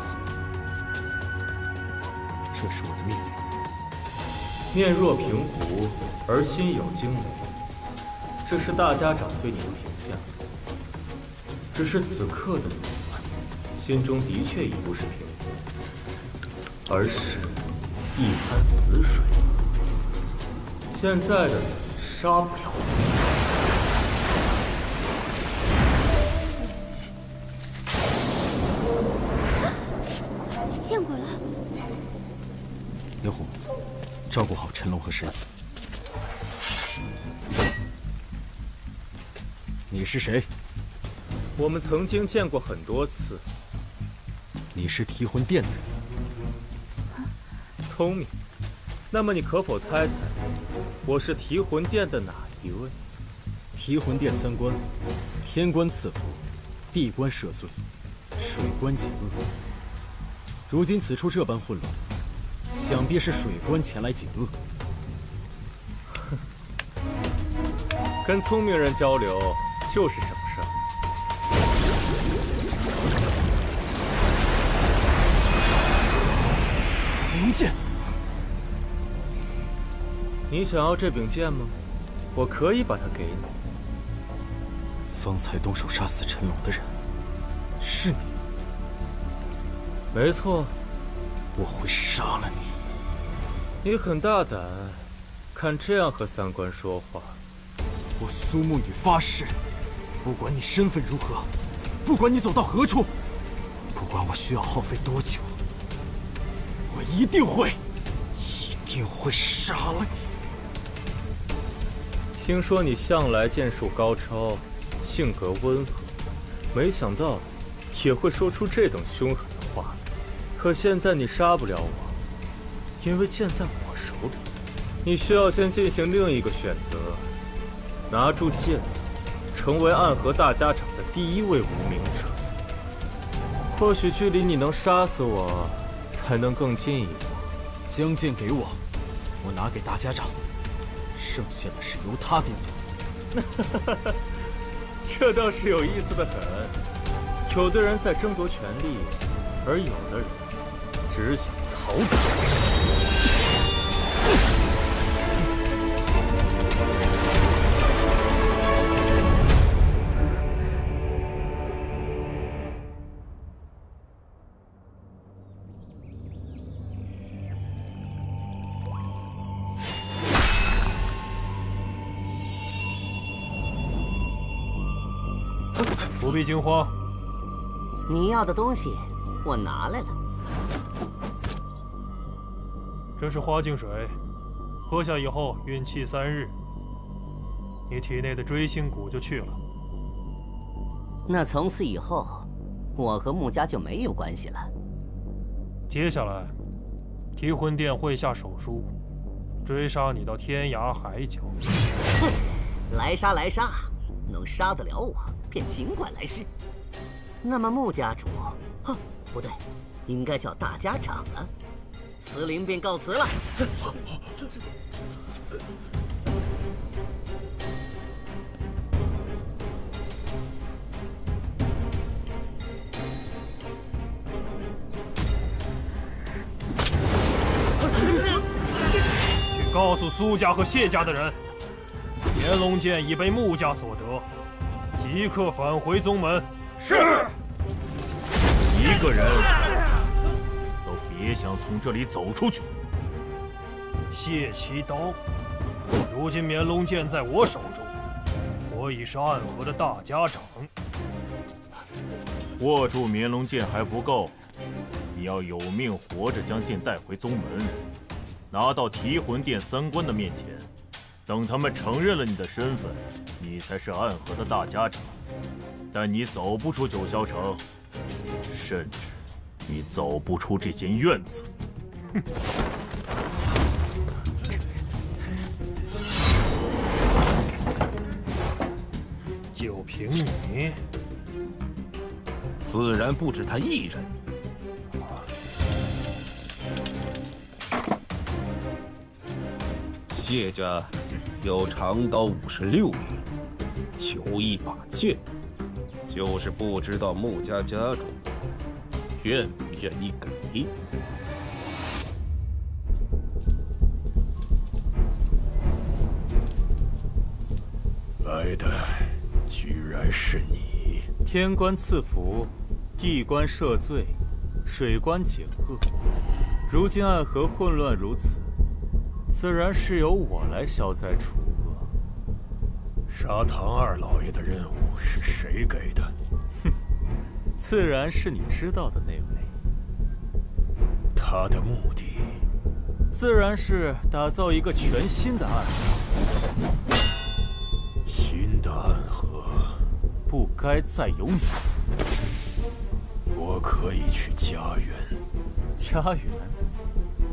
这是我的命令。面若平湖，而心有惊雷，这是大家长对你的评价。只是此刻的你，心中的确已不是平湖，而是一滩死水。现在的你杀不了我。见鬼了！银狐，照顾好陈龙和神医。你是谁？我们曾经见过很多次。你是提魂殿的人。聪明。那么你可否猜猜，我是提魂殿的哪一位？提魂殿三关：天关赐福，地关赦罪，水关解厄。如今此处这般混乱，想必是水关前来解厄。跟聪明人交流就是省事儿。美龙剑，你想要这柄剑吗？我可以把它给你。方才动手杀死陈龙的人，是你。没错，我会杀了你。你很大胆，看这样和三官说话。我苏沐雨发誓，不管你身份如何，不管你走到何处，不管我需要耗费多久，我一定会杀了你。听说你向来剑术高超，性格温和，没想到也会说出这等凶狠的话。可现在你杀不了我，因为剑在我手里。你需要先进行另一个选择，拿住剑，成为暗河大家长的第一位无名者。或许距离你能杀死我，才能更近一步。将剑给我，我拿给大家长，剩下的事由他定夺。这倒是有意思的很。有的人在争夺权力，而有的人只想逃走。不必惊慌。你要的东西，我拿来了。这是花镜水，喝下以后运气3日，你体内的锥心骨就去了。那从此以后，我和穆家就没有关系了。接下来，提魂殿会下手书，追杀你到天涯海角。哼，来杀来杀，能杀得了我，便尽管来试。那么穆家主，不对，应该叫大家长了。慈灵便告辞了。告诉苏家和谢家的人，炎龙剑已被穆家所得，即刻返回宗门。是。一个人都别想从这里走出去。谢奇刀，如今绵龙剑在我手中，我已是暗河的大家长。握住绵龙剑还不够，你要有命活着将剑带回宗门，拿到提魂殿三关的面前。等他们承认了你的身份，你才是暗河的大家长。但你走不出九霄城，甚至你走不出这间院子。哼！就凭你？自然不止他一人。谢家有长刀56柄，求一把剑，就是不知道穆家家主愿不愿意给。来的居然是你！天官赐福，地官赦罪，水官解厄。如今暗河混乱如此，自然是由我来消灾除恶。杀唐二老爷的任务是谁给的？哼，自然是你知道的那位。他的目的，自然是打造一个全新的暗河。新的暗河，不该再有你。我可以去家园。家园？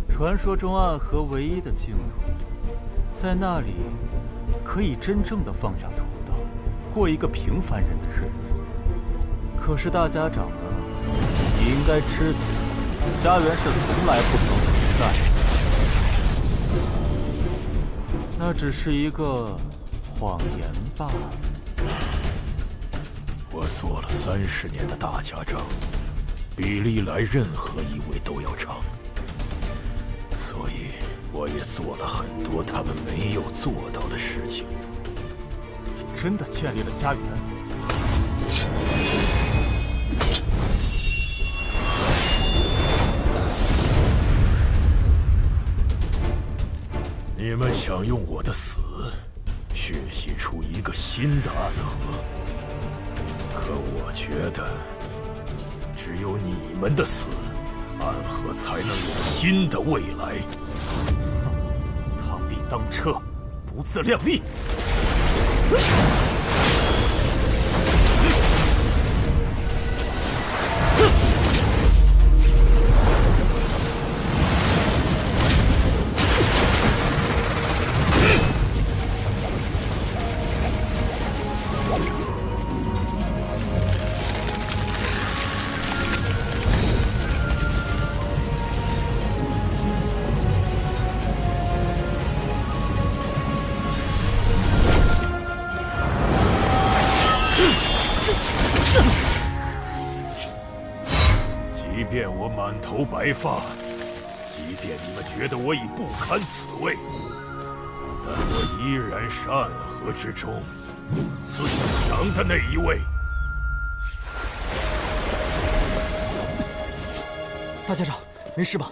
传说中暗河唯一的净土，在那里可以真正的放下屠刀，过一个平凡人的日子。可是大家长啊，你应该知道，家园是从来不曾存在的，那只是一个谎言罢了。我做了30年的大家长，比历来任何一位都要长，所以我也做了很多他们没有做到的事情。你真的建立了家园？你们想用我的死血洗出一个新的暗河，可我觉得，只有你们的死，暗河才能有新的未来。螳臂当车，不自量力！即便我满头白发，即便你们觉得我已不堪此位，但我依然是暗河之中最强的那一位。大家长，没事吧？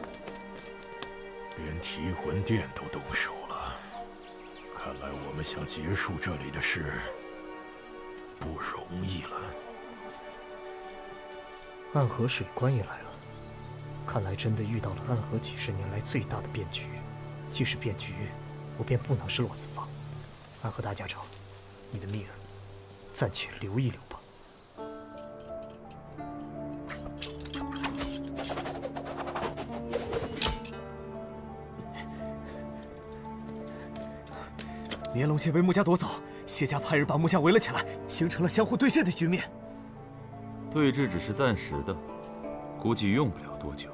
连提魂殿都动手了，看来我们想结束这里的事不容易了。暗河水官也来了，看来真的遇到了暗河几十年来最大的变局。既是变局，我便不能是落子房。暗河大家长，你的命暂且留一留吧。绵龙剑被穆家夺走，谢家派人把穆家围了起来，形成了相互对峙的局面。对峙只是暂时的，估计用不了多久，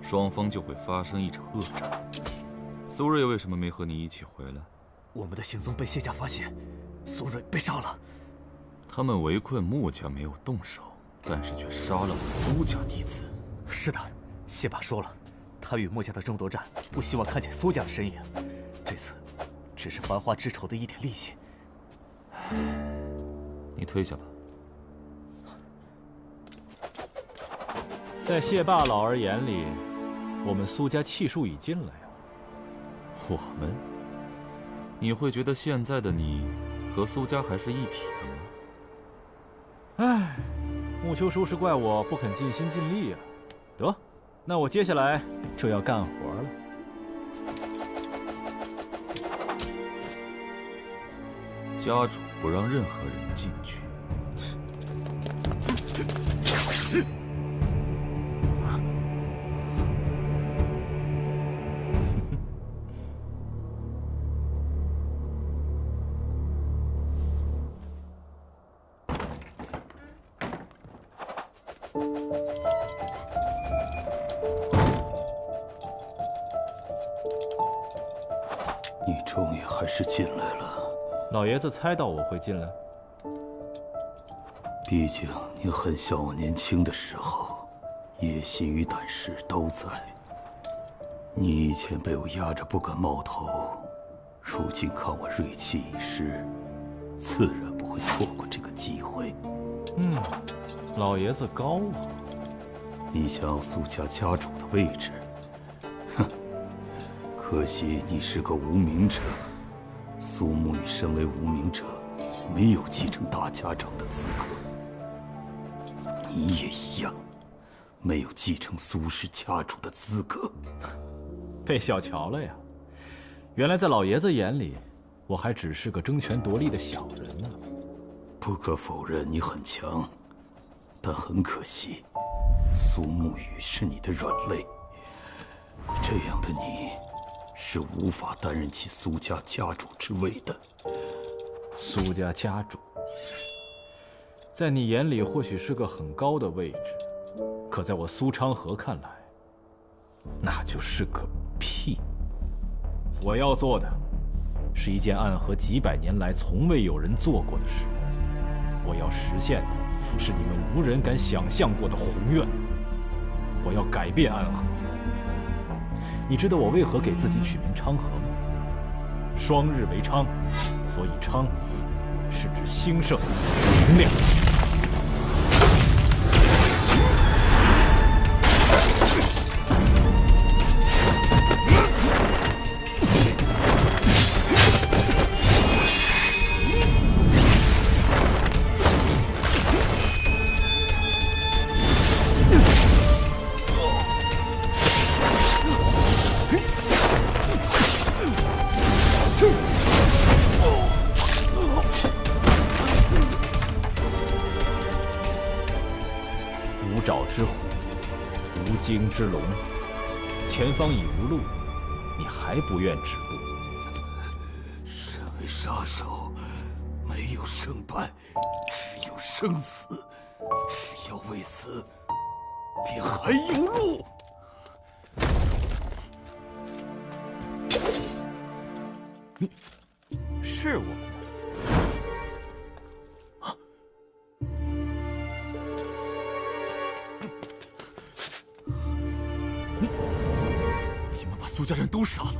双方就会发生一场恶战。苏瑞为什么没和你一起回来？我们的行踪被谢家发现，苏瑞被杀了。他们围困穆家没有动手，但是却杀了我苏家弟子。是的，谢爸说了，他与穆家的争夺战不希望看见苏家的身影。这次只是还花之仇的一点利息。你退下吧。在谢霸老儿眼里，我们苏家气数已尽了呀。我们？你会觉得现在的你和苏家还是一体的吗？唉，穆秋收是怪我不肯尽心尽力啊。得，那我接下来就要干活了。家主不让任何人进去。你终于还是进来了。老爷子猜到我会进来。毕竟你很像我年轻的时候，野心与胆识都在。你以前被我压着不敢冒头，如今看我锐气已失，自然不会错过这个机会。老爷子高啊！你想要苏家家主的位置，哼，可惜你是个无名者。苏沐雨身为无名者，没有继承大家长的资格。你也一样，没有继承苏氏家主的资格。被小瞧了呀！原来在老爷子眼里，我还只是个争权夺利的小人呢。不可否认你很强，但很可惜，苏沐雨是你的软肋。这样的你，是无法担任起苏家家主之位的。苏家家主，在你眼里或许是个很高的位置，可在我苏昌河看来，那就是个屁。我要做的，是一件暗河几百年来从未有人做过的事。我要实现的，是你们无人敢想象过的宏愿。我要改变暗河。你知道我为何给自己取名昌河吗？双日为昌，所以昌是指兴盛、明亮。惊之龙，前方已无路，你还不愿止步？身为杀手，没有胜败，只有生死。只要未死，便还有路。是我。苏家人都杀了，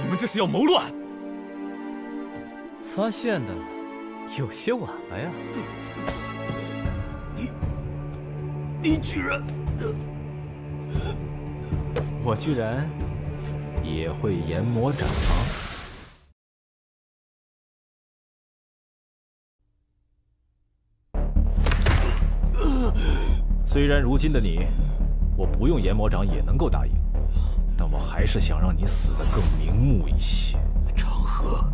你们这是要谋乱？发现的有些晚了呀。你居然……我居然也会研魔掌吗？虽然如今的你，我不用研魔掌也能够答应，但我还是想让你死得更瞑目一些。长河，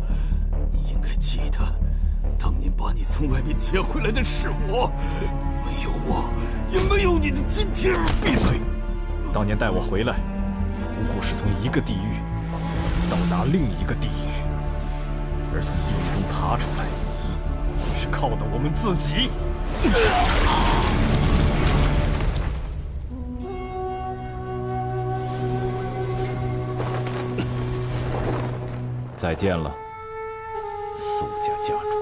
你应该记得，当年把你从外面接回来的是我，没有我，也没有你的今天。闭嘴！当年带我回来，不过是从一个地狱到达另一个地狱，而从地狱中爬出来，是靠的我们自己。再见了，苏家家主。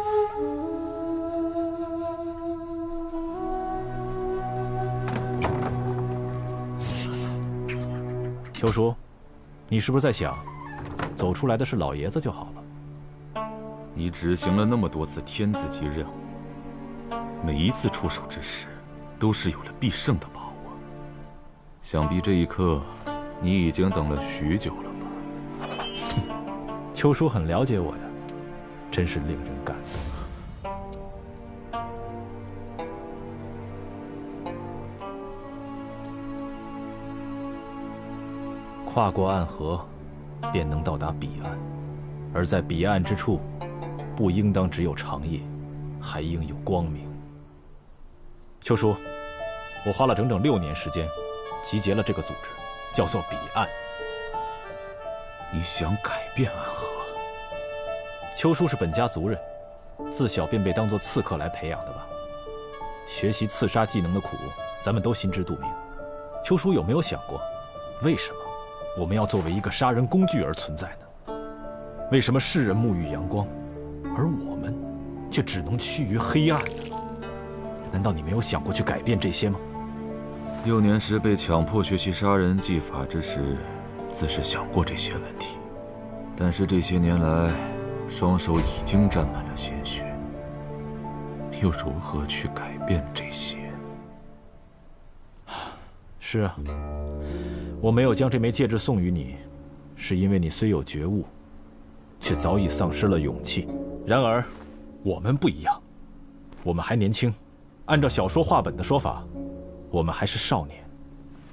秋叔，你是不是在想，走出来的是老爷子就好了？你执行了那么多次天字级任务，每一次出手之时，都是有了必胜的把握。想必这一刻，你已经等了许久了吧？秋叔很了解我呀，真是令人感动。跨过暗河，便能到达彼岸，而在彼岸之处，不应当只有长夜，还应有光明。秋叔，我花了整整6年时间，集结了这个组织，叫做彼岸。你想改变暗河？秋叔是本家族人，自小便被当作刺客来培养的吧？学习刺杀技能的苦，咱们都心知肚明。秋叔有没有想过，为什么我们要作为一个杀人工具而存在呢？为什么世人沐浴阳光，而我们却只能趋于黑暗呢？难道你没有想过去改变这些吗？6年时被强迫学习杀人技法之时，自是想过这些问题，但是这些年来，双手已经沾满了鲜血，又如何去改变这些？是啊，我没有将这枚戒指送予你，是因为你虽有觉悟，却早已丧失了勇气。然而，我们不一样，我们还年轻，按照小说话本的说法，我们还是少年。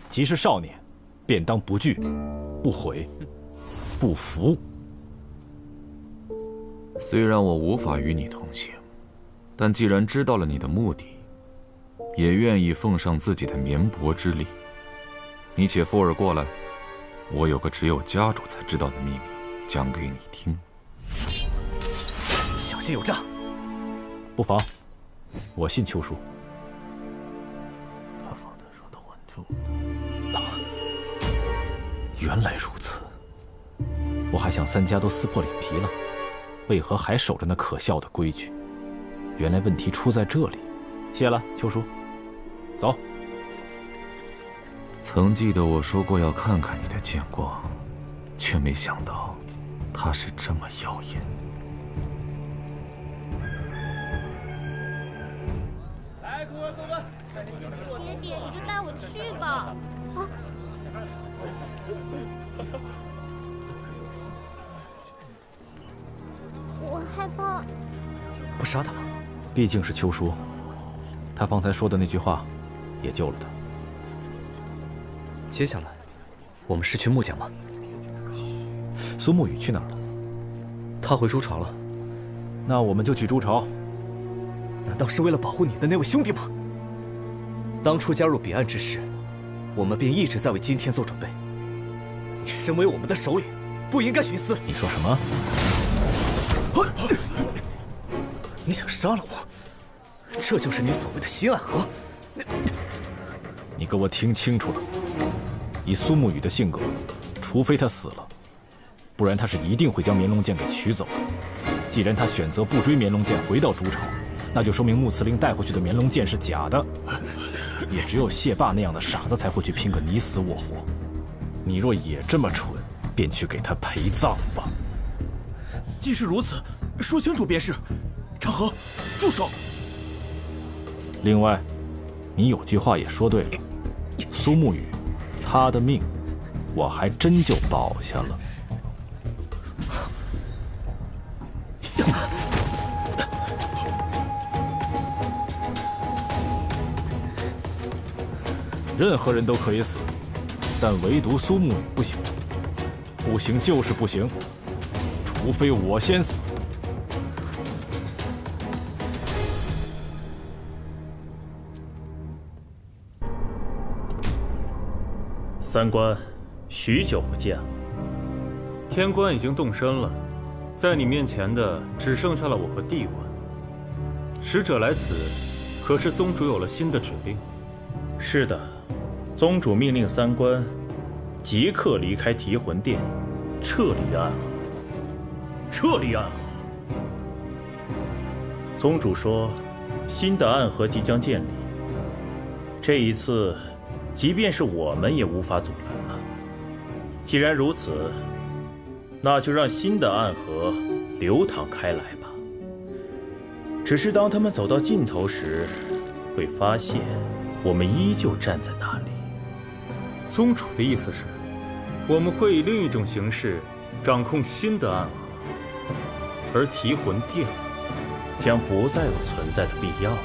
既是少年，便当不惧、不悔、不服。虽然我无法与你同行，但既然知道了你的目的，也愿意奉上自己的绵薄之力。你且附耳过来，我有个只有家主才知道的秘密，讲给你听。小心有诈。不妨，我信秋叔。他方才说的稳住。原来如此，我还想3家都撕破脸皮了，为何还守着那可笑的规矩？原来问题出在这里。谢了，秋叔。走。曾记得我说过要看看你的剑光，却没想到它是这么耀眼。爹爹，你就带我去吧。啊！我害怕。不杀他了？毕竟是秋叔，他方才说的那句话，也救了他。接下来，我们是去穆家吗？苏沐雨去哪儿了？他回朱巢了。那我们就去朱巢。难道是为了保护你的那位兄弟吗？当初加入彼岸之时，我们便一直在为今天做准备。你身为我们的首领，不应该徇私。你说什么？你想杀了我？这就是你所谓的新暗河？你给我听清楚了，以苏沐雨的性格，除非他死了，不然他是一定会将绵龙剑给取走的。既然他选择不追绵龙剑回到朱巢，那就说明穆司令带回去的绵龙剑是假的。也只有谢霸那样的傻子才会去拼个你死我活。你若也这么蠢，便去给他陪葬吧。既是如此，说清楚便是。长河，住手！另外，你有句话也说对了，苏沐雨，他的命，我还真就保下了。任何人都可以死，但唯独苏沐雨不行。不行就是不行，除非我先死。三官，许久不见了。天官已经动身了，在你面前的只剩下了我和地官。使者来此，可是宗主有了新的指令？是的，宗主命令三官即刻离开提魂殿，撤离暗河。撤离暗河。宗主说，新的暗河即将建立，这一次，即便是我们也无法阻拦了。既然如此，那就让新的暗河流淌开来吧。只是当他们走到尽头时，会发现我们依旧站在那里。宗主的意思是，我们会以另一种形式掌控新的暗河，而提魂殿将不再有存在的必要了。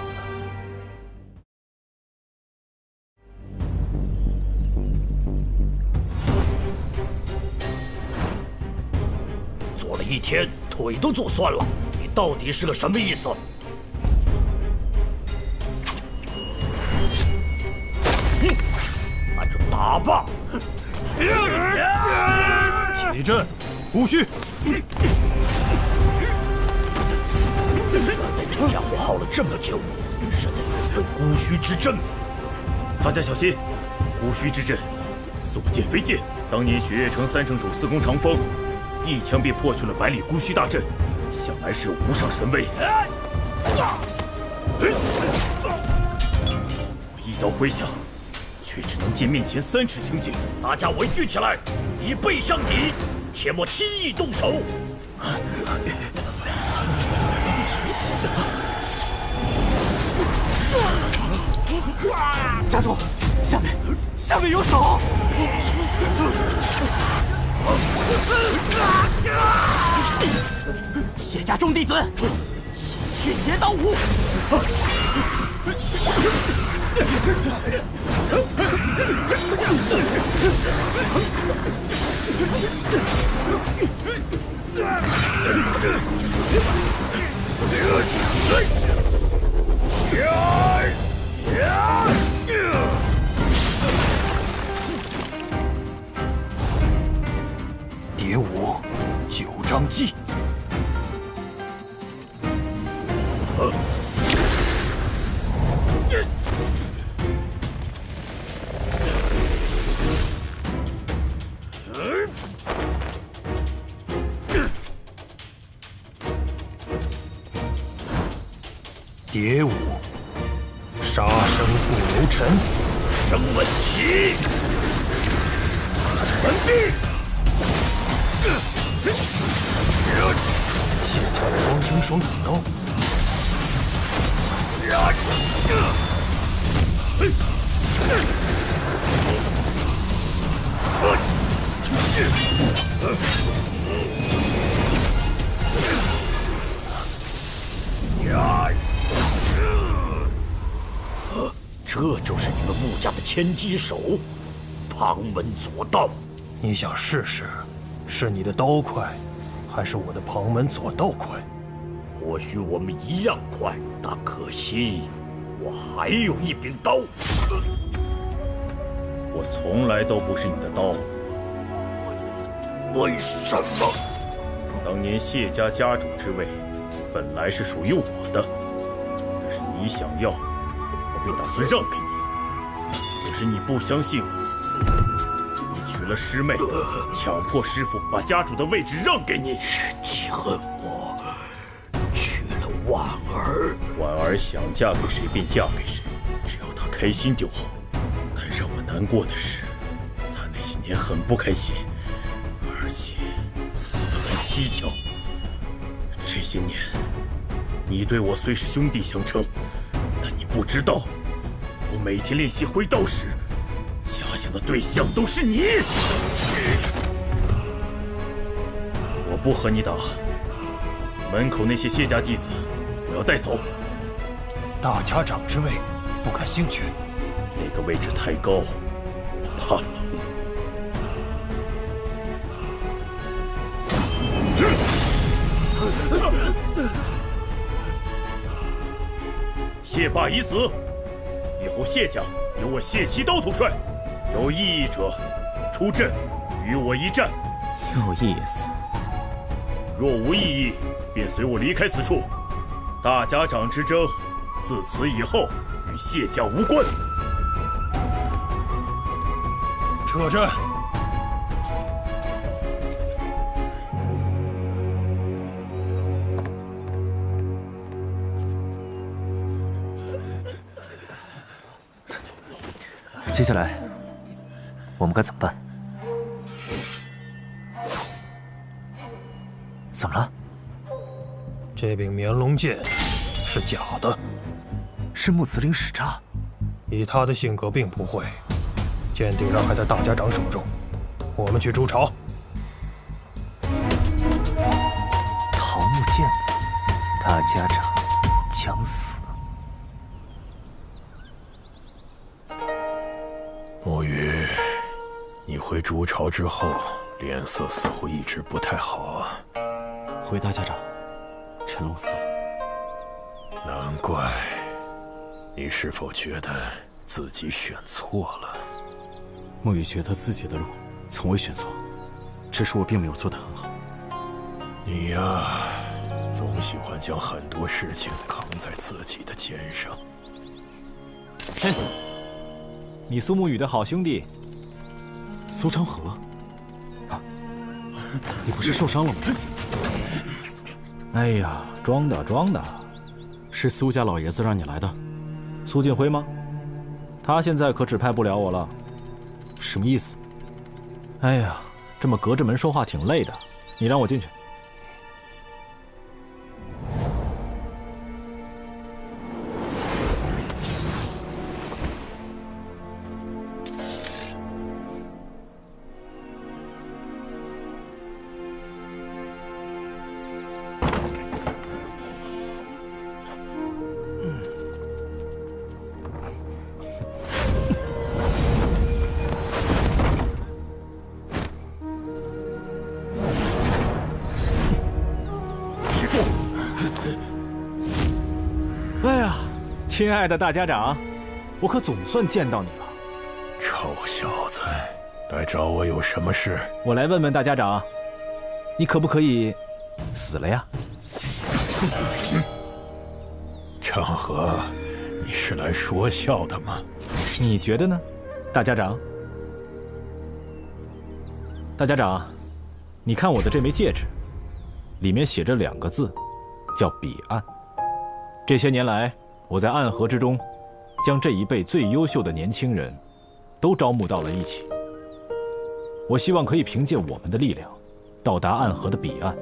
做了一天，腿都做酸了，你到底是个什么意思？那就打吧！起阵，姑须。这家伙耗了这么久，是在准备姑须之阵。大家小心，姑须之阵，所见非剑。当年雪月城3城主4攻长风，一枪便破去了百里姑须大阵，想来是无上神威。我一刀挥下，却只能见面前3尺清净。大家围聚起来，以背相抵，切莫轻易动手。家主，下面有手！谢家众弟子，先驱邪刀舞！蝶舞9章记。蝶舞，杀生不留尘，生问起，完毕。谢家的双生双死刀。这就是你们穆家的千机手，旁门左道。你想试试，是你的刀快，还是我的旁门左道快？或许我们一样快，但可惜我还有一柄刀。我从来都不是你的刀。为什么？当年谢家家主之位，本来是属于我的，但是你想要，我便打算让给你。可是你不相信我，你娶了师妹，强迫师父把家主的位置让给你。记恨我娶了婉儿。婉儿想嫁给谁便嫁给谁，只要她开心就好。但让我难过的是，她那些年很不开心，而且死得很蹊跷。这些年，你对我虽是兄弟相称，但你不知道，我每天练习挥刀时，假想的对象都是你。我不和你打，门口那些谢家弟子，我要带走。大家长之位，你不感兴趣？那个位置太高，我怕冷。谢霸已死，以后谢家由我谢奇刀统帅，有异议者出阵，与我一战。有意思。若无异议，便随我离开此处。大家长之争，自此以后与谢家无关。撤阵。接下来，我们该怎么办？怎么了？这柄绵龙剑是假的，是木子岭使诈。以他的性格，并不会。剑顶上还在大家长手中，我们去筑巢。桃木剑，大家长将死。木鱼，你回筑巢之后，脸色似乎一直不太好啊。回大家长，陈龙死了。难怪。你是否觉得自己选错了？墨雨觉得自己的路从未选错，只是我并没有做得很好。你呀，总喜欢将很多事情扛在自己的肩上。哼，你苏沐雨的好兄弟苏长河，你不是受伤了吗？哎呀，装的装的，是苏家老爷子让你来的。苏晋辉吗？他现在可指派不了我了。什么意思？哎呀，这么隔着门说话挺累的，你让我进去。亲爱的大家长，我可总算见到你了。臭小子，来找我有什么事？我来问问大家长，你可不可以死了呀？长河，你是来说笑的吗？你觉得呢，大家长？大家长，你看我的这枚戒指，里面写着2个字，叫彼岸。这些年来，我在暗河之中，将这一辈最优秀的年轻人，都招募到了一起。我希望可以凭借我们的力量，到达暗河的彼岸。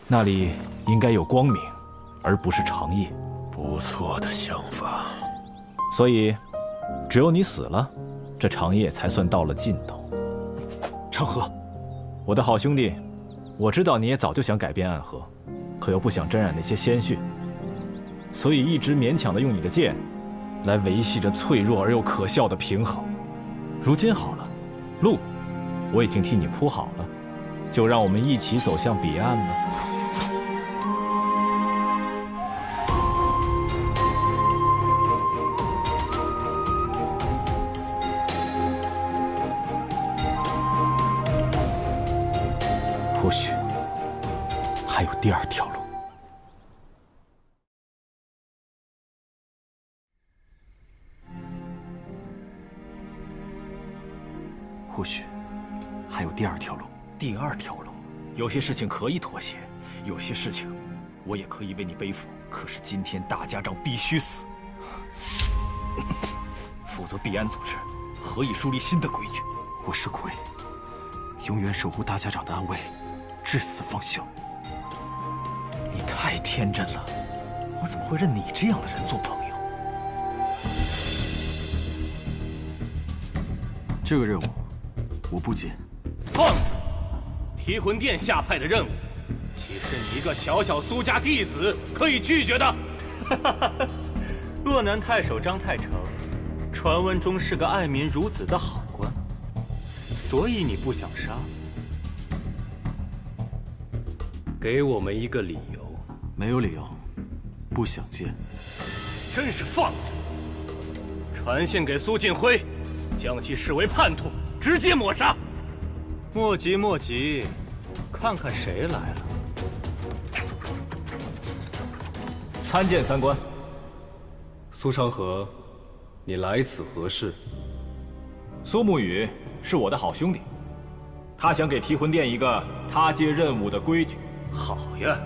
那里应该有光明，而不是长夜。不错的想法。所以，只有你死了，这长夜才算到了尽头。长河，我的好兄弟，我知道你也早就想改变暗河。可又不想沾染那些鲜血，所以一直勉强地用你的剑，来维系着脆弱而又可笑的平衡。如今好了，路我已经替你铺好了，就让我们一起走向彼岸吧。或许还有第2条路。或许还有第2条路。第2条路，有些事情可以妥协，有些事情我也可以为你背负。可是今天大家长必须死，否则彼岸组织何以树立新的规矩？我是鬼，永远守护大家长的安危，至死方休。你太天真了，我怎么会认你这样的人做朋友？这个任务我不接。放肆！提魂殿下派的任务，岂是你一个小小苏家弟子可以拒绝的？洛南太守张太成，传闻中是个爱民如子的好官，所以你不想杀？给我们一个理由。没有理由，不想见。真是放肆！传信给苏晋辉，将其视为叛徒，直接抹杀。莫急莫急，看看谁来了。参见三官。苏长河，你来此何事？苏沐雨是我的好兄弟，他想给提魂殿一个他接任务的规矩。好呀，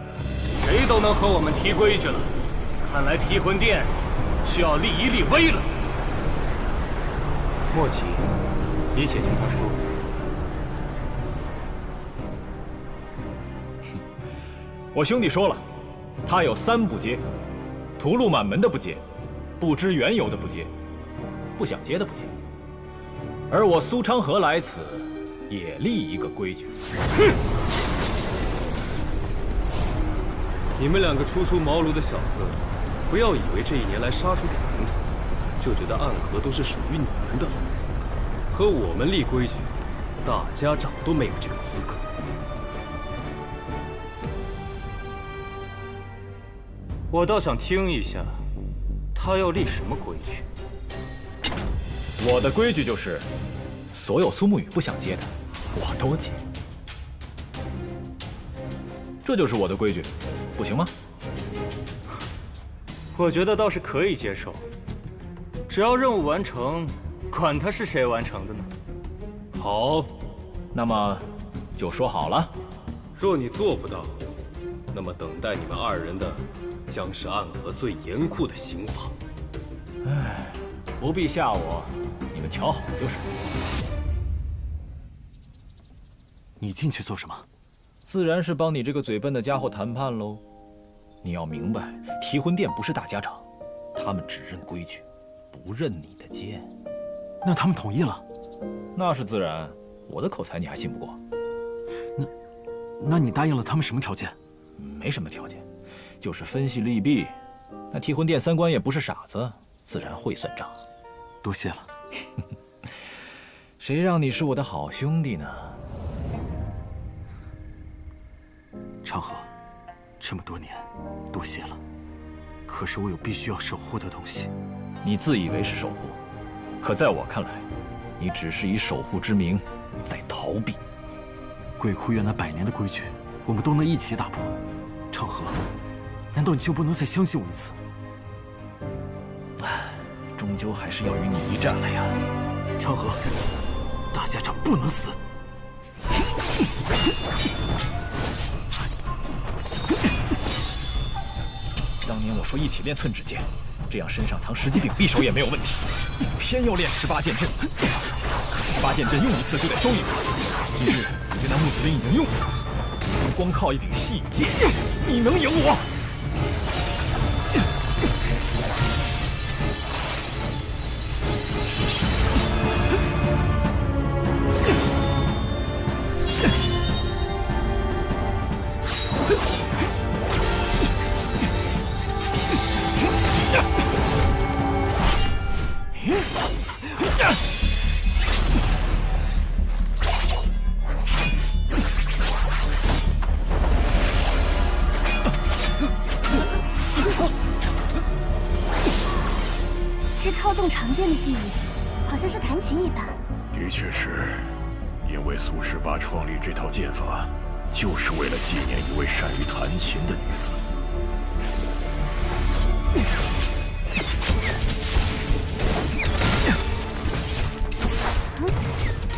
谁都能和我们提规矩了。看来提魂殿需要立一立威了。莫急，你且听他说。我兄弟说了，他有3不接：屠戮满门的不接，不知缘由的不接，不想接的不接。而我苏昌河来此，也立一个规矩。哼！你们2个初出茅庐的小子，不要以为这1年来杀出点名堂，就觉得暗河都是属于你们的了。和我们立规矩，大家长都没有这个资格。我倒想听一下，他要立什么规矩？我的规矩就是，所有苏沐雨不想接的，我都接。这就是我的规矩，不行吗？我觉得倒是可以接受，只要任务完成，管他是谁完成的呢。好，那么就说好了。若你做不到，那么等待你们2人的将是暗河最严酷的刑罚。唉，不必吓我，你们瞧好就是。你进去做什么？自然是帮你这个嘴笨的家伙谈判喽。你要明白，提魂殿不是大家长，他们只认规矩，不认你的剑。那他们同意了？那是自然，我的口才你还信不过？那你答应了他们什么条件？没什么条件，就是分析利弊。那提魂殿3官也不是傻子，自然会算账。多谢了。谁让你是我的好兄弟呢？长河，这么多年，多谢了。可是我有必须要守护的东西。你自以为是守护，可在我看来，你只是以守护之名在逃避。鬼窟院那100年的规矩，我们都能一起打破。长河，难道你就不能再相信我一次？终究还是要与你一战了呀！长河，大家长不能死。当年我说一起练寸指剑，这样身上藏10级柄匕首也没有问题，你偏要练18剑阵。18剑阵用一次就得收一次，今日你对那木子林已经用死了，如今光靠一柄细雨剑，你能赢我？操纵长剑的技艺，好像是弹琴一般。的确是，因为苏18创立这套剑法，就是为了纪念一位善于弹琴的女子。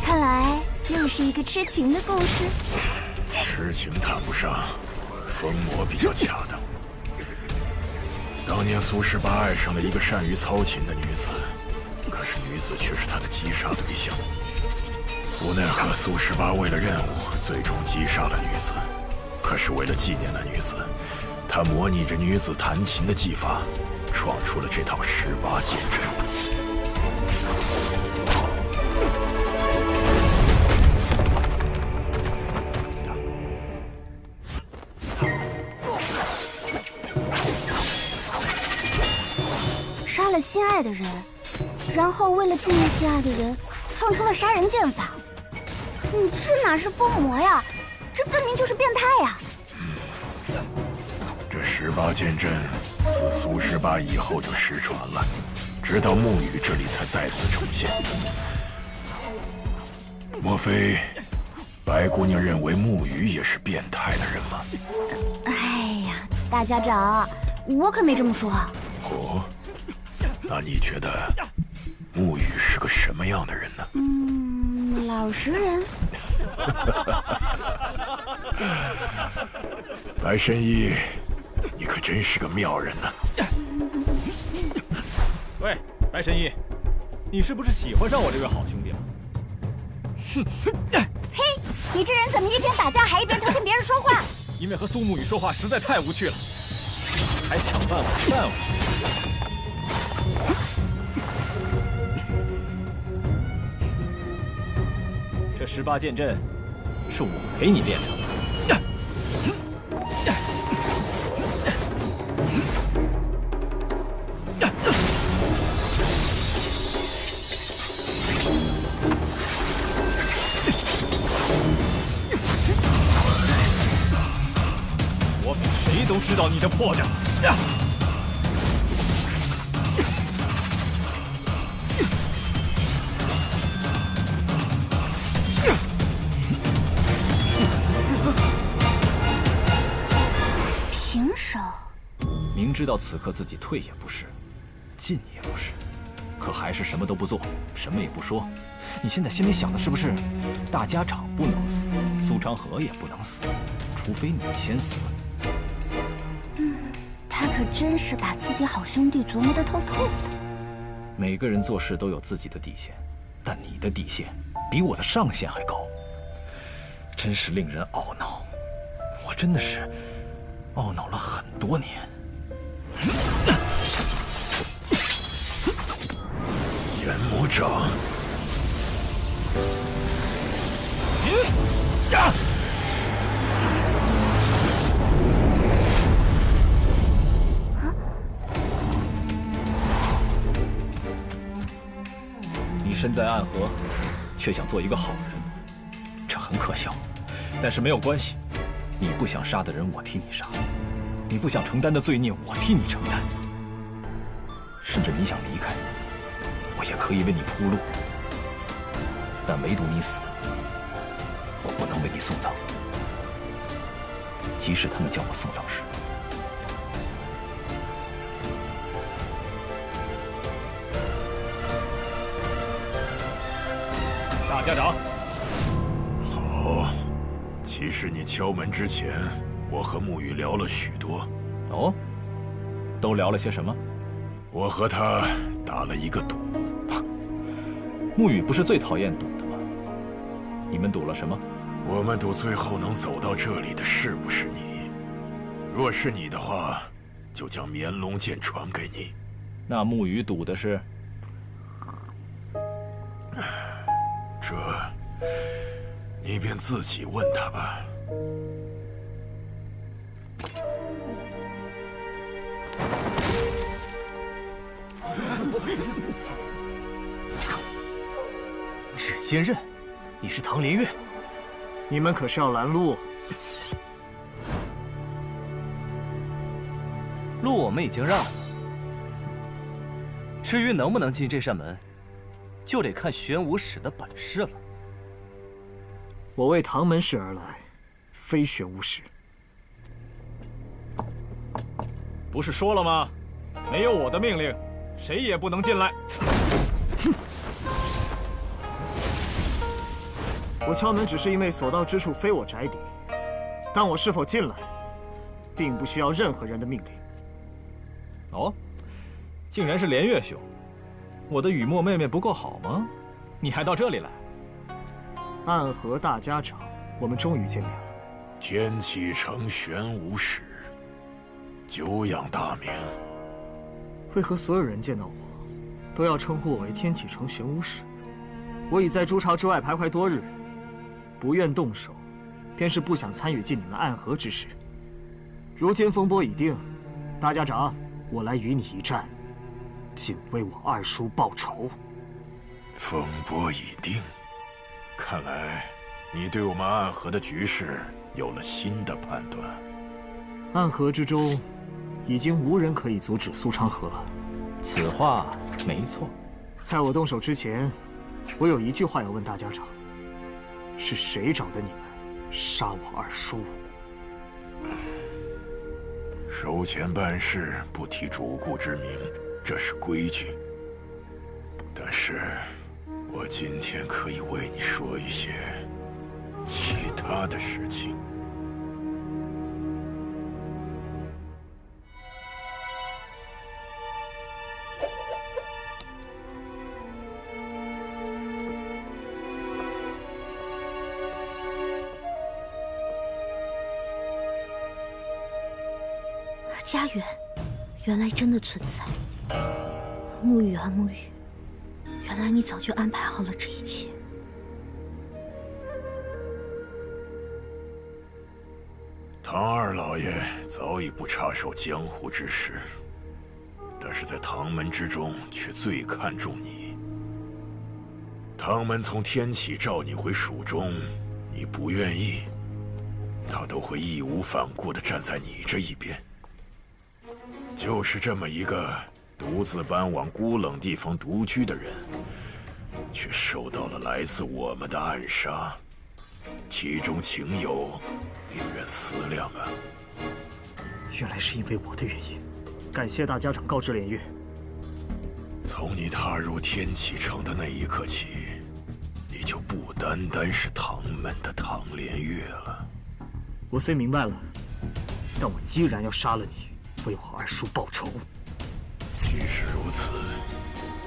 看来又是一个痴情的故事。痴情谈不上，疯魔比较恰当。当年苏18爱上了一个善于操琴的女子，可是女子却是他的击杀对象。无奈何，苏18为了任务，最终击杀了女子。可是为了纪念那女子，他模拟着女子弹琴的技法，创出了这套18剑阵。杀了心爱的人，然后为了纪念心爱的人，创出了杀人剑法。你这哪是疯魔呀？这分明就是变态呀！这18剑阵自苏18以后就失传了，直到沐雨这里才再次重现。莫非白姑娘认为沐雨也是变态的人吗？哎呀，大家长，我可没这么说。哦。那你觉得沐雨是个什么样的人呢？老实人。白神医，你可真是个妙人呢。喂，白神医，你是不是喜欢上我这位好兄弟了？哼！嘿，你这人怎么一边打架还一边偷听别人说话？因为和苏沐雨说话实在太无趣了，还想办法劝我。这18剑阵是我陪你练成的。 谁都知道你这破绽。平手。明知道此刻自己退也不是，进也不是，可还是什么都不做，什么也不说。你现在心里想的是不是，大家长不能死，苏昌河也不能死，除非你先死？ 他可真是把自己好兄弟琢磨得透透的。每个人做事都有自己的底线，但你的底线比我的上限还高，真是令人懊恼。我真的是懊恼了很多年。炎魔掌。身在暗河，却想做一个好人，这很可笑。但是没有关系，你不想杀的人，我替你杀；你不想承担的罪孽，我替你承担。甚至你想离开，我也可以为你铺路。但唯独你死，我不能为你送葬。即使他们叫我送葬师。 大家长，好。其实你敲门之前，我和沐雨聊了许多。哦，都聊了些什么？我和他打了一个赌。沐雨不是最讨厌赌的吗？你们赌了什么？我们赌最后能走到这里的是不是你？若是你的话，就将绵龙剑传给你。那沐雨赌的是？ 这，你便自己问他吧。指尖刃，你是唐林月？你们可是要拦路？路我们已经让了，至于能不能进这扇门？ 就得看玄武使的本事了。我为唐门市而来，非玄武使。不是说了吗？没有我的命令，谁也不能进来。哼！我敲门只是因为所到之处非我宅邸，但我是否进来，并不需要任何人的命令。哦，竟然是连月兄。 我的雨墨妹妹不够好吗？你还到这里来？暗河大家长，我们终于见面了。天启城玄武使，久仰大名。为何所有人见到我，都要称呼我为天启城玄武使？我已在朱巢之外徘徊多日，不愿动手，便是不想参与进你们暗河之事。如今风波已定，大家长，我来与你一战。 仅为我二叔报仇。风波已定，看来你对我们暗河的局势有了新的判断。暗河之中，已经无人可以阻止苏昌河了。此话没错。在我动手之前，我有一句话要问大家长：是谁找的你们杀我二叔？收钱办事不提主顾之名。 这是规矩，但是我今天可以为你说一些其他的事情。家园原来真的存在。沐雨啊沐雨，原来你早就安排好了这一切。唐二老爷早已不插手江湖之事，但是在唐门之中却最看重你。唐门从天起召你回蜀中，你不愿意，他都会义无反顾地站在你这一边。就是这么一个独自搬往孤冷地方独居的人，却受到了来自我们的暗杀，其中情有令人思量啊！原来是因为我的原因，感谢大家长告知连月。从你踏入天启城的那一刻起，你就不单单是唐门的唐连月了。我虽明白了，但我依然要杀了你，为我二叔报仇。既是如此，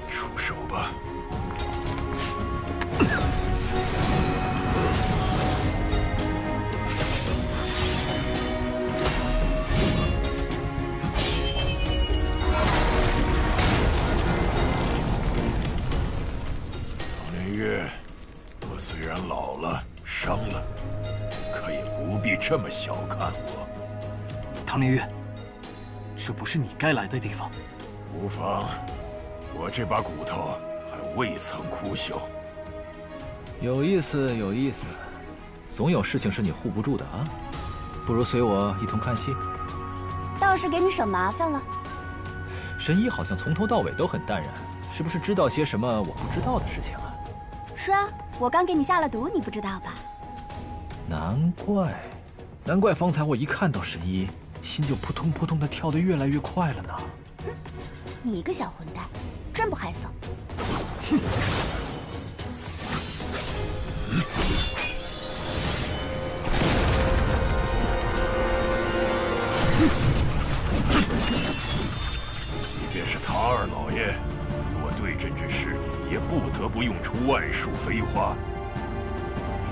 出手吧。唐连月，我虽然老了、伤了，可也不必这么小看我。唐连月，这不是你该来的地方。无妨，我这把骨头还未曾枯朽。有意思，有意思，总有事情是你护不住的啊！不如随我一同看戏。倒是给你省麻烦了。神医好像从头到尾都很淡然，是不是知道些什么我不知道的事情啊？是啊，我刚给你下了毒，你不知道吧？难怪方才我一看到神医，心就扑通扑通的跳得越来越快了呢。你个小混蛋，真不害臊！哼！即便是唐二老爷与我对阵之时，也不得不用出万术飞花。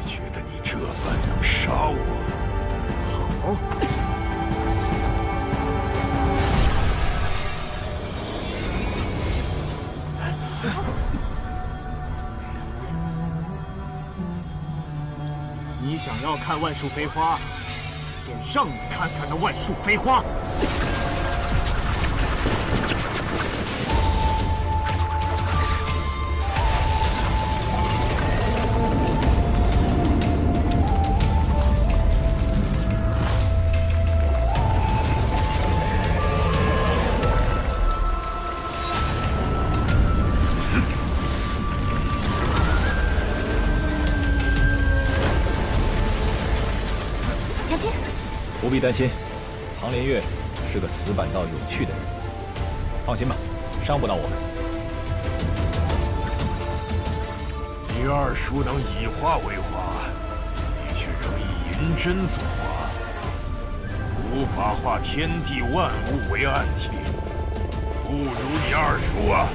你觉得你这般能杀我？好。你想要看万术飞花，便让你看看那万术飞花。不必担心，唐连月是个死板到有趣的人。放心吧，伤不到我们。你二叔能以化为花，你却仍以银针作花，无法化天地万物为暗器，不如你二叔啊！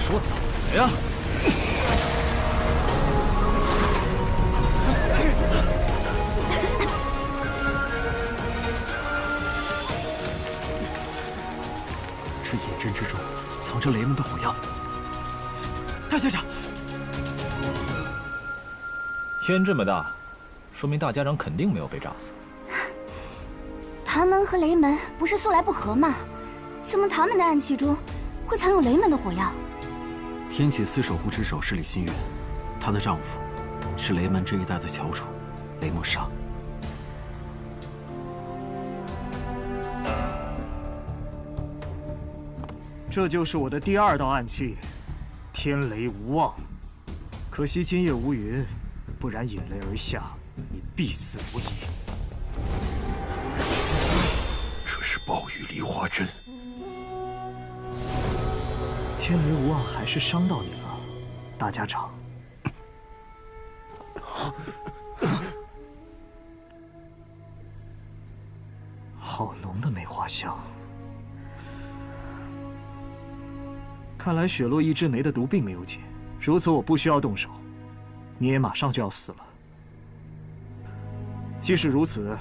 说怎么呀？这银针之中藏着雷门的火药。大家长，烟这么大，说明大家长肯定没有被炸死。唐门和雷门不是素来不和吗？怎么唐门的暗器中会藏有雷门的火药？天启司守护之首是李新月，她的丈夫是雷门这一带的翘楚雷莫沙。这就是我的第二道暗器，天雷无望。可惜今夜无云，不然引雷而下，你必死无疑。暴雨梨花针。天雷无望还是伤到你了，大家长。好浓的梅花香。看来雪落一枝梅的毒并没有解，如此我不需要动手，你也马上就要死了。即使如此，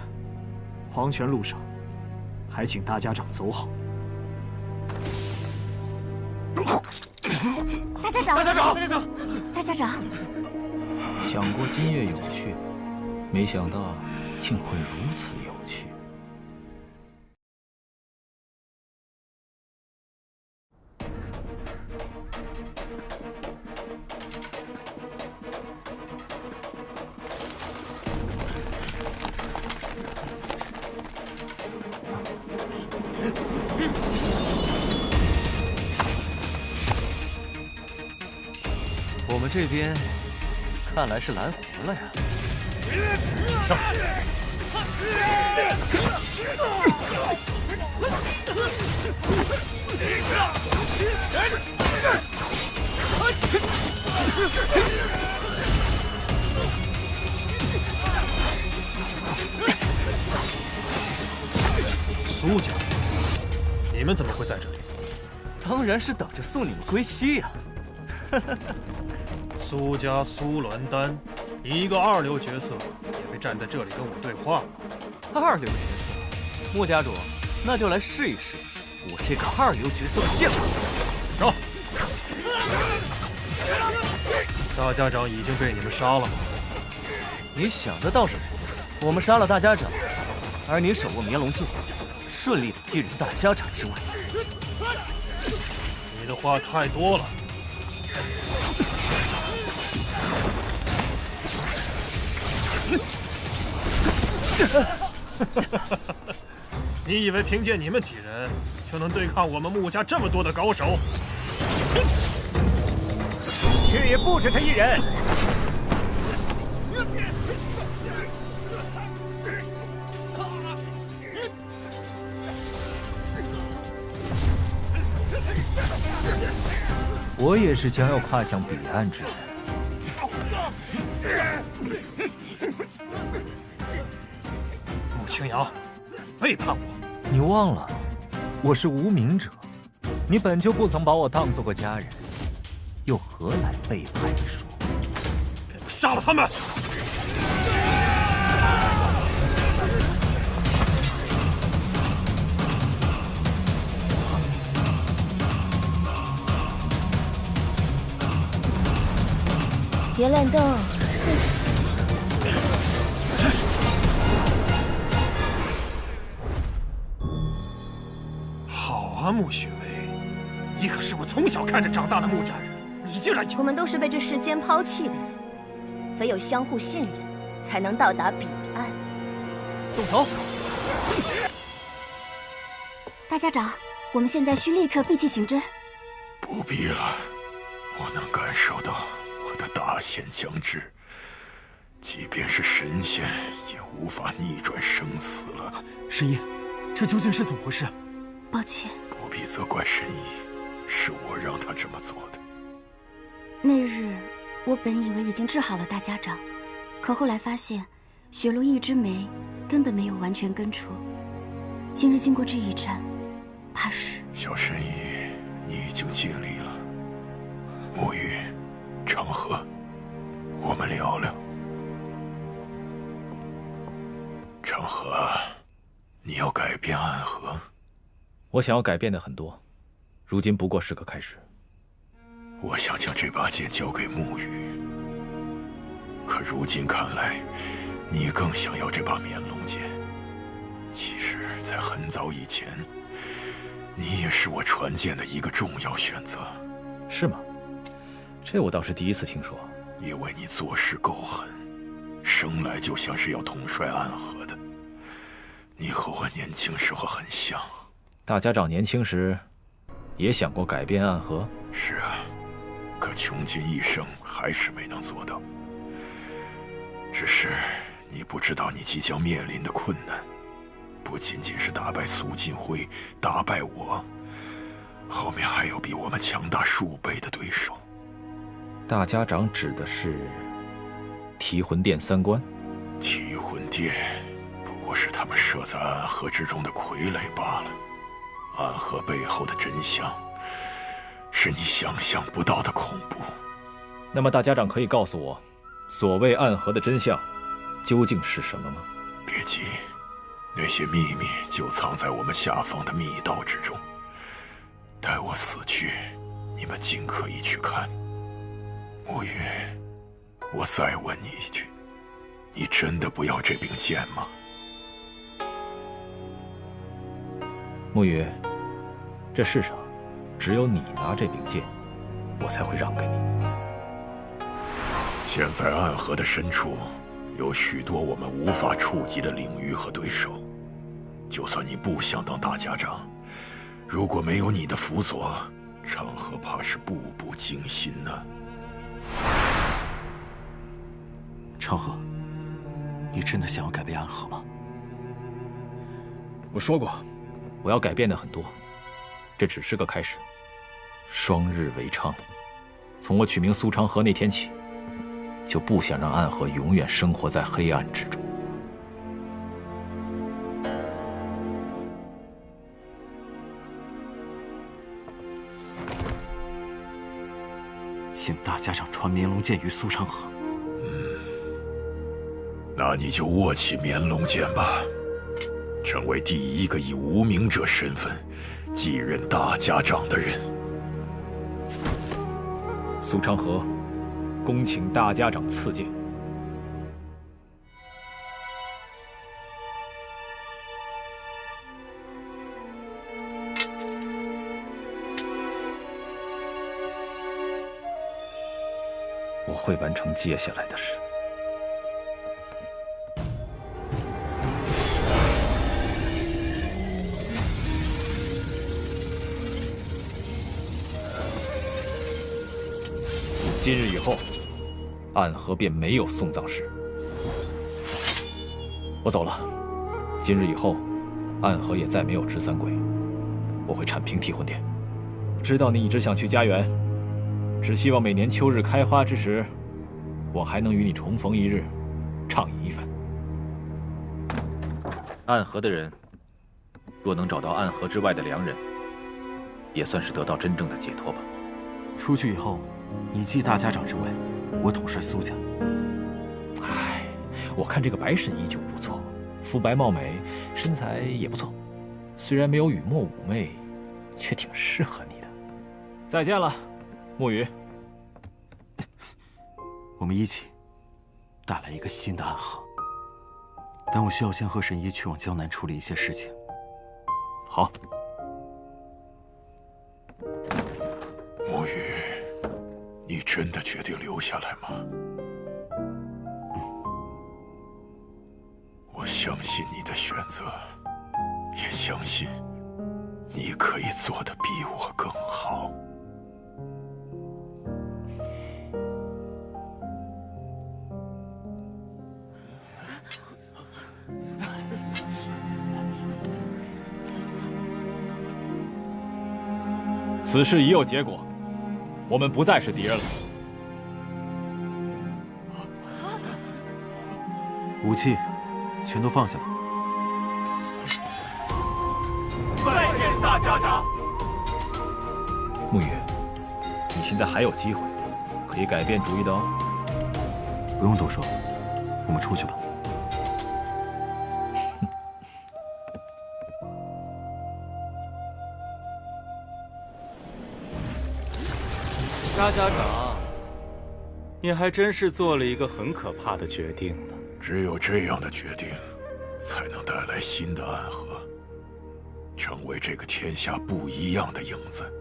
黄泉路上，还请大家长走好。大家长，大家长，大家长，大家长。想过今夜有趣，没想到竟会如此有趣。我们这边看来是来活了呀！上！苏家，你们怎么会在这里？当然是等着送你们归西呀！苏家苏鸾丹，你一个二流角色也会站在这里跟我对话吗？二流角色，穆家主，那就来试一试我这个二流角色的剑法。上！大家长已经被你们杀了吗？你想的倒是美，我们杀了大家长，而你手握绵龙剑，顺利的继任大家长之位。你的话太多了。你以为凭借你们几人就能对抗我们穆家这么多的高手？却也不止他一人。我也是将要跨向彼岸之人。穆青阳，背叛我！你忘了，我是无名者，你本就不曾把我当做过家人，又何来背叛一说？给我杀了他们！别乱动，会死！好啊，穆雪薇，你可是我从小看着长大的穆家人，你竟然……我们都是被这世间抛弃的人，唯有相互信任，才能到达彼岸。动手！大家长，我们现在需立刻闭气行针。不必了，我能感受到我的大限将至，即便是神仙也无法逆转生死了。神医，这究竟是怎么回事？抱歉，不必责怪神医，是我让他这么做的。那日我本以为已经治好了大家长，可后来发现雪落一枝梅根本没有完全根除。今日经过这一战，怕是……小神医，你已经尽力了。沐雨，长河，我们聊聊。长河，你要改变暗河？我想要改变的很多，如今不过是个开始。我想将这把剑交给沐雨，可如今看来，你更想要这把绵龙剑。其实，在很早以前，你也是我传剑的一个重要选择。是吗？这我倒是第一次听说。因为你做事够狠，生来就像是要统帅暗河的。你和我年轻时候很像。大家长年轻时也想过改变暗河。是啊，可穷尽一生还是没能做到。只是你不知道你即将面临的困难。不仅仅是打败苏金辉，打败我，后面还有比我们强大数倍的对手。大家长指的是提魂殿三关？提魂殿不过是他们设在暗河之中的傀儡罢了。暗河背后的真相，是你想象不到的恐怖。那么大家长可以告诉我，所谓暗河的真相究竟是什么吗？别急，那些秘密就藏在我们下方的密道之中。待我死去，你们尽可以去看。沐月，我再问你一句，你真的不要这柄剑吗？沐月，这世上只有你拿这柄剑，我才会让给你。现在暗河的深处有许多我们无法触及的领域和对手，就算你不想当大家长，如果没有你的辅佐，长河怕是步步惊心呢。长河，你真的想要改变暗河吗？我说过，我要改变的很多，这只是个开始。双日为昌，从我取名苏长河那天起，就不想让暗河永远生活在黑暗之中。请大家长传绵龙剑于苏长河。那你就握起绵龙剑吧，成为第一个以无名者身份继任大家长的人。苏长河，恭请大家长赐剑。我会完成接下来的事。今日以后，暗河便没有送葬师。我走了。今日以后，暗河也再没有执三鬼。我会铲平提魂殿。知道你一直想去家园，只希望每年秋日开花之时，我还能与你重逢一日，畅饮一番。暗河的人，若能找到暗河之外的良人，也算是得到真正的解脱吧。出去以后，你继大家长之位，我统帅苏家。唉，我看这个白神依旧不错，肤白貌美，身材也不错，虽然没有雨墨妩媚，却挺适合你的。再见了，沐雨。我们一起带来一个新的暗河，但我需要先和神医去往江南处理一些事情。好。沐雨，你真的决定留下来吗？我相信你的选择，也相信你可以做得比我更好。此事已有结果，我们不再是敌人了。武器全都放下吧。拜见大家长。沐雨，你现在还有机会，可以改变主意的哦。不用多说，我们出去吧。大家长，你还真是做了一个很可怕的决定呢。只有这样的决定，才能带来新的暗河，成为这个天下不一样的影子。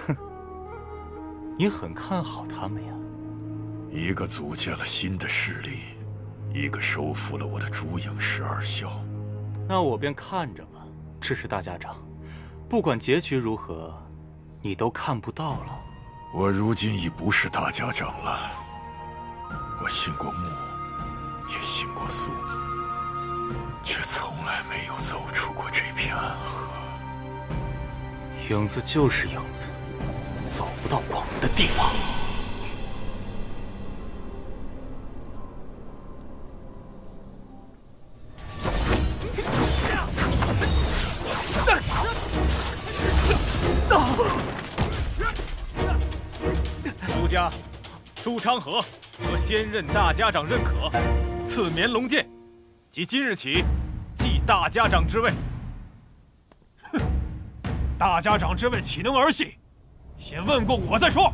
哼，你很看好他们呀？一个组建了新的势力，一个收复了我的烛影12校。那我便看着吧。只是大家长，不管结局如何，你都看不到了。我如今已不是大家长了。我信过木，也信过苏。却从来没有走出过这片暗河。影子就是影子，走不到我们的地方。苏家、苏昌河得先任大家长认可，赐绵龙剑，即今日起继大家长之位。大家长之位岂能儿戏？先问过我再说。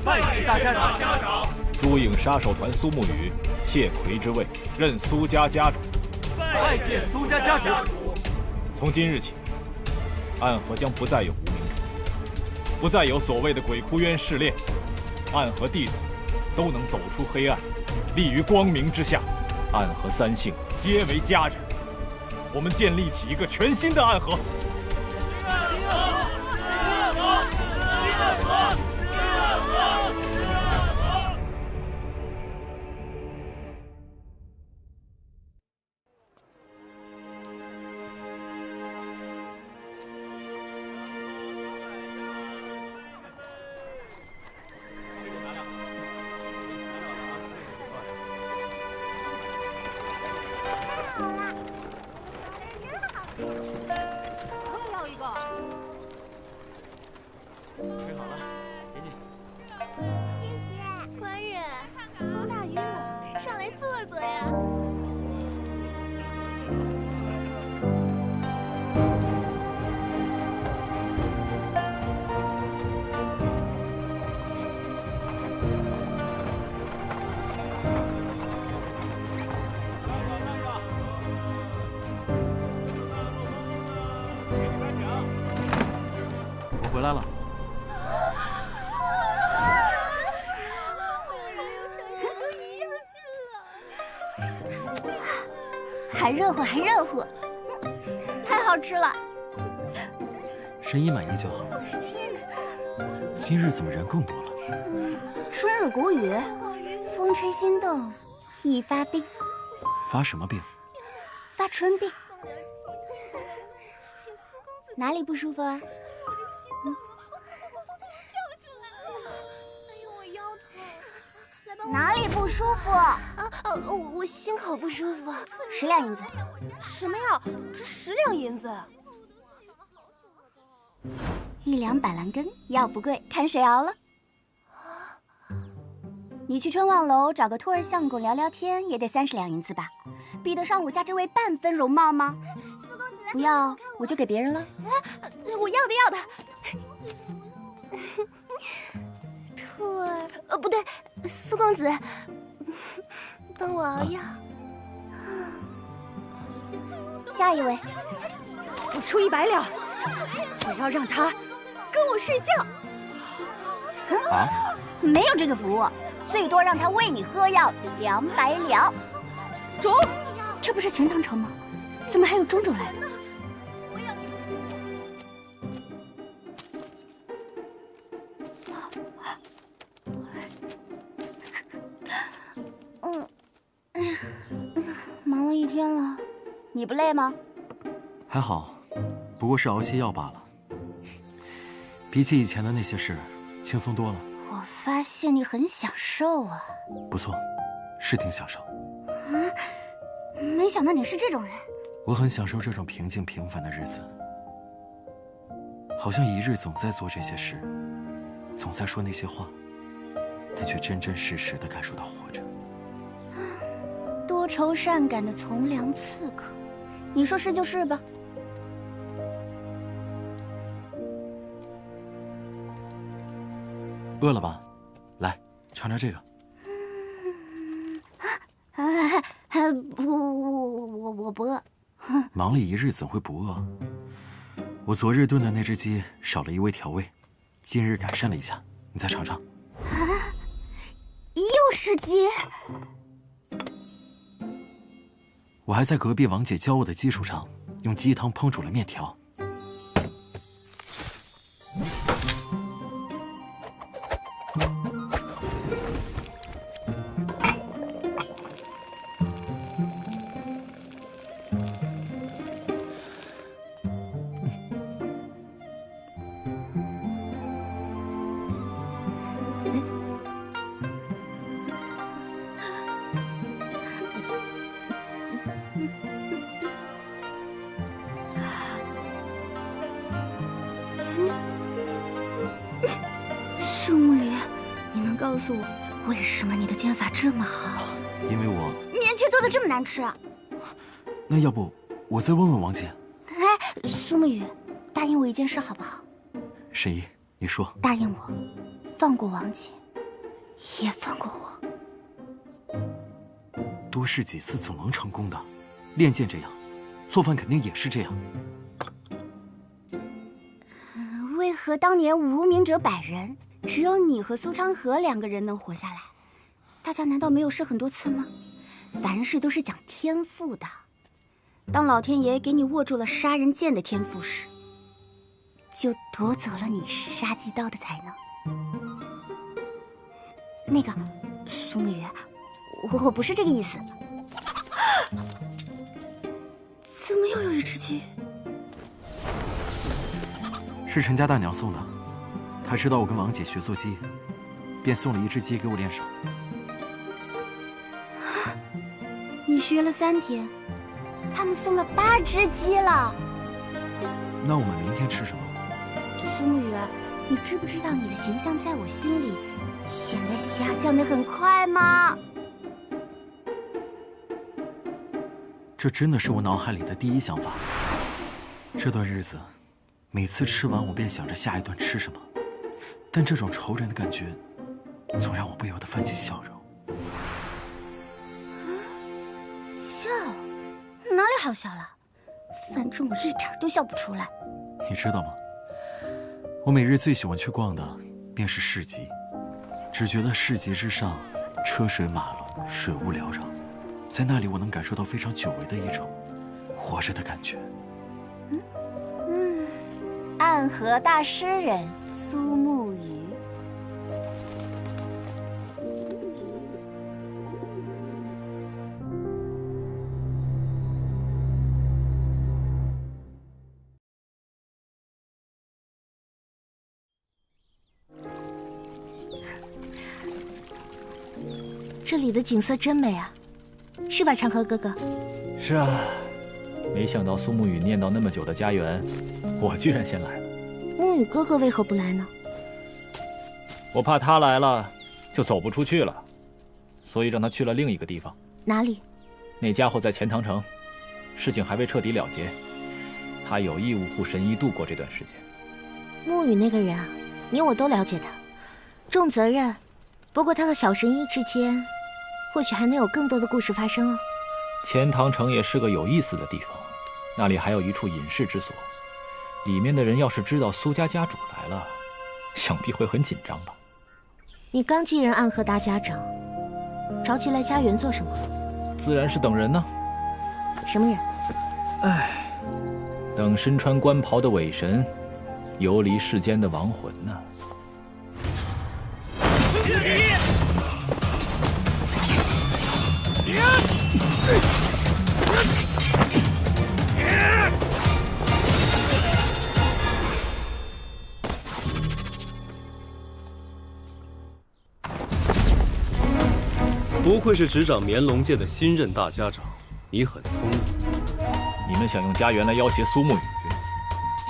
拜见大家长。朱影杀手团苏沐雨谢魁之位，任苏家家主。拜见苏家家主。从今日起，暗河将不再有无名者，不再有所谓的鬼窟渊试炼，暗河弟子都能走出黑暗，立于光明之下。暗河三姓皆为家人，我们建立起一个全新的暗河。我回来了。还热乎，还热乎，太好吃了。神医满意就好。今日怎么人更多了？春日谷雨，风吹心动，易发病。发什么病？发春病。哪里不舒服啊？哪里不舒服？我心口不舒服，10两银子。什么呀？这10两银子？1两板蓝根，药不贵，看谁熬了。你去春望楼找个托儿相公聊聊天，也得30两银子吧？比得上我家这位半分容貌吗？不要，我就给别人了。我要的。兔儿，不对，苏公子，帮我熬药。下一位，我出100两，我要让他跟我睡觉。没有这个服务，最多让他喂你喝药200两。中，这不是钱塘城吗？怎么还有中州来的？忙了一天了，你不累吗？还好，不过是熬些药罢了。比起以前的那些事，轻松多了。我发现你很享受啊。不错，是挺享受。没想到你是这种人。我很享受这种平静平凡的日子，好像一日总在做这些事，总在说那些话。但却真真实实的感受到活着。多愁善感的从良刺客，你说是就是吧？饿了吧？来，尝尝这个。我不饿。忙了一日怎会不饿？我昨日炖的那只鸡少了一味调味，今日改善了一下，你再尝尝。又是鸡？我还在隔壁王姐教我的基础上，用鸡汤烹煮了面条。苏沐雨，你能告诉我为什么你的剑法这么好？因为我面却做的这么难吃。那要不我再问问王姐？哎，苏沐雨，答应我一件事好不好？沈姨，你说。答应我，放过王姐，也放过我。多试几次总能成功的。练剑这样，做饭肯定也是这样。为何当年无名者100人，只有你和苏昌河2个人能活下来？大家难道没有试很多次吗？凡事都是讲天赋的。当老天爷给你握住了杀人剑的天赋时，就夺走了你杀鸡刀的才能。那个，苏沐雨，我不是这个意思。怎么又有一只鸡？是陈家大娘送的，她知道我跟王姐学做鸡，便送了一只鸡给我练手。你学了3天，他们送了8只鸡了。那我们明天吃什么？苏沐雨，你知不知道你的形象在我心里现在下降得很快吗？这真的是我脑海里的第一想法。这段日子，每次吃完我便想着下一顿吃什么，但这种愁人的感觉，总让我不由得泛起笑容。笑？哪里好笑了？反正我一点都笑不出来。你知道吗？我每日最喜欢去逛的便是市集，只觉得市集之上车水马龙，水雾缭绕，在那里我能感受到非常久违的一种活着的感觉。暗河大诗人苏沐雨。这里的景色真美啊，是吧，长河哥哥？是啊，没想到苏沐雨念叨那么久的家园，我居然先来了。沐雨哥哥为何不来呢？我怕他来了就走不出去了，所以让他去了另一个地方。哪里？那家伙在钱塘城，事情还未彻底了结，他有义务护神医度过这段时间。沐雨那个人啊，你我都了解他，重责任。不过他和小神医之间，或许还能有更多的故事发生哦。钱塘城也是个有意思的地方，那里还有一处隐士之所，里面的人要是知道苏家家主来了，想必会很紧张吧。你刚继任暗河大家长，着急来家园做什么？自然是等人呢。什么人？唉，等身穿官袍的伪神，游离世间的亡魂呢。不愧是执掌绵龙界的新任大家长，你很聪明。你们想用家园来要挟苏沐雨，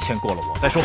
先过了我再说。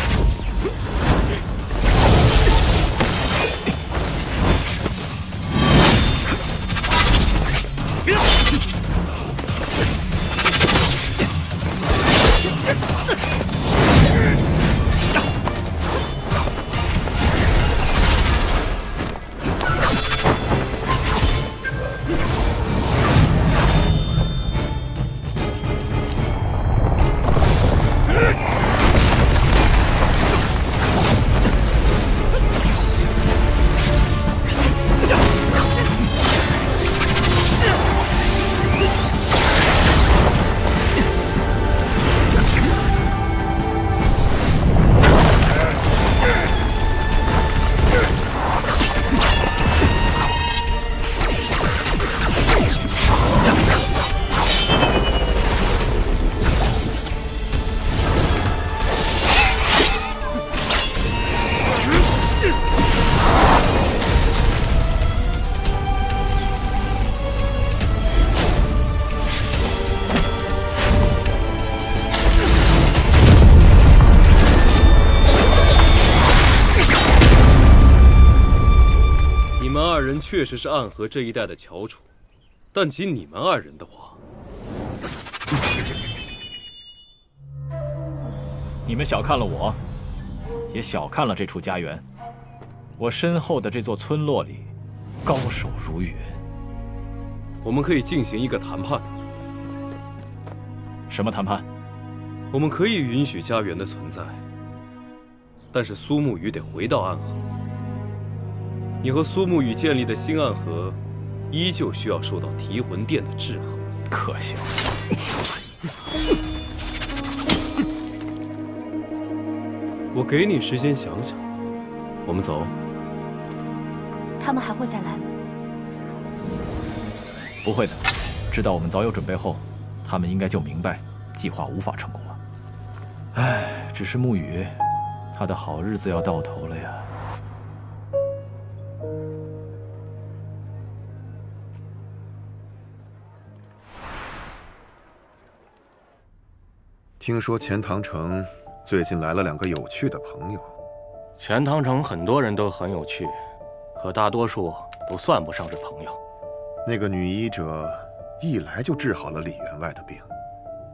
然确实是暗河这一带的翘楚，但及你们二人的话，你们小看了我，也小看了这处家园。我身后的这座村落里，高手如云。我们可以进行一个谈判。什么谈判？我们可以允许家园的存在，但是苏沐雨得回到暗河。你和苏沐雨建立的新暗河，依旧需要受到提魂殿的制衡。可笑！我给你时间想想。我们走。他们还会再来吗？不会的，知道我们早有准备后，他们应该就明白计划无法成功了。唉，只是沐雨，他的好日子要到头了呀。听说钱塘城最近来了2个有趣的朋友。钱塘城很多人都很有趣，可大多数都算不上是朋友。那个女医者一来就治好了李员外的病，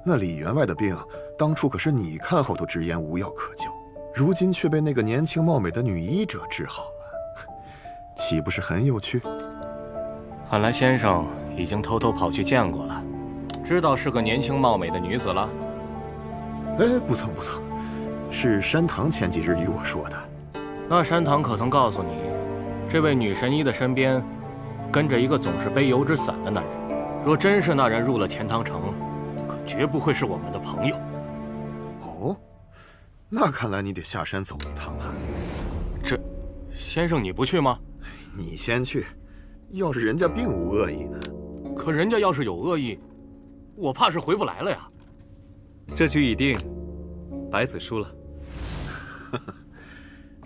那李员外的病当初可是你看后都直言无药可救，如今却被那个年轻貌美的女医者治好了，岂不是很有趣？看来先生已经偷偷跑去见过了，知道是个年轻貌美的女子了。哎，不曾，是山堂前几日与我说的。那山堂可曾告诉你，这位女神医的身边跟着一个总是背油纸伞的男人？若真是那人入了钱塘城，可绝不会是我们的朋友。哦，那看来你得下山走一趟了。这，先生你不去吗？你先去，要是人家并无恶意呢？可人家要是有恶意，我怕是回不来了呀。这局已定，白子输了。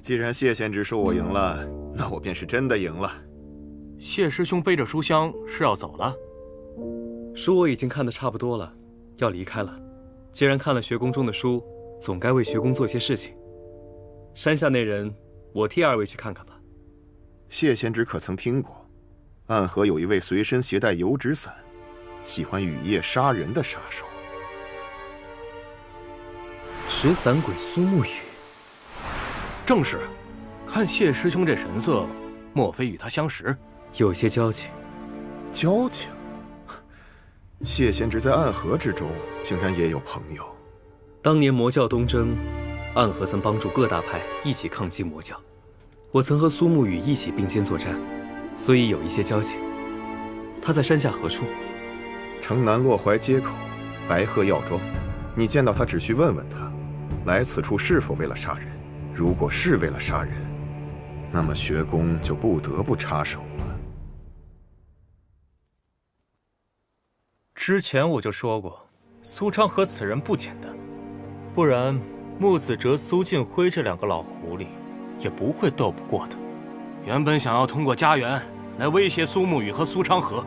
既然谢贤侄说我赢了，那我便是真的赢了。谢师兄背着书箱是要走了？书我已经看得差不多了，要离开了。既然看了学宫中的书，总该为学宫做些事情。山下那人，我替2位去看看吧。谢贤侄可曾听过，暗河有一位随身携带油纸伞，喜欢雨夜杀人的杀手。持伞鬼苏沐雨，正是。看谢师兄这神色，莫非与他相识？有些交情。交情？谢贤侄在暗河之中，竟然也有朋友。当年魔教东征，暗河曾帮助各大派一起抗击魔教，我曾和苏沐雨一起并肩作战，所以有一些交情。他在山下何处？城南洛怀街口，白鹤药庄。你见到他，只需问问他，来此处是否为了杀人？如果是为了杀人，那么学宫就不得不插手了。之前我就说过，苏昌和此人不简单，不然穆子哲、苏静辉这2个老狐狸也不会斗不过他。原本想要通过家园来威胁苏沐雨和苏昌河，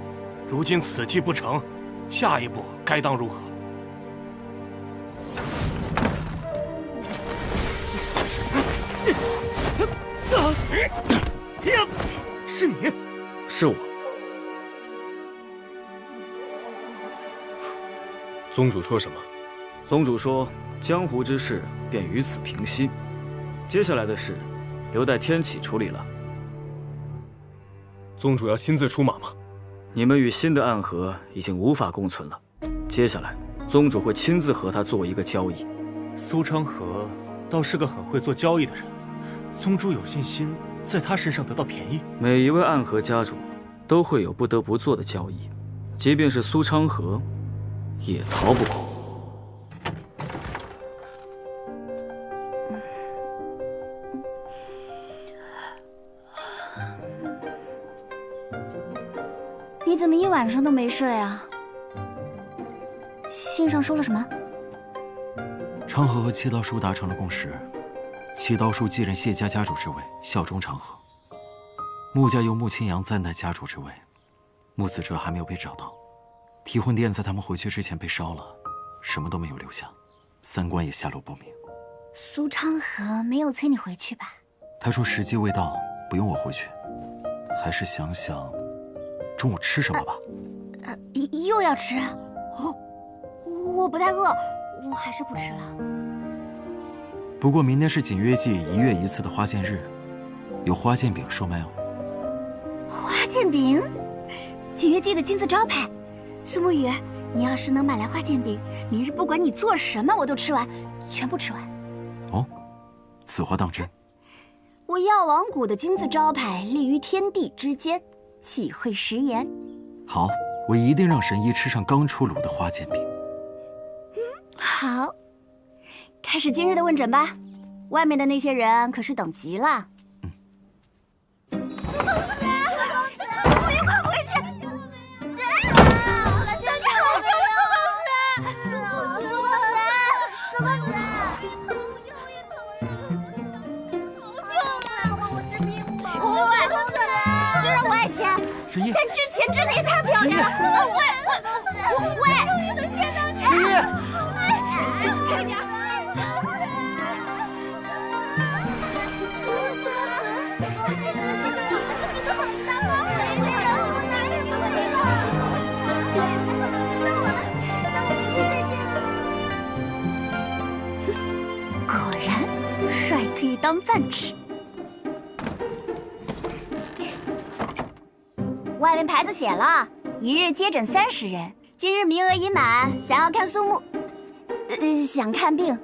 如今此计不成，下一步该当如何？是你？是我。宗主说什么？宗主说，江湖之事便于此平息，接下来的事留待天启处理了。宗主要亲自出马吗？你们与新的暗河已经无法共存了，接下来宗主会亲自和他做一个交易。苏昌河倒是个很会做交易的人，宗主有信心在他身上得到便宜。每一位暗河家主都会有不得不做的交易，即便是苏昌河，也逃不过。你怎么一晚上都没睡啊？信上说了什么？昌河和七刀叔达成了共识，七刀叔继任谢家家主之位，效忠昌河。穆家由穆清扬暂代家主之位，穆子哲还没有被找到，提魂殿在他们回去之前被烧了，什么都没有留下，三官也下落不明。苏昌河没有催你回去吧？他说时机未到，不用我回去。还是想想中午吃什么吧。又要吃？我不太饿，我还是不吃了。不过明天是锦月季1月1次的花剑日，有花剑饼售卖哦。花剑饼，锦月季的金字招牌。苏沐雨，你要是能买来花剑饼，明日不管你做什么，我都吃完，全部吃完。哦，此话当真？我药王谷的金字招牌立于天地之间，岂会食言？好，我一定让神医吃上刚出炉的花剑饼。好，开始今日的问诊吧。外面的那些人可是等急了。苏公子，我要快回去！神医，但之前真的也太漂亮了！喂！神医，快点！果然，帅可以当饭吃。外面牌子写了，1日接诊30人，今日名额已满，想要看苏沐，想看病，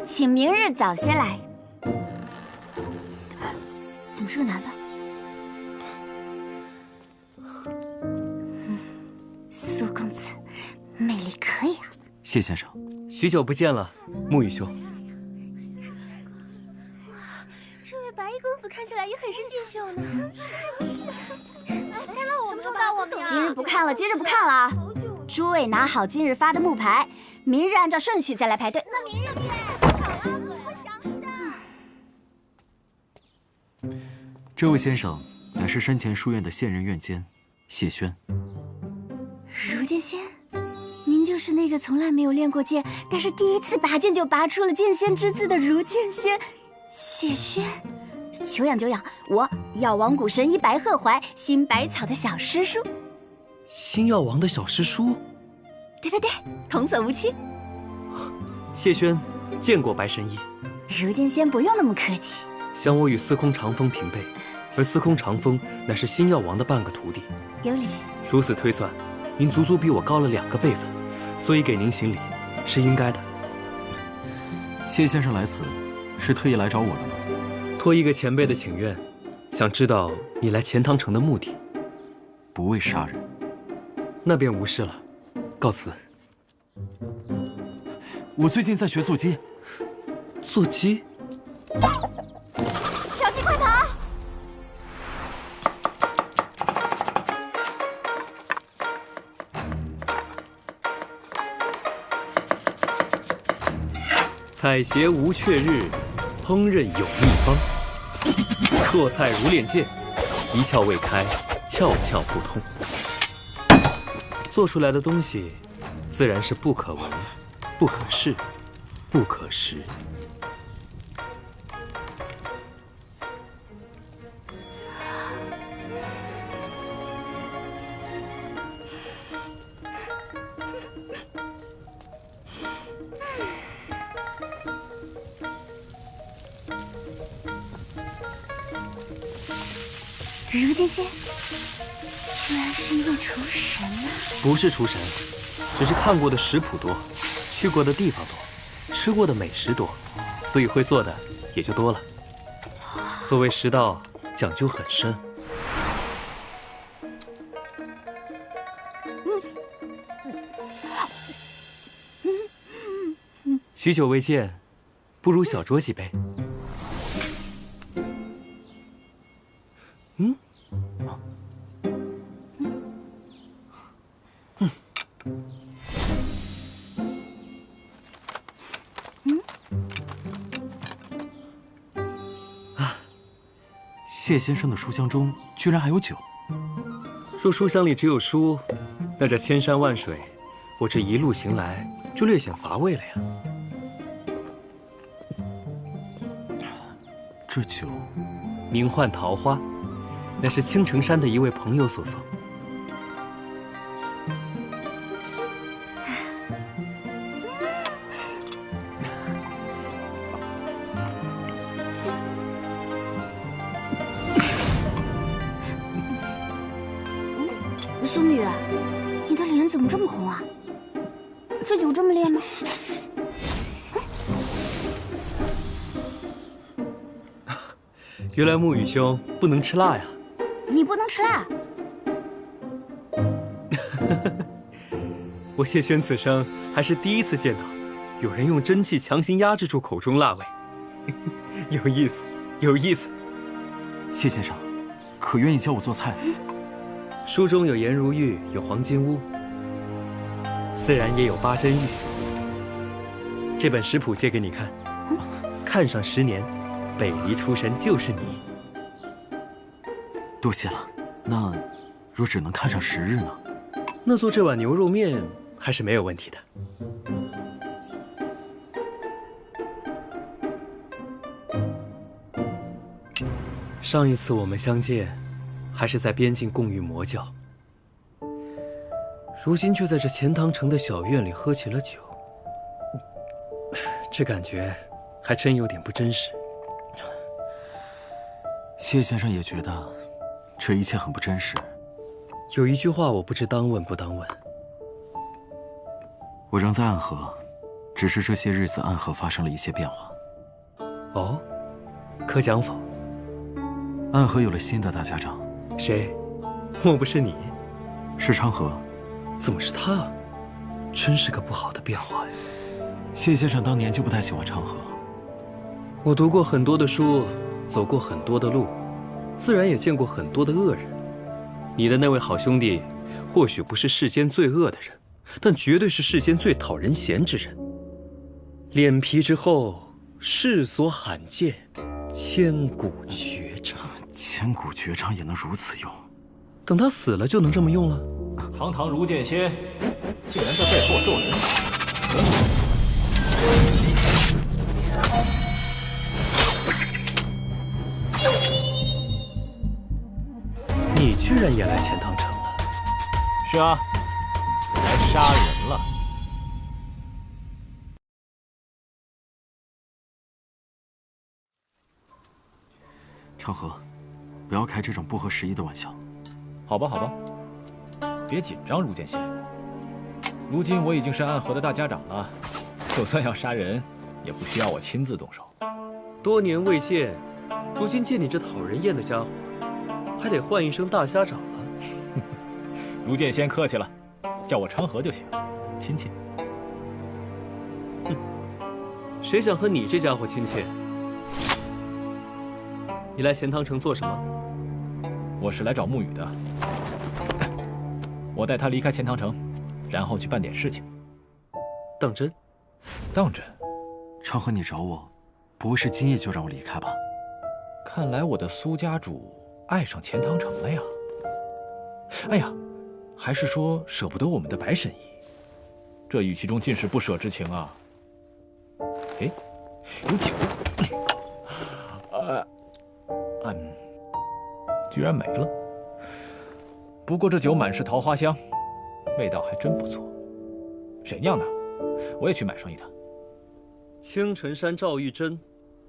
请明日早些来。怎么是个男的？苏公子，魅力可以啊！谢先生，许久不见了，沐雨兄。这位白衣公子看起来也很是俊秀呢。看到我们吧，今日不看了，今日不看了啊！诸位拿好今日发的木牌，明日按照顺序再来排队。那明日见，好啊，我想你的。这位先生乃是身前书院的现任院监谢轩。如剑仙，您就是那个从来没有练过剑，但是第一次拔剑就拔出了剑仙之姿的如剑仙谢轩。久仰久仰，我药王谷神医白鹤怀新百草的小师叔。星耀王的小师叔？对，童叟无欺。谢轩见过白神医。如剑仙不用那么客气。想我与司空长风平辈，而司空长风乃是星耀王的半个徒弟。有理。如此推算，您足足比我高了2个辈分，所以给您行礼是应该的。谢先生来此，是特意来找我的吗？托一个前辈的请愿，想知道你来钱塘城的目的。不为杀人，那便无事了，告辞。我最近在学坐鸡。坐鸡？小鸡快跑！采撷无却日，烹饪有秘方。做菜如练剑，一窍未开，窍窍不通。做出来的东西，自然是不可闻、不可视、不可食。如剑仙，居然是一位厨神啊！不是厨神，只是看过的食谱多，去过的地方多，吃过的美食多，所以会做的也就多了。所谓食道，讲究很深。许久未见，不如小酌几杯。谢先生的书箱中居然还有酒。若书箱里只有书，那这千山万水，我这一路行来就略显乏味了呀。这酒名唤桃花，那是青城山的一位朋友所送。苏沐雨，你的脸怎么这么红啊？这酒这么烈吗？原来沐雨兄不能吃辣呀！你不能吃辣。我谢轩此生还是第一次见到有人用真气强行压制住口中辣味，有意思，有意思。谢先生，可愿意教我做菜？书中有颜如玉，有黄金屋，自然也有八珍玉。这本食谱借给你看，看上10年。北离出神就是你，多谢了。那若只能看上10日呢？那做这碗牛肉面还是没有问题的。上一次我们相见，还是在边境共浴魔教，如今却在这钱塘城的小院里喝起了酒，这感觉还真有点不真实。谢先生也觉得这一切很不真实。有一句话我不知当问不当问。我仍在暗河，只是这些日子暗河发生了一些变化。哦，可讲否？暗河有了新的大家长。谁？莫不是你？是昌河。怎么是他？真是个不好的变化呀。谢先生当年就不太喜欢昌河。我读过很多的书，走过很多的路，自然也见过很多的恶人。你的那位好兄弟，或许不是世间最恶的人，但绝对是世间最讨人嫌之人。脸皮之厚，世所罕见，千古绝唱。千古绝唱也能如此用？等他死了就能这么用了？堂堂如剑仙，竟然在背后咒人！你居然也来钱塘城了？是啊，我来杀人了。昌河，不要开这种不合时宜的玩笑。好吧，好吧，别紧张，如剑仙。如今我已经是暗河的大家长了，就算要杀人，也不需要我亲自动手。多年未见，如今见你这讨人厌的家伙，还得唤一声大家长了。如剑仙客气了，叫我昌河就行，亲切。哼，谁想和你这家伙亲切？你来钱塘城做什么？我是来找沐雨的，我带他离开钱塘城，然后去办点事情。当真？当真。昌河，你找我，不会是今夜就让我离开吧？看来我的苏家主爱上钱塘城了呀。哎呀，还是说舍不得我们的白神医？这语气中尽是不舍之情啊。哎，有酒。居然没了。不过这酒满是桃花香，味道还真不错。谁酿的？我也去买上一坛。青城山赵玉珍，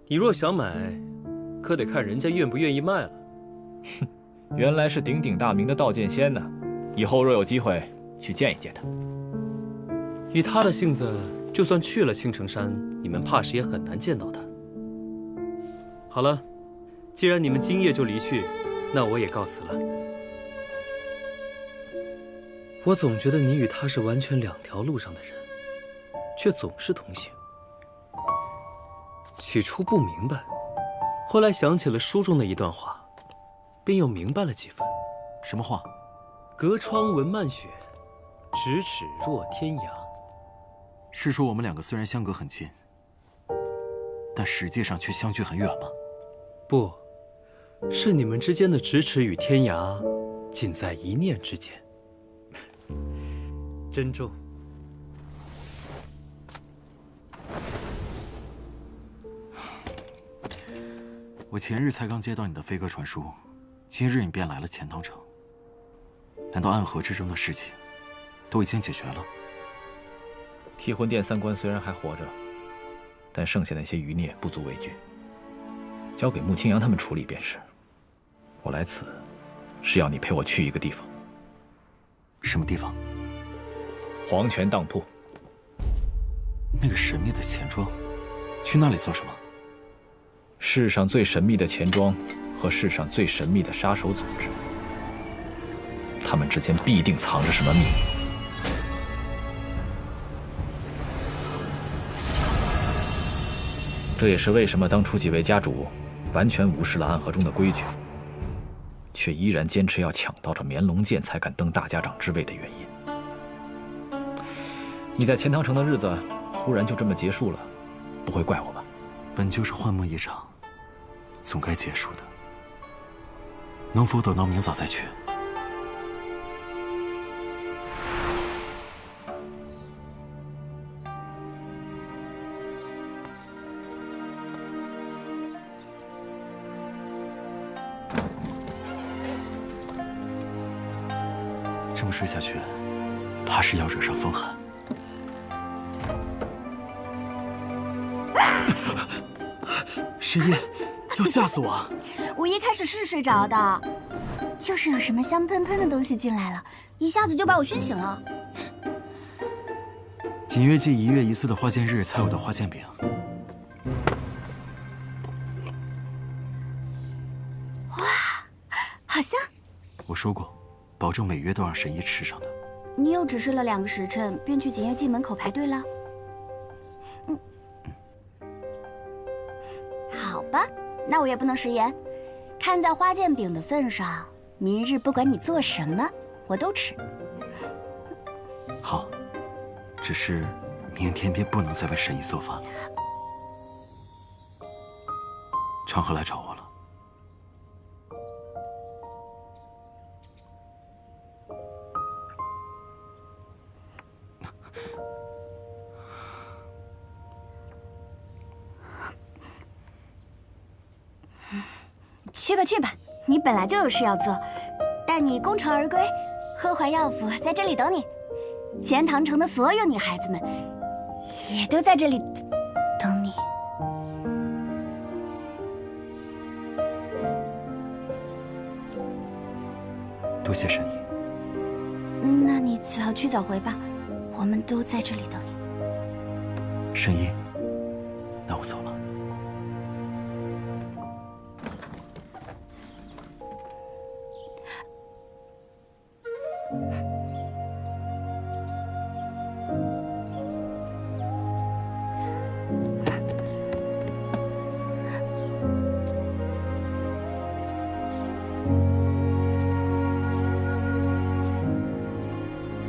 你若想买，可得看人家愿不愿意卖了。哼，原来是鼎鼎大名的道剑仙呢。以后若有机会去见一见他。以他的性子，就算去了青城山，你们怕是也很难见到他。好了，既然你们今夜就离去，那我也告辞了。我总觉得你与他是完全两条路上的人，却总是同行。起初不明白，后来想起了书中的一段话，便又明白了几分。什么话？隔窗闻漫雪，咫尺若天涯。是说我们两个虽然相隔很近，但实际上却相距很远吗？不，是你们之间的咫尺与天涯，仅在一念之间。珍重。我前日才刚接到你的飞鸽传书，今日你便来了钱塘城，难道暗河之中的事情都已经解决了？替魂殿三关虽然还活着，但剩下那些余孽不足为惧，交给穆青阳他们处理便是。我来此，是要你陪我去一个地方。什么地方？黄泉当铺。那个神秘的钱庄，去那里做什么？世上最神秘的钱庄和世上最神秘的杀手组织，他们之间必定藏着什么秘密。这也是为什么当初几位家主完全无视了暗河中的规矩，却依然坚持要抢到这绵龙剑才敢登大家长之位的原因。你在钱塘城的日子忽然就这么结束了，不会怪我吧？本就是幻梦一场，总该结束的。能否等到明早再去？这么睡下去，怕是要惹上风寒。神医，要吓死我！我一开始是睡着的，就是有什么香喷喷的东西进来了，一下子就把我熏醒了。锦月祭1月1次的花剑日才有的花剑饼。哇，好香！我说过，保证每月都让神医吃上的。你又只睡了2个时辰，便去锦月祭门口排队了？好吧，那我也不能食言。看在花剑饼的份上，明日不管你做什么，我都吃。好，只是明天便不能再为神医做饭了。长河来找我了。去吧去吧，你本来就有事要做，待你功成而归，呵怀药府在这里等你。钱塘城的所有女孩子们也都在这里等你。多谢神医。那你早去早回吧，我们都在这里等你。神医，那我走了。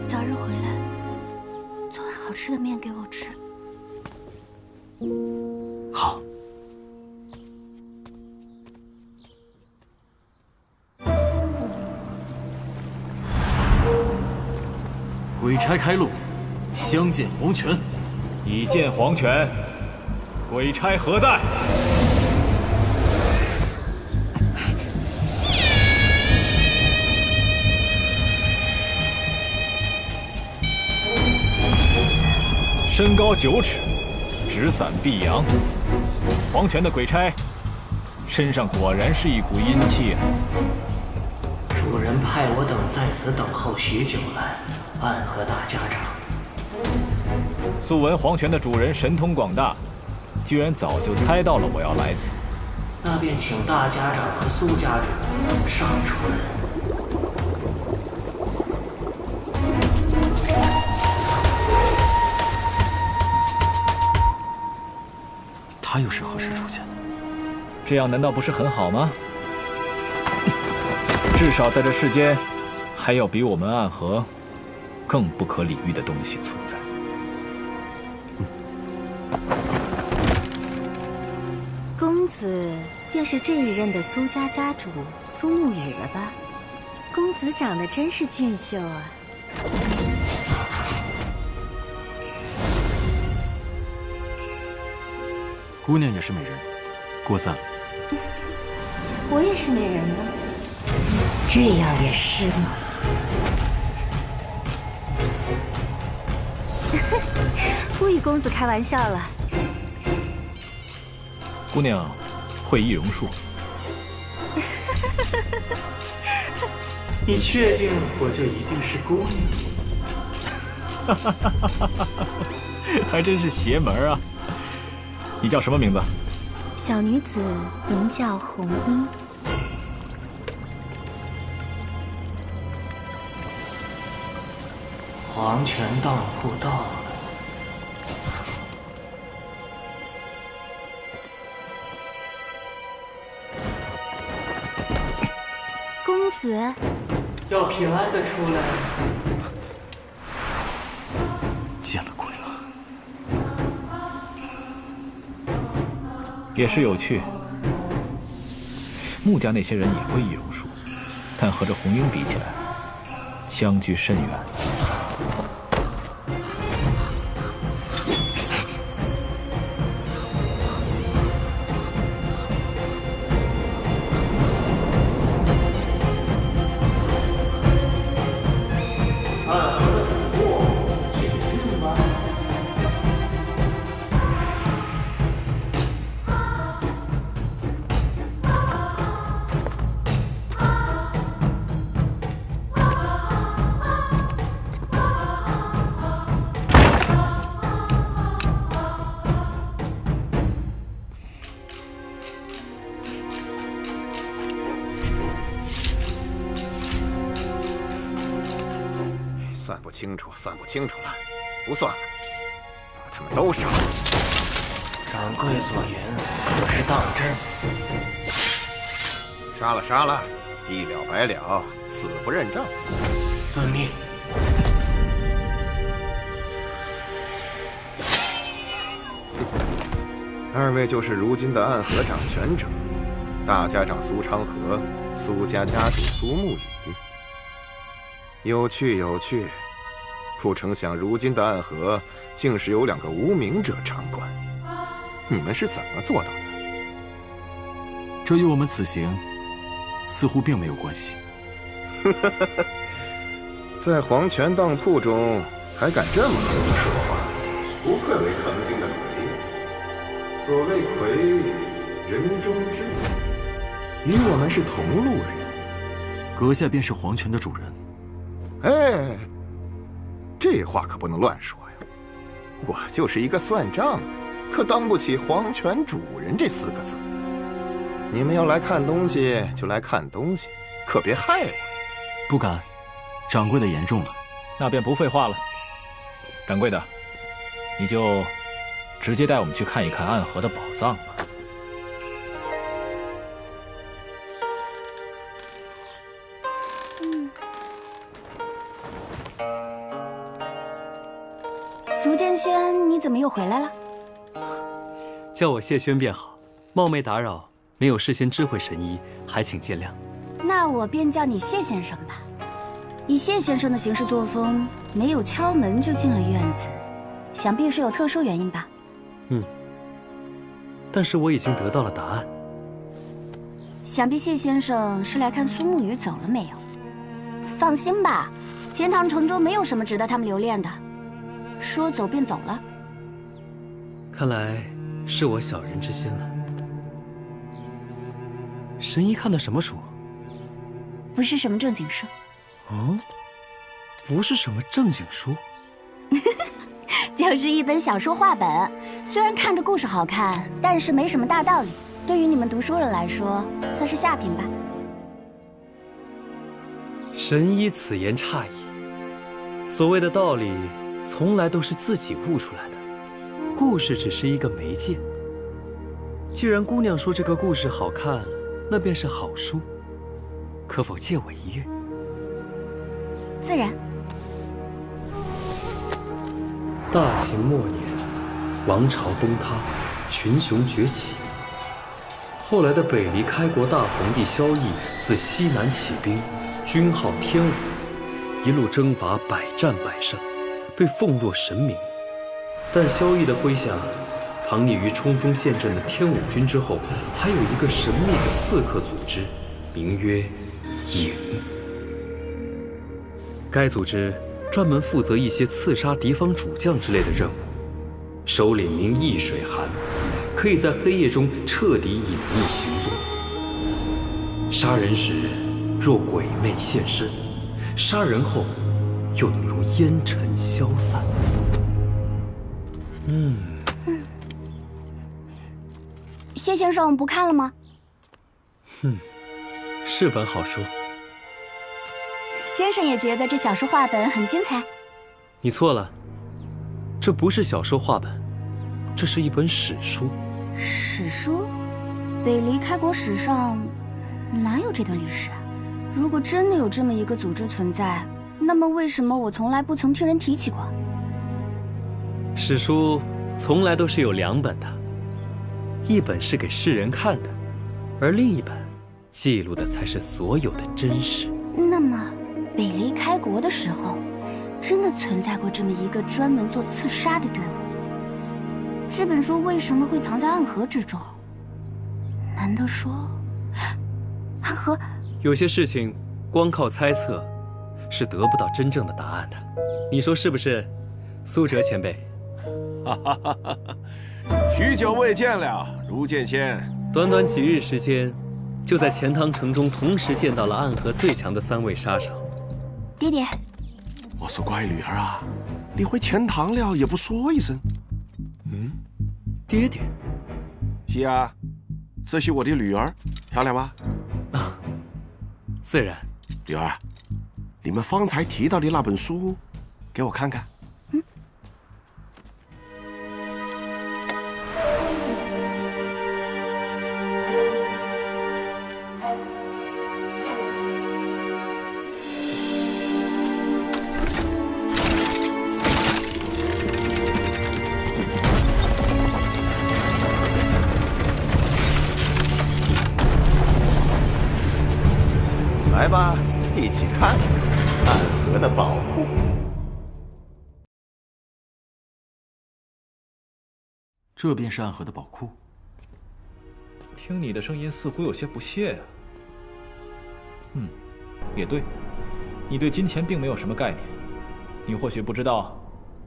早日回来，做碗好吃的面给我吃。好。鬼差开路，相见黄泉。已见黄泉，鬼差何在？身高9尺，纸伞碧阳。黄泉的鬼差，身上果然是一股阴气啊！主人派我等在此等候许久了，暗河大家长。素闻黄泉的主人神通广大，居然早就猜到了我要来此。那便请大家长和苏家主上船。他又是何时出现的？这样难道不是很好吗？至少在这世间，还有比我们暗河更不可理喻的东西存在。公子便是这一任的苏家家主苏沐雨了吧？公子长得真是俊秀啊！姑娘也是美人，过赞了。我也是美人呢。这样也是吗？不与公子开玩笑了。姑娘会易容术。你确定我就一定是姑娘？还真是邪门啊！你叫什么名字？小女子名叫红英。黄泉当铺到了。公子，要平安的出来。见了鬼了。也是有趣。穆家那些人也会易容术，但和这红英比起来，相距甚远。算不清楚了，不算了，把他们都杀了。掌柜所言可是当真？杀了，一了百了，死不认账。遵命。二位就是如今的暗河掌权者，大家长苏昌河，苏家家主苏沐雨。有趣。不成想，如今的暗河竟是有2个无名者掌管，你们是怎么做到的？这与我们此行似乎并没有关系。在黄泉当铺中还敢这么和我说话，不愧为曾经的魁。所谓魁，人中之龙，与我们是同路人。阁下便是黄泉的主人。哎。这话可不能乱说呀！我就是一个算账的，可当不起黄泉主人这4个字。你们要来看东西就来看东西，可别害我。不敢，掌柜的言重了。那便不废话了。掌柜的，你就直接带我们去看一看暗河的宝藏吧。如剑仙，你怎么又回来了？叫我谢轩便好，冒昧打扰，没有事先知会神医，还请见谅。那我便叫你谢先生吧。以谢先生的行事作风，没有敲门就进了院子，想必是有特殊原因吧？但是我已经得到了答案。想必谢先生是来看苏沐雨走了没有？放心吧，钱塘城中没有什么值得他们留恋的。说走便走了，看来是我小人之心了。神医看的什么书？不是什么正经书。哦，不是什么正经书，就是一本小说话本。虽然看着故事好看，但是没什么大道理。对于你们读书人来说，算是下品吧。神医此言差矣。所谓的道理，从来都是自己悟出来的，故事只是一个媒介。既然姑娘说这个故事好看，那便是好书，可否借我一阅？自然。大秦末年，王朝崩塌，群雄崛起。后来的北离开国大皇帝萧绎自西南起兵，军号天武，一路征伐，百战百胜，被奉若神明。但萧绎的麾下，藏匿于冲锋陷阵的天武军之后，还有一个神秘的刺客组织，名曰影。该组织专门负责一些刺杀敌方主将之类的任务，首领名易水寒，可以在黑夜中彻底隐匿行踪。杀人时若鬼魅现身，杀人后又能如烟尘消散。谢先生不看了吗？是本好书。先生也觉得这小说话本很精彩？你错了，这不是小说话本，这是一本史书。史书？北离开国史上哪有这段历史啊？如果真的有这么一个组织存在，那么为什么我从来不曾听人提起过？史书从来都是有2本的，一本是给世人看的，而另一本记录的才是所有的真实。那么，北离开国的时候，真的存在过这么一个专门做刺杀的队伍？这本书为什么会藏在暗河之中？难道说，暗河？有些事情光靠猜测是得不到真正的答案的，你说是不是，苏哲前辈？许久未见了，如见仙。短短几日时间，就在钱塘城中同时见到了暗河最强的3位杀手。爹爹，我说乖女儿啊，你回钱塘了也不说一声。爹爹。是啊，这是我的女儿，漂亮吗？自然。女儿，你们方才提到的那本书，给我看看。来吧，一起看暗河的宝库。这便是暗河的宝库。听你的声音似乎有些不屑呀。也对，你对金钱并没有什么概念。你或许不知道，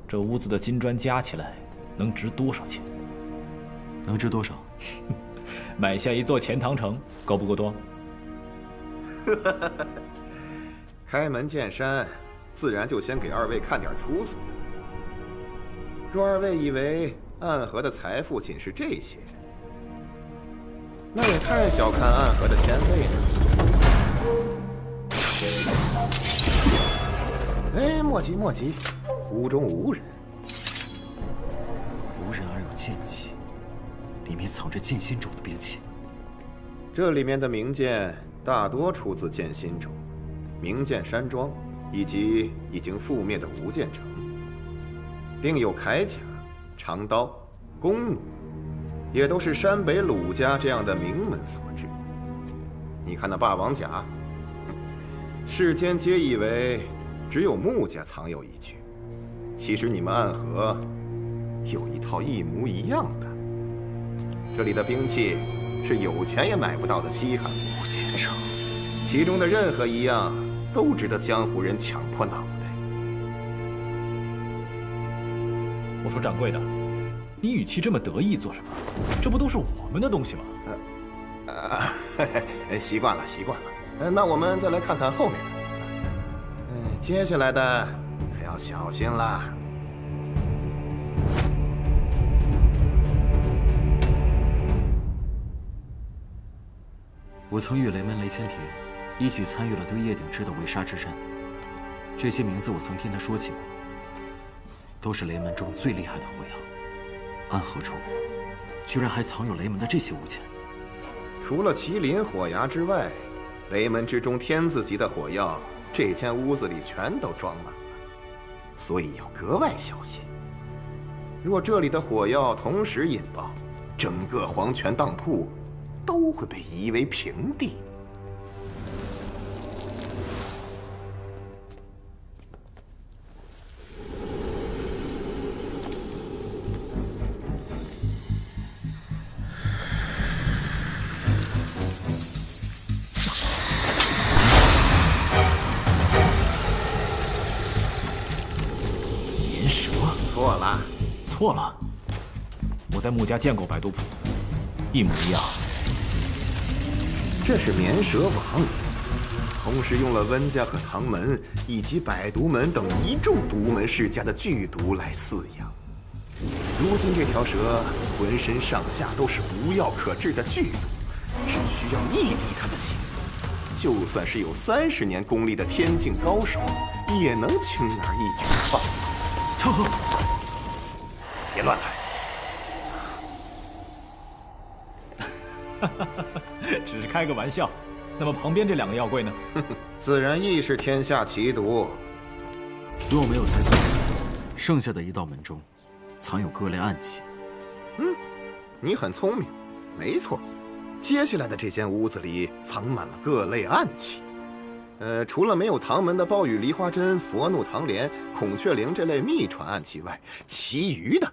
这屋子的金砖加起来能值多少钱？能值多少？买下一座钱塘城，够不够多？开门见山，自然就先给2位看点粗俗的。若2位以为暗河的财富仅是这些，那也太小看暗河的仙位了。哎，莫急莫急，屋中无人。无人而有剑气，里面藏着剑心主的兵器。这里面的名剑大多出自剑心主、名剑山庄以及已经覆灭的无剑城，另有铠甲、长刀、弓弩，也都是山北鲁家这样的名门所制。你看那霸王甲，世间皆以为只有穆家藏有一具，其实你们暗河有一套一模一样的。这里的兵器是有钱也买不到的稀罕物，无剑城，其中的任何一样都值得江湖人抢破脑袋。我说掌柜的，你语气这么得意做什么？这不都是我们的东西吗？习惯了，习惯了。那我们再来看看后面的。接下来的可要小心啦。我曾与雷门雷千庭一起参与了对叶鼎之的围杀之战，这些名字我曾听他说起过，都是雷门中最厉害的火药。暗河中居然还藏有雷门的这些物件。除了麒麟火牙之外，雷门之中天字级的火药，这间屋子里全都装满了，所以要格外小心。若这里的火药同时引爆，整个黄泉当铺都会被夷为平地。错了，我在穆家见过百毒谱，一模一样。这是绵蛇王，同时用了温家和唐门以及百毒门等一众独门世家的剧毒来饲养。如今这条蛇浑身上下都是无药可治的剧毒，只需要一滴它的血，就算是有30年功力的天境高手，也能轻而易举地放了。昌河，别乱来！只是开个玩笑。那么旁边这2个药柜呢？自然亦是天下奇毒。若我没有猜错，剩下的1道门中，藏有各类暗器。你很聪明，没错。接下来的这间屋子里藏满了各类暗器。除了没有唐门的暴雨梨花针、佛怒唐莲、孔雀翎这类秘传暗器外，其余的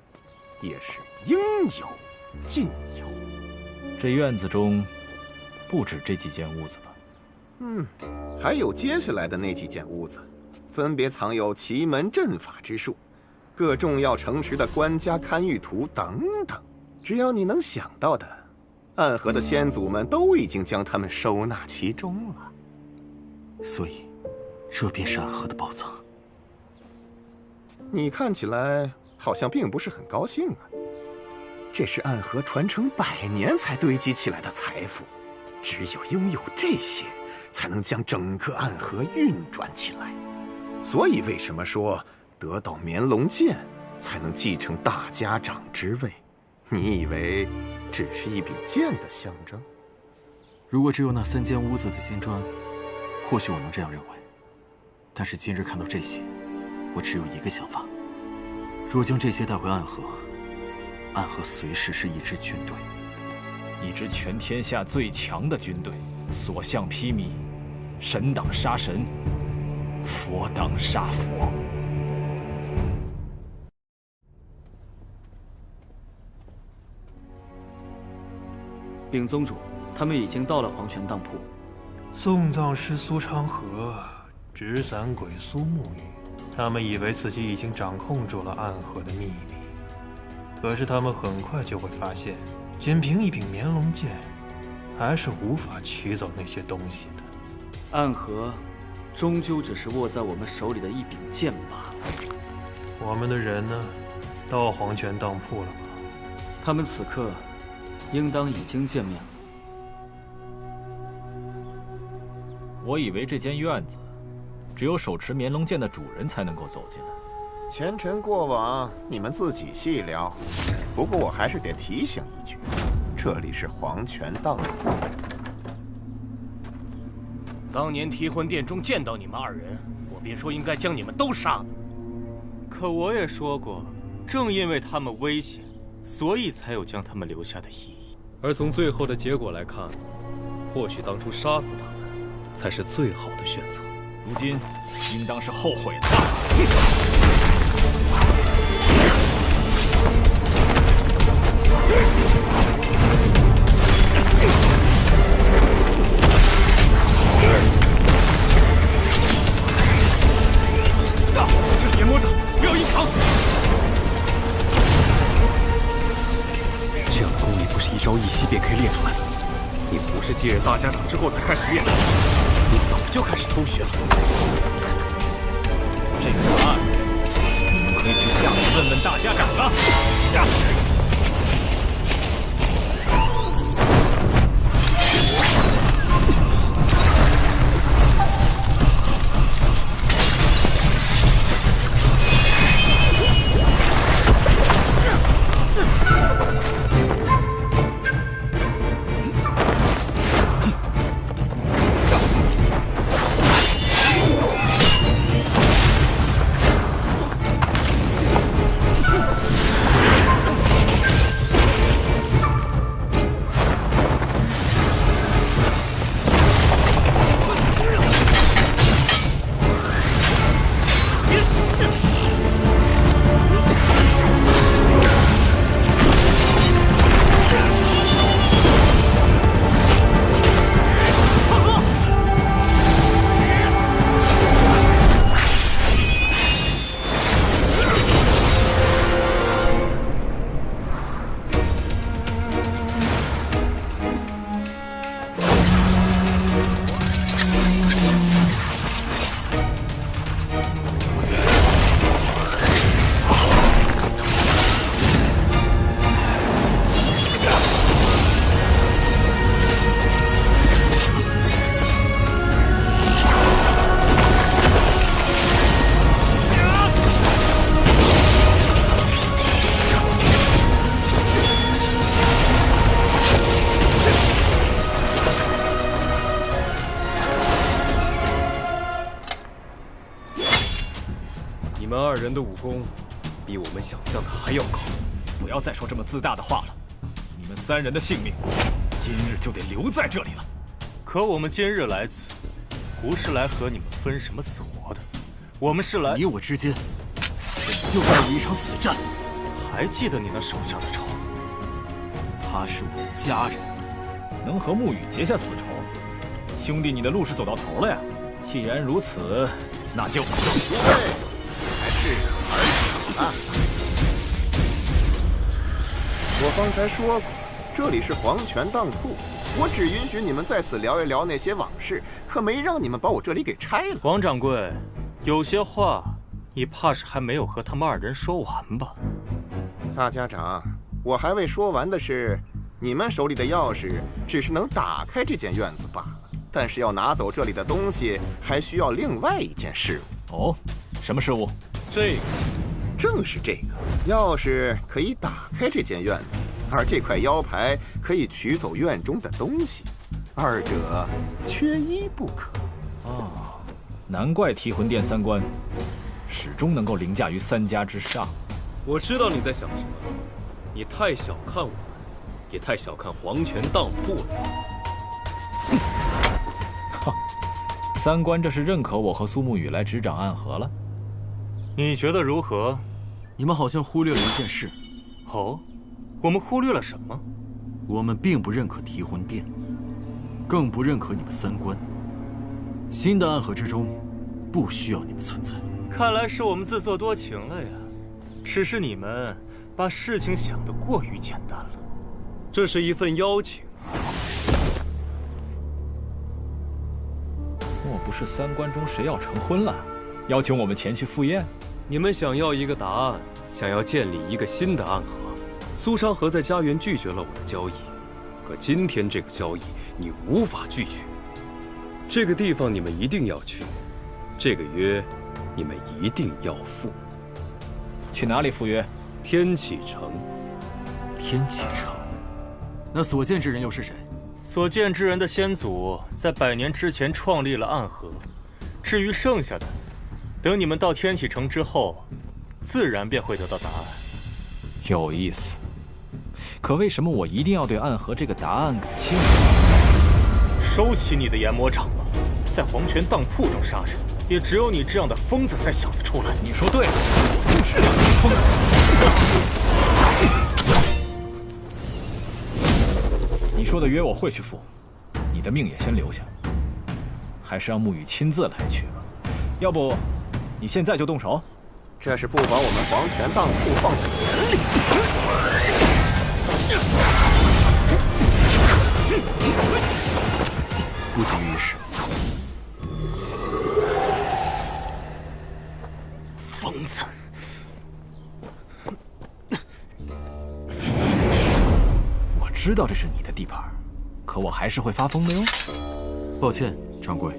也是应有尽有。这院子中不止这几间屋子吧？还有接下来的那几间屋子，分别藏有奇门阵法之术、各重要城池的官家堪舆图等等。只要你能想到的，暗河的先祖们都已经将它们收纳其中了。所以，这便是暗河的宝藏。你看起来好像并不是很高兴啊。这是暗河传承100年才堆积起来的财富，只有拥有这些，才能将整个暗河运转起来。所以为什么说得到绵龙剑才能继承大家长之位？你以为只是一柄剑的象征？如果只有那3间屋子的金砖，或许我能这样认为。但是今日看到这些，我只有一个想法：若将这些带回暗河，暗河随时是一支军队，一支全天下最强的军队，所向披靡，神挡杀神，佛挡杀佛。禀宗主，他们已经到了黄泉当铺。送葬师苏昌河，纸伞鬼苏沐雨，他们以为自己已经掌控住了暗河的秘密，可是他们很快就会发现，仅凭一柄绵龙剑，还是无法取走那些东西的。暗河，终究只是握在我们手里的一柄剑罢了。我们的人呢？到黄泉当铺了吗？他们此刻，应当已经见面了。我以为这间院子，只有手持绵龙剑的主人才能够走进来。前尘过往，你们自己细聊。不过我还是得提醒一句，这里是黄泉当铺。当年提魂殿中见到你们2人，我便说应该将你们都杀了。可我也说过，正因为他们危险，所以才有将他们留下的意义。而从最后的结果来看，或许当初杀死他们才是最好的选择。如今应当是后悔了。这是炎魔掌，不要硬扛。这样的功力不是一朝一夕便可以练出来的。你不是继任大家长之后才开始练的，你早就开始偷学了。这个答案，你们可以去下面问问大家长了。二人的武功，比我们想象的还要高。不要再说这么自大的话了。你们3人的性命，今日就得留在这里了。可我们今日来此，不是来和你们分什么死活的，我们是来……你我之间，本就该有一场死战。还记得你那手下的仇？他是我的家人，能和沐雨结下死仇，兄弟，你的路是走到头了呀。既然如此，那就……诸位，还是儿小了。我方才说过，这里是黄泉当铺，我只允许你们在此聊一聊那些往事，可没让你们把我这里给拆了。王掌柜，有些话你怕是还没有和他们2人说完吧？大家长，我还未说完的是，你们手里的钥匙只是能打开这间院子罢了，但是要拿走这里的东西，还需要另外一件事物。哦，什么事物？这个，正是这个。钥匙可以打开这间院子，而这块腰牌可以取走院中的东西，二者缺一不可。哦，难怪提魂殿3关始终能够凌驾于3家之上。我知道你在想什么，你太小看我们，也太小看黄泉当铺了。哼，3关这是认可我和苏沐雨来执掌暗河了？你觉得如何？你们好像忽略了一件事。哦，我们忽略了什么？我们并不认可提魂殿，更不认可你们3关。新的暗河之中，不需要你们存在。看来是我们自作多情了呀。只是你们把事情想得过于简单了。这是一份邀请。莫不是3关中谁要成婚了，邀请我们前去赴宴？你们想要一个答案，想要建立一个新的暗河。苏昌河在家园拒绝了我的交易，可今天这个交易你无法拒绝。这个地方你们一定要去，这个约你们一定要赴。去哪里赴约？天启城。天启城？那所见之人又是谁？所见之人的先祖在100年之前创立了暗河，至于剩下的，等你们到天启城之后，自然便会得到答案。有意思。可为什么我一定要对暗河这个答案感兴趣？收起你的研磨掌吧，在黄泉当铺中杀人，也只有你这样的疯子才想得出来。你说对了，我就是这样的疯子。你说的约我会去赴，你的命也先留下，还是让沐雨亲自来去吧。要不，你现在就动手？这是不把我们黄泉当铺放在眼里。不急于事。疯子！我知道这是你的地盘，可我还是会发疯的哟。抱歉，掌柜。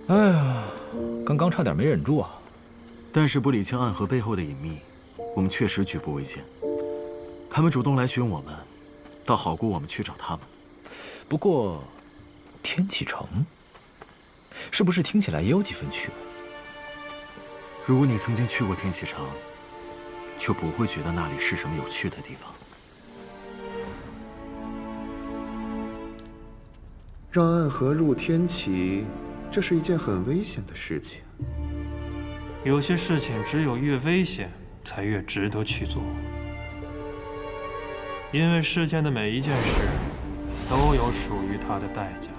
哎呀，刚刚差点没忍住啊！但是不理清暗河背后的隐秘，我们确实举步维艰。他们主动来寻我们，倒好过我们去找他们。不过，天启城是不是听起来也有几分趣味？如果你曾经去过天启城，就不会觉得那里是什么有趣的地方。让暗河入天启，这是一件很危险的事情。有些事情只有越危险，才越值得去做。因为世间的每一件事，都有属于它的代价。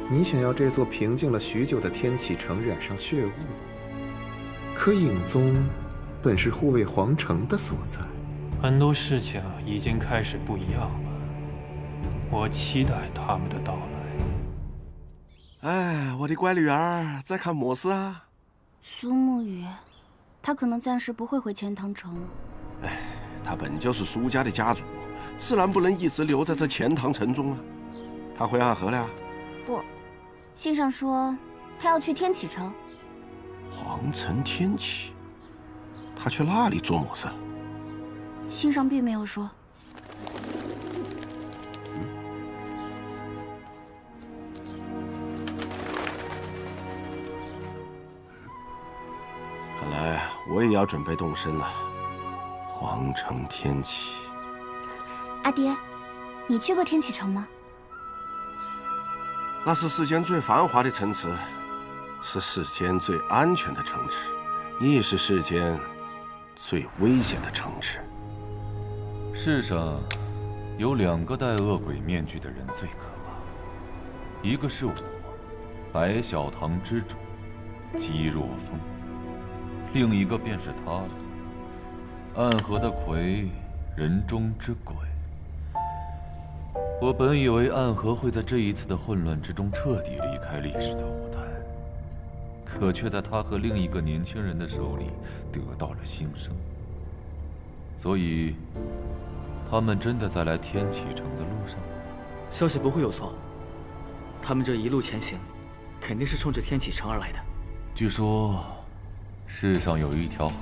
你想要这座平静了许久的天启城染上血雾，可影宗本是护卫皇城的所在。很多事情已经开始不一样了，我期待他们的到来。哎，我的乖女儿，在看么事啊？苏沐雨，她可能暂时不会回钱塘城了。哎，她本就是苏家的家主，自然不能一直留在这钱塘城中啊。她回暗河了？不，信上说她要去天启城。皇城天启，他去那里做么事？信上并没有说。看来我也要准备动身了。皇城天启，阿爹，你去过天启城吗？那是世间最繁华的城池，是世间最安全的城池，亦是世间最危险的城池。世上有2个戴恶鬼面具的人最可怕，一个是我，白小堂之主姬若风，另一个便是他了，暗河的魁，人中之鬼。我本以为暗河会在这一次的混乱之中彻底离开历史的舞台，可却在他和另一个年轻人的手里得到了新生。所以，他们真的在来天启城的路上？消息不会有错，他们这一路前行，肯定是冲着天启城而来的。据说，世上有一条河，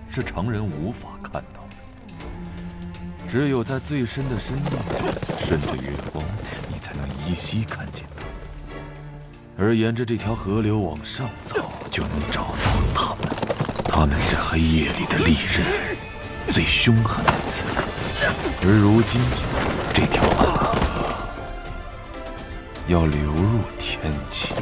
是常人无法看到的，只有在最深的深处，顺着月光，你才能依稀看见它。而沿着这条河流往上走，就能找到他们。他们是黑夜里的利刃，最凶狠的刺客。而如今，这条暗河要流入天启。